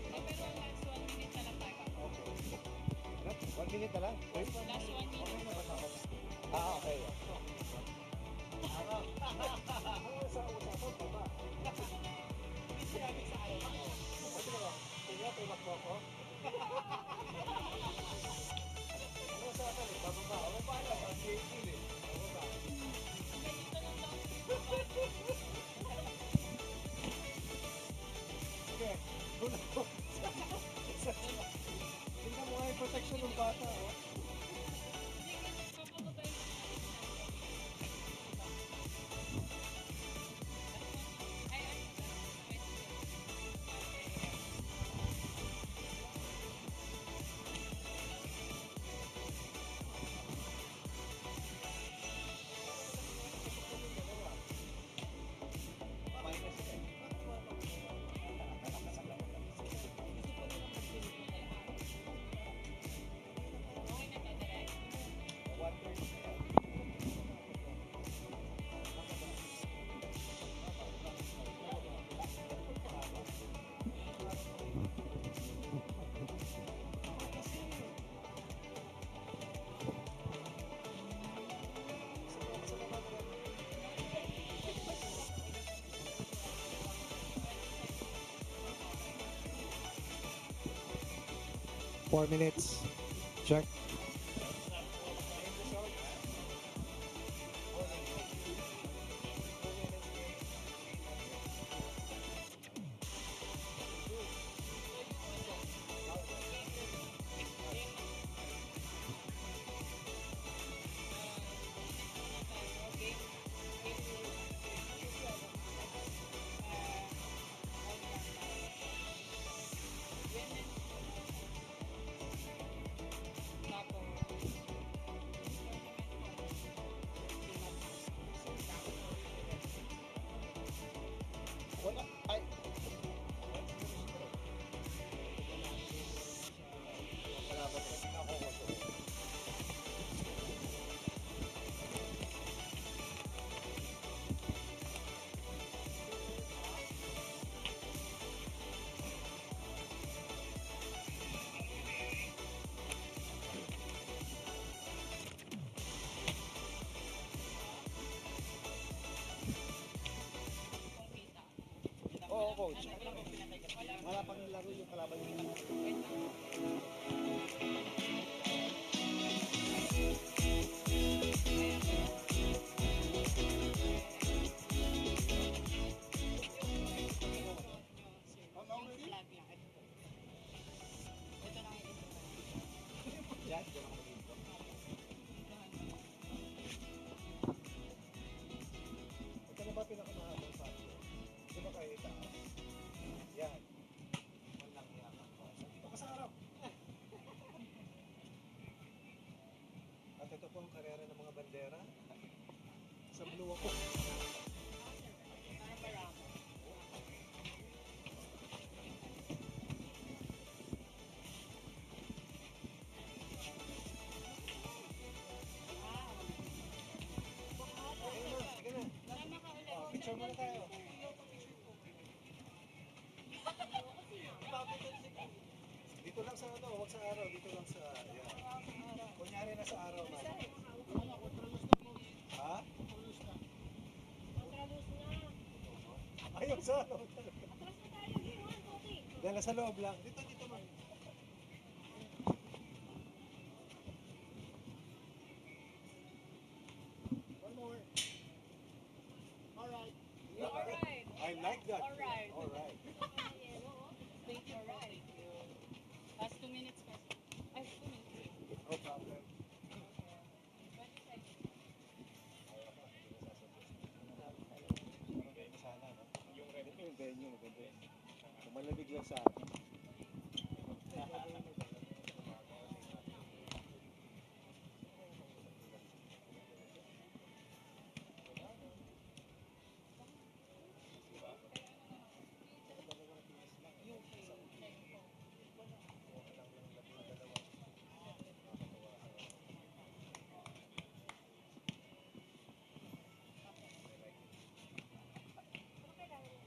last 1 minute na lang tayo. 1 minute na lang. Last 1 minute. Okay. Tingnan mo nga yung protection ng bata, oh. Four minutes. Check. Tapos coach. Wala pang laro yung kalaban niya. Ito na ba pinakamahabang sabi? Ito ba kayo itaas? Yan. Walang yaman. Dito ka sa araw. At ito po ang karera ng mga bandera. Sa blue ako. Picture muna tayo. Dito lang sa ano, huwag sa araw, dito lang sa, yan. Kunyari na sa araw, man. Ha? Ayaw sa ano. Dahil sa loob lang. Dito, man. One more. Alright. Alright. I like that. Alright. Alright. Thank you. Alright. Last 2 minutes kasi. Ay, 2 minutes. No problem. 20 seconds. Sana, no? Yung venue, maganda yun. Kung malamig lang sa akin.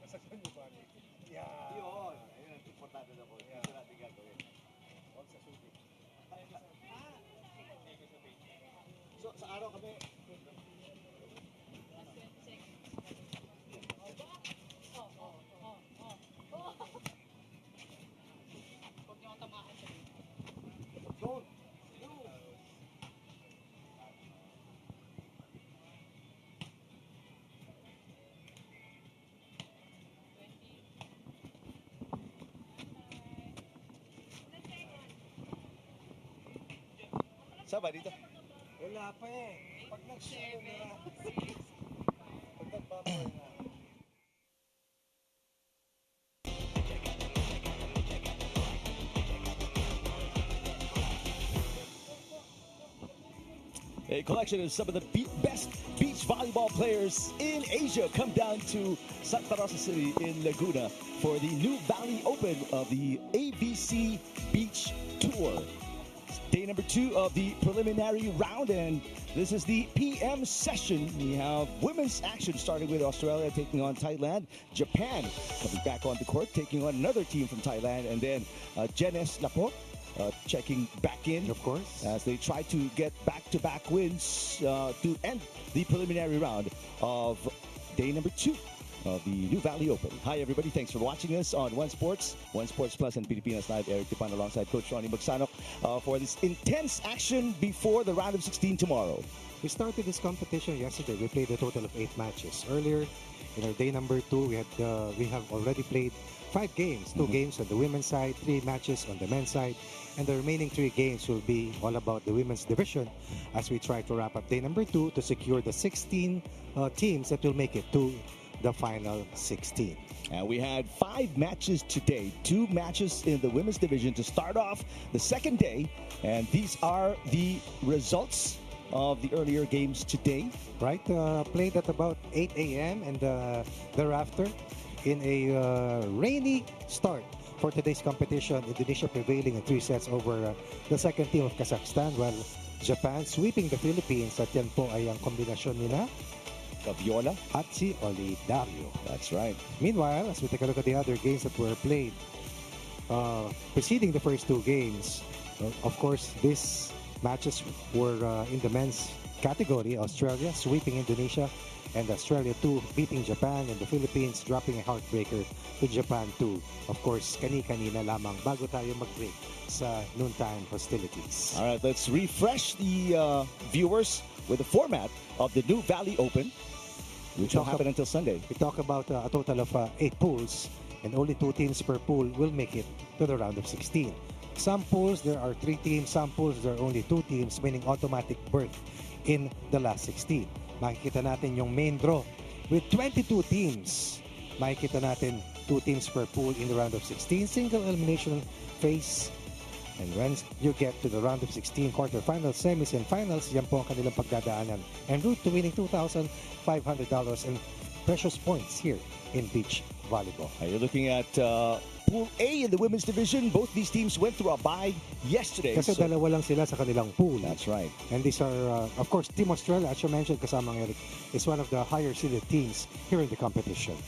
Nasaktan niyo ba? Yeah. Yun. Ayun ang importante na po. Yeah. Ito natin gagawin. Huwag sa suki. So, sa araw kami, Last 20 seconds. Oh. Huwag niyo tamaan sa go! Saba dito. Wala pa eh. Pag nag-share na. Pag nag-bumper na. A collection of some of the best beach volleyball players in Asia come down to Santa Rosa City in Laguna for the Nuvali Open of the AVC Beach Tour. Day number 2 of the preliminary round, and this is the PM session. We have women's action starting with Australia taking on Thailand, Japan coming back on the court taking on another team from Thailand, and then Eslapor checking back in, Of course. as they try to get back-to-back wins to end the preliminary round of day number 2 of the Nuvali Open. Hi everybody, thanks for watching us on One Sports Plus, and Pilipinas Live. Eric Tipan alongside Coach Ronnie Magsanok for this intense action before the round of 16 tomorrow. We started this competition yesterday. We played a total of 8 matches. Earlier, in our day number 2, we have already played 5 games. 2 games on the women's side, 3 matches on the men's side, and the remaining 3 games will be all about the women's division as we try to wrap up day number 2 to secure the 16 teams that will make it to the final 16. And we had 5 matches today, 2 matches in the women's division to start off the second day, and these are the results of the earlier games today. Right, played at about 8 a.m. and thereafter in a rainy start for today's competition. Indonesia prevailing in 3 sets over the second team of Kazakhstan, while Japan sweeping the Philippines. At yan po ay ang kombinasyon nila Gaviola. at si Polidario. That's right. Meanwhile, as we take a look at the other games that were played preceding the first 2 games, of course, these matches were in the men's category. Australia sweeping Indonesia and Australia 2 beating Japan, and the Philippines dropping a heartbreaker to Japan 2. Of course, kani-kanina lamang bago tayo mag-break sa noontime hostilities. All right, let's refresh the viewers with the format of the Nuvali Open, which will happen until Sunday. We talk about a total of 8 pools, and only 2 teams per pool will make it to the round of 16. Some pools, there are 3 teams. Some pools, there are only 2 teams, meaning automatic berth in the last 16. Makikita natin yung main draw with 22 teams. Makikita natin 2 teams per pool in the round of 16. Single elimination phase. And when you get to the round of 16, quarterfinals, semis, and finals, yan po ang kanilang pagdadaanan. En route to winning $2,500 and precious points here in beach volleyball. You're looking at Pool A in the women's division. Both these teams went through a bye yesterday. Kasi dalawa lang sila sa kanilang pool. That's right. And these are, of course, Team Australia, as you mentioned, kasama ng Eric, is one of the higher seeded teams here in the competition.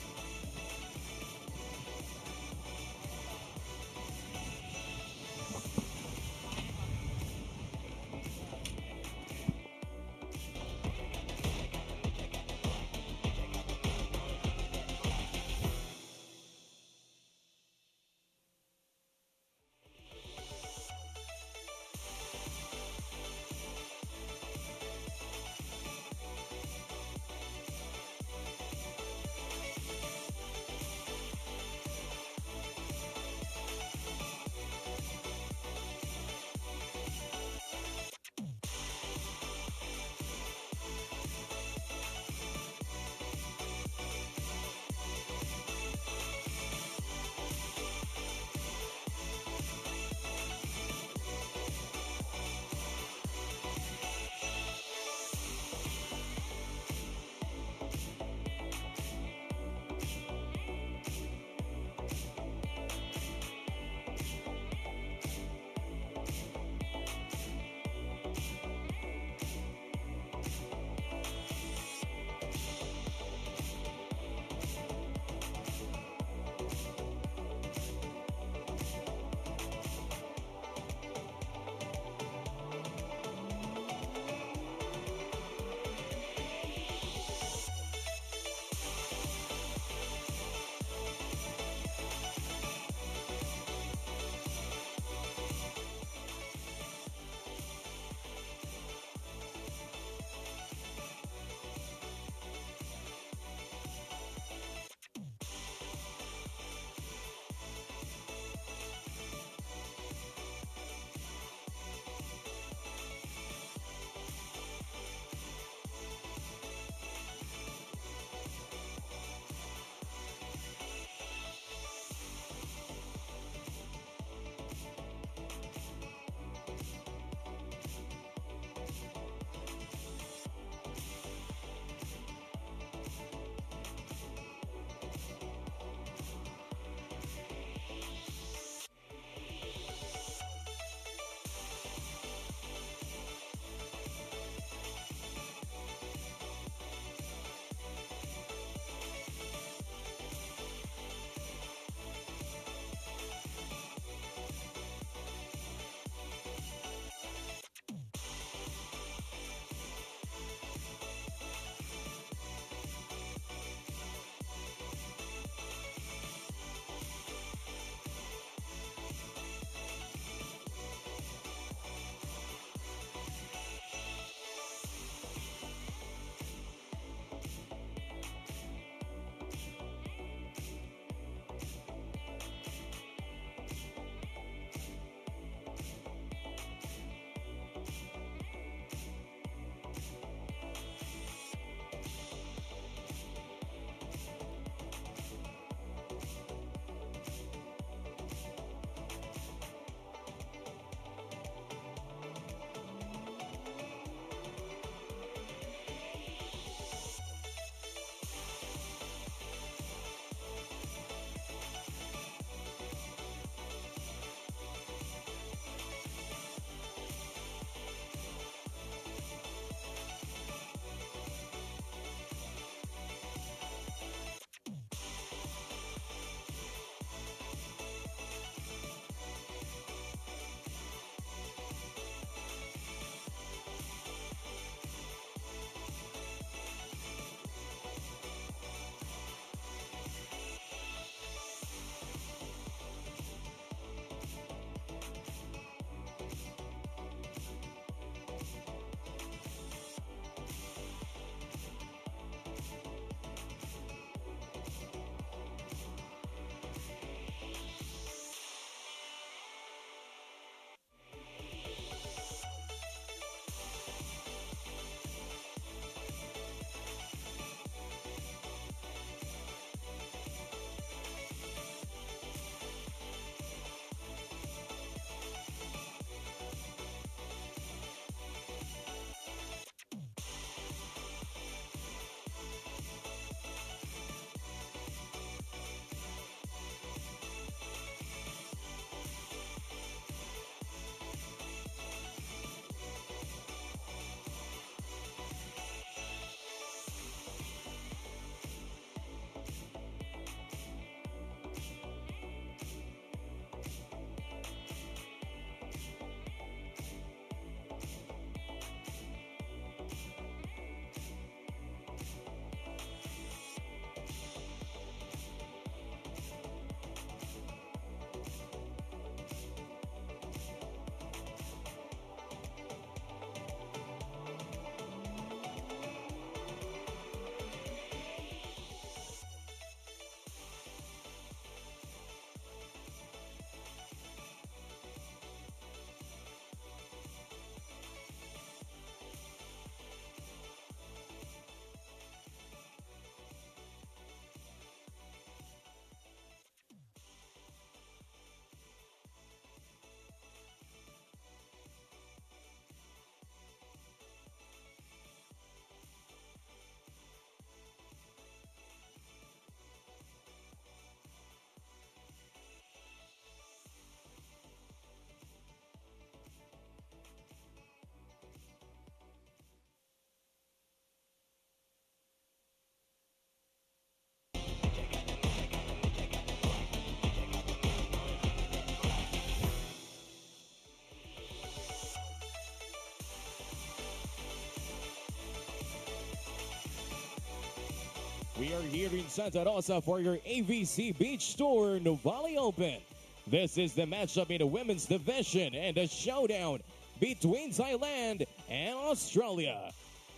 We are here in Santa Rosa for your AVC Beach Tour Nuvali Open. This is the matchup in the women's division and the showdown between Thailand and Australia.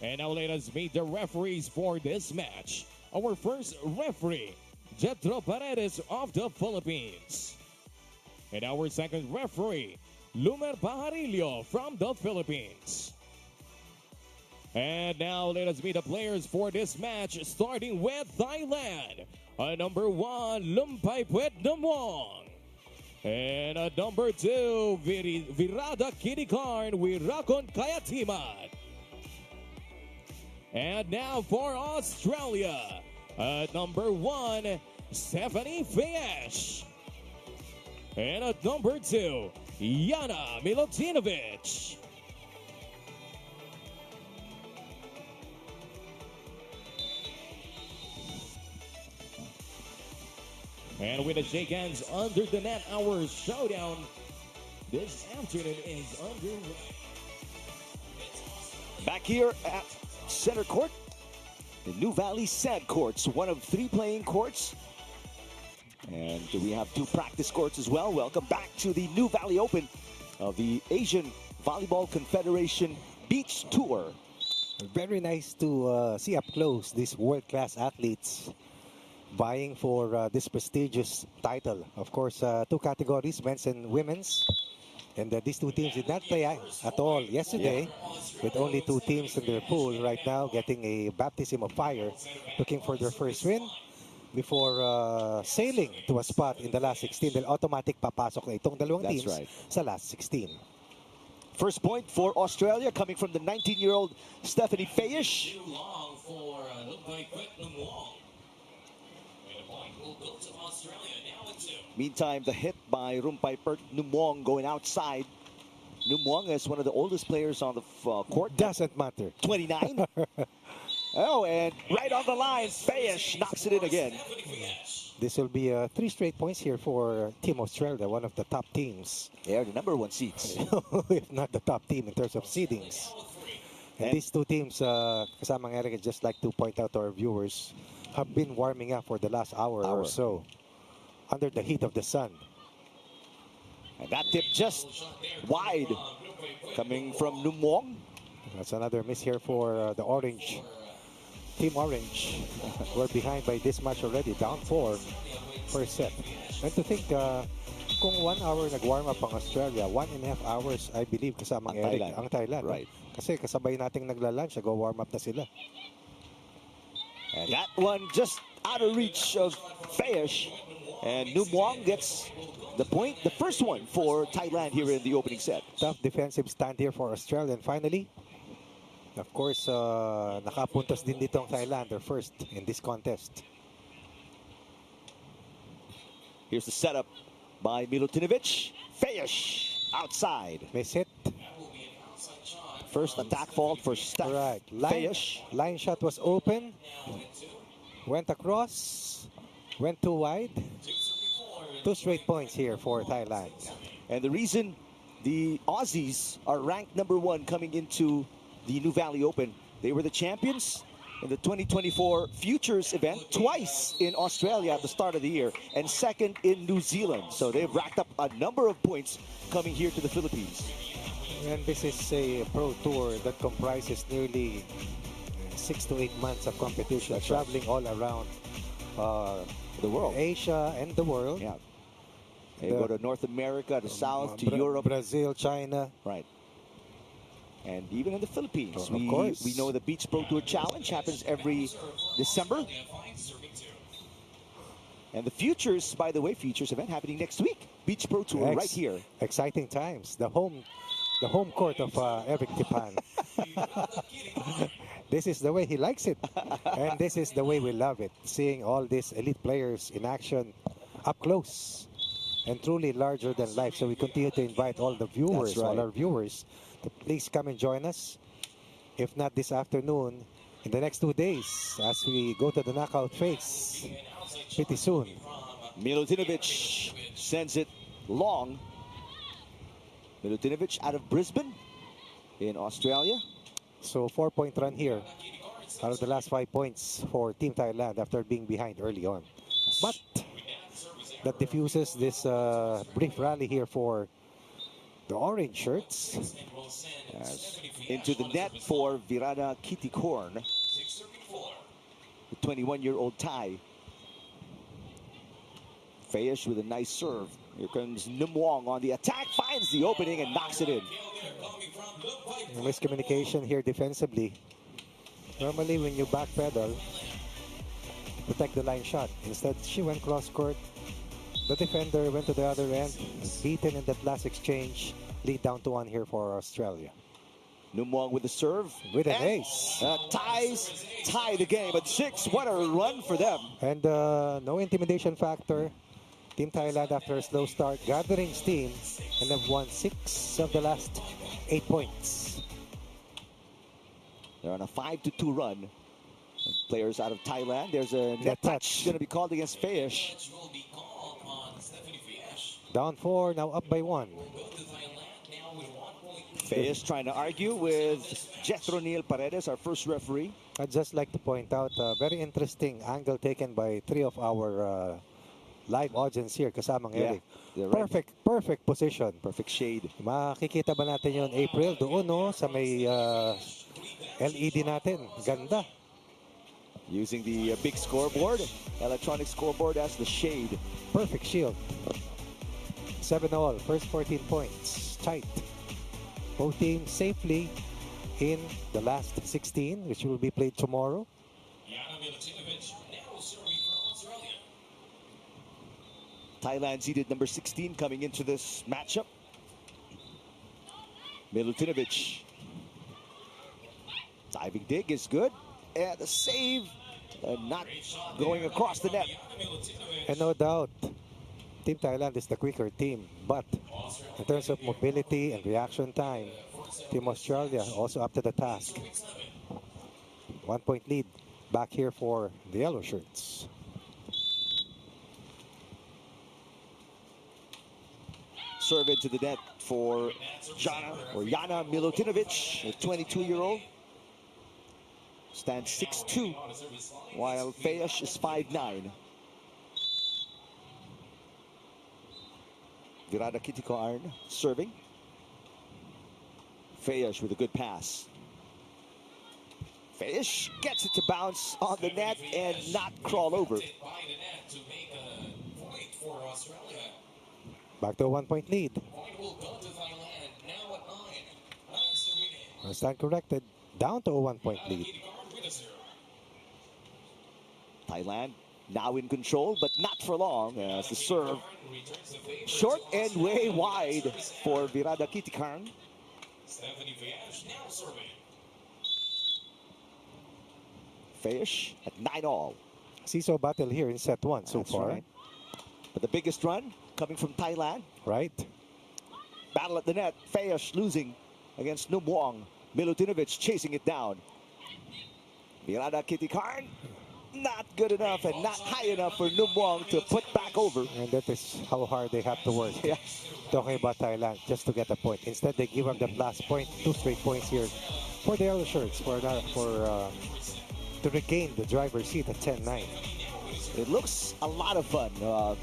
And now let us meet the referees for this match. Our first referee, Jetro Paredes of the Philippines. And our second referee, Lumer Pajarillo from the Philippines. And now let us meet the players for this match, starting with Thailand. Number 1, Lumpaipuet Numwong. And number 2, Veeradakittikarn Wirakon Kayatiman. And now for Australia, number 1, Stephanie Fejes. And at number 2, Yana Milutinovic. And with the shake hands under the net, our showdown this afternoon is underway. Back here at center court, the Nuvali Sand Courts, one of 3 playing courts. And we have 2 practice courts as well. Welcome back to the Nuvali Open of the Asian Volleyball Confederation Beach Tour. Very nice to see up close these world-class athletes vying for this prestigious title. Of course, 2 categories, men's and women's. And these 2 teams did not play at all yesterday, with only 2 teams in their pool right now getting a baptism of fire, looking for their first win before sailing to a spot in the last 16. Dahil automatic papasok na itong dalawang That's teams right. sa last 16. First point for Australia coming from the 19-year-old Stephanie Fejes. Too long for Lumpaipuet Numwong. And the point will go to Australia. Now at 2. Meantime, the hit by Rumpaipuet Numwong going outside. Numwong is one of the oldest players on the court. Doesn't matter. 29. Oh, and right on the line, Fejes knocks it in again. This will be 3 straight points here for Team Australia, one of the top teams. They're the number 1 seeds. If not the top team in terms of seedings. And these 2 teams, kasamang Eric, I'd just like to point out to our viewers, have been warming up for the last hour or so under the heat of the sun. And that tip just wide coming from Numwong. That's another miss here for the Orange. Team Orange. We're behind by this much already, down 4 per set. And to think, kung 1 hour nag-warm up ang Australia, 1.5 hours, I believe, kasamang Ang Eric, Thailand. ang Thailand. Right. Kasi kasabay nating nagla-lunch, nag-warm up na sila. And that one just out of reach of Fejes. And Numwong gets the point, the first one for Thailand here in the opening set. Tough defensive stand here for Australia. And finally, of course, nakapuntos din dito ang Thailand, their first in this contest. Here's the setup by Milutinovic. Fejes outside. Miss hit. First attack fault for Steph. Right. Fejes. Line shot was open. Went across. Went too wide. 2 straight points here for Thailand. And the reason the Aussies are ranked number 1 coming into the Nuvali Open, they were the champions in the 2024 Futures event twice in Australia at the start of the year and second in New Zealand. So they've racked up a number of points coming here to the Philippines. And this is a pro tour that comprises nearly 6 to 8 months of competition, traveling all around The world. Asia and the world. Yeah. They go to North America, to South, to Europe. Brazil, China. Right. And even in the Philippines. Of course. We know the Beach Pro Tour Challenge happens every December. And the Futures, by the way, Futures event happening next week. Beach Pro Tour right here. Exciting times. The home court of Eric Tipan. This is the way he likes it. And this is the way we love it. Seeing all these elite players in action up close and truly larger than life. So we continue to invite all the viewers, all our viewers, to please come and join us. If not this afternoon, in the next 2 days, as we go to the knockout phase pretty soon. Milutinovic sends it long. Milutinovic out of Brisbane in Australia. So 4-point run here out of the last 5 points for Team Thailand after being behind early on. But that diffuses this brief rally here for the orange shirts. As into the net for Veeradakittikarn, the 21-year-old Thai. Fejes with a nice serve. Here comes Numwong on the attack, finds the opening and knocks it in. Miscommunication here defensively. Normally when you backpedal, protect the line shot. Instead, she went cross court. The defender went to the other end, beaten in that last exchange. Lead down to 1 here for Australia. Numwong with the serve. With an And, ace. tie the game at 6. What a run for them. And no intimidation factor. Team Thailand, after a slow start, gathering steam and have won 6 of the last 8 points. They're on a 5-2 run. Players out of Thailand. There's a net touch going to be called against Fejes. Down 4, now up by 1. Fejes trying to argue with Jethro Neil Paredes, our first referee. I'd just like to point out a very interesting angle taken by 3 of our live audience here, kasamang Eric. Right. Perfect position. Perfect shade. Makikita ba natin yun April doon no, sa may LED natin. Ganda. Using the big scoreboard, electronic scoreboard as the shade. Perfect shield. 7-all, first 14 points. Tight. Both teams safely in the last 16, which will be played tomorrow. Milutinovic now serving for Australia. Thailand seeded number 16 coming into this matchup. Milutinovic. Diving dig is good. And the save not going across the net. And no doubt, Team Thailand is the quicker team. But in terms of mobility and reaction time, Team Australia also up to the task. 1 point lead back here for the yellow shirts. Serve into the net for Yana Milutinovic, a 22-year-old. Stands 6'2", while Fejes is 5'9". Veeradakittikarn serving. Fejes with a good pass. Fejes gets it to bounce on the net and not crawl over. Back to a 1 point lead. Stand corrected. Down to a 1 point lead. Thailand now in control, but not for long as the serve short and way wide for Veeradakittikarn. Fejes at 9-all. Seesaw battle here in set 1 so far. Right. But the biggest run coming from Thailand. Right. Battle at the net. Fejes losing against Numwong. Milutinovic chasing it down. Veeradakittikarn not good enough and not high enough for Numwong to put back over. And that is how hard they have to work. Yeah. Talking about Thailand, just to get a point. Instead, they give up that last point. 2 straight points here for the yellow shirts to regain the driver's seat at 10-9. It looks a lot of fun.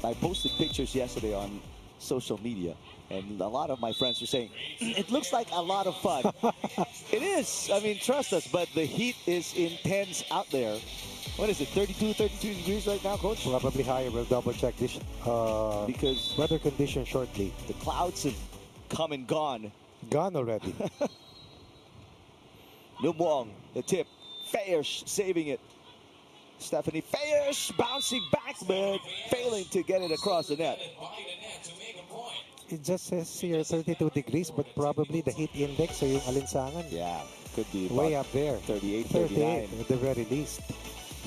I posted pictures yesterday on social media, and a lot of my friends were saying, it looks like a lot of fun. It is. I mean, trust us, but the heat is intense out there. What is it, 32 degrees right now, Coach? Probably higher. We'll double check this because weather condition shortly. The clouds have come and gone. Gone already. Numwong, the tip. Fejes saving it. Stephanie Fejes bouncing back, but failing to get it across the net. It just says here 32 degrees, but probably the heat index, so yung alinsangan. Yeah, could be way up there. 38, 38 at the very least.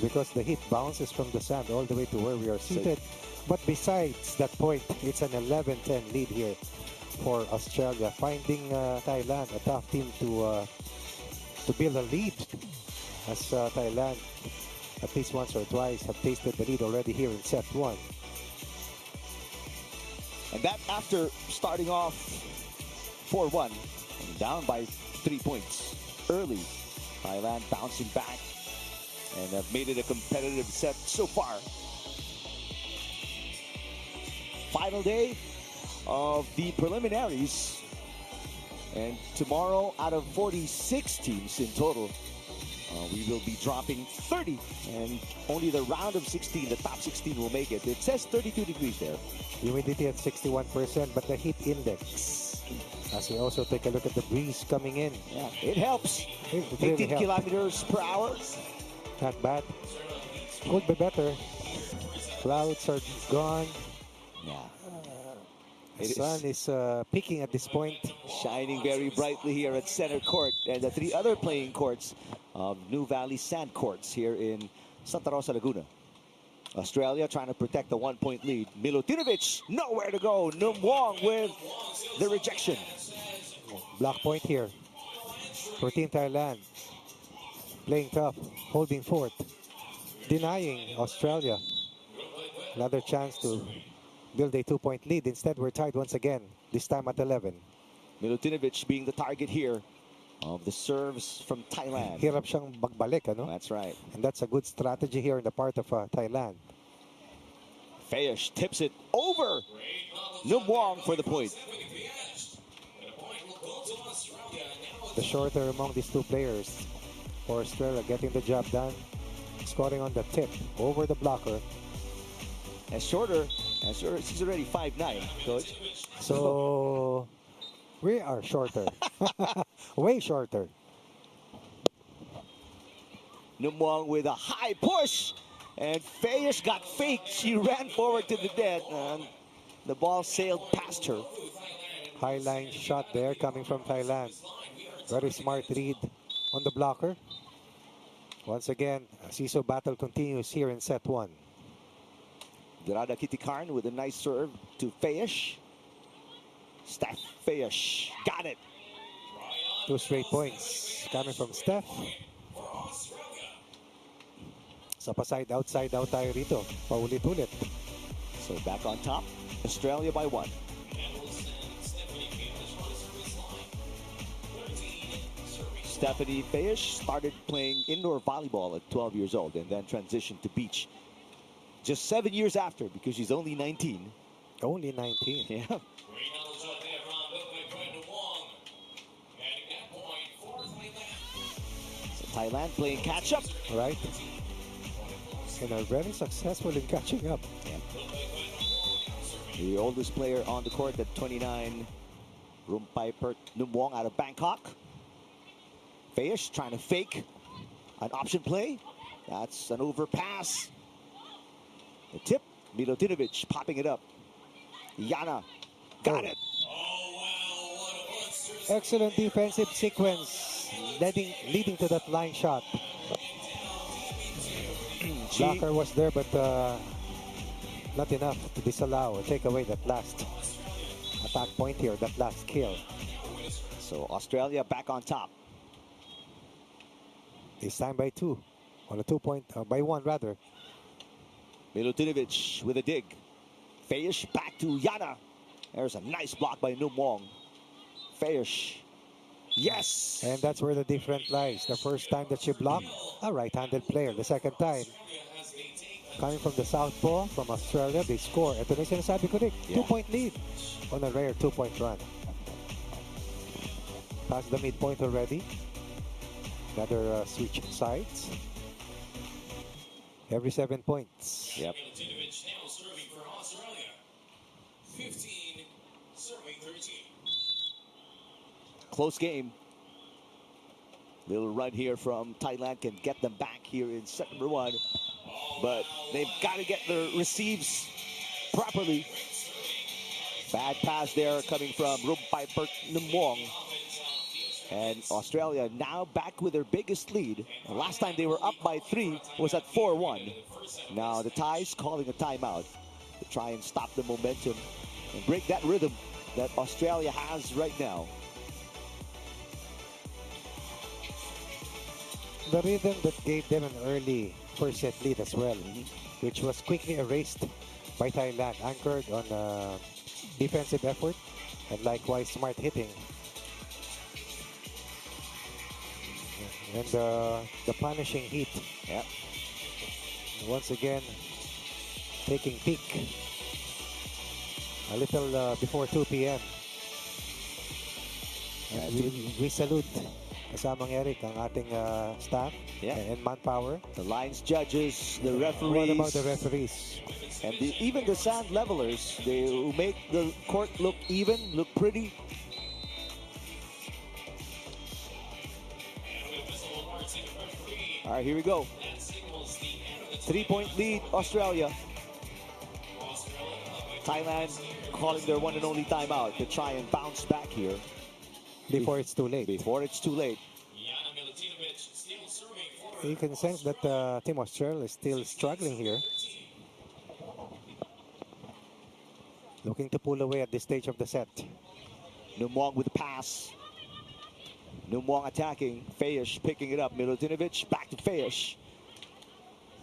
Because the heat bounces from the sand all the way to where we are seated. But besides that point, it's an 11-10 lead here for Australia. Finding Thailand a tough team to build a lead, as Thailand at least once or twice have tasted the lead already here in set 1. And that after starting off 4-1, down by 3 points early. Thailand bouncing back and have made it a competitive set so far. Final day of the preliminaries. And tomorrow, out of 46 teams in total, we will be dropping 30. And only the round of 16, the top 16 will make it. It says 32 degrees there. Humidity at 61%, but the heat index. As we also take a look at the breeze coming in. Yeah, it helps. It really 18 helps. kilometers per hour. Not bad. Could be better. Clouds are gone. Yeah. The It sun is peaking at this point. shining very brightly here at center court, and the three other playing courts of Nuvali sand courts here in Santa Rosa, Laguna. Australia trying to protect the 1-point lead. Milutinovic nowhere to go. Numwong with the rejection. Block point here for Team Thailand. Playing tough, holding fort, denying Australia another chance to build a 2-point lead. Instead, we're tied once again, this time at 11. Milutinovic being the target here of the serves from Thailand. Hirap siyang magbalik, ano? That's right. And that's a good strategy here in the part of Thailand. Fejes tips it over. Numwong for the point. The shorter among these two players for Australia getting the job done. Scoring on the tip over the blocker. As shorter, he's already 5'9", coach. So we are shorter. Way shorter. Numwong with a high push. And Fejes got faked. She ran forward to the net. And the ball sailed past her. High line shot there coming from Thailand. Very smart read on the blocker. Once again, a seesaw battle continues here in set 1. Veeradakittikarn with a nice serve to Fejes. Steph Fejes got it. 2 straight points coming from Steph. Sa pa-side outside out tayo rito. Paulit-ulit. So back on top, Australia by 1. Stephanie Fejes started playing indoor volleyball at 12 years old and then transitioned to beach just 7 years after, because she's only 19. Only 19. Yeah. So Thailand playing catch up. Right? And are very successful in catching up. Yeah. The oldest player on the court at 29, Rumpaiper Numwong out of Bangkok. Fejes trying to fake an option play. That's an overpass. The tip, Milutinovic popping it up. Yana got it. Excellent defensive sequence leading to that line shot. Blocker was there, but not enough to disallow or take away that last attack point here, that last kill. So Australia back on top. This time by 2. On a 2-point, by 1 rather. Milutinovic with a dig. Fejes back to Yana. There's a nice block by Numwong. Fejes. Yes! And that's where the difference lies. The first time that she blocked, a right-handed player. The second time, coming from the southpaw, from Australia, they score. Ito na yung sinasabi ko, Rick. 2-point lead on a rare 2-point run. Past the midpoint already. Another switch sides. Every 7 points. Yep. Now serving for Australia. 15, serving 13. Close game. Little run here from Thailand can get them back here in set number 1. But they've got to get the receives properly. Bad pass there coming from Rumpaiper Numwong. And Australia now back with their biggest lead. Last time they were up by 3 was at 4-1. Now the Thais calling a timeout to try and stop the momentum and break that rhythm that Australia has right now. The rhythm that gave them an early first set lead as well, which was quickly erased by Thailand, anchored on defensive effort and likewise smart hitting. And the punishing heat once again taking peak a little before 2 p.m. And we salute kasamang Eric ang ating staff and manpower. The lines judges, the referees. What about the referees? And even the sand levelers, they who make the court look even, look pretty. All right, here we go. 3-point lead, Australia. Thailand calling their one and only timeout to try and bounce back here. Before it's too late. Before it's too late. You can sense that Team Australia is still struggling here. Looking to pull away at this stage of the set. Numwong with the pass. Numwong attacking. Fejes picking it up. Milutinovic back to Fejes.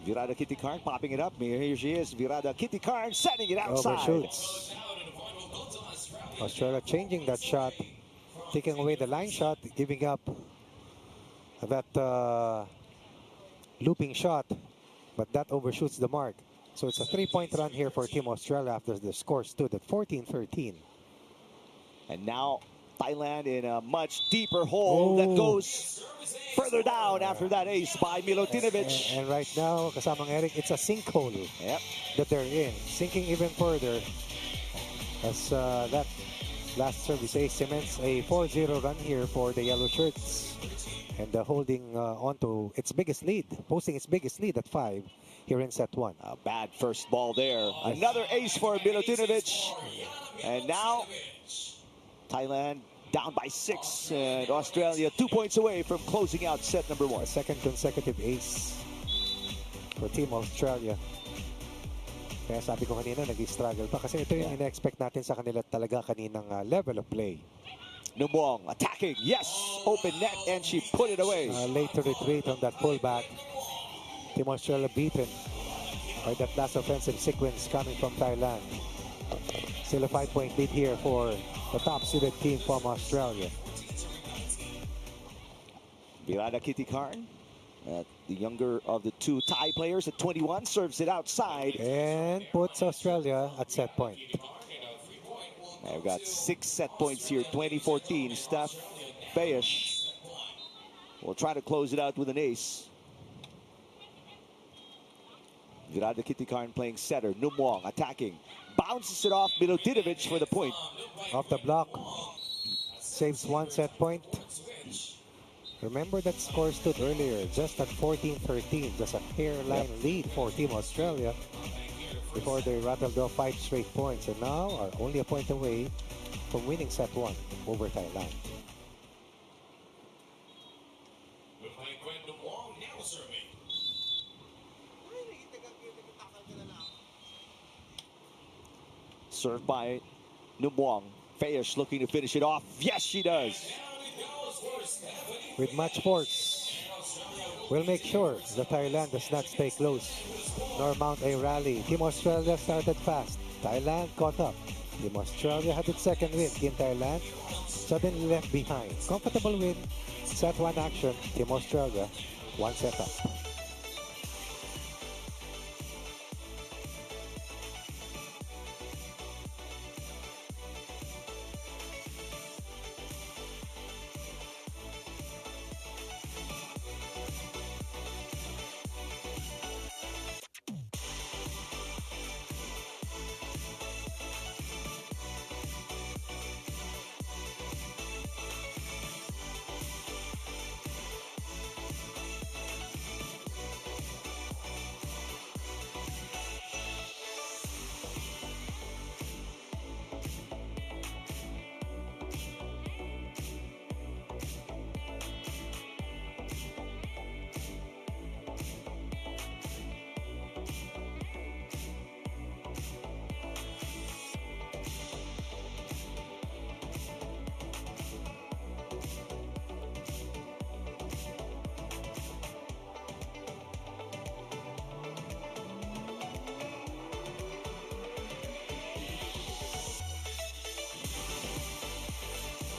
Veeradakittikarn popping it up. Here she is. Veeradakittikarn setting it outside. Overshoots. Australia changing that shot. Taking away the line shot. Giving up that looping shot. But that overshoots the mark. So it's a 3-point run here for Team Australia after the score stood at 14-13. And now Thailand in a much deeper hole that goes further down after that ace by Milutinovic. And right now, kasamang Eric, it's a sinkhole that they're in. Sinking even further as that last service ace cements a 4-0 run here for the yellow shirts. And holding on to its biggest lead, posting its biggest lead at 5 here in set 1. A bad first ball there. Another ace for Milutinovic. And now Thailand down by 6. And Australia 2 points away from closing out set number 1. A second consecutive ace for Team Australia. Kaya sabi ko kanina, nag-struggle pa. Kasi ito yung ina-expect natin sa kanila talaga kaninang level of play. Numwong attacking. Yes! Open net and she put it away. Late to retreat on that pullback. Team Australia beaten by that last offensive sequence coming from Thailand. Still a 5-point lead here for the top-seeded team from Australia. Veeradakittikarn, the younger of the two Thai players at 21, serves it outside. And puts Australia at set point. I've got 6 set points here, 2014. Steph Fejes will try to close it out with an ace. Veeradakittikarn playing setter. Numwong attacking. Bounces it off Milutinovic for the point. Off the block. Saves 1 set point. Remember that score stood earlier just at 14-13. Just a hairline lead for Team Australia before they rattled off 5 straight points, and now are only a point away from winning set 1 over Thailand. Served by Numwong. Fejes looking to finish it off. Yes, she does. With much force, we'll make sure that Thailand does not stay close nor mount a rally. Team Australia started fast. Thailand caught up. Team Australia had its second win. Team Thailand suddenly left behind. Comfortable win. Set 1 action. Team Australia 1 set up.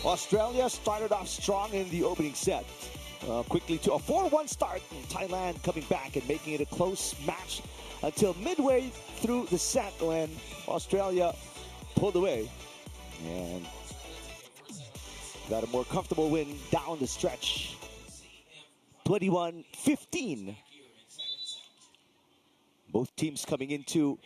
Australia started off strong in the opening set. quickly to a 4-1 start. Thailand coming back and making it a close match until midway through the set when Australia pulled away and got a more comfortable win down the stretch. 21-15. Both teams coming into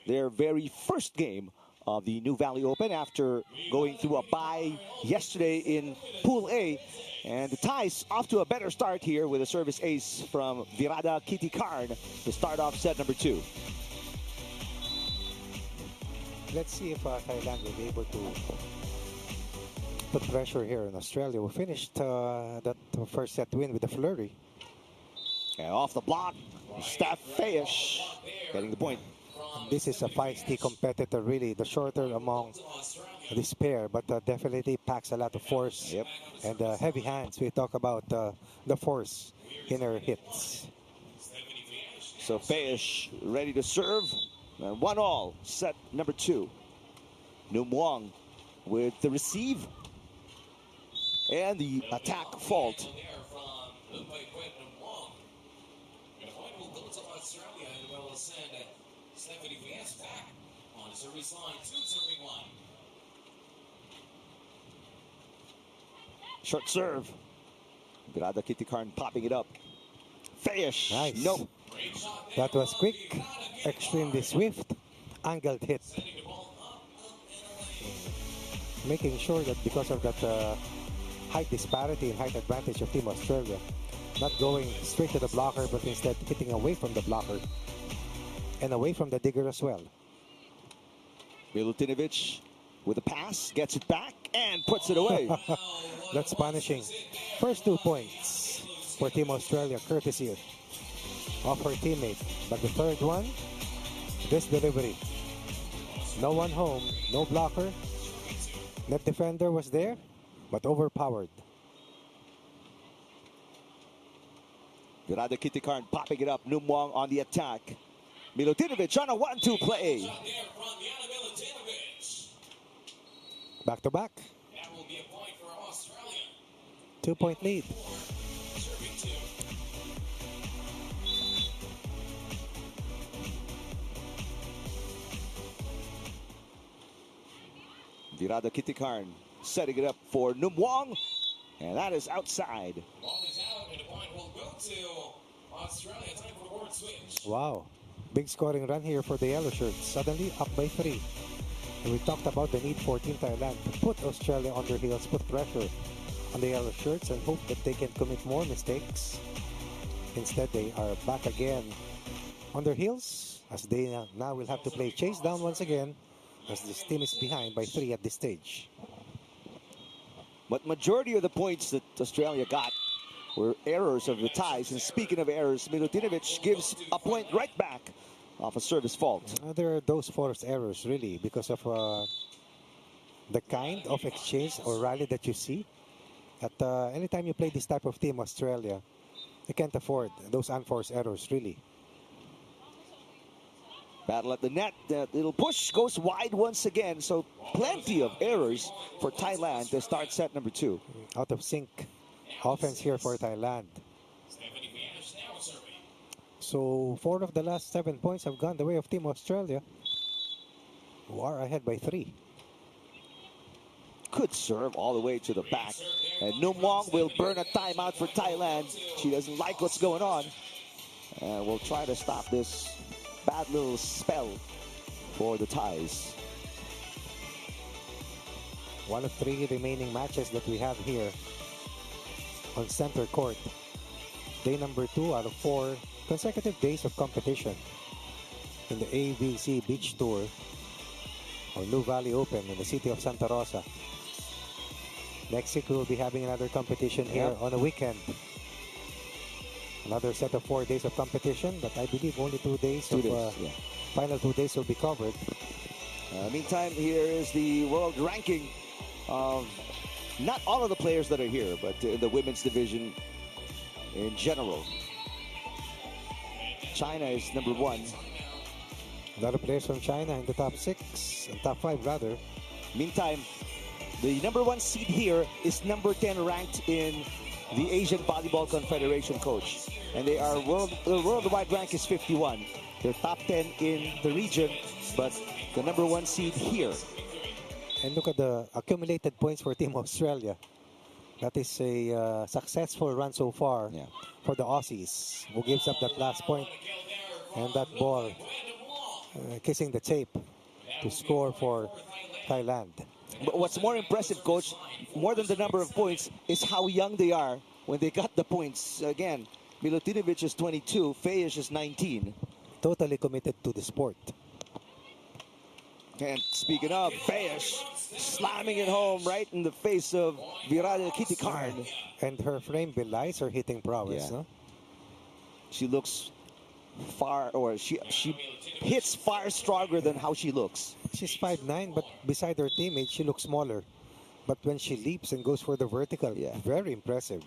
their very first game of the Nuvali Open after going through a bye yesterday in Pool A. And the Thais off to a better start here with a service ace from Veeradakittikarn to start off set number 2. Let's see if Thailand will be able to put pressure here in Australia. We finished that first set win with a flurry. And off the block, Fejes getting the point. This is a feisty competitor, really, the shorter among this pair, but definitely packs a lot of force. Yep. And heavy hands. We talk about the force in her hits. So Fejes ready to serve. And 1-all, set number 2. Numwong with the receive. And the attack fault. Short serve. Veeradakittikarn popping it up. Fejes. Nice. No. That was quick, extremely swift, angled hit. Making sure that because of that height disparity and height advantage of Team Australia, not going straight to the blocker, but instead hitting away from the blocker and away from the digger as well. Milutinovic with a pass, gets it back and puts it away. That's punishing. First 2 points for Team Australia, courtesy of her teammate. But the third one, this delivery. No one home, no blocker. Net defender was there, but overpowered. Veeradakittikarn popping it up. Numwong on the attack. Milutinovic on a 1-2 play. Back to back. That will be a point for Australia. 2-point lead. Veeradakittikarn setting it up for Numwong, and that is outside. Ball is out, and the point will go to Australia. Time for a board switch. Wow. Big scoring run here for the yellow shirts. Suddenly up by 3. And we talked about the need for Team Thailand to put Australia on their heels, put pressure on the yellow shirts, and hope that they can commit more mistakes. Instead, they are back again on their heels, as they now will have to play chase down once again, as this team is behind by 3 at this stage. But majority of the points that Australia got were errors of the Thais. And speaking of errors, Milutinovic gives a point right back off a service fault. There are those forced errors, really, because of the kind of exchange or rally that you see. At anytime you play this type of team, Australia, you can't afford those unforced errors, really. Battle at the net. That little push goes wide once again. So plenty of errors for Thailand to start set number 2. Out of sync offense here for Thailand. So 4 of the last 7 points have gone the way of Team Australia, who are ahead by 3. Could serve all the way to the back. And Numwong will burn a timeout for Thailand. She doesn't like what's going on. And we'll try to stop this bad little spell for the Thais. One of 3 remaining matches that we have here on center court. Day number 2 out of 4 consecutive days of competition in the AVC Beach Tour or Nuvali Open in the city of Santa Rosa. Next week we'll be having another competition here on a weekend. Another set of 4 days of competition, but I believe only 2 days final 2 days will be covered. Meantime, here is the world ranking of not all of the players that are here, but in the women's division in general. China is number 1. A lot of players from China in the top 6, and top 5 rather. Meantime, the number 1 seed here is number 10 ranked in the Asian Volleyball Confederation coach. And they are the worldwide rank is 51. They're top 10 in the region, but the #1 seed here. And look at the accumulated points for Team Australia. That is a successful run so far for the Aussies, who gives up that last point and that ball kissing the tape to score for Thailand. But what's more impressive, Coach, more than the number of points, is how young they are when they got the points. Again, Milutinovic is 22, Fejes is 19. Totally committed to the sport. And speaking of, Fejes slamming it home right in the face of Veeradakittikarn. And her frame belies her hitting prowess. Yeah. No? She looks far, or she hits far stronger than how she looks. She's 5'9", but beside her teammate, she looks smaller. But when she leaps and goes for the vertical, very impressive.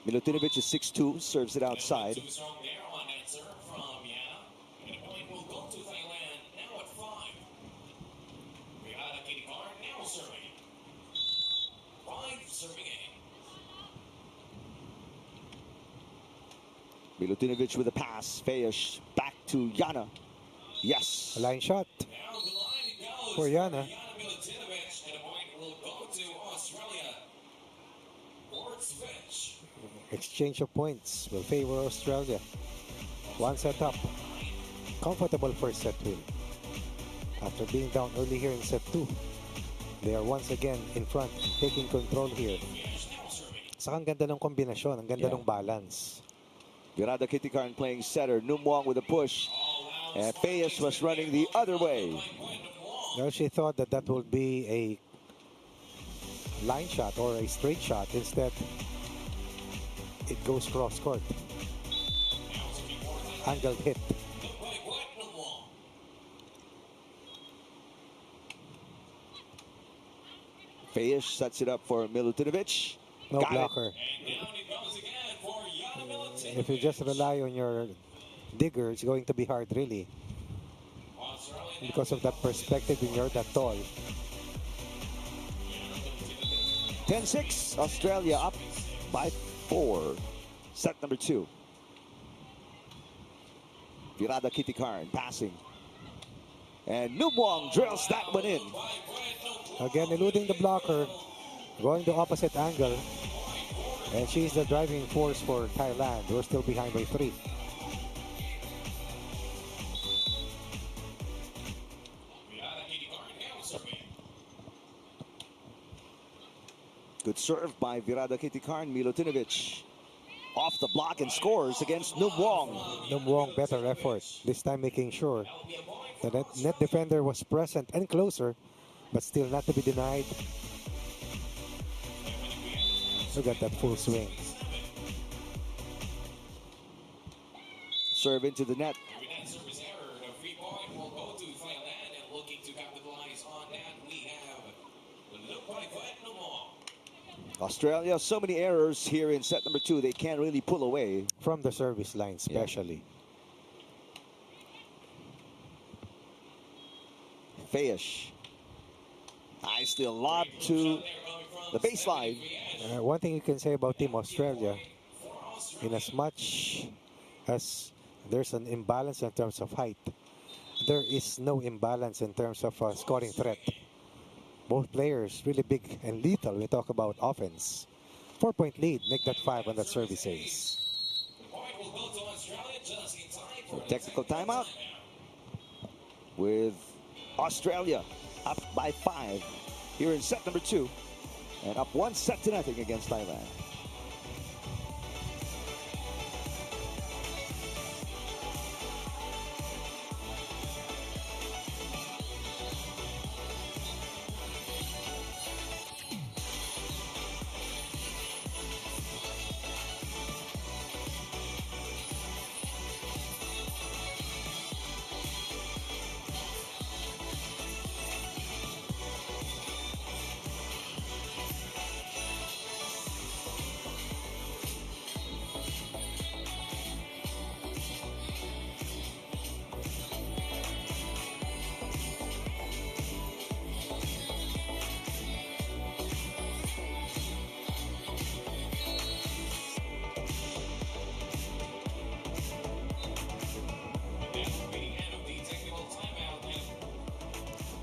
Milutinovic is 6'2", serves it outside. Too strong there on that serve from Yana. And the point will go to Thailand now at 5. Veeradakittikarn now serving. 5 serving in. Milutinovic with a pass. Fejes back to Yana. Yes. A line shot Now the line it goes for Yana. Milutinovic, and the point will go to Australia. Court switch. Exchange of points will favor Australia. One set up. Comfortable first set win. After being down early here in set 2, they are once again in front, taking control here. Saka ang ganda ng kombinasyon, ang ganda ng balance. Veeradakittikarn playing setter. Numwong with a push. And Fejes was running the other way. Well, she thought that that would be a line shot or a straight shot. Instead, it goes cross court. Angled hit. Fejes sets it up for Milutinovic. No Got blocker. If you just rely on your digger, it's going to be hard, really. Because of that perspective when you're that tall. 10-6, Australia up by 4. Set number 2. Veeradakittikarn passing. And Numwong drills that one in. Again, eluding the blocker, going the opposite angle. And she's the driving force for Thailand. We're still behind by 3. Good serve by Veeradakittikarn. Milutinovic off the block and scores against Numwong. Numwong, better effort. This time making sure the net defender was present and closer, but still not to be denied. Look at that full swing. Serve into the net. Australia, so many errors here in set number 2. They can't really pull away. From the service line, especially. Fejes. Nice little lob to the baseline. One thing you can say about Team Australia, in as much as there's an imbalance in terms of height, there is no imbalance in terms of scoring threat. Both players really big and lethal when we talk about offense. 4-point lead, make that 5 on that service ace. Technical timeout with Australia up by 5 here in set number 2 and up 1-0 against Thailand.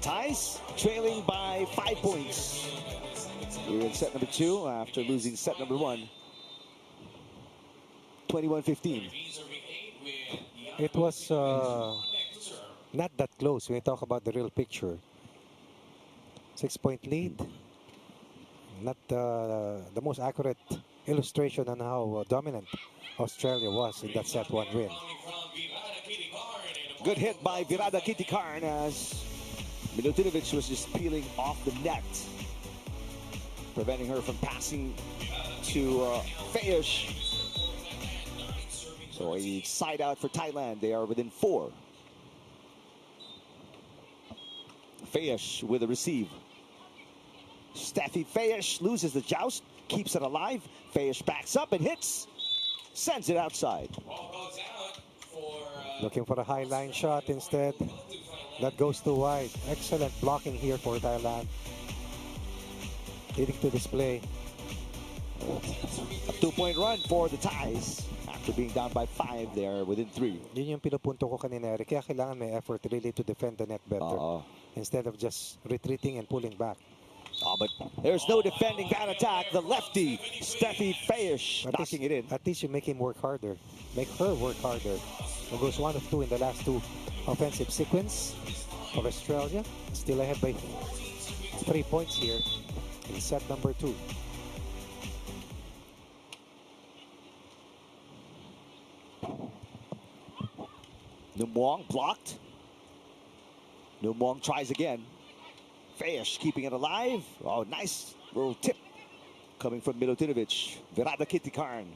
ties, trailing by 5 points. Here in set number 2 after losing set number 1. 21-15. It was not that close when you talk about the real picture. 6-point lead. Not the most accurate illustration on how dominant Australia was in that set 1 win. Good hit by Veeradakittikarn as Milutinovic was just peeling off the net, preventing her from passing to Fejes. So a side out for Thailand. They are within 4. Fejes with a receive. Steffi Fejes loses the joust, keeps it alive. Fejes backs up and hits. Sends it outside. Looking for a high line shot instead. That goes too wide. Excellent blocking here for Thailand. Leading to display. A 2-point run for the Thais. After being down by 5, they are within 3. Yun yung pinupunto ko kanina, Eric. Kaya kailangan may effort really to defend the net better. Instead of just retreating and pulling back. But there's no defending that attack. The lefty, Steffi Fejes, knocking it in. At least you make him work harder. Make her work harder. It goes 1 of 2 in the last 2 offensive sequence of Australia. Still ahead by 3 points here in set number 2. Numwong blocked. Numwong tries again. Fejes keeping it alive. Oh, nice little tip coming from Milutinovic. Veeradakittikarn.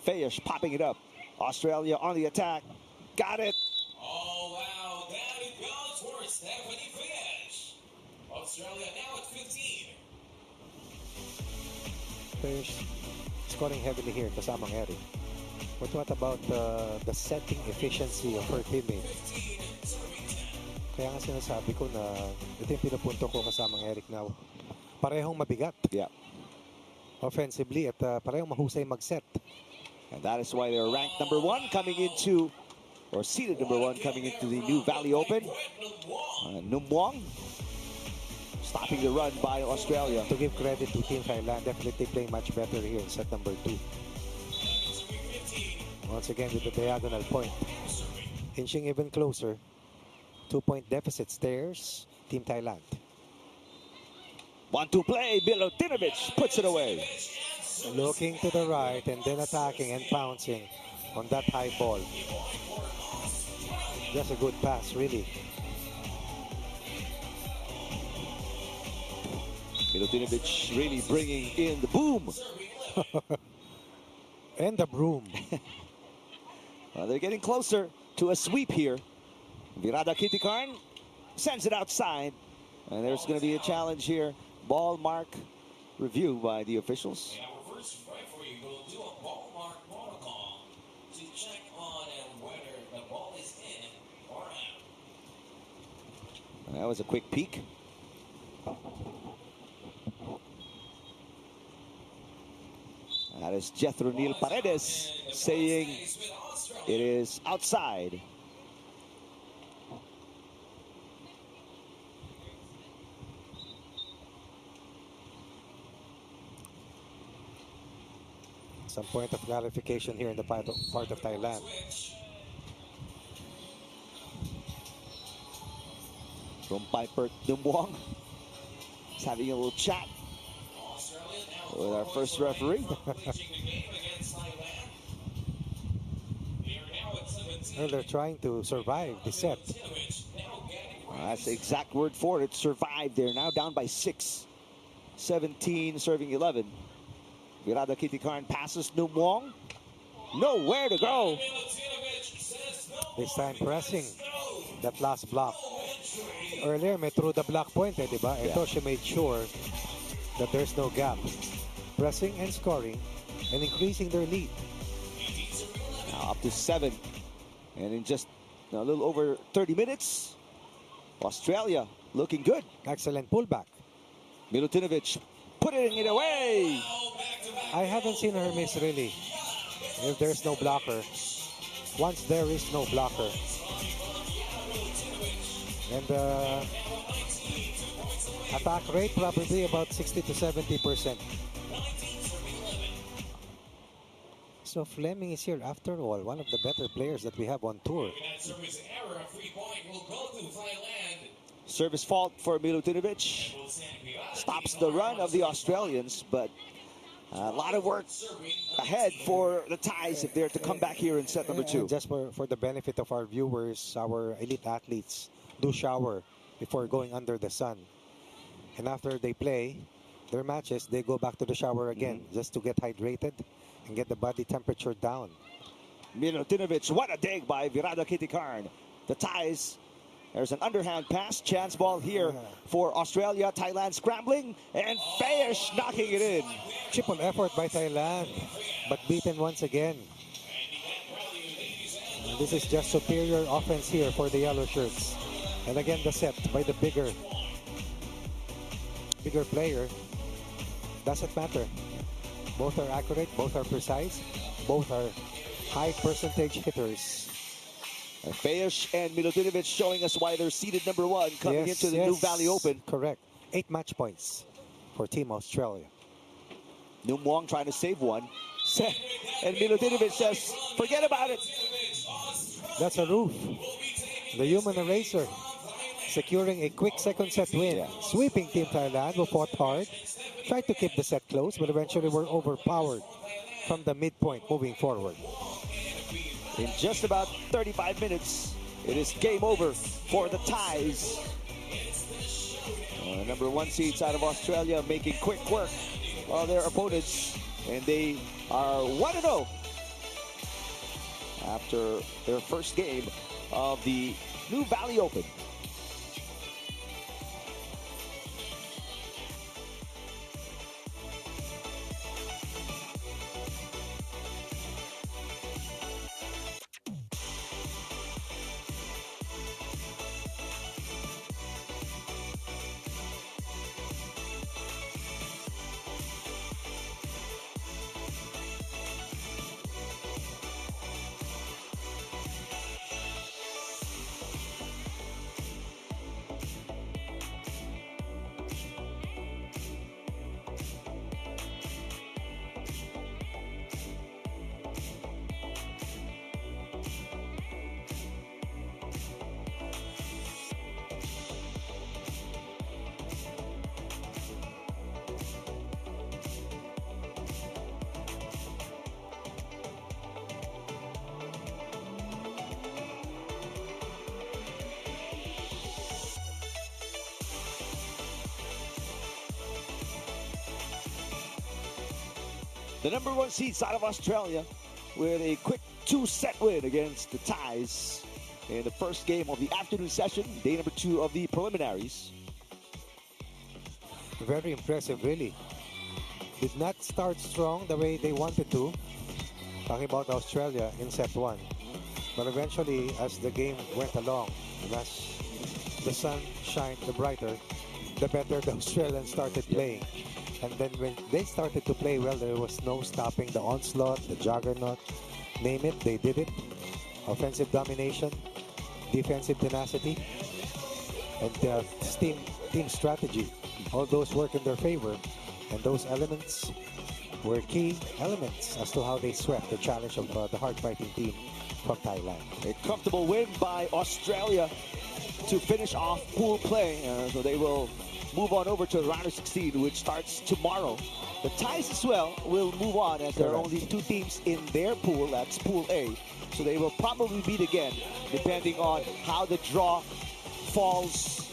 Fejes popping it up. Australia on the attack. Got it. Oh, wow. That it goes for Stephanie Fejes. Australia now at 15. Pearse scoring heavily here kasamang Eric. But what about the setting efficiency of her teammate? Kaya nga sinasabi ko na ito yung pinupunto ko kasamang Eric na parehong mabigat. Yeah. Offensively at parehong mahusay mag-set. And that is why they're ranked number 1 coming into, or seeded number 1 coming into the Nuvali Open. Numwong stopping the run by Australia. To give credit to Team Thailand, definitely playing much better here in set number 2. Once again with the diagonal point. Inching even closer. 2-point deficit stairs. Team Thailand. 1-2 play. Milutinovic puts it away. Looking to the right and then attacking and pouncing on that high ball. Just a good pass, really. Milutinovic really bringing in the boom. And the broom. Well, they're getting closer to a sweep here. Veeradakittikarn sends it outside. And there's going to be a challenge here. Ball mark review by the officials. And our first referee will do a ball mark protocol to check on whether the ball is in or out. That was a quick peek. That is Jethro Neil Paredes saying it is outside. Some point of clarification here in the part of Thailand. From Piper Numwong is having a little chat with our first referee. Well, they're trying to survive the set. That's the exact word for it. Survive. They're now down by 6. 17 serving 11. Veeradakittikarn passes Numwong. Nowhere to go. This time pressing that last block. Earlier, may through the block point, diba? Ito, she made sure that there's no gap. Pressing and scoring and increasing their lead. Now up to 7. And in just a little over 30 minutes, Australia looking good. Excellent pullback. Milutinovic putting it away. I haven't seen her miss really. If there's no blocker. Once there is no blocker. And attack rate probably about 60 to 70%. So Fleming is here after all, one of the better players that we have on tour. That service error, a free point will go to Thailand. Service fault for Milutinovic. Stops the run of the Australians, but a lot of work ahead for the Thais if they're to come back here in set number 2. And just for the benefit of our viewers, our elite athletes do shower before going under the sun. And after they play their matches, they go back to the shower again just to get hydrated and get the body temperature down. Milutinovic, what a dig by Veeradakittikarn. The Thais, there's an underhand pass, chance ball here for Australia. Thailand scrambling, and Fejes knocking it in. Triple effort by Thailand, but beaten once again. And this is just superior offense here for the yellow shirts. And again, the set by the bigger player. Doesn't matter. Both are accurate, both are precise, both are high percentage hitters. Fejes and Milutinovic showing us why they're seeded number 1 coming into the Nuvali Open. Correct. 8 match points for Team Australia. Numwong trying to save one. And Milutinovic says, forget about it. That's a roof. The human eraser. Securing a quick second set win. Sweeping Team Thailand, who fought hard. Tried to keep the set close, but eventually were overpowered from the midpoint moving forward. In just about 35 minutes, it is game over for the Thais. Number 1 seeds out of Australia making quick work of their opponents. And they are 1-0 after their first game of the Nuvali Open. The number 1 seeds out of Australia with a quick 2-set win against the Thais in the first game of the afternoon session, day number 2 of the preliminaries. Very impressive, really. Did not start strong the way they wanted to. Talking about Australia in set 1. But eventually, as the game went along, and as the sun shined the brighter, the better the Australians started playing. And then when they started to play well, there was no stopping the onslaught, the juggernaut, name it, they did it. Offensive domination, defensive tenacity, and team strategy. All those work in their favor, and those elements were key elements as to how they swept the challenge of the hard-fighting team from Thailand. A comfortable win by Australia to finish off pool play, so they will move on over to round of 16, which starts tomorrow. The Thais as well will move on, as there are only 2 teams in their pool. That's Pool A. So they will probably meet again, depending on how the draw falls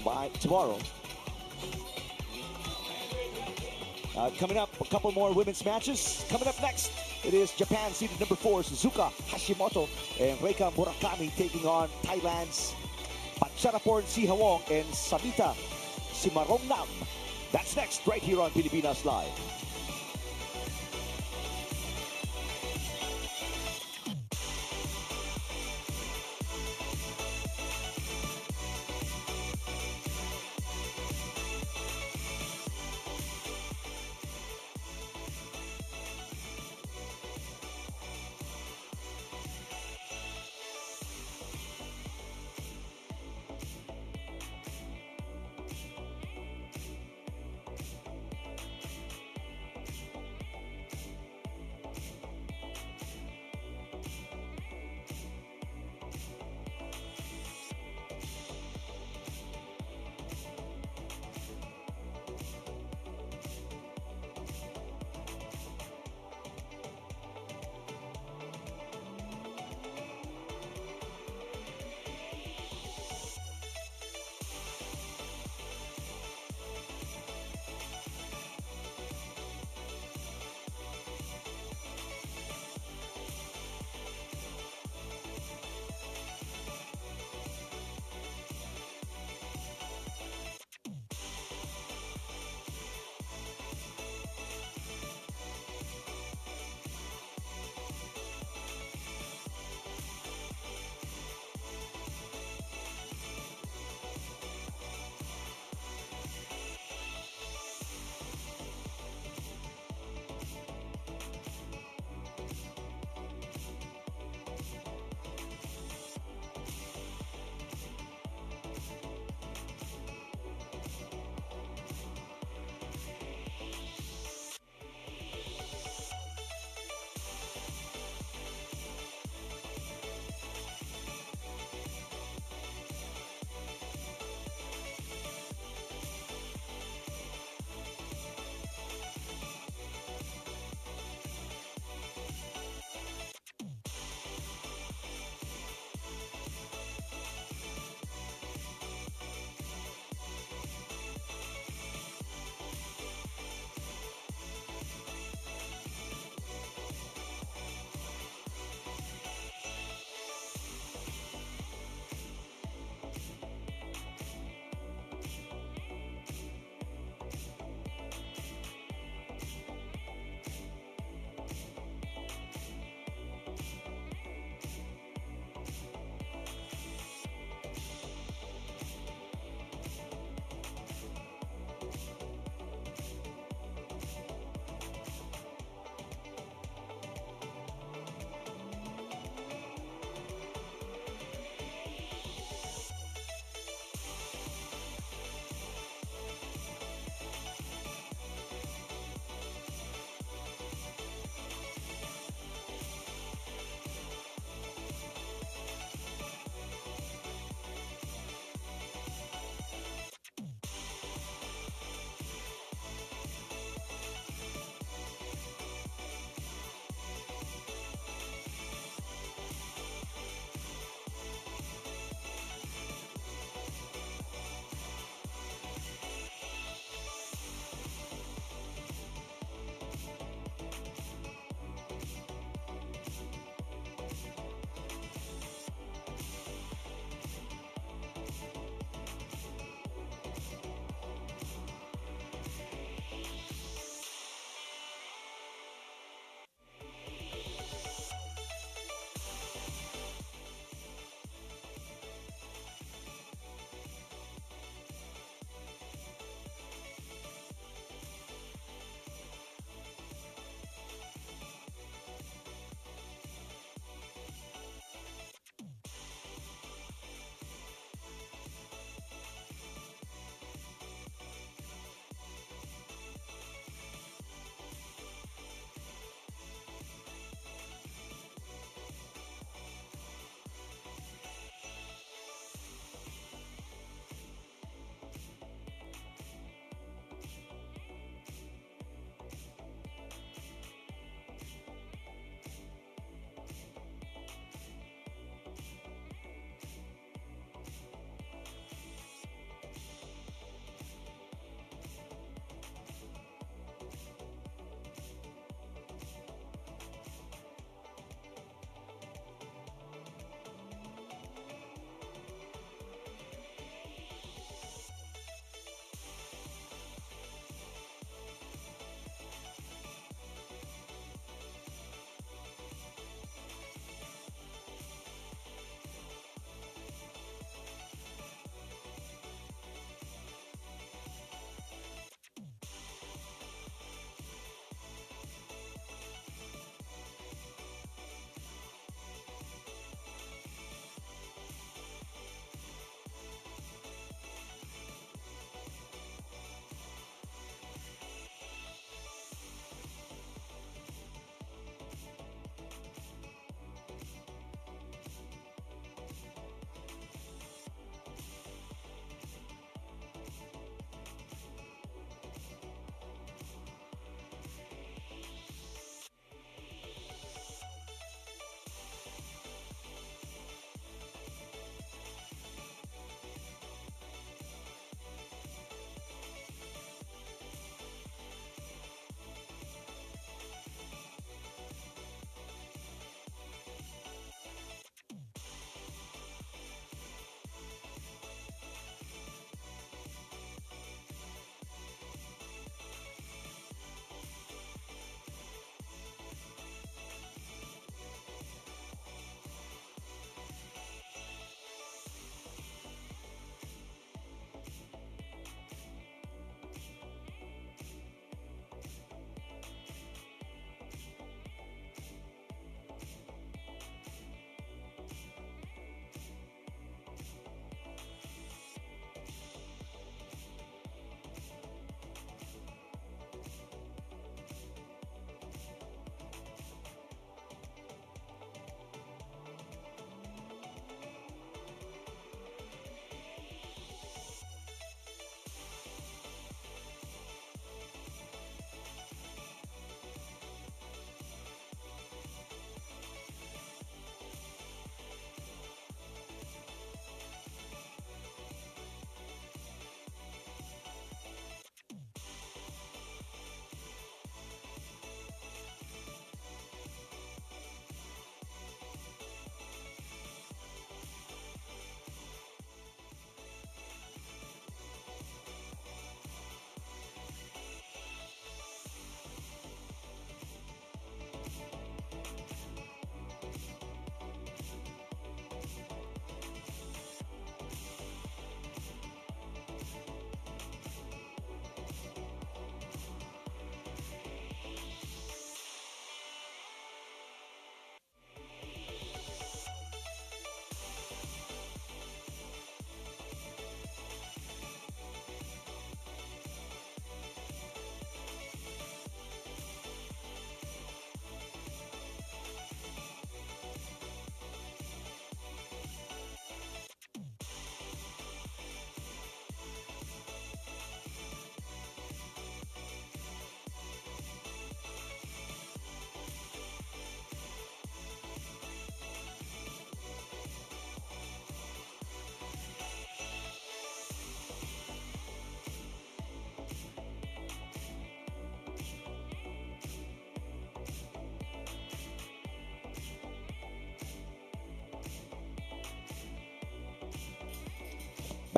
by tomorrow. Coming up, a couple more women's matches. Coming up next, it is Japan seeded number 4, Suzuka Hashimoto and Reika Murakami taking on Thailand's S.Patcharaporn Sihawong and S.Samitta Simarongnam. That's next, right here on Pilipinas Live.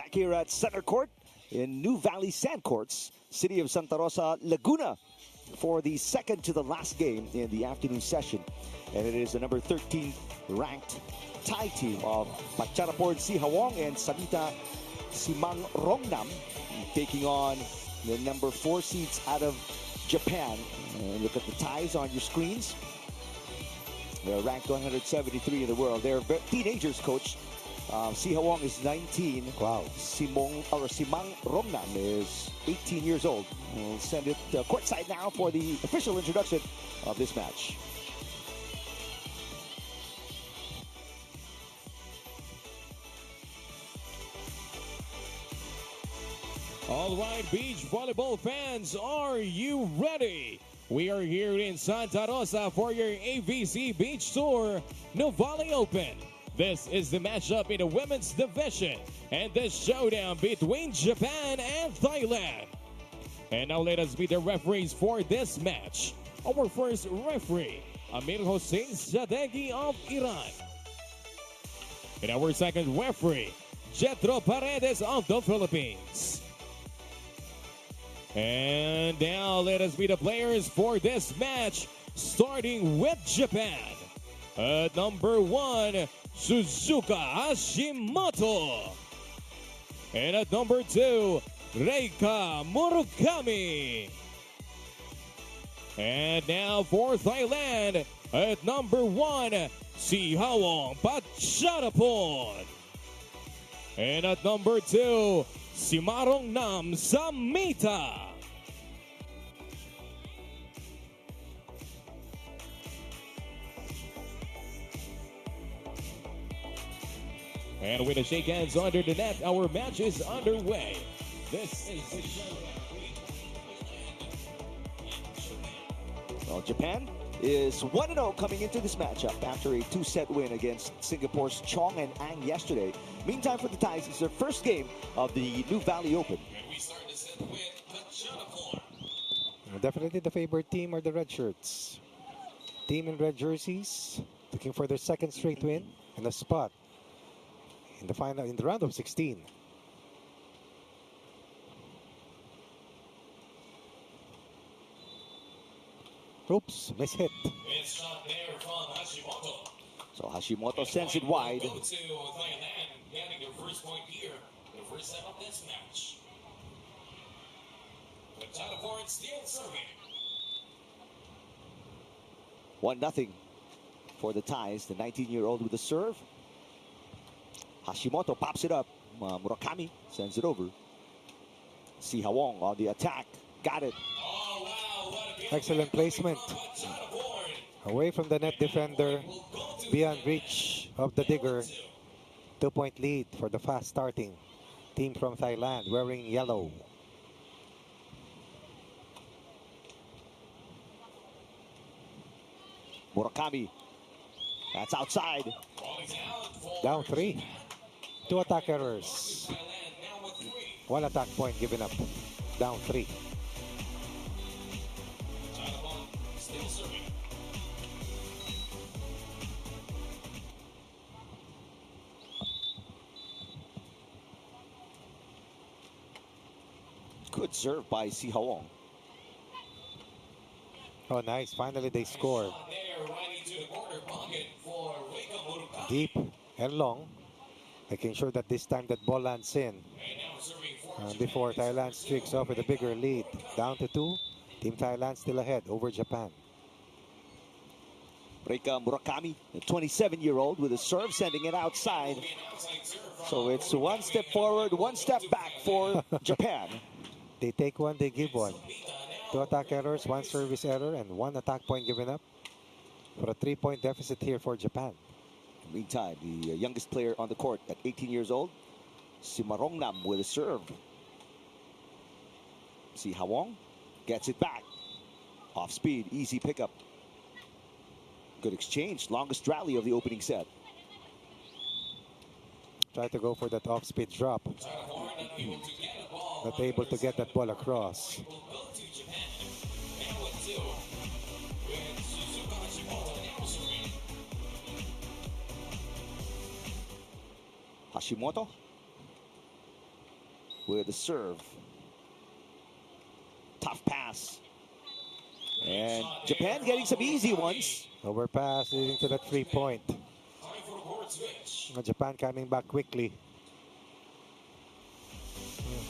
back here at Center Court in Nuvali Sand Courts, city of Santa Rosa, Laguna, for the second to the last game in the afternoon session. And it is the number 13 ranked Thai team of S.Patcharaporn Si Hawong and S.Samitta Simang Rongnam taking on the number 4 seeds out of Japan. And look at the ties on your screens. They're ranked 173 in the world. They're teenagers, coach. Si Hawong is 19. Wow. Simang Rongnam is 18 years old. We'll send it courtside now for the official introduction of this match. All right, beach volleyball fans, are you ready? We are here in Santa Rosa for your AVC Beach Tour Nuvali Open. This is the matchup in the women's division and the showdown between Japan and Thailand. And now let us meet the referees for this match. Our first referee, Amir Hossein Sadeghi of Iran. And our second referee, Jetro Paredes of the Philippines. And now let us meet the players for this match, starting with Japan. At number 1, Suzuka Hashimoto. And at number 2, Reika Murakami. And now for Thailand, at number 1, Si Hawong S.Patcharaporn. And at number 2, Simarongnam S.Samitta. And with a shake hands under the net, our match is underway. This is the Well, Japan is 1-0 coming into this matchup after a 2-set win against Singapore's Chong and Ang yesterday. Meantime, for the Thais, it's their first game of the Nuvali Open. And we start the set with S.Patcharaporn. Definitely the favored team are the red shirts. Team in red jerseys looking for their second straight win and a spot in the final, in the round of 16. Oops, miss hit. It's shot there from Hashimoto. So Hashimoto sends it wide. Go to Thailand, getting their first point here. The first set of this match. S.Patcharaporn still serving. 1-0 for the Thais. The 19-year-old with the serve. Hashimoto pops it up. Murakami sends it over. Si Hawong on the attack. Got it. Oh, wow. What a beautiful Excellent placement. S.Patcharaporn. Away from the net defender, beyond reach of the digger. 2-point lead for the fast starting team from Thailand wearing yellow. Murakami. That's outside. Down 3. 2 attack errors. 1 attack point given up. Down 3. Still serving. Good serve by Si Hawong. Oh, nice. Finally, they score. There, right into the corner pocket for Reika Murakami. Deep and long. Making sure that this time that ball lands in. And now serving for Before Thailand streaks off with a bigger lead. Down to 2. Team Thailand still ahead over Japan. Reika Murakami, the 27-year-old with a serve, sending it outside. So it's 1 step forward, 1 step back for Japan. They take 1, they give 1. 2 attack errors, 1 service error, and 1 attack point given up. For a 3-point deficit here for Japan. Meantime, the youngest player on the court at 18 years old, Simarongnam with a serve. Si Hawong gets it back. Off speed, easy pickup. Good exchange, longest rally of the opening set. Try to go for that off-speed drop. Not able to get that ball across. Hashimoto. with the serve. Tough pass. And Japan getting some easy ones. Overpass leading to that 3-point. Time for a board switch. Japan coming back quickly.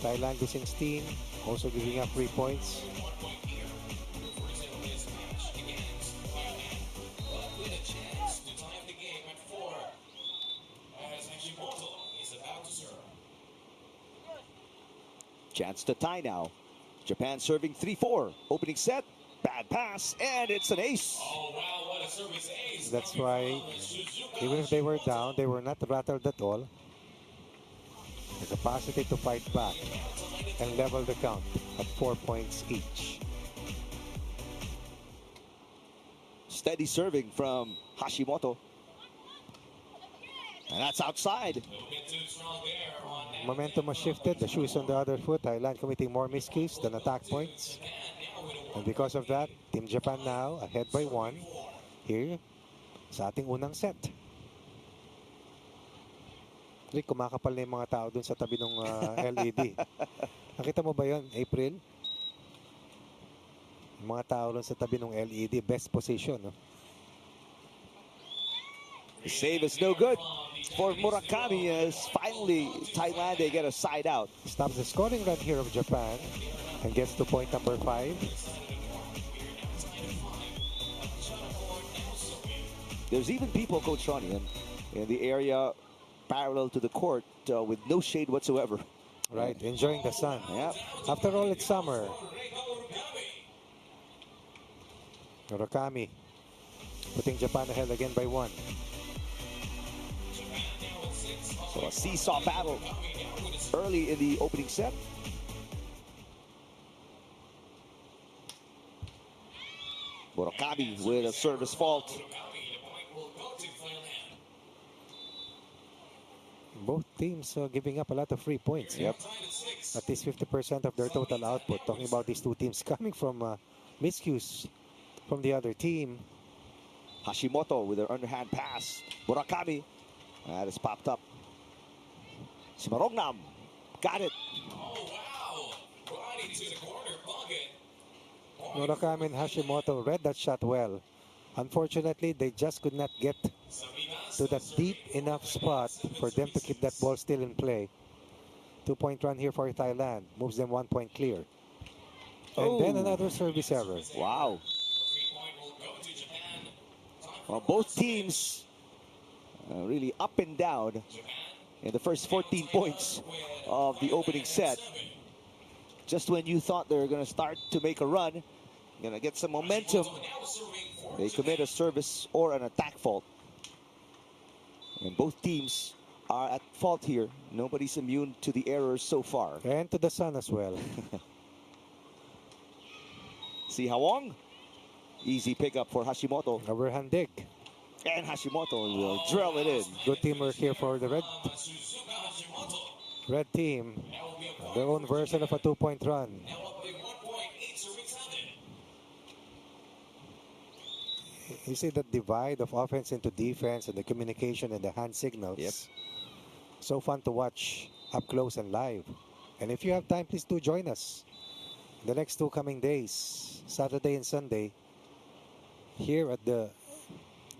Thailand losing steam, also giving up 3 points. 1 point here. Brazil this match against Thailand, but with a chance to tie the game at 4. As Hashimoto is about to serve. Chance to tie now. Japan serving 3-4. Opening set. Bad pass. And it's an ace. Oh wow, what a service ace. That's coming why, from Suzuka even if they were Hashimoto. down, they were not rattled at all. The capacity to fight back and level the count at 4 points each. Steady serving from Hashimoto. And that's outside. A little bit too strong there on that. Momentum has shifted. The shoe is on the other foot. Thailand committing more miscues than attack points. Japan now with a And because of that, Team Japan now ahead by 1 here sa ating unang set. Rick, kumakapal na yung mga tao dun sa tabi ng LED. Nakita mo ba yun, April? Yung mga tao dun sa tabi ng LED, best position. No? The save is no good for Murakami as finally Thailand, they get a side out. Stops the scoring run here of Japan and gets to point number 5. There's even people, Coach Ronnie, in the area parallel to the court with no shade whatsoever. Right, enjoying the sun. Yeah. After all, it's summer. Murakami putting Japan ahead again by 1. So a seesaw battle early in the opening set. Murakami with a service fault. Both teams giving up a lot of free points. Yep. At least 50% of their total output. Talking about these two teams coming from miscues from the other team. Hashimoto with her underhand pass. Murakami. That has popped up. Simarongnam. Got it. Oh wow! Right into the corner pocket. Murakami and Hashimoto read that shot well. Unfortunately, they just could not get to that deep enough spot for them to keep that ball still in play. 2-point run here for Thailand. Moves them 1 point clear. And then another service error. Wow. 3-point will go to Japan. Well, both teams really up and down in the first 14 points of the opening set. Just when you thought they were going to start to make a run, going to get some momentum, they commit a service or an attack fault. And both teams are at fault here. Nobody's immune to the errors so far. And to the sun as well. See Hawong. Easy pickup for Hashimoto. Overhand dig. And Hashimoto will drill it in. Good teamwork here for the Suzuka Hashimoto. red team. That will be a point. Their own version of a 2-point run. That will be 1 point each to return. You see that divide of offense into defense and the communication and the hand signals. Yep. So fun to watch up close and live. And if you have time, please do join us the next 2 coming days, Saturday and Sunday, here at the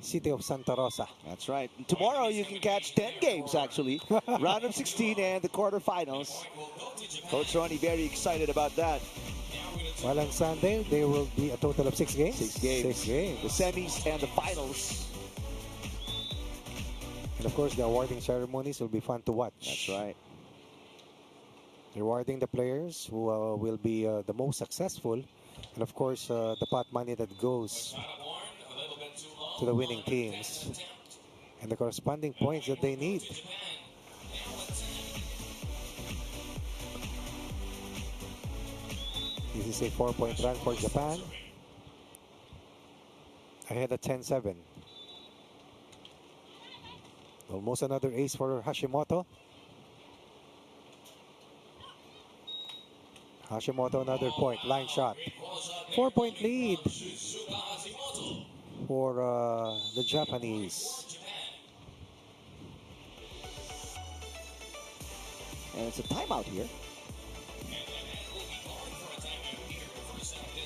city of Santa Rosa. That's right. And tomorrow you can catch 10 games actually. Round of 16 and the quarterfinals. Coach Ronnie very excited about that. While on Sunday, there will be a total of 6 games. 6 games. 6 games. The semis and the finals. And of course, the awarding ceremonies will be fun to watch. That's right. Rewarding the players who will be the most successful. And of course, the pot money that goes to the winning teams. And the corresponding points that they need. This is a 4-point run for Japan. Ahead at 10-7. Almost another ace for Hashimoto. Hashimoto another point, line shot. 4-point lead for the Japanese. And it's a timeout here.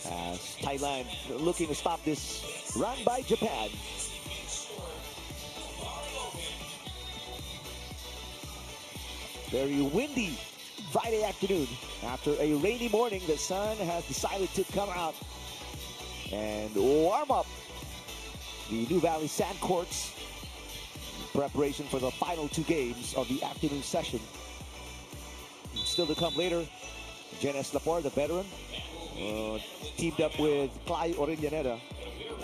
As Thailand looking to stop this run by Japan. Very windy Friday afternoon. After a rainy morning, the sun has decided to come out and warm up the Nuvali sand courts in preparation for the final 2 games of the afternoon session. Still to come later, Eslapor, the veteran, teamed up with Orillaneda,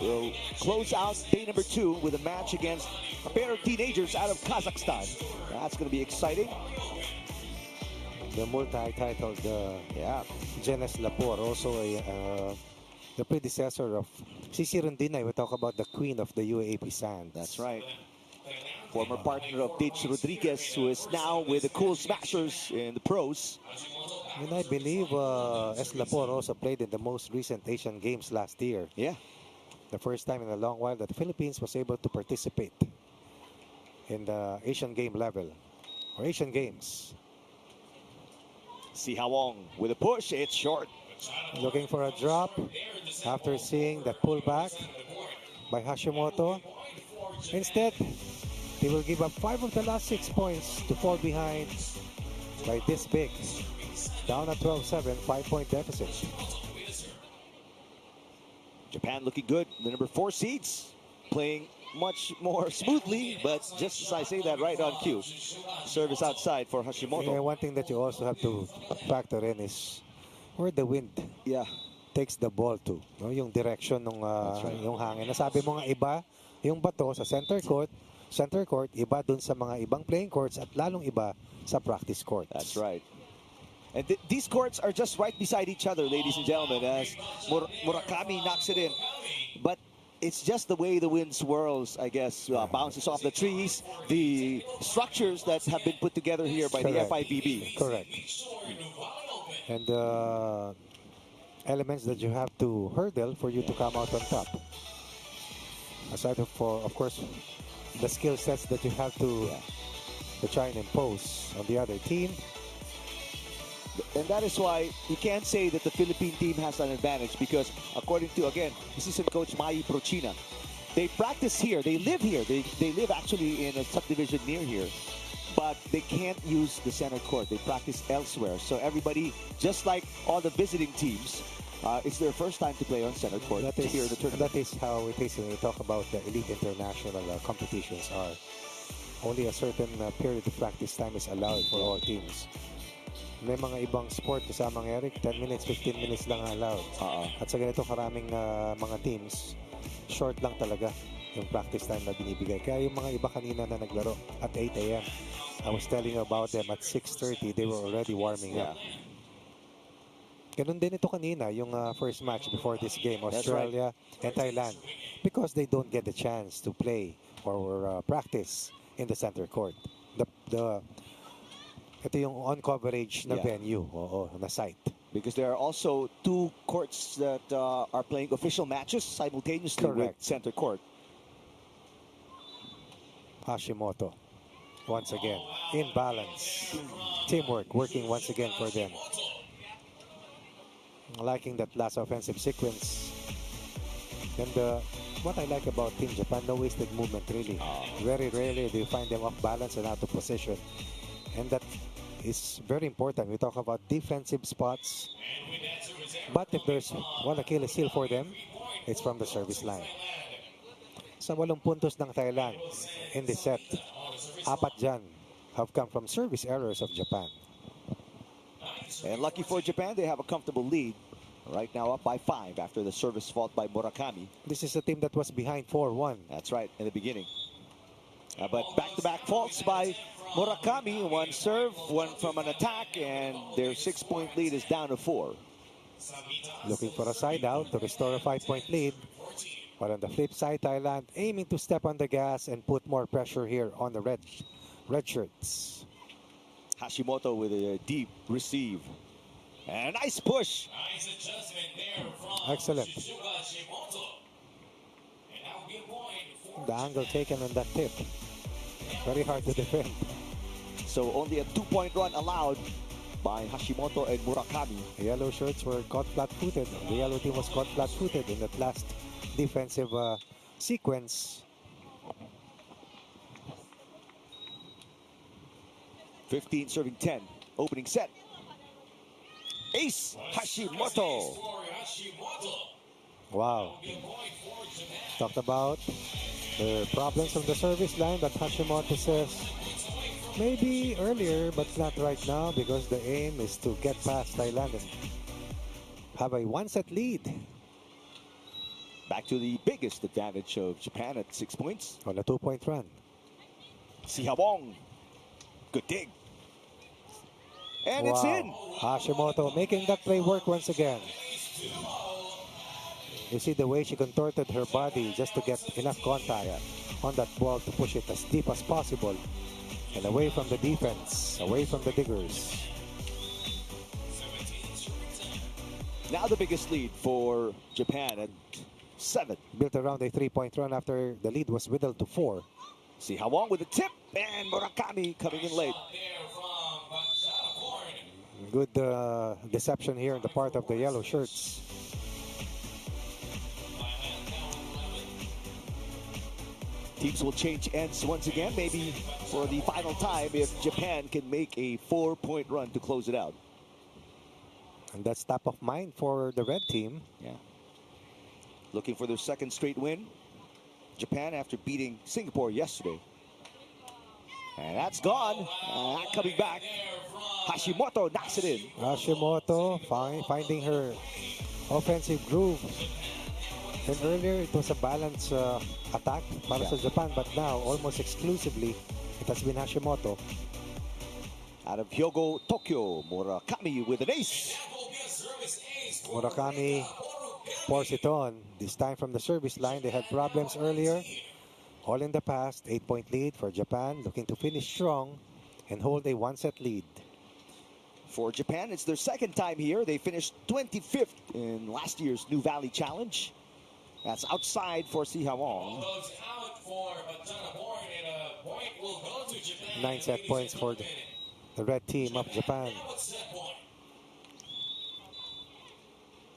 will close out day number 2 with a match against a pair of teenagers out of Kazakhstan. That's going to be exciting. The multi-titled Eslapor, also the predecessor of Sisi Rondinay. We talk about the queen of the UAAP sand. That's right. Former partner of Ditch Rodriguez, who is now with the Cool Smashers in the pros. And I believe Eslapor also played in the most recent Asian Games last year. Yeah. The first time in a long while that the Philippines was able to participate in the Asian game level or Asian Games. Si Hawong with a push, it's short. Looking for a drop after seeing that pullback by Hashimoto. Instead, he will give up 5 of the last 6 points to fall behind by this big. Down at 12-7, 5-point deficit. Japan looking good. The number 4 seeds playing much more smoothly, but just as I say that, right on cue. Service outside for Hashimoto. Yeah, one thing that you also have to factor in is where the wind takes the ball to. No? Yung direction ng yung hangin. Nasabi mo nga iba, yung bato sa center court, iba dun sa mga ibang playing courts at lalong iba sa practice courts. That's right. And these courts are just right beside each other, ladies and gentlemen, as Murakami knocks it in. But it's just the way the wind swirls, I guess, bounces off the trees, the structures that have been put together here by the FIVB. Correct. And elements that you have to hurdle for you to come out on top. Aside of course, the skill sets that you have to try and impose on the other team. And that is why you can't say that the Philippine team has an advantage, because according to, again, assistant coach Mai Prochina, they practice here, they live here, they live actually in a subdivision near here, but they can't use the center court. They practice elsewhere. So everybody, just like all the visiting teams, it's their first time to play on center court here in the tournament. That is how it is when we talk about the elite international competitions. Only a certain period of practice time is allowed for all teams. May mga ibang sport kasamang Eric, 10 minutes, 15 minutes lang allowed. At sa ganito karaming mga teams, short lang talaga yung practice time na binibigay. Kaya yung mga iba kanina na naglaro at 8 a.m. I was telling you about them at 6:30, they were already warming up. Ganun din ito kanina, yung first match before this game, Australia and Thailand. Because they don't get the chance to play or practice in the center court. Ito yung on-coverage na venue, na site. Because there are also 2 courts that are playing official matches simultaneously with center court. Hashimoto, once again, in balance. Teamwork working once again for them. Liking that last offensive sequence. And what I like about Team Japan, no wasted movement really. Very rarely do you find them off balance and out of position. And that is very important. We talk about defensive spots. But if there's one Achilles heel for them, it's from the service line. Sa 8 puntos ng Thailand in this set, 4 dyan have come from service errors of Japan. And lucky for Japan, they have a comfortable lead. Right now up by 5 after the service fault by Murakami. This is a team that was behind 4-1. That's right, in the beginning. But back-to-back faults by Murakami. 1 serve, 1 from an attack, and their 6-point lead is down to 4. Looking for a side out to restore a 5-point lead. But on the flip side, Thailand aiming to step on the gas and put more pressure here on the red shirts. Hashimoto with a deep receive. And a nice push. Nice adjustment there from Excellent. The angle taken on that tip. Very hard to defend. So only a 2-point run allowed by Hashimoto and Murakami. The yellow shirts were caught flat-footed. The yellow team was caught flat-footed in that last defensive sequence. 15 serving 10. Opening set. Ace Hashimoto. For Hashimoto. Wow. Be a point for Japan. Talked about the problems on the service line, but Hashimoto says maybe earlier, but not right now, because the aim is to get past Thailand and have a one-set lead. Back to the biggest advantage of Japan at 6 points. On a 2-point run. Sihabong. Good dig. And it's in. Hashimoto making that play work once again. You see the way she contorted her body just to get enough contact on that ball to push it as deep as possible. And away from the defense, away from the diggers. Now the biggest lead for Japan at 7. Built around a 3-point run after the lead was whittled to 4. Sihabong with a tip, and Murakami coming in late. There from Peressetskaya. Good deception here on the part of the yellow shirts. Teams will change ends once again, maybe for the final time if Japan can make a 4-point run to close it out. And that's top of mind for the red team. Yeah. Looking for their second straight win. Japan after beating Singapore yesterday. And that's gone. Not coming back. Hashimoto knocks it in. Hashimoto finding her offensive groove. And earlier it was a balanced attack para sa Japan, but now almost exclusively it has been Hashimoto. Out of Hyogo, Tokyo, Murakami with an ace. Murakami pours it on. This time from the service line. They had problems earlier. All in the past. 8-point lead for Japan, looking to finish strong and hold a 1-set lead. For Japan, it's their second time here. They finished 25th in last year's Nuvali Challenge. That's outside for Sihabong. 9 set points for the red team of Japan.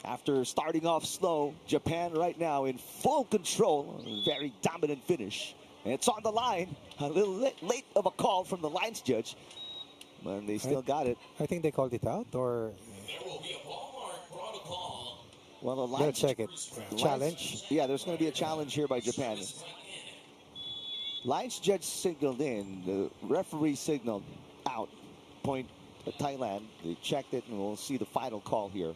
After starting off slow, Japan right now in full control. Very dominant finish. And it's on the line. A little late of a call from the lines judge. But they still got it. I think they called it out, or... There will be a ballpark protocol. Well, the Let's check it. Challenge. Yeah, there's going to be a challenge here by Japan. Lines judge signaled in. The referee signaled out. Point Thailand. They checked it, and we'll see the final call here.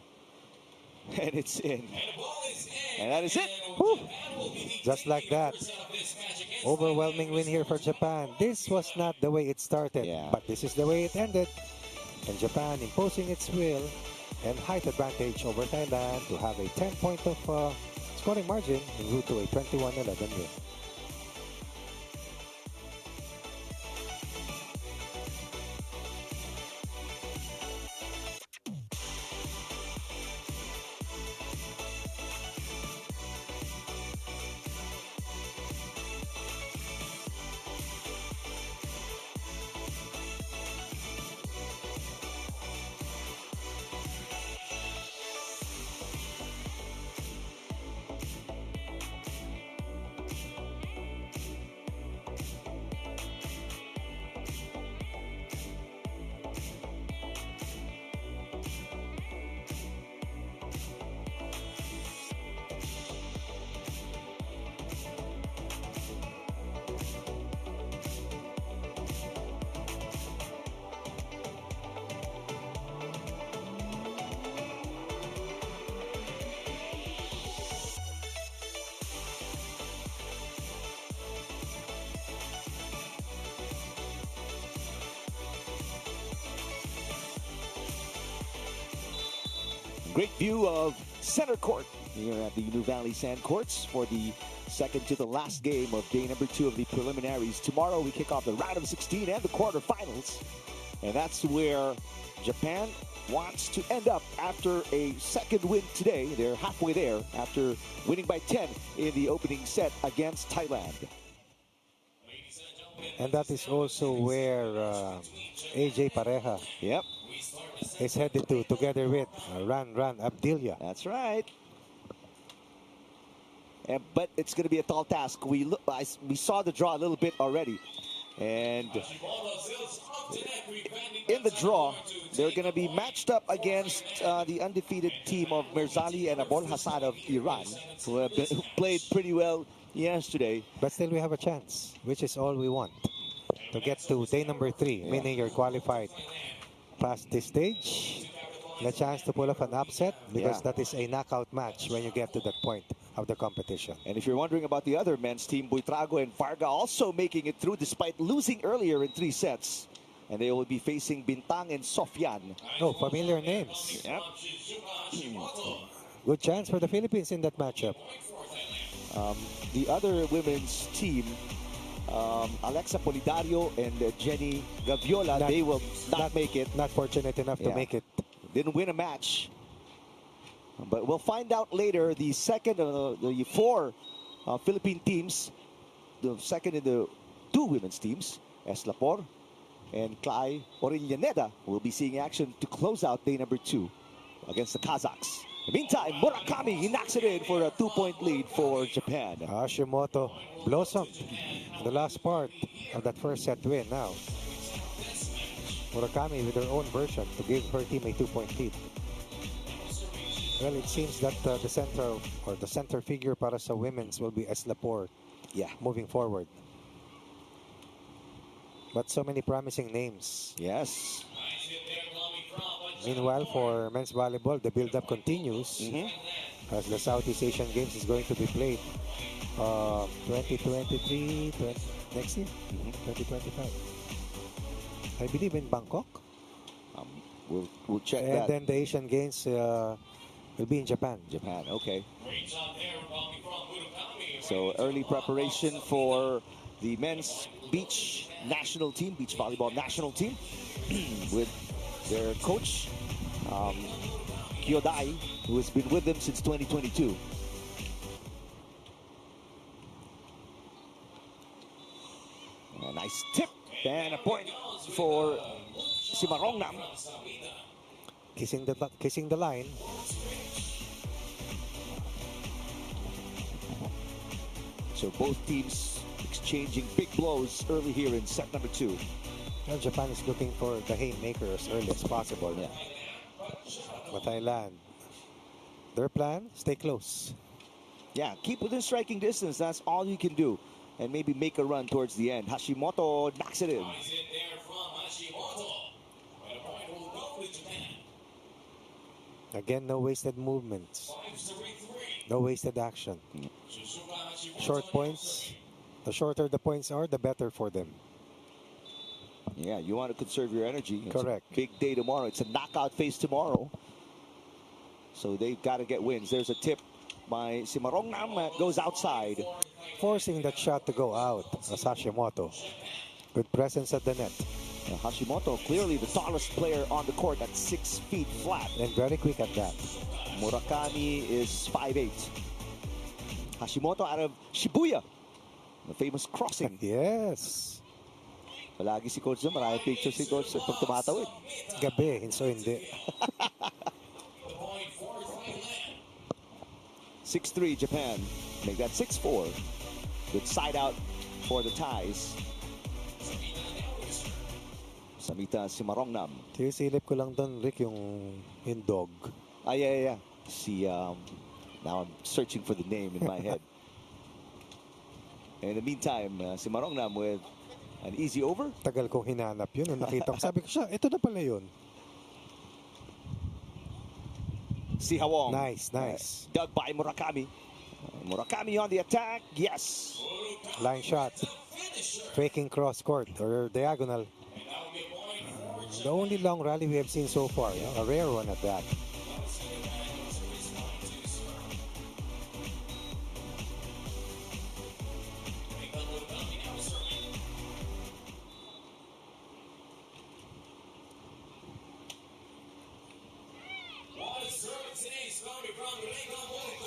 And it's in. And that is it. Woo. Just like that. Overwhelming win here for Japan. This was not the way it started, but this is the way it ended. And Japan imposing its will and height advantage over Thailand to have a 10-point of scoring margin en route to a 21-11 win. Great view of center court here at the Nuvali Sand Courts for the second to the last game of day number 2 of the preliminaries. Tomorrow we kick off the round of 16 and the quarterfinals. And that's where Japan wants to end up after a second win today. They're halfway there after winning by 10 in the opening set against Thailand. And that is also where AJ Pareja is headed to, together with Ran Abdilia. That's right. But it's going to be a tall task. We saw the draw a little bit already. And in the draw, they're going to be matched up against the undefeated team of Mirzali and Abol Hassan of Iran, who played pretty well yesterday. But still we have a chance, which is all we want. To get to day number 3, meaning you're qualified past this stage. And a chance to pull off an upset, because that is a knockout match when you get to that point of the competition. And if you're wondering about the other men's team, Buytrago and Varga also making it through despite losing earlier in 3 sets. And they will be facing Bintang and Sofyan. Oh, familiar names. Yep. Good chance for the Philippines in that matchup. The other women's team, Alexa Polidario and Jenny Gaviola, they will not make it. Not fortunate enough to make it. Didn't win a match. But we'll find out later. The second, the 4 Philippine teams, the second in the 2 women's teams, Eslapor and Orillaneda, will be seeing action to close out day number 2 against the Kazakhs. In the meantime, Murakami, he knocks it in for a 2-point lead for Japan. Hashimoto blossomed the last part of that first set win. Now Murakami with her own version to give her team a 2-point lead. Well, it seems that the center figure para sa women's will be Eslapor. Yeah, moving forward. But so many promising names. Yes. Meanwhile, for men's volleyball, the build-up continues as the Southeast Asian Games is going to be played 2023, next year, 2025. I believe in Bangkok. We'll check and that. And then the Asian Games will be in Japan. Japan, okay. So early preparation for the men's beach national team, beach volleyball national team, with their coach, Kyodai, who has been with them since 2022. A nice tip and a point for Simarongnam. Kissing the line. So both teams exchanging big blows early here in set number 2. Well, Japan is looking for the haymaker as early as possible. Yeah. But Thailand, their plan, stay close. Yeah, keep within striking distance. That's all you can do. And maybe make a run towards the end. Hashimoto knocks it in. Again, no wasted movements. No wasted action. Short points. The shorter the points are, the better for them. Yeah, you want to conserve your energy. It's correct. A big day tomorrow. It's a knockout phase tomorrow. So they've got to get wins. There's a tip by Simarongnam that goes outside. Forcing that shot to go out as Hashimoto. Good presence at the net. Hashimoto, clearly the tallest player on the court at 6 feet flat. And very quick at that. Murakami is 5'8". Hashimoto out of Shibuya. The famous crossing. Yes. Palagi si Coach doon. Maraming picture si Coach pag tumatawid. Gabi, so hindi. 6-3 Japan. Make that 6-4. Good side out for the ties. Samita Simarongnam. Silip ko lang doon, Rick, yung dog. Yeah. Now I'm searching for the name in my head. In the meantime, Simarongnam with an easy over. Tagal kong hinanap yun. Nung nakita ko, sabi ko siya, ito na pala yun. Si Hawong. Nice. Dug by Murakami. Murakami on the attack. Yes. Line shot. Faking cross court or diagonal. The only long rally we have seen so far. A rare one at that.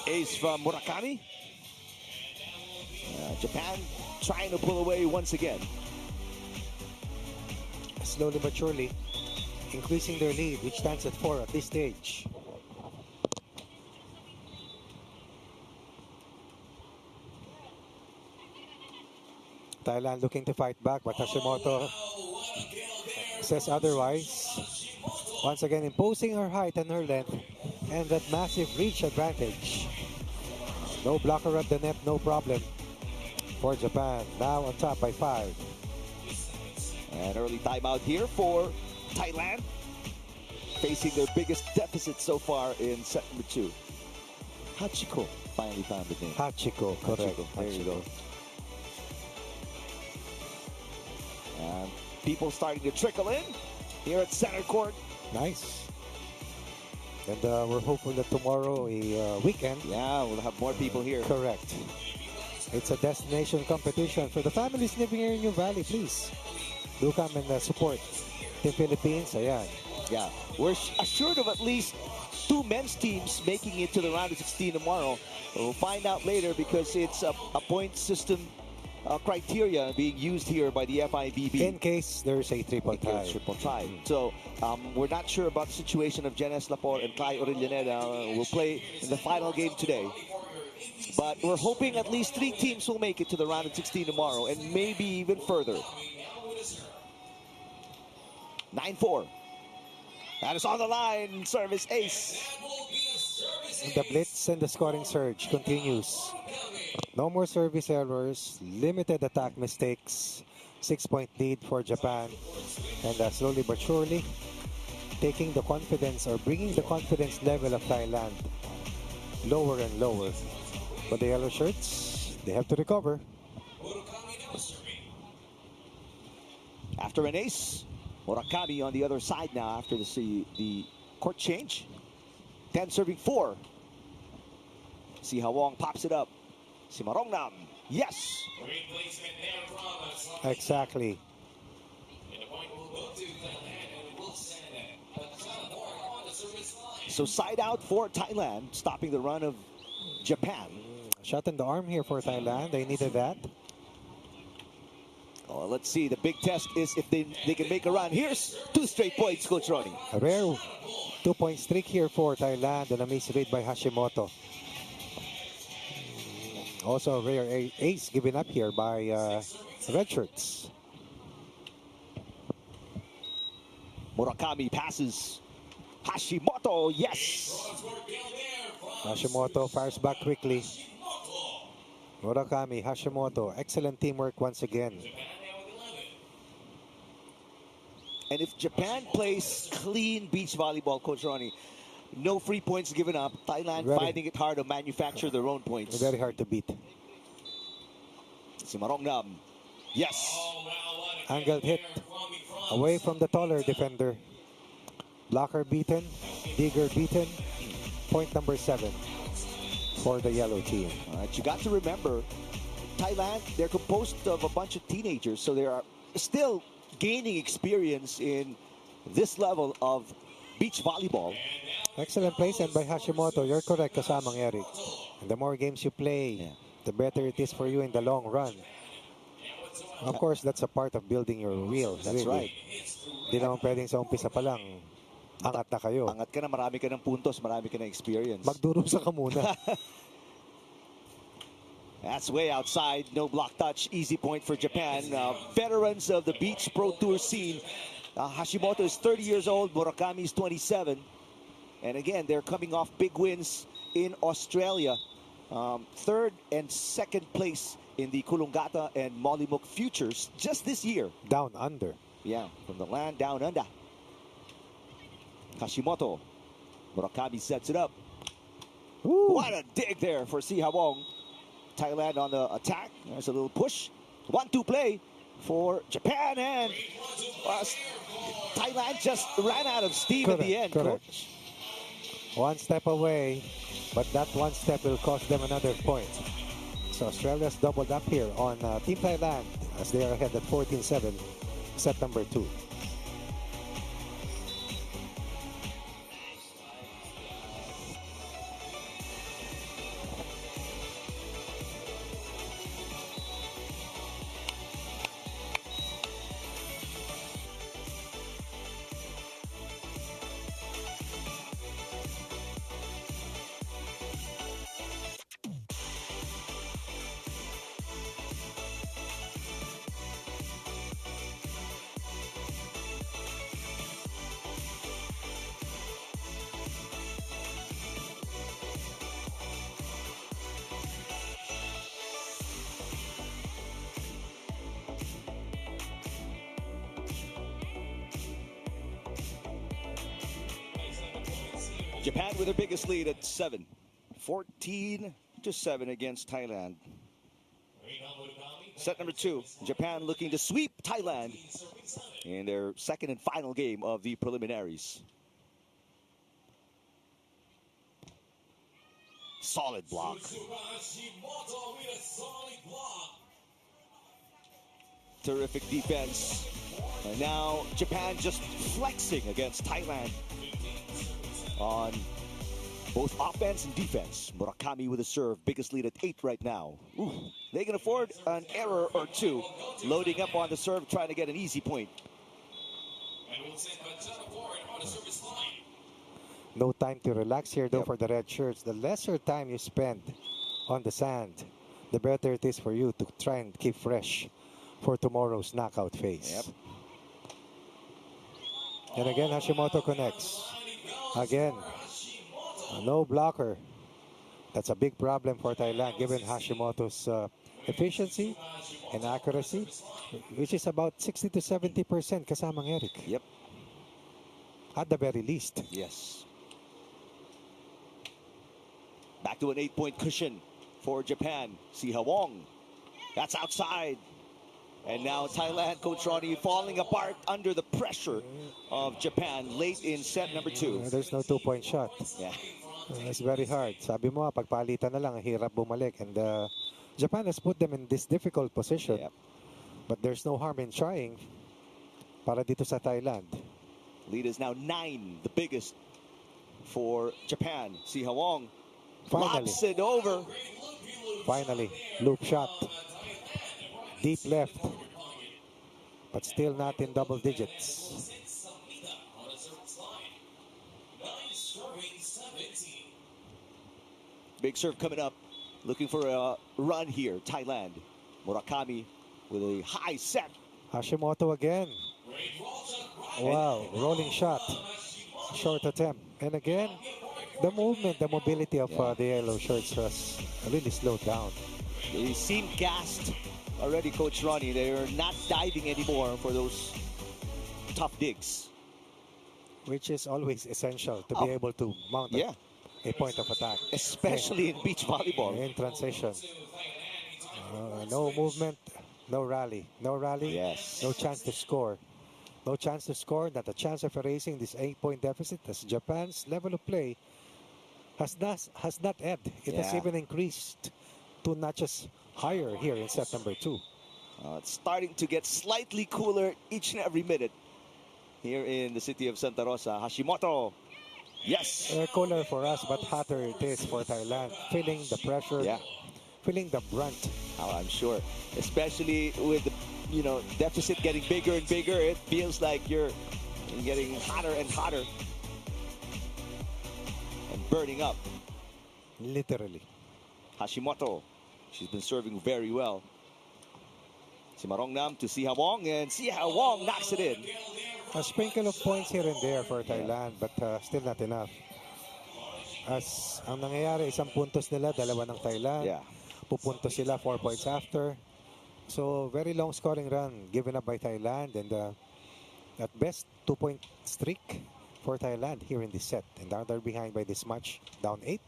Ace from Murakami. Japan trying to pull away once again. Slowly but surely. increasing their lead, which stands at 4 at this stage. Thailand looking to fight back, but Hashimoto says otherwise. Once again, imposing her height and her length and that massive reach advantage. No blocker at the net, no problem for Japan. Now on top by 5. An early timeout here for Thailand, facing their biggest deficit so far in set number 2. Hachiko finally found the name. Hachiko, correct. Hachiko, there you go. And people starting to trickle in here at center court. Nice. And we're hopeful that tomorrow, a weekend. Yeah, we'll have more people here. Correct. It's a destination competition. For the families living here in Nuvali, please do come and support Team Philippines. Ayan. Yeah, we're assured of at least 2 men's teams making it to the round of 16 tomorrow. We'll find out later because it's a point system criteria being used here by the FIVB. In case there's a triple tie. So we're not sure about the situation of Jen Eslapor and Kai Orillaneda. Will play in the final game today. But we're hoping at least 3 teams will make it to the round of 16 tomorrow and maybe even further. 9-4. That is on the line. Service ace. The blitz and the scoring surge continues. No more service errors, limited attack mistakes, 6-point lead for Japan. And slowly but surely, taking the confidence or bringing the confidence level of Thailand lower and lower. But the yellow shirts, they have to recover. After an ace, Murakami on the other side now after the court change. 10 serving 4. See how Wong pops it up. Simarongnam. Yes. Exactly. So side out for Thailand, stopping the run of Japan. Shot in the arm here for Thailand. They needed that. Oh, let's see. The big test is if they can make a run. Here's 2 straight points, Coach Ronnie. A rare 2-point streak here for Thailand and a miss read by Hashimoto. Also a rare ace given up here by red shirts. Murakami passes. Hashimoto, yes. Hashimoto fires back quickly. Murakami, Hashimoto, excellent teamwork once again. And if Japan plays clean beach volleyball, Coach Ronnie, no free points given up. Thailand finding it hard to manufacture their own points. Very hard to beat. Simarongnam. Yes. Angled hit away from the taller defender. Blocker beaten. Digger beaten. Point number 7 for the yellow team. All right, you got to remember, Thailand, they're composed of a bunch of teenagers, so they are still gaining experience in this level of beach volleyball. Excellent placement by Hashimoto. You're correct, kasamang Eric. And the more games you play, the better it is for you in the long run. Of course, that's a part of building your wheels. That's right. Di naman pwedeng sa umpisa pa lang, angat na kayo. Angat ka na, marami ka ng puntos, marami ka ng experience. Magdurusa ka muna. That's way outside. No block touch. Easy point for Japan. Veterans of the Beach Pro Tour scene. Hashimoto is 30 years old. Murakami is 27. And again, they're coming off big wins in Australia. 3rd and 2nd place in the Coolangatta and Mollymook Futures just this year. Down under. Yeah, from the land down under. Hashimoto. Murakami sets it up. Ooh. What a dig there for Si Hawong. Thailand on the attack. There's a little push. 1-2 play for Japan, and Thailand just ran out of steam at the end. Correct. One step away, but that one step will cost them another point. So Australia's doubled up here on Team Thailand as they are ahead at 14-7, set number 2. Japan with their biggest lead at 7. 14-7 against Thailand. Set number 2, Japan looking to sweep Thailand in their second and final game of the preliminaries. Solid block. Terrific defense. And now Japan just flexing against Thailand on both offense and defense. Murakami with a serve, biggest lead at 8 right now. Ooh, they can afford an error or two, loading up on the serve, trying to get an easy point. No time to relax here though for the red shirts. The lesser time you spend on the sand, the better it is for you to try and keep fresh for tomorrow's knockout phase. Yep. And again, Hashimoto connects. Again, no blocker. That's a big problem for Thailand, given Hashimoto's efficiency and accuracy, which is about 60 to 70% kasamang Eric. Yep. At the very least. Yes. Back to an 8-point cushion for Japan. Siha Wong. That's outside. And now Thailand, Coach Ronnie, falling apart under the pressure of Japan late in set number 2. There's no 2-point shot. Yeah. It's very hard. Sabi mo, pagpalitan na lang, hirap bumalik. And Japan has put them in this difficult position. Yep. But there's no harm in trying para dito sa Thailand. Lead is now 9, the biggest for Japan. Siha Wong Finally. lobs it over. Finally, loop shot. Deep left. But still not in double digits. Big serve coming up. Looking for a run here. Thailand. Murakami with a high set. Hashimoto again. Wow, rolling shot. Short attempt. And again, the movement, the mobility of the yellow shirts was really slowed down. They seem gassed already, Coach Ronnie. They're not diving anymore for those tough digs. Which is always essential to be able to mount a point of attack. Especially in beach volleyball. In transition. No movement, no rally. No rally, Yes. no chance to score. No chance to score, not a chance of erasing this 8-point deficit as Japan's level of play has not ebbed. It has even increased to notches higher here in set number 2. It's starting to get slightly cooler each and every minute here in the city of Santa Rosa. Hashimoto. Yes. Cooler for us, but hotter it is for Thailand. Feeling the pressure, feeling the brunt. Oh, I'm sure. Especially with the deficit getting bigger and bigger, it feels like you're getting hotter and hotter and burning up. Literally. Hashimoto, she's been serving very well. Simarongnam to Siha Wong, and Siha Wong knocks it in. A sprinkle of points here and there for Thailand, but still not enough. As ang nangyayari, isang puntos nila, dalawa ng Thailand. Pupuntos sila 4 points after. So, very long scoring run given up by Thailand, and at best, 2-point streak for Thailand here in this set. And now they're behind by this much, down 8.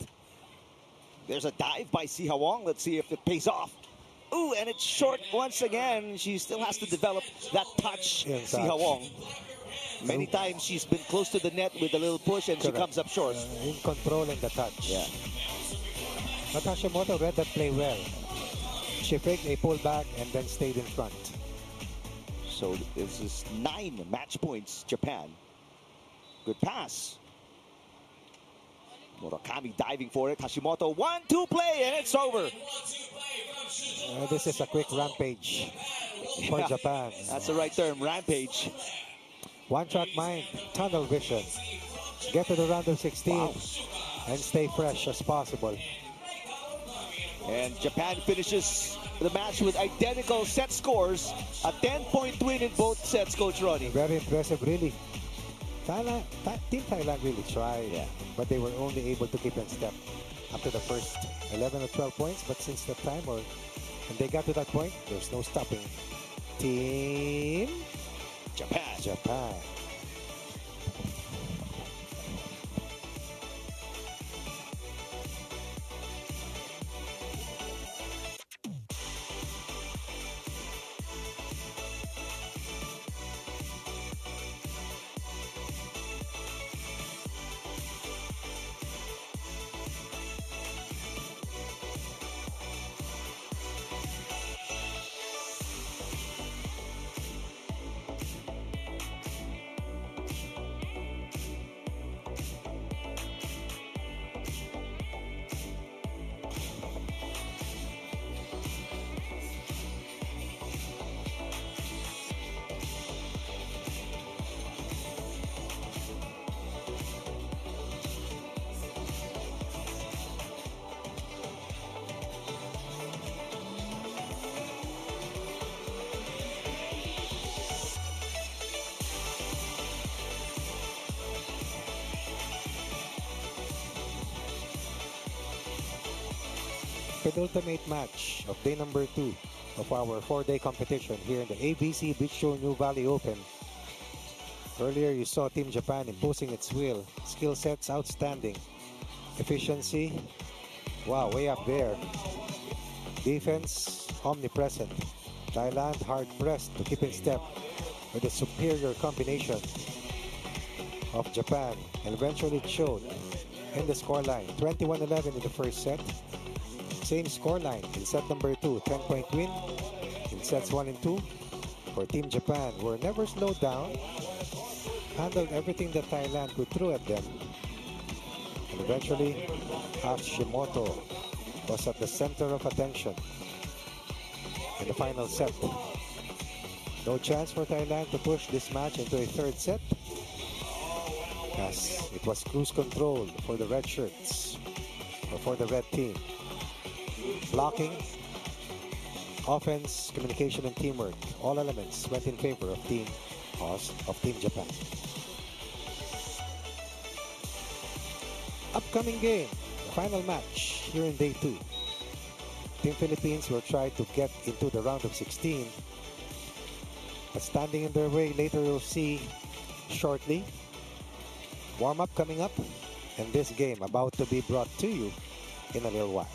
There's a dive by Siha Wong. Let's see if it pays off. Ooh, and it's short once again. She still has to develop that touch, Siha Wong. Many times she's been close to the net with a little push and she comes up short. In controlling the touch. Yeah. But Hashimoto read that play well. She faked a pullback and then stayed in front. So this is 9 match points, Japan. Good pass. Murakami diving for it. Hashimoto 1-2 play and it's over. This is a quick rampage for Japan. That's the right term, rampage. One-track mind, tunnel vision. Get to the round of 16 and stay fresh as possible. And Japan finishes the match with identical set scores. A 10-point win in both sets, Coach Ronnie. Very impressive, really. Team Thailand really tried, but they were only able to keep in step up to the first 11 or 12 points. But since that time, when they got to that point, there's no stopping. Team Japan. penultimate match of day number 2 of our 4-day competition here in the AVC Beach Show New Valley Open. Earlier you saw Team Japan imposing its will. Skill sets outstanding. Efficiency, wow, way up there. Defense omnipresent. Thailand hard pressed to keep in step with the superior combination of Japan, and eventually it showed in the scoreline. 21-11 in the first set. Same scoreline in set number 2, 10-point win in sets 1 and 2 for Team Japan, who were never slowed down, handled everything that Thailand could throw at them, and eventually Hashimoto was at the center of attention in the final set. No chance for Thailand to push this match into a third set, as it was cruise control for the red shirts, or for the red team. Blocking, offense, communication, and teamwork, all elements went in favor of Team Japan. Upcoming game, the final match here in day 2. Team Philippines will try to get into the round of 16, but standing in their way later you'll see shortly. Warm-up coming up, and this game about to be brought to you in a little while.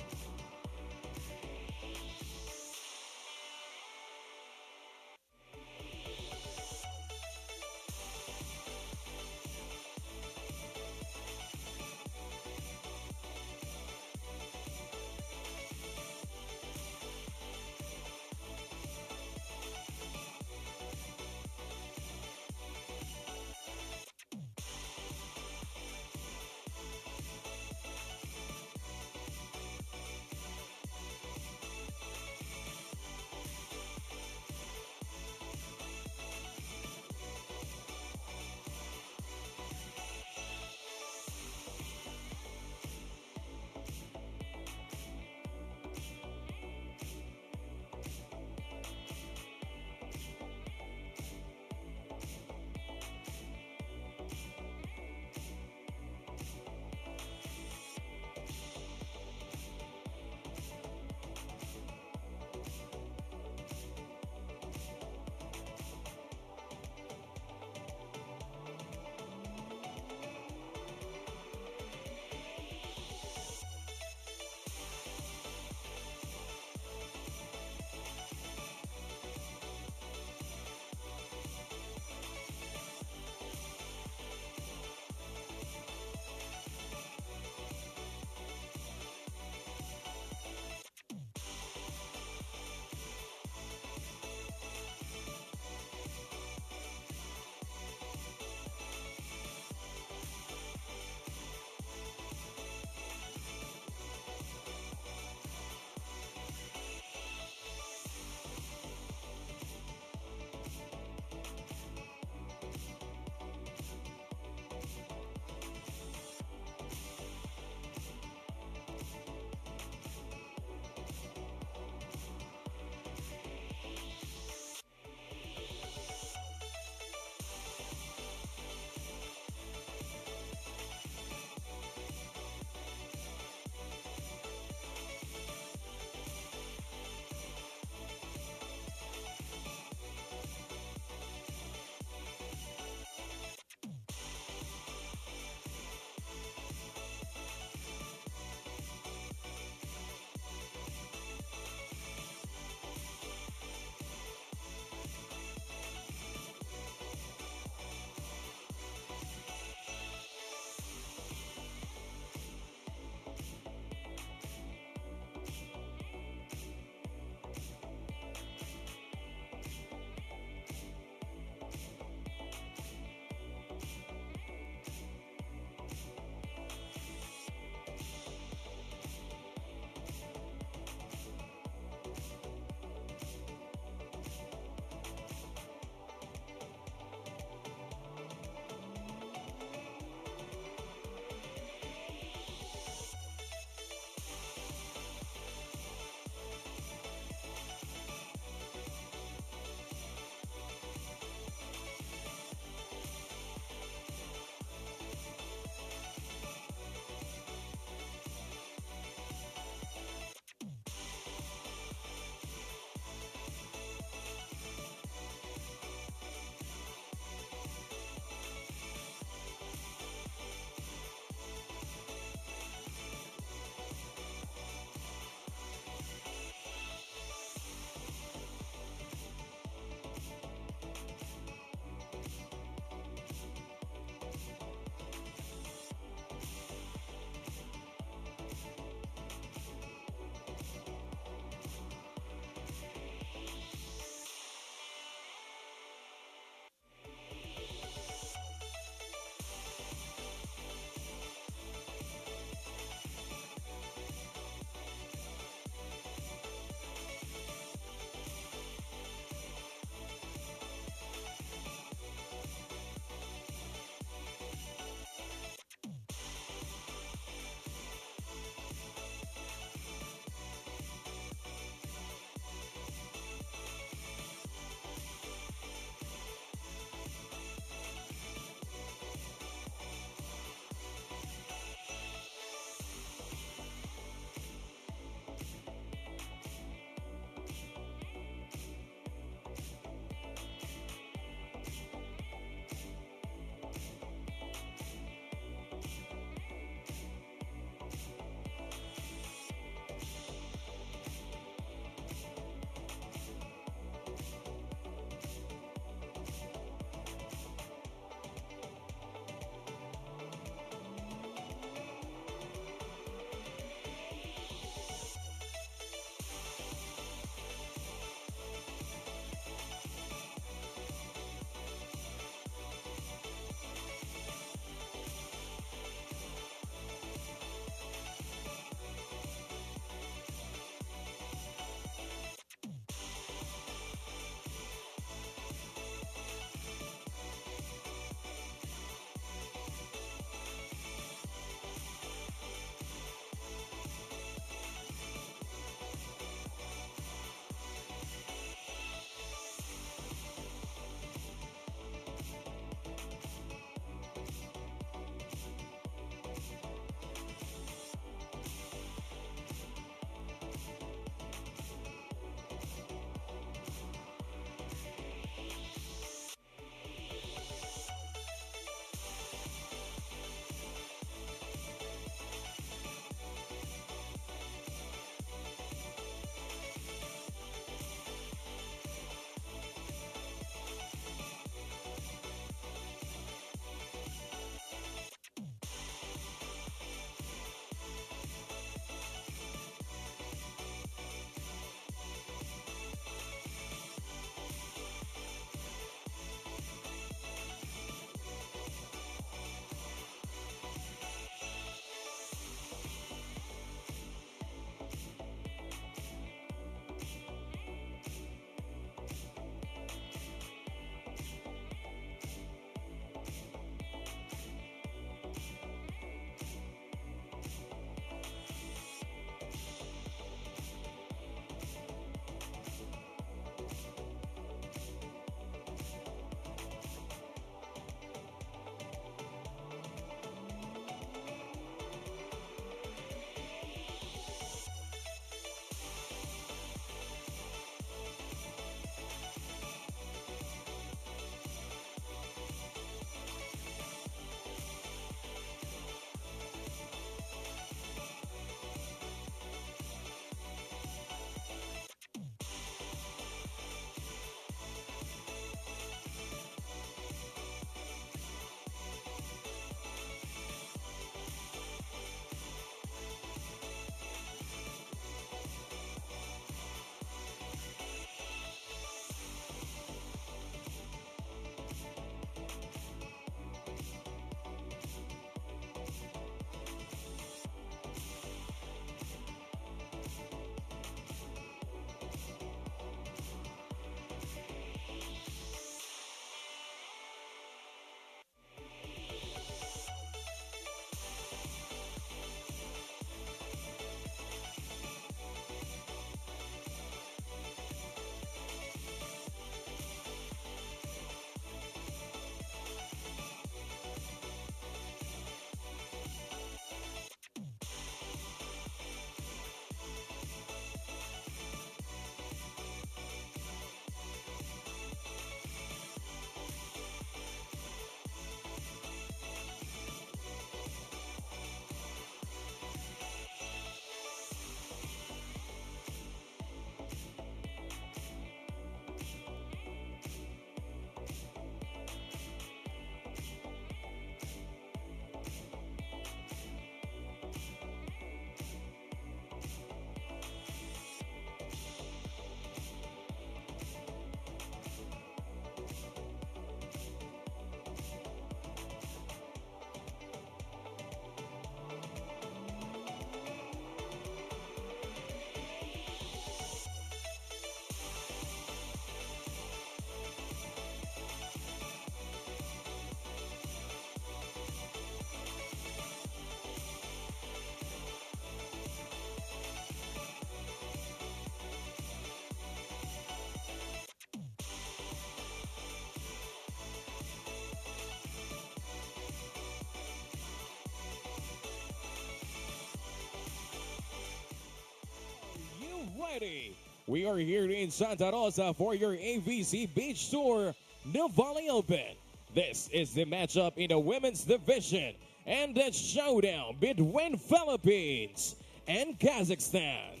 Alrighty, we are here in Santa Rosa for your AVC Beach Tour Nuvali Open. This is the matchup in the women's division and the showdown between Philippines and Kazakhstan.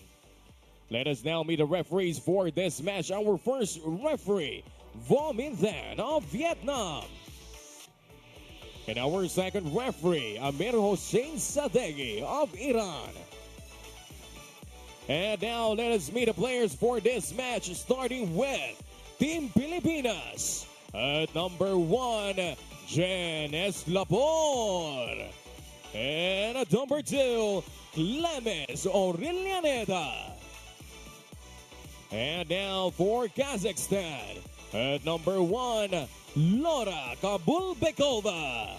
Let us now meet the referees for this match. Our first referee, Vo Minh Thanh of Vietnam. And our second referee, Amir Hossein Sadeghi of Iran. And now let us meet the players for this match, starting with Team Pilipinas. At number 1, Jen Eslapor. And at number 2, Clemens Orillaneda. And now for Kazakhstan. At number 1, Laura Kabulbekova.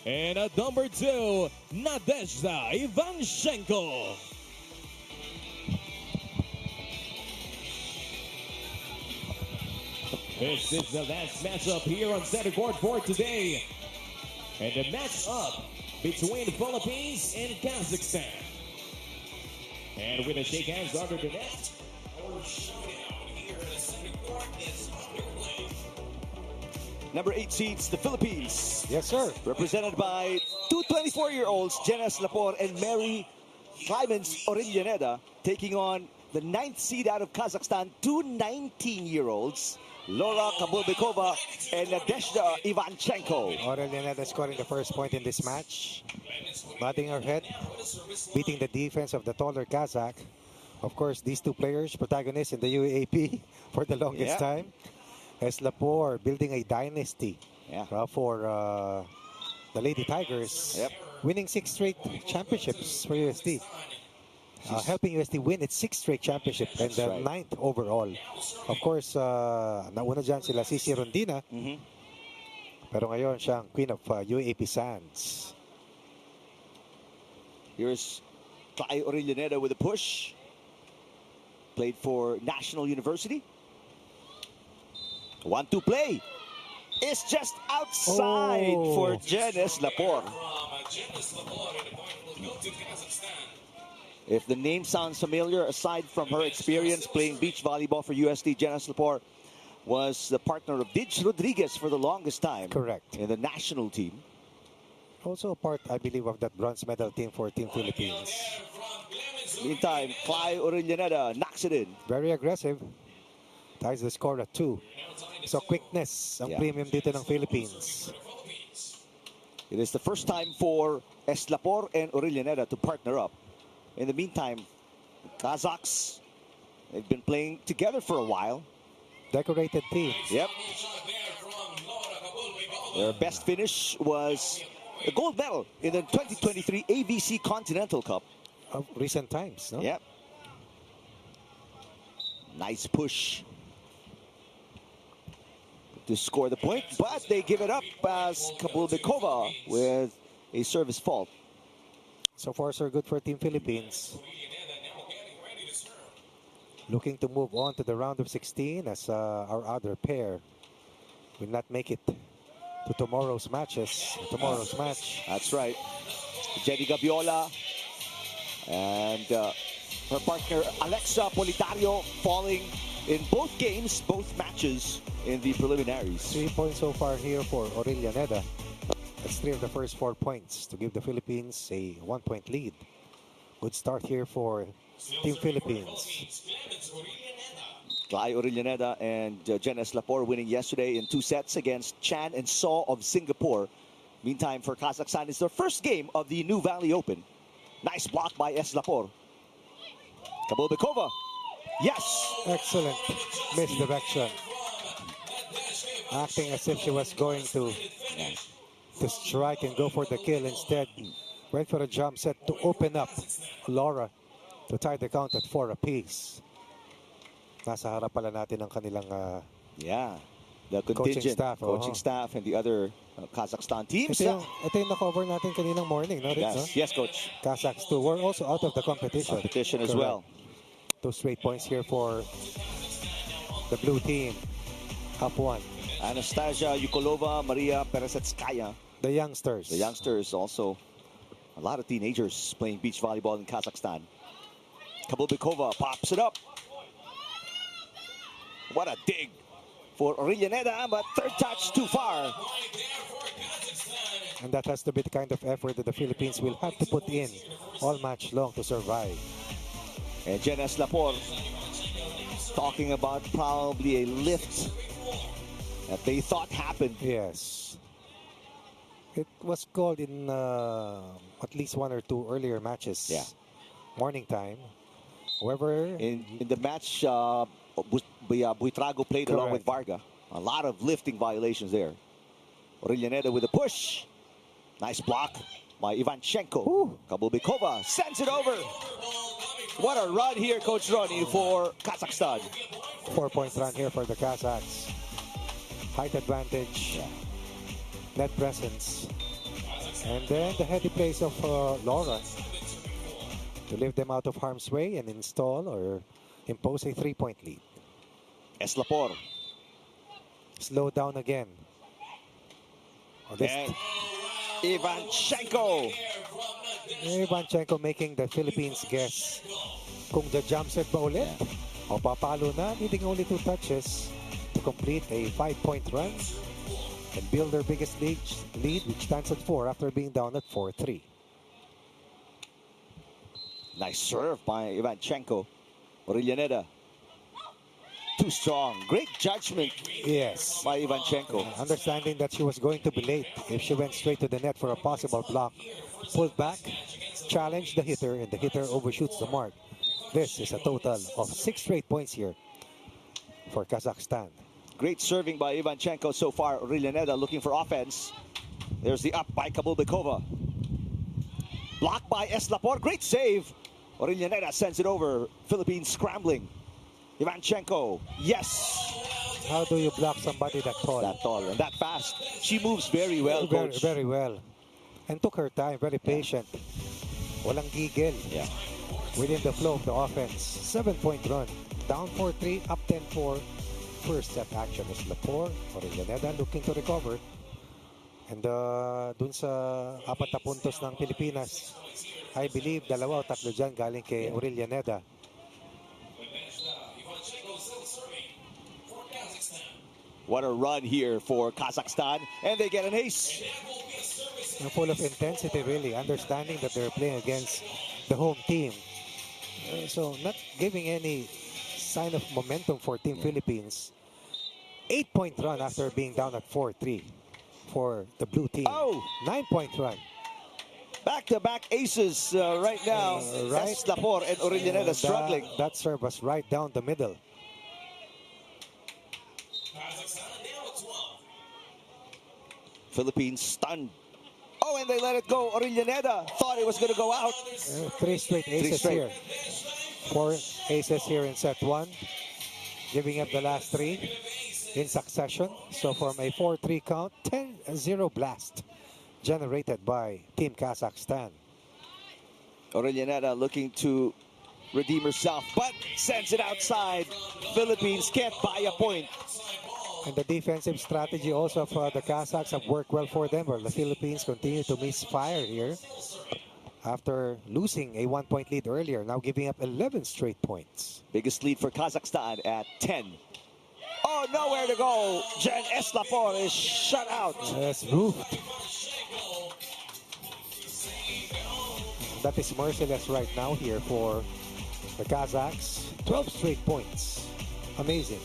And at number 2, Nadezhda Ivanchenko. This is the last matchup here on center court for today. And the matchup between the Philippines and Kazakhstan. And with a shake hands under the net, our showdown here at the center court is underway. Number 8 seeds, the Philippines. Yes, sir. Represented by two 24-year-olds, Jen Eslapor and Mary Clemens Orillaneda, taking on the 9th seed out of Kazakhstan, two 19-year-olds, Laura Kabulbekova and Nadezhda Ivanchenko. Orillaneda scoring the first point in this match. Nodding her head, beating the defense of the taller Kazakh. Of course, these two players, protagonists in the UAP for the longest time. Eslapor building a dynasty for the Lady Tigers, winning 6 straight championships for USD. Helping USD win its 6th straight championship and the 9th overall. Of course, nauna dyan sila Sisi Rondina. Pero ngayon siya ang queen of UAP Sands. Here's Clay Orillaneda with a push. Played for National University. 1-2 play. It's just outside for Jen Eslapor. If the name sounds familiar, aside from her experience playing beach volleyball for USD, Jen Eslapor was the partner of Dij Rodriguez for the longest time. Correct. In the national team. Also a part, I believe, of that bronze medal team for Team Philippines. Meantime, Clay Orillaneda knocks it in. Very aggressive. Ties the score at 2. So quickness ang premium dito ng Philippines. It is the first time for Eslapor and Orillaneda to partner up. In the meantime, Kazakhs, they've been playing together for a while. Decorated team. Yep. Their best finish was a gold medal in the 2023 AVC Continental Cup. Of recent times, no? Yep. Nice push to score the point, but they give it up as Kabulbekova with a service fault. So far, so good for Team Philippines. Looking to move on to the round of 16 as our other pair will not make it to tomorrow's matches. Tomorrow's match. That's right. Jenny Gaviola and her partner Alexa Polidario falling in both games, both matches in the preliminaries. 3 points so far here for Orillaneda. That's 3 of the first 4 points to give the Philippines a 1-point lead. Good start here for Team Philippines. Clay Orillaneda and Jen Eslapor winning yesterday in 2 sets against Chan and Saw of Singapore. Meantime, for Kazakhstan, it's their first game of the Nuvali Open. Nice block by Eslapor. Kabulbekova. Yes! Excellent misdirection. Acting as if she was going to strike and go for the kill. Instead, went for a jump set to open up Laura to tie the count at 4 apiece. Nasa harap pala natin ang kanilang the contingent, coaching staff and the other Kazakhstan teams. Ito yung na-cover natin kaninang morning, no? Yes, coach. Kazakhs too. We're also out of the competition. As well. 2 straight points here for the blue team. Up 1. Anastasia Ukolova, Maria Peressetskaya. The youngsters. The youngsters also. A lot of teenagers playing beach volleyball in Kazakhstan. Kabulbekova pops it up. What a dig for Orillaneda, but third touch too far. And that has to be the kind of effort that the Philippines will have to put in all match long to survive. And Jen Eslapor talking about probably a lift that they thought happened. Yes. It was called in at least one or two earlier matches. Yeah. Morning time. However, In the match, Buytrago played along with Varga. A lot of lifting violations there. Orillaneda with a push. Nice block by Ivanchenko. Kabulbekova sends it over. What a run here, Coach Ronnie, for Kazakhstan. 4-point run here for the Kazakhs. Height advantage. Net presence. And then the heady plays of Laura to lift them out of harm's way and install or impose a 3-point lead. Eslapor. Slow down again. And Ivanchenko. Ivanchenko making the Philippines guess kung jump set ba ulit o papalo na, needing only 2 touches to complete a 5-point run and build their biggest lead, which stands at 4 after being down at 4-3. Nice serve by Ivanchenko. Orillaneda. Too strong. Great judgment. Yes. By Ivanchenko. Understanding that she was going to be late if she went straight to the net for a possible block. Pulled back, challenged the hitter, and the hitter overshoots the mark. This is a total of 6 straight points here for Kazakhstan. Great serving by Ivanchenko so far. Orillaneda looking for offense. There's the up by Kabulbekova. Blocked by Eslapor. Great save. Orillaneda sends it over. Philippines scrambling. Ivanchenko. Yes. How do you block somebody that tall? That tall and that fast. She moves very well, very, Coach. very well. And took her time. Very patient. Walang gigil. Yeah. Within the flow of the offense. 7-point run. Down 4-3, up 10-4. First set action is Eslapor. Orillaneda looking to recover. And dun sa 4 na puntos ng Pilipinas, I believe 2 o 3 dyan galing kay Orillaneda. What a run here for Kazakhstan. And they get an ace. Full of intensity, really. Understanding that they're playing against the home team. So not giving any sign of momentum for Team Philippines. 8-point run after being down at 4-3 for the blue team. Oh! 9-point run. Back-to-back aces right now. Eslapor and Orillaneda struggling. That serve was right down the middle. Philippines stunned. Oh, and they let it go. Orillaneda thought it was going to go out. 3 straight aces here. 4 aces here in set 1. Giving up the last 3 in succession. So from a 4-3 count, 10-0 blast generated by Team Kazakhstan. Orillaneda looking to redeem herself, but sends it outside. Philippines can't buy a point. And the defensive strategy also of the Kazakhs have worked well for them, where the Philippines continue to misfire here after losing a 1-point lead earlier, now giving up 11 straight points. Biggest lead for Kazakhstan at 10. Oh, nowhere to go. Jen Eslapor is shut out. Yes, roofed. That is merciless right now here for the Kazakhs. 12 straight points. Amazing.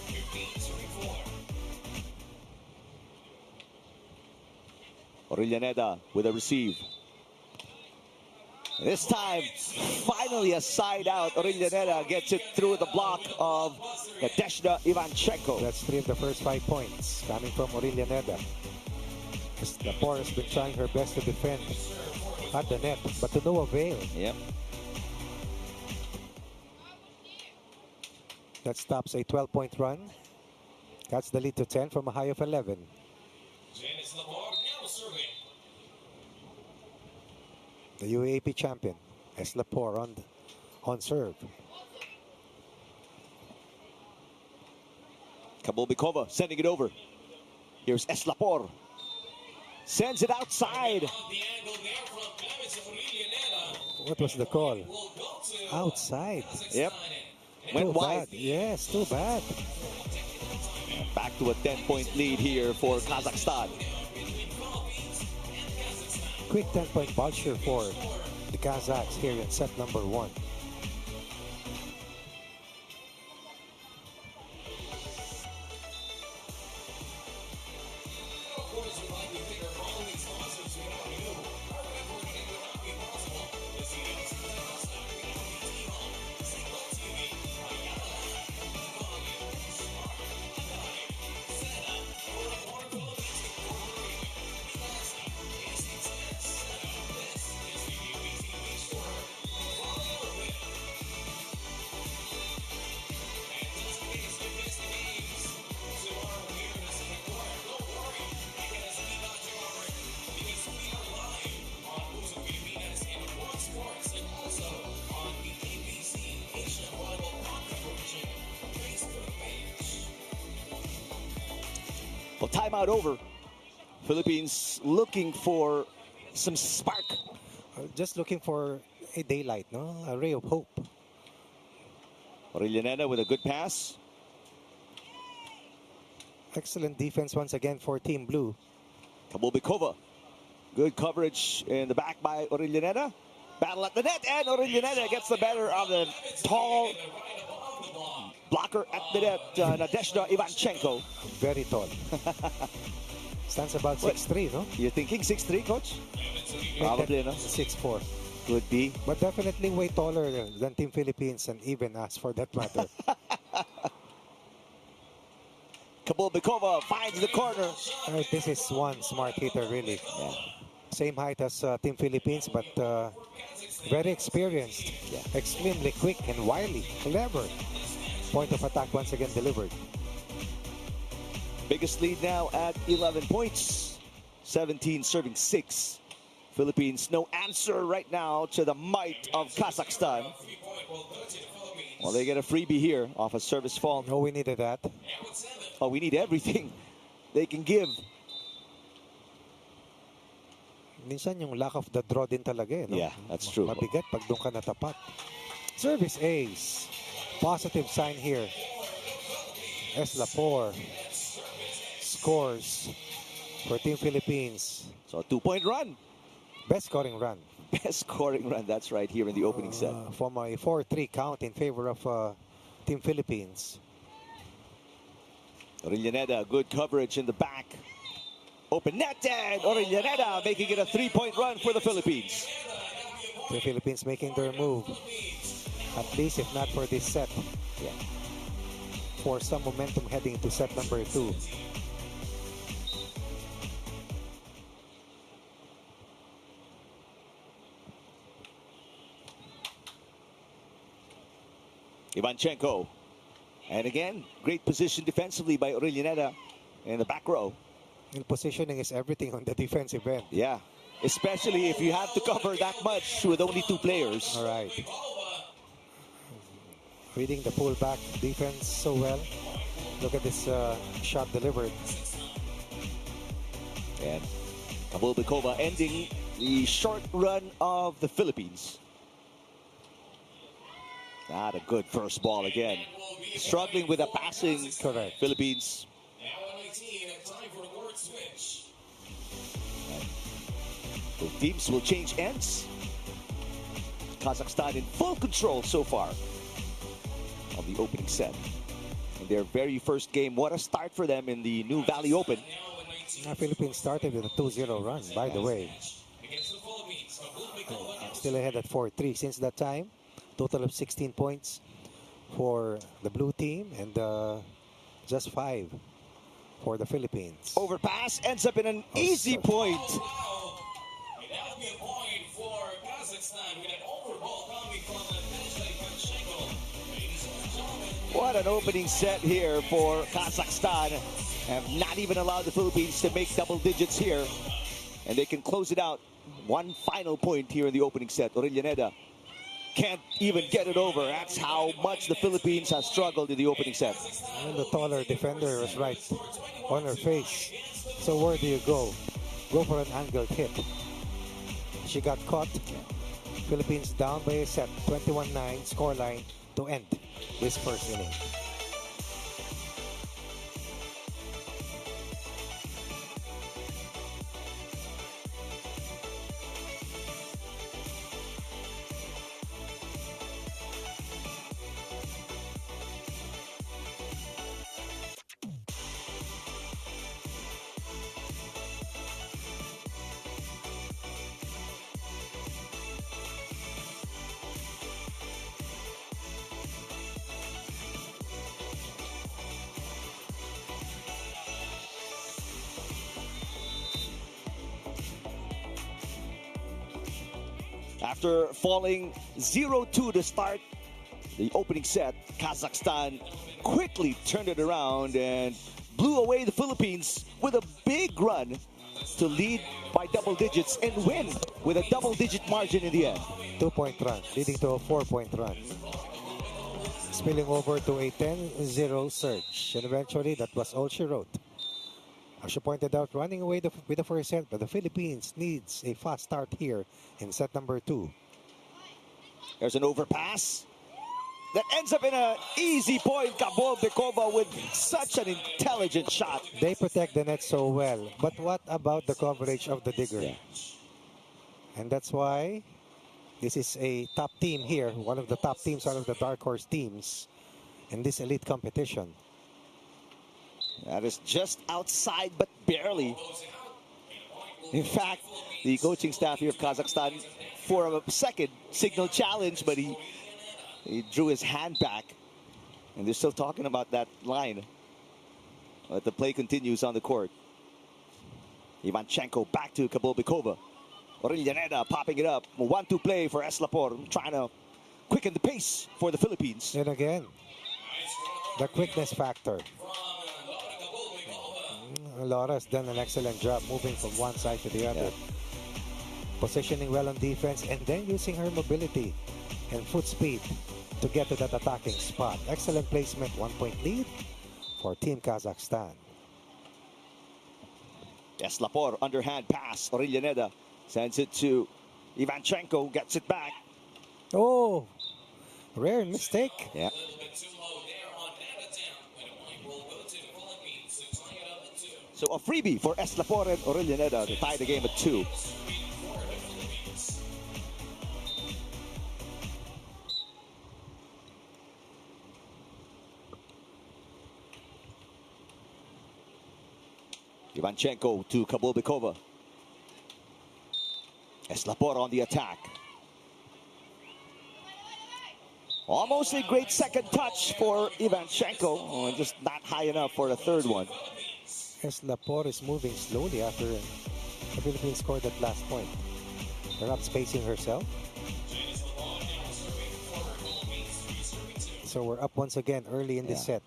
Orillaneda with a receive. This time, finally a side out. Orillaneda gets it through the block of Nadezhda Ivanchenko. That's 3 of the first 5 points coming from Orillaneda. Eslapor has been trying her best to defend at the net, but to no avail. Yep. That stops a 12-point run. That's the lead to 10 from a high of 11. The UAAP champion, Eslapor on serve. Kabulbekova sending it over. Here's Eslapor. Sends it outside. What was the call? Outside. Yep. Went Too wide. bad. Yes, too bad. Back to a 10-point lead here for Kazakhstan. Quick 10-point voucher for the Kazakhs here in set number 1. Well, timeout over. Philippines looking for some spark. Just looking for a daylight, no? A ray of hope. Orillaneda with a good pass. Excellent defense once again for Team Blue. Kabulbekova. Good coverage in the back by Orillaneda. Battle at the net, and Orillaneda gets the better of the tall blocker at the net, Nadezhda Ivanchenko. Very tall. Stands about 6'3", no? You're thinking 6'3", coach? Probably, no? 6'4". Could be. But definitely way taller than Team Philippines and even us for that matter. Kabulbekova finds the corner. This is one smart hitter, really. Yeah. Same height as Team Philippines, but very experienced. Yeah. Extremely quick and wily. Clever. Point of attack once again delivered. Biggest lead now at 11 points. 17 serving 6. Philippines no answer right now to the might of Kazakhstan. Well, they get a freebie here off a service fault. No, we needed that. Oh, we need everything they can give. Minsan yung lack of the draw din talaga, eh, no? Yeah, that's true. Mabigat pag doon ka natapat. Service ace. Positive sign here. Eslapor scores for Team Philippines. So a 2-point run. Best scoring run. Best scoring run, that's right, here in the opening set. From a 4-3 count in favor of Team Philippines. Orillaneda, good coverage in the back. Open net, and Orillaneda making it a 3-point run for the Philippines. The Philippines making their move. At least if not for this set. Yeah. For some momentum heading to set number 2. Ivanchenko. And again, great position defensively by Orillaneda in the back row. And positioning is everything on the defensive end. Yeah, especially if you have to cover that much with only 2 players. All right. Reading the pullback defense so well. Look at this shot delivered. And Kabulbekova ending the short run of the Philippines. Not a good first ball again. Struggling with a passing. Correct. Philippines. Time for a word switch. The teams will change ends. Kazakhstan in full control so far of the opening set. In their very first game, what a start for them in the Nuvali Open. The Philippines started with a 2-0 run, by the way. Still ahead at 4-3 since that time. Total of 16 points for the blue team and just 5 for the Philippines. Overpass ends up in an easy point. Wow. That would be a point for Kazakhstan with an overball coming from Nadezhda Ivanchenko. Ladies and gentlemen, What an opening set here for Kazakhstan. Have not even allowed the Philippines to make double digits here. And they can close it out. One final point here in the opening set. Orillaneda can't even get it over. That's how much the Philippines have struggled in the opening set. And the taller defender was right on her face. So where do you go? Go for an angled hit. She got caught. Philippines down by a set, 21-9 scoreline to end this first inning. After falling 0-2 to start the opening set, Kazakhstan quickly turned it around and blew away the Philippines with a big run to lead by double digits and win with a double-digit margin in the end. 2-point run, leading to a 4-point run. Spilling over to a 10-0 surge. And eventually, that was all she wrote. As she pointed out, running away with the first set, but the Philippines needs a fast start here in set number 2. There's an overpass that ends up in an easy point. Kabulbekova with such an intelligent shot. They protect the net so well, but what about the coverage of the digger? Yeah. And that's why this is a top team here, one of the top teams, one of the dark horse teams in this elite competition. That is just outside, but barely. In fact, the coaching staff here of Kazakhstan, for a second, signaled challenge, but he drew his hand back. And they're still talking about that line. But the play continues on the court. Ivanchenko back to Kabulbekova. Orillaneda popping it up. 1-2 play for Eslapor, trying to quicken the pace for the Philippines. And again, the quickness factor. Laura's done an excellent job moving from one side to the other. Yeah. Positioning well on defense and then using her mobility and foot speed to get to that attacking spot. Excellent placement, 1-point lead for Team Kazakhstan. Eslapor, underhand pass. Orillaneda sends it to Ivanchenko, gets it back. Oh, rare mistake. Yeah. So a freebie for Eslapor and Orillaneda to tie the game at 2. Ivanchenko to Kabulbekova. Eslapor on the attack. Almost a great second touch for Ivanchenko. Just not high enough for a third one. Eslapor is moving slowly after the Philippines scored that last point. Perhaps spacing herself. So we're up once again early in this set.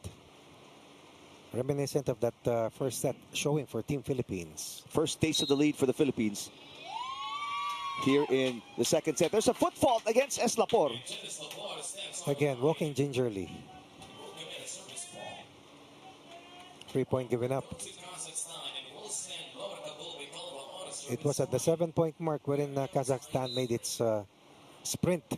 Reminiscent of that first set showing for Team Philippines. First taste of the lead for the Philippines. Here in the second set. There's a foot fault against Eslapor. Again, walking gingerly. 3-point given up. It was at the 7-point mark wherein Kazakhstan made its sprint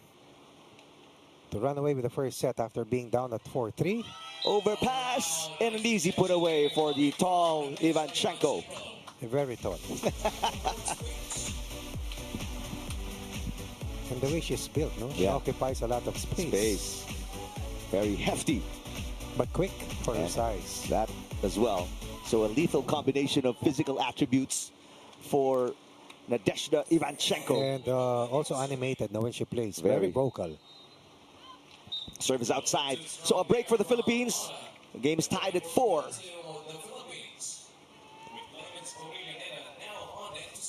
to run away with the first set after being down at 4-3. Overpass and an easy put away for the tall Ivanchenko. Very tall. And the way she's built, no? She occupies a lot of space. Very hefty. But quick for her size. That as well. So a lethal combination of physical attributes for Nadezhda Ivanchenko. And also animated when she plays. Very vocal. Service outside. So a break for the Philippines. The game is tied at 4.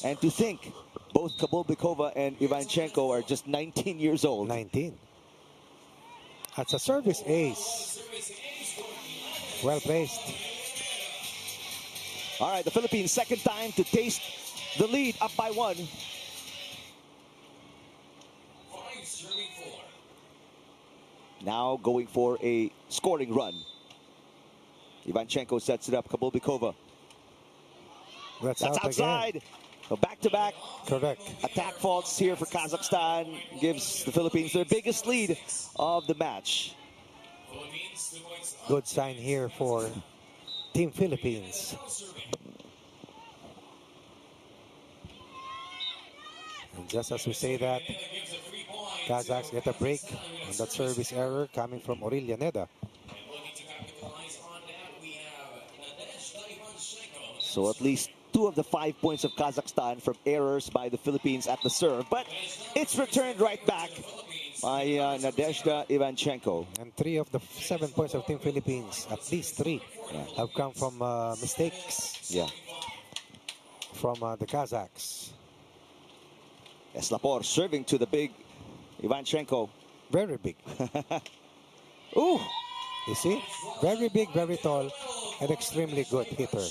And to think, both Kabulbekova and Ivanchenko are just 19 years old. 19. That's a service ace. Well placed. All right, the Philippines second time to taste the lead, up by 1. Now going for a scoring run. Ivanchenko sets it up. Kabulbekova. That's outside. Again. So back-to-back Correct. attack faults here for Kazakhstan gives the Philippines their biggest lead of the match. Philippines 2 points up. Good sign here for Team Philippines. And just as we say that, Gives a 3 points. Kazakhs get a break on that service error coming from Orillaneda. And looking to capitalize on that, we have Ivanchenko. So at least 2 of the 5 points of Kazakhstan from errors by the Philippines at the serve. But it's returned right back by Nadezhda Ivanchenko. And 3 of the 7 points of Team Philippines, at least 3, have come from mistakes Yeah. from the Kazakhs. Eslapor serving to the big Ivanchenko. Very big. Ooh! You see? Very big, very tall, and extremely good hitter.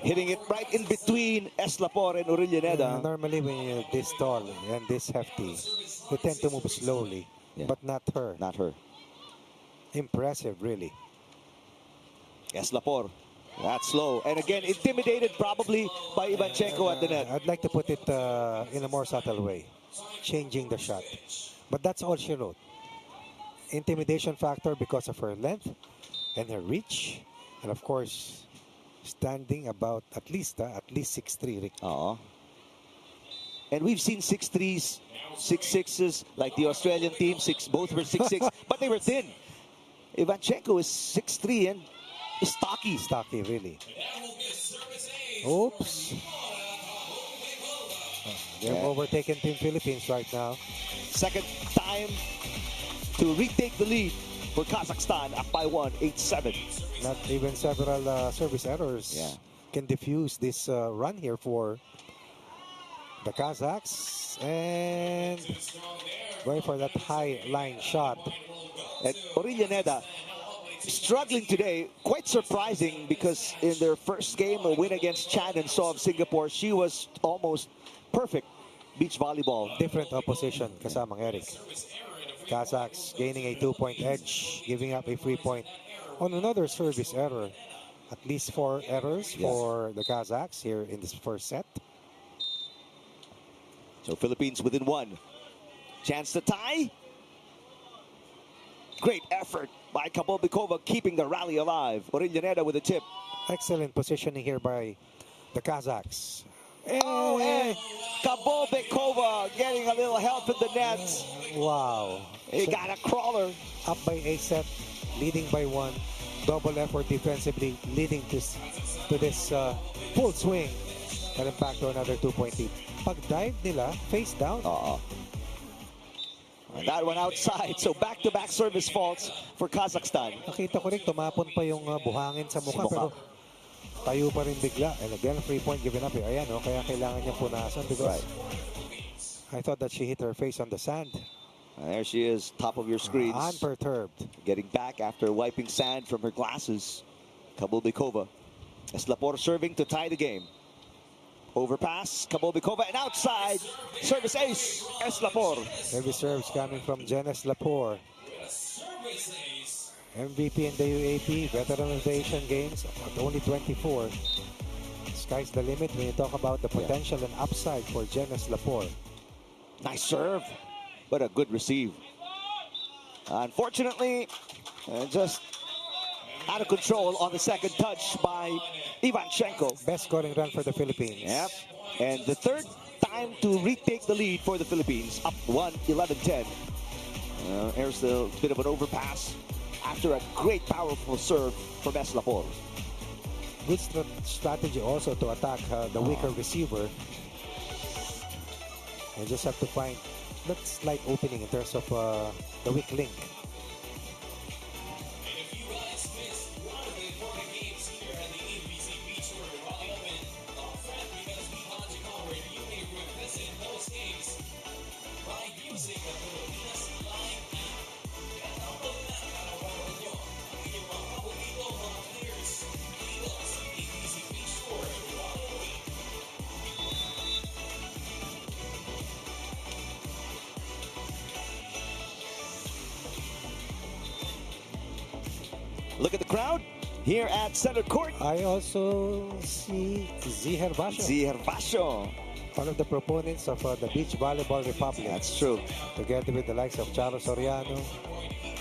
Hitting it right in between Eslapor and Orillaneda. Normally when you're this tall and this hefty, you tend to move slowly, Yeah. but not her. Not her. Impressive, really. Eslapor. That's slow. And again, intimidated probably by Ivanchenko at the net. I'd like to put it in a more subtle way, changing the shot. But that's all she wrote. Intimidation factor because of her length and her reach, and of course, standing about at least 6'3", Rick. And we've seen 6'3s, 6'6s, like the Australian team. Both were 6'6", but they were thin. Ivanchenko is 6'3" and is stocky. Stocky, really. Oops. They've overtaken Team Philippines right now. Second time to retake the lead for Kazakhstan, up by 1, 8-7. Not even several service errors can diffuse this run here for the Kazakhs. And going for that high line shot. And Orillaneda struggling today, quite surprising, because in their first game, a win against Chan and So of Singapore, she was almost perfect beach volleyball. Different opposition kasamang Eric. Kazakhs gaining a 2-point edge, giving up a 3-point on another service error. At least 4 errors for the Kazakhs here in this first set. So Philippines within 1. Chance to tie. Great effort by Kabulbekova, keeping the rally alive. Orillaneda with a tip. Excellent positioning here by the Kazakhs. Oh, and Kabulbekova getting a little help in the net. Wow. He got a crawler. Up by a set, leading by 1. Double effort defensively, leading to this full swing. And then back to another 2-point lead. Pag-dive nila, face down. And that one outside. So back-to-back service faults for Kazakhstan. Nakita ko rin, tumapon pa yung buhangin sa mukha, pero tayo pa rin bigla. And again, 3-point given up. Ayan, kaya kailangan niya punasan because I thought that she hit her face on the sand. And there she is, top of your screens. Unperturbed. Getting back after wiping sand from her glasses. Kabulbekova. Eslapor serving to tie the game. Overpass, Kabulbekova, and outside. Service ace, Eslapor. Heavy serves coming from Eslapor. MVP in the UAP, veteran of the Asian Games at only 24. Sky's the limit when you talk about the potential and upside for Eslapor. Nice serve, but a good receive. Unfortunately, just out of control on the second touch by Ivanchenko. Best scoring run for the Philippines. Yep. And the third time to retake the lead for the Philippines. Up 1, 11-10. There's a bit of an overpass after a great powerful serve from Eslapor. Good strategy also to attack the weaker receiver. You just have to find that slight opening in terms of the weak link. Look at the crowd. here at center court. I also see Ziervasho. one of the proponents of the Beach Volleyball Republic. That's true. Together with the likes of Charo Soriano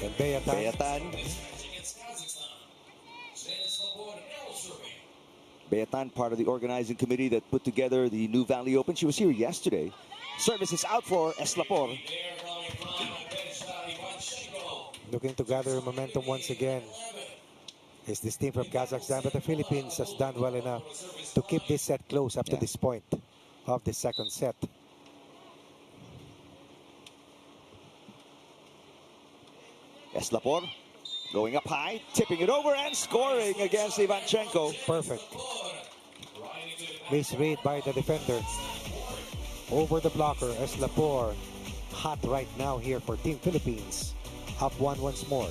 and Beatan. Beatan. Against Kazakhstan. Eslapor now serving. Beatan, part of the organizing committee that put together the Nuvali Open. She was here yesterday. Service is out for Eslapor. They're coming from Ivanchenko. Looking to gather momentum once again. Is this team from Kazakhstan, but the Philippines has done well enough to keep this set close up to this point of the second set. Eslapor going up high, tipping it over and scoring against Ivanchenko. Perfect. Misread by the defender. Over the blocker, Eslapor. Hot right now here for Team Philippines. Up one once more.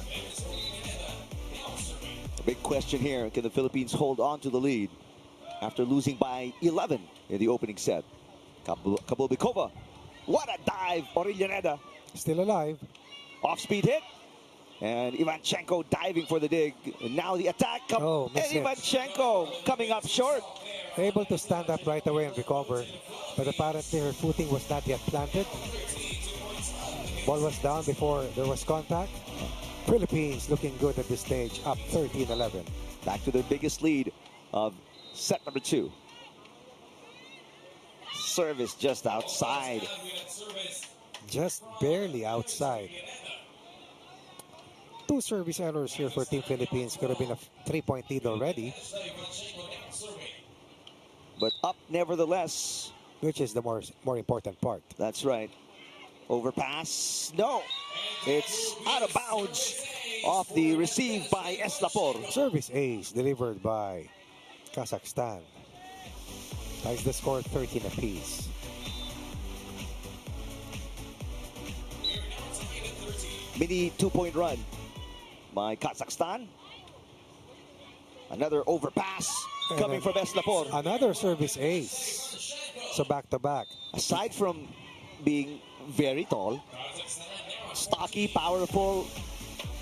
The big question here, can the Philippines hold on to the lead after losing by 11 in the opening set? Kabulbekova. What a dive, Orillaneda. Still alive. Off-speed hit. And Ivanchenko diving for the dig. And now the attack. Oh, and missed it. Ivanchenko coming up short. Able to stand up right away and recover. But apparently her footing was not yet planted. Ball was down before there was contact. Philippines looking good at this stage, up 13-11. Back to their biggest lead of set number 2. Service just outside. Just barely outside. 2 service errors here for Team Philippines. Could have been a 3-point lead already. But up nevertheless. Which is the more important part. That's right. Overpass. No. It's out of bounds off the receive by Eslapor. Service ace delivered by Kazakhstan. Ties the score 13 apiece. Mini 2-point run by Kazakhstan. Another overpass coming from Eslapor. Another service ace. So back to back. Aside from being very tall, stocky, powerful,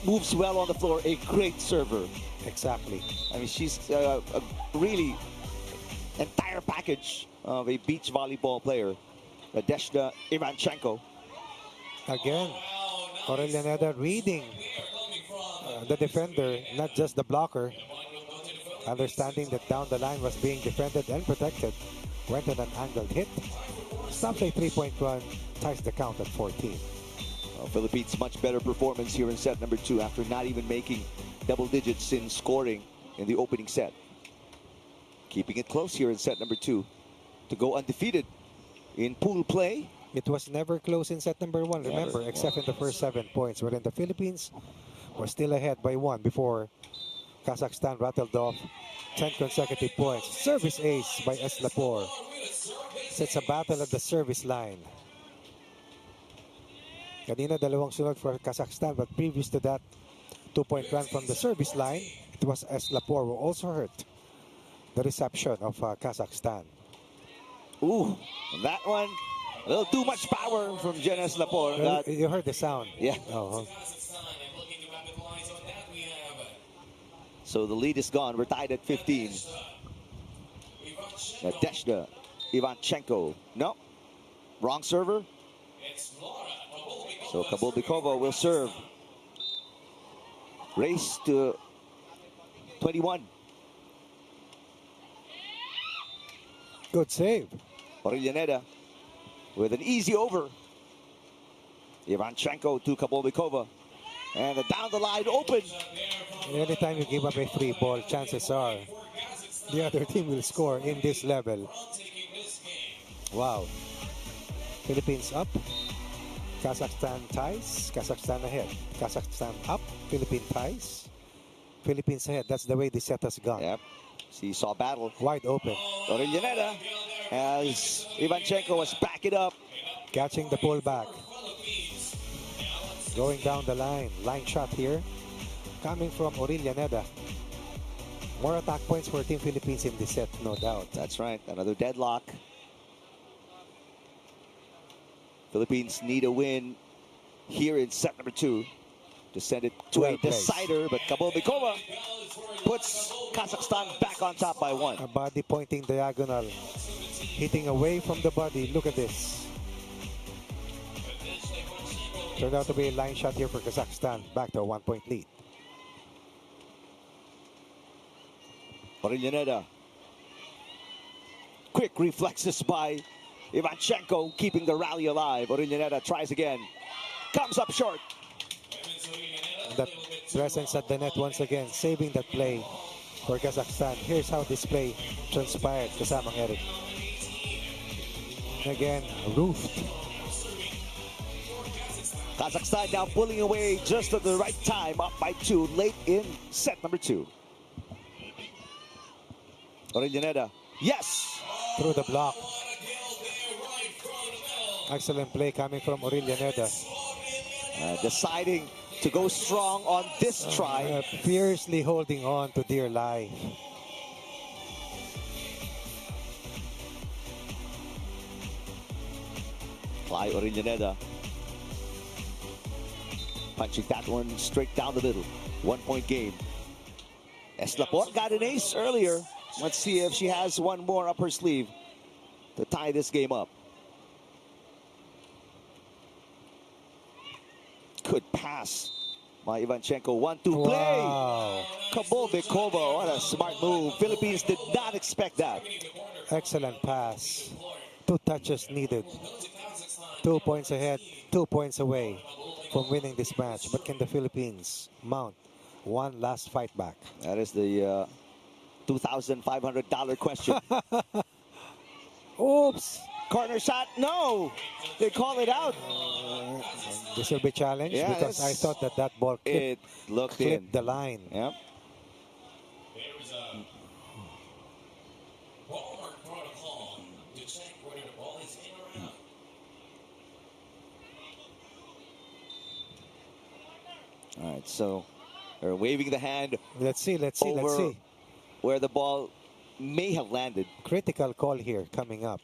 moves well on the floor, a great server. Exactly. I mean, she's a really entire package of a beach volleyball player. Nadezhda Ivanchenko. Again, Orillaneda reading the defender, not just the blocker. Understanding that down the line was being defended and protected. Went on an angled hit. Stops a 3-point run. Ties the count at 14. Well, Philippines much better performance here in set number 2 after not even making double digits in scoring in the opening set. Keeping it close here in set number 2 to go undefeated in pool play. It was never close in set number 1, remember, except in the first 7 points, wherein the Philippines were still ahead by 1 before Kazakhstan rattled off 10 consecutive points. Service ace by Eslapor. It's a battle at the service line. Kanina dalawang sunod for Kazakhstan, but previous to that 2-point run from the service line, it was Eslapor who also hurt the reception of Kazakhstan. Ooh, that one, a little too much power from Jen Eslapor. Well, you heard the sound. Yeah. Oh, So the lead is gone. We're tied at 15. Nadezhda Ivanchenko. No. Wrong server. So Kabulbekova will serve. Race to 21. good save. Orillaneda with an easy over. Ivanchenko to Kabulbekova. And the down the line open. Anytime you give up a free ball, chances are the other team will score in this level. Wow. Philippines up. Kazakhstan ties. Kazakhstan ahead. Kazakhstan up. Philippines ties. Philippines ahead. That's the way the set has gone. Yep. Seesaw battle. Wide open. Orillaneda as Ivanchenko was back it up. Catching the pull back. Going down the line. Line shot here. Coming from Orillaneda. More attack points for Team Philippines in this set, no doubt. That's right. Another deadlock. Philippines need a win here in set number 2 to send it to Well a placed. decider, but Kabulbekova puts Kazakhstan back on top by 1. A body pointing diagonal, hitting away from the body. Look at this. Turned out to be a line shot here for Kazakhstan. Back to a 1-point lead. Orillaneda. Quick reflexes by Ivanchenko, keeping the rally alive. Orillaneda tries again. Comes up short. That presence at the net once again, saving that play for Kazakhstan. Here's how this play transpired. Kasamang Eric. Again, roofed. Kazakhstan now pulling away just at the right time, up by 2, late in set number 2. Orillaneda. Yes! Through the block. Excellent play coming from Orillaneda. Deciding to go strong on this try. Fiercely holding on to dear life. Clay Orillaneda. Punching that one straight down the middle. 1-point game. Eslapor got an ace earlier. Let's see if she has one more up her sleeve to tie this game up. Good pass by Ivanchenko. 1-2 play. Wow. Kabulbekova, what a smart move. Philippines did not expect that. Excellent pass. 2 touches needed. 2 points ahead, 2 points away from winning this match. But can the Philippines mount one last fight back? That is the $2,500 question. Oops. Corner shot, no. They call it out. This will be challenged Yeah, because I thought that ball It looked in. clipped the line. Yep. There's a ballpark protocol to check whether the ball is in or out. All right, so they're waving the hand Let's see, let's see, let's over see. where the ball may have landed. Critical call here coming up.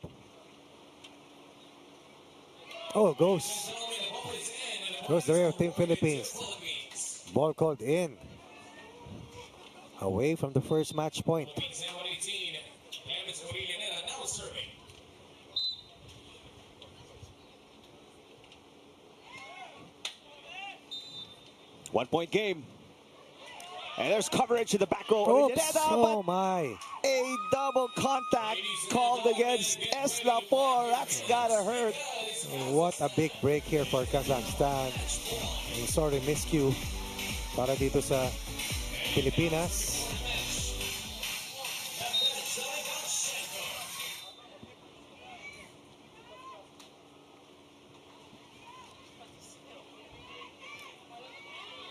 Oh, goes the way of Team Philippines. Ball called in. Away from the first match point. Points now at 18. And it's Orillaneda now serving. One-point game. And there's coverage in the back row. Oops. Orillaneda, Oh but my. a double contact called against Eslapor. That's gotta hurt. What a big break here for Kazakhstan. Sorry, miscue para dito sa Pilipinas.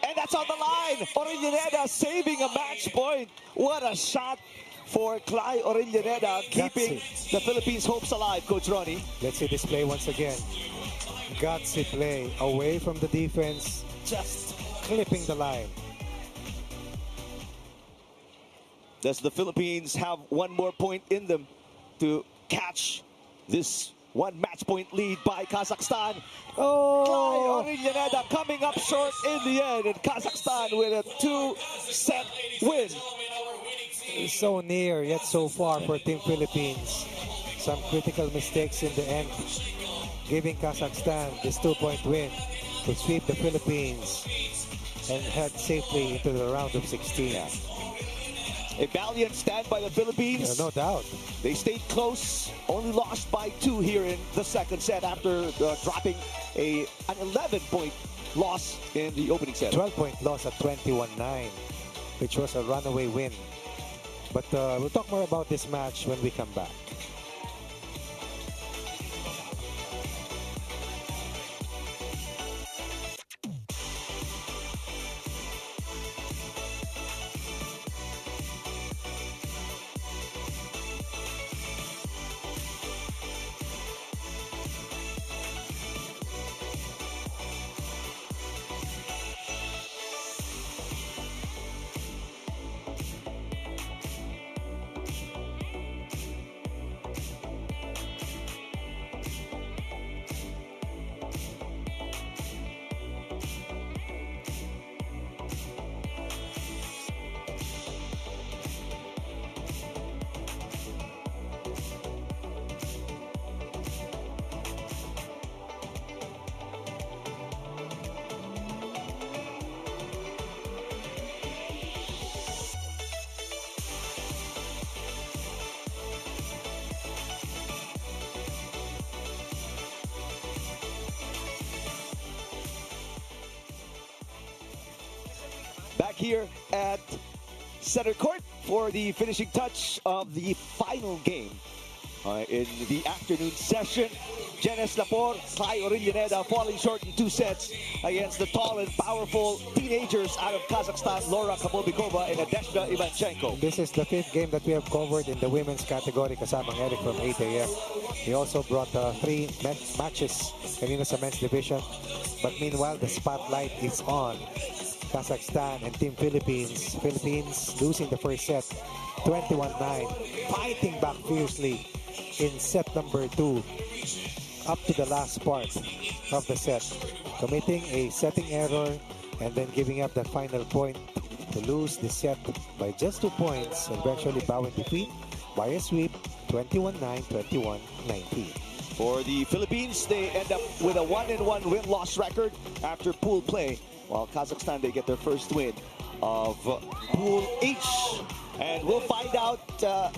And that's on the line. Orillaneda saving a match point. What a shot for Clay Orillaneda, keeping the Philippines' hopes alive, Coach Ronnie. Let's see this play once again. Gutsy play away from the defense, just clipping the line. Does the Philippines have one more point in them to catch this one match point lead by Kazakhstan? Oh, Clay Orillaneda coming up short in the end, and Kazakhstan with a 2-set win. so near yet so far for Team Philippines. Some critical mistakes in the end, giving Kazakhstan this 2-point win to sweep the Philippines and head safely into the round of 16. A valiant stand by the Philippines. No doubt. They stayed close, only lost by 2 here in the second set after dropping an 11-point loss in the opening set. 12-point loss at 21-9, which was a runaway win. But we'll talk more about this match when we come back. back here at center court for the finishing touch of the final game in the afternoon session. Eslapor, Sai Orillaneda falling short in 2 sets against the tall and powerful teenagers out of Kazakhstan, Laura Kabulbekova and Adeshna Ivanchenko. This is the 5th game that we have covered in the women's category, kasamang Eric from 8 a.m. We also brought 3 matches kanina sa men's division. But meanwhile, the spotlight is on Kazakhstan and Team Philippines. Philippines losing the first set, 21-9, fighting back fiercely in set number 2 up to the last part of the set, committing a setting error and then giving up the final point to lose the set by just 2 points and eventually bowing defeat by a sweep, 21-9, 21-19. For the Philippines, they end up with a 1-1 win-loss record after pool play, while Kazakhstan, they get their first win of Pool H. And we'll find out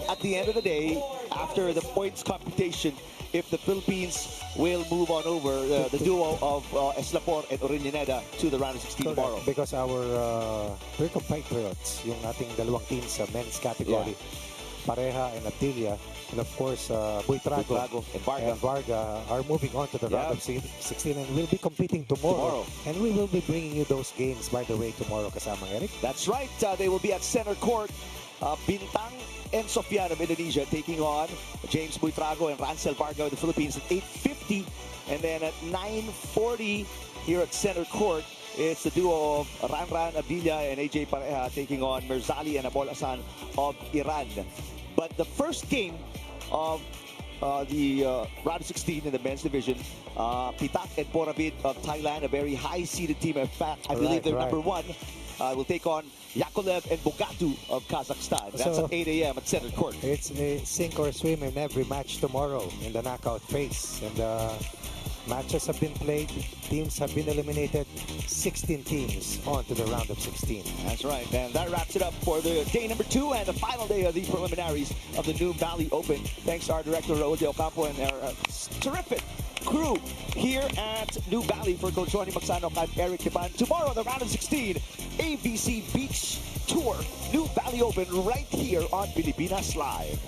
at the end of the day, after the points computation, if the Philippines will move on over the duo of Eslapor and Orillaneda to the round of 16 tomorrow. Because our three compatriots, yung ating dalawang teams sa men's category, Pareha and Atilia, and of course Buytrago and Varga are moving on to the round of 16 and will be competing tomorrow. And we will be bringing you those games, by the way, tomorrow, kasamang Eric. That's right. They will be at center court. Bintang and Sofyan of Indonesia taking on James Buytrago and Ransel Varga of the Philippines at 8:50. And then at 9:40 here at center court, it's the duo of Ranran Abilia and AJ Pareha taking on Mirzali and Abol Hassan of Iran. But the first game of the round of 16 in the men's division, Pitak and Boravid of Thailand, a very high-seeded team. In fact, I believe they're number 1. Will take on Yakolev and Bogatu of Kazakhstan. That's at 8 a.m. at center court. It's a sink or swim in every match tomorrow in the knockout phase. And matches have been played, teams have been eliminated, 16 teams on to the round of 16. That's right, and that wraps it up for the day number 2 and the final day of the preliminaries of the Nuvali Open. Thanks to our director, Raul De Ocampo, and our terrific crew here at Nuvali for Coach Ronnie Magsano and Eric Kiban. Tomorrow, the round of 16, AVC Beach Tour, Nuvali Open, right here on Pilipinas Live.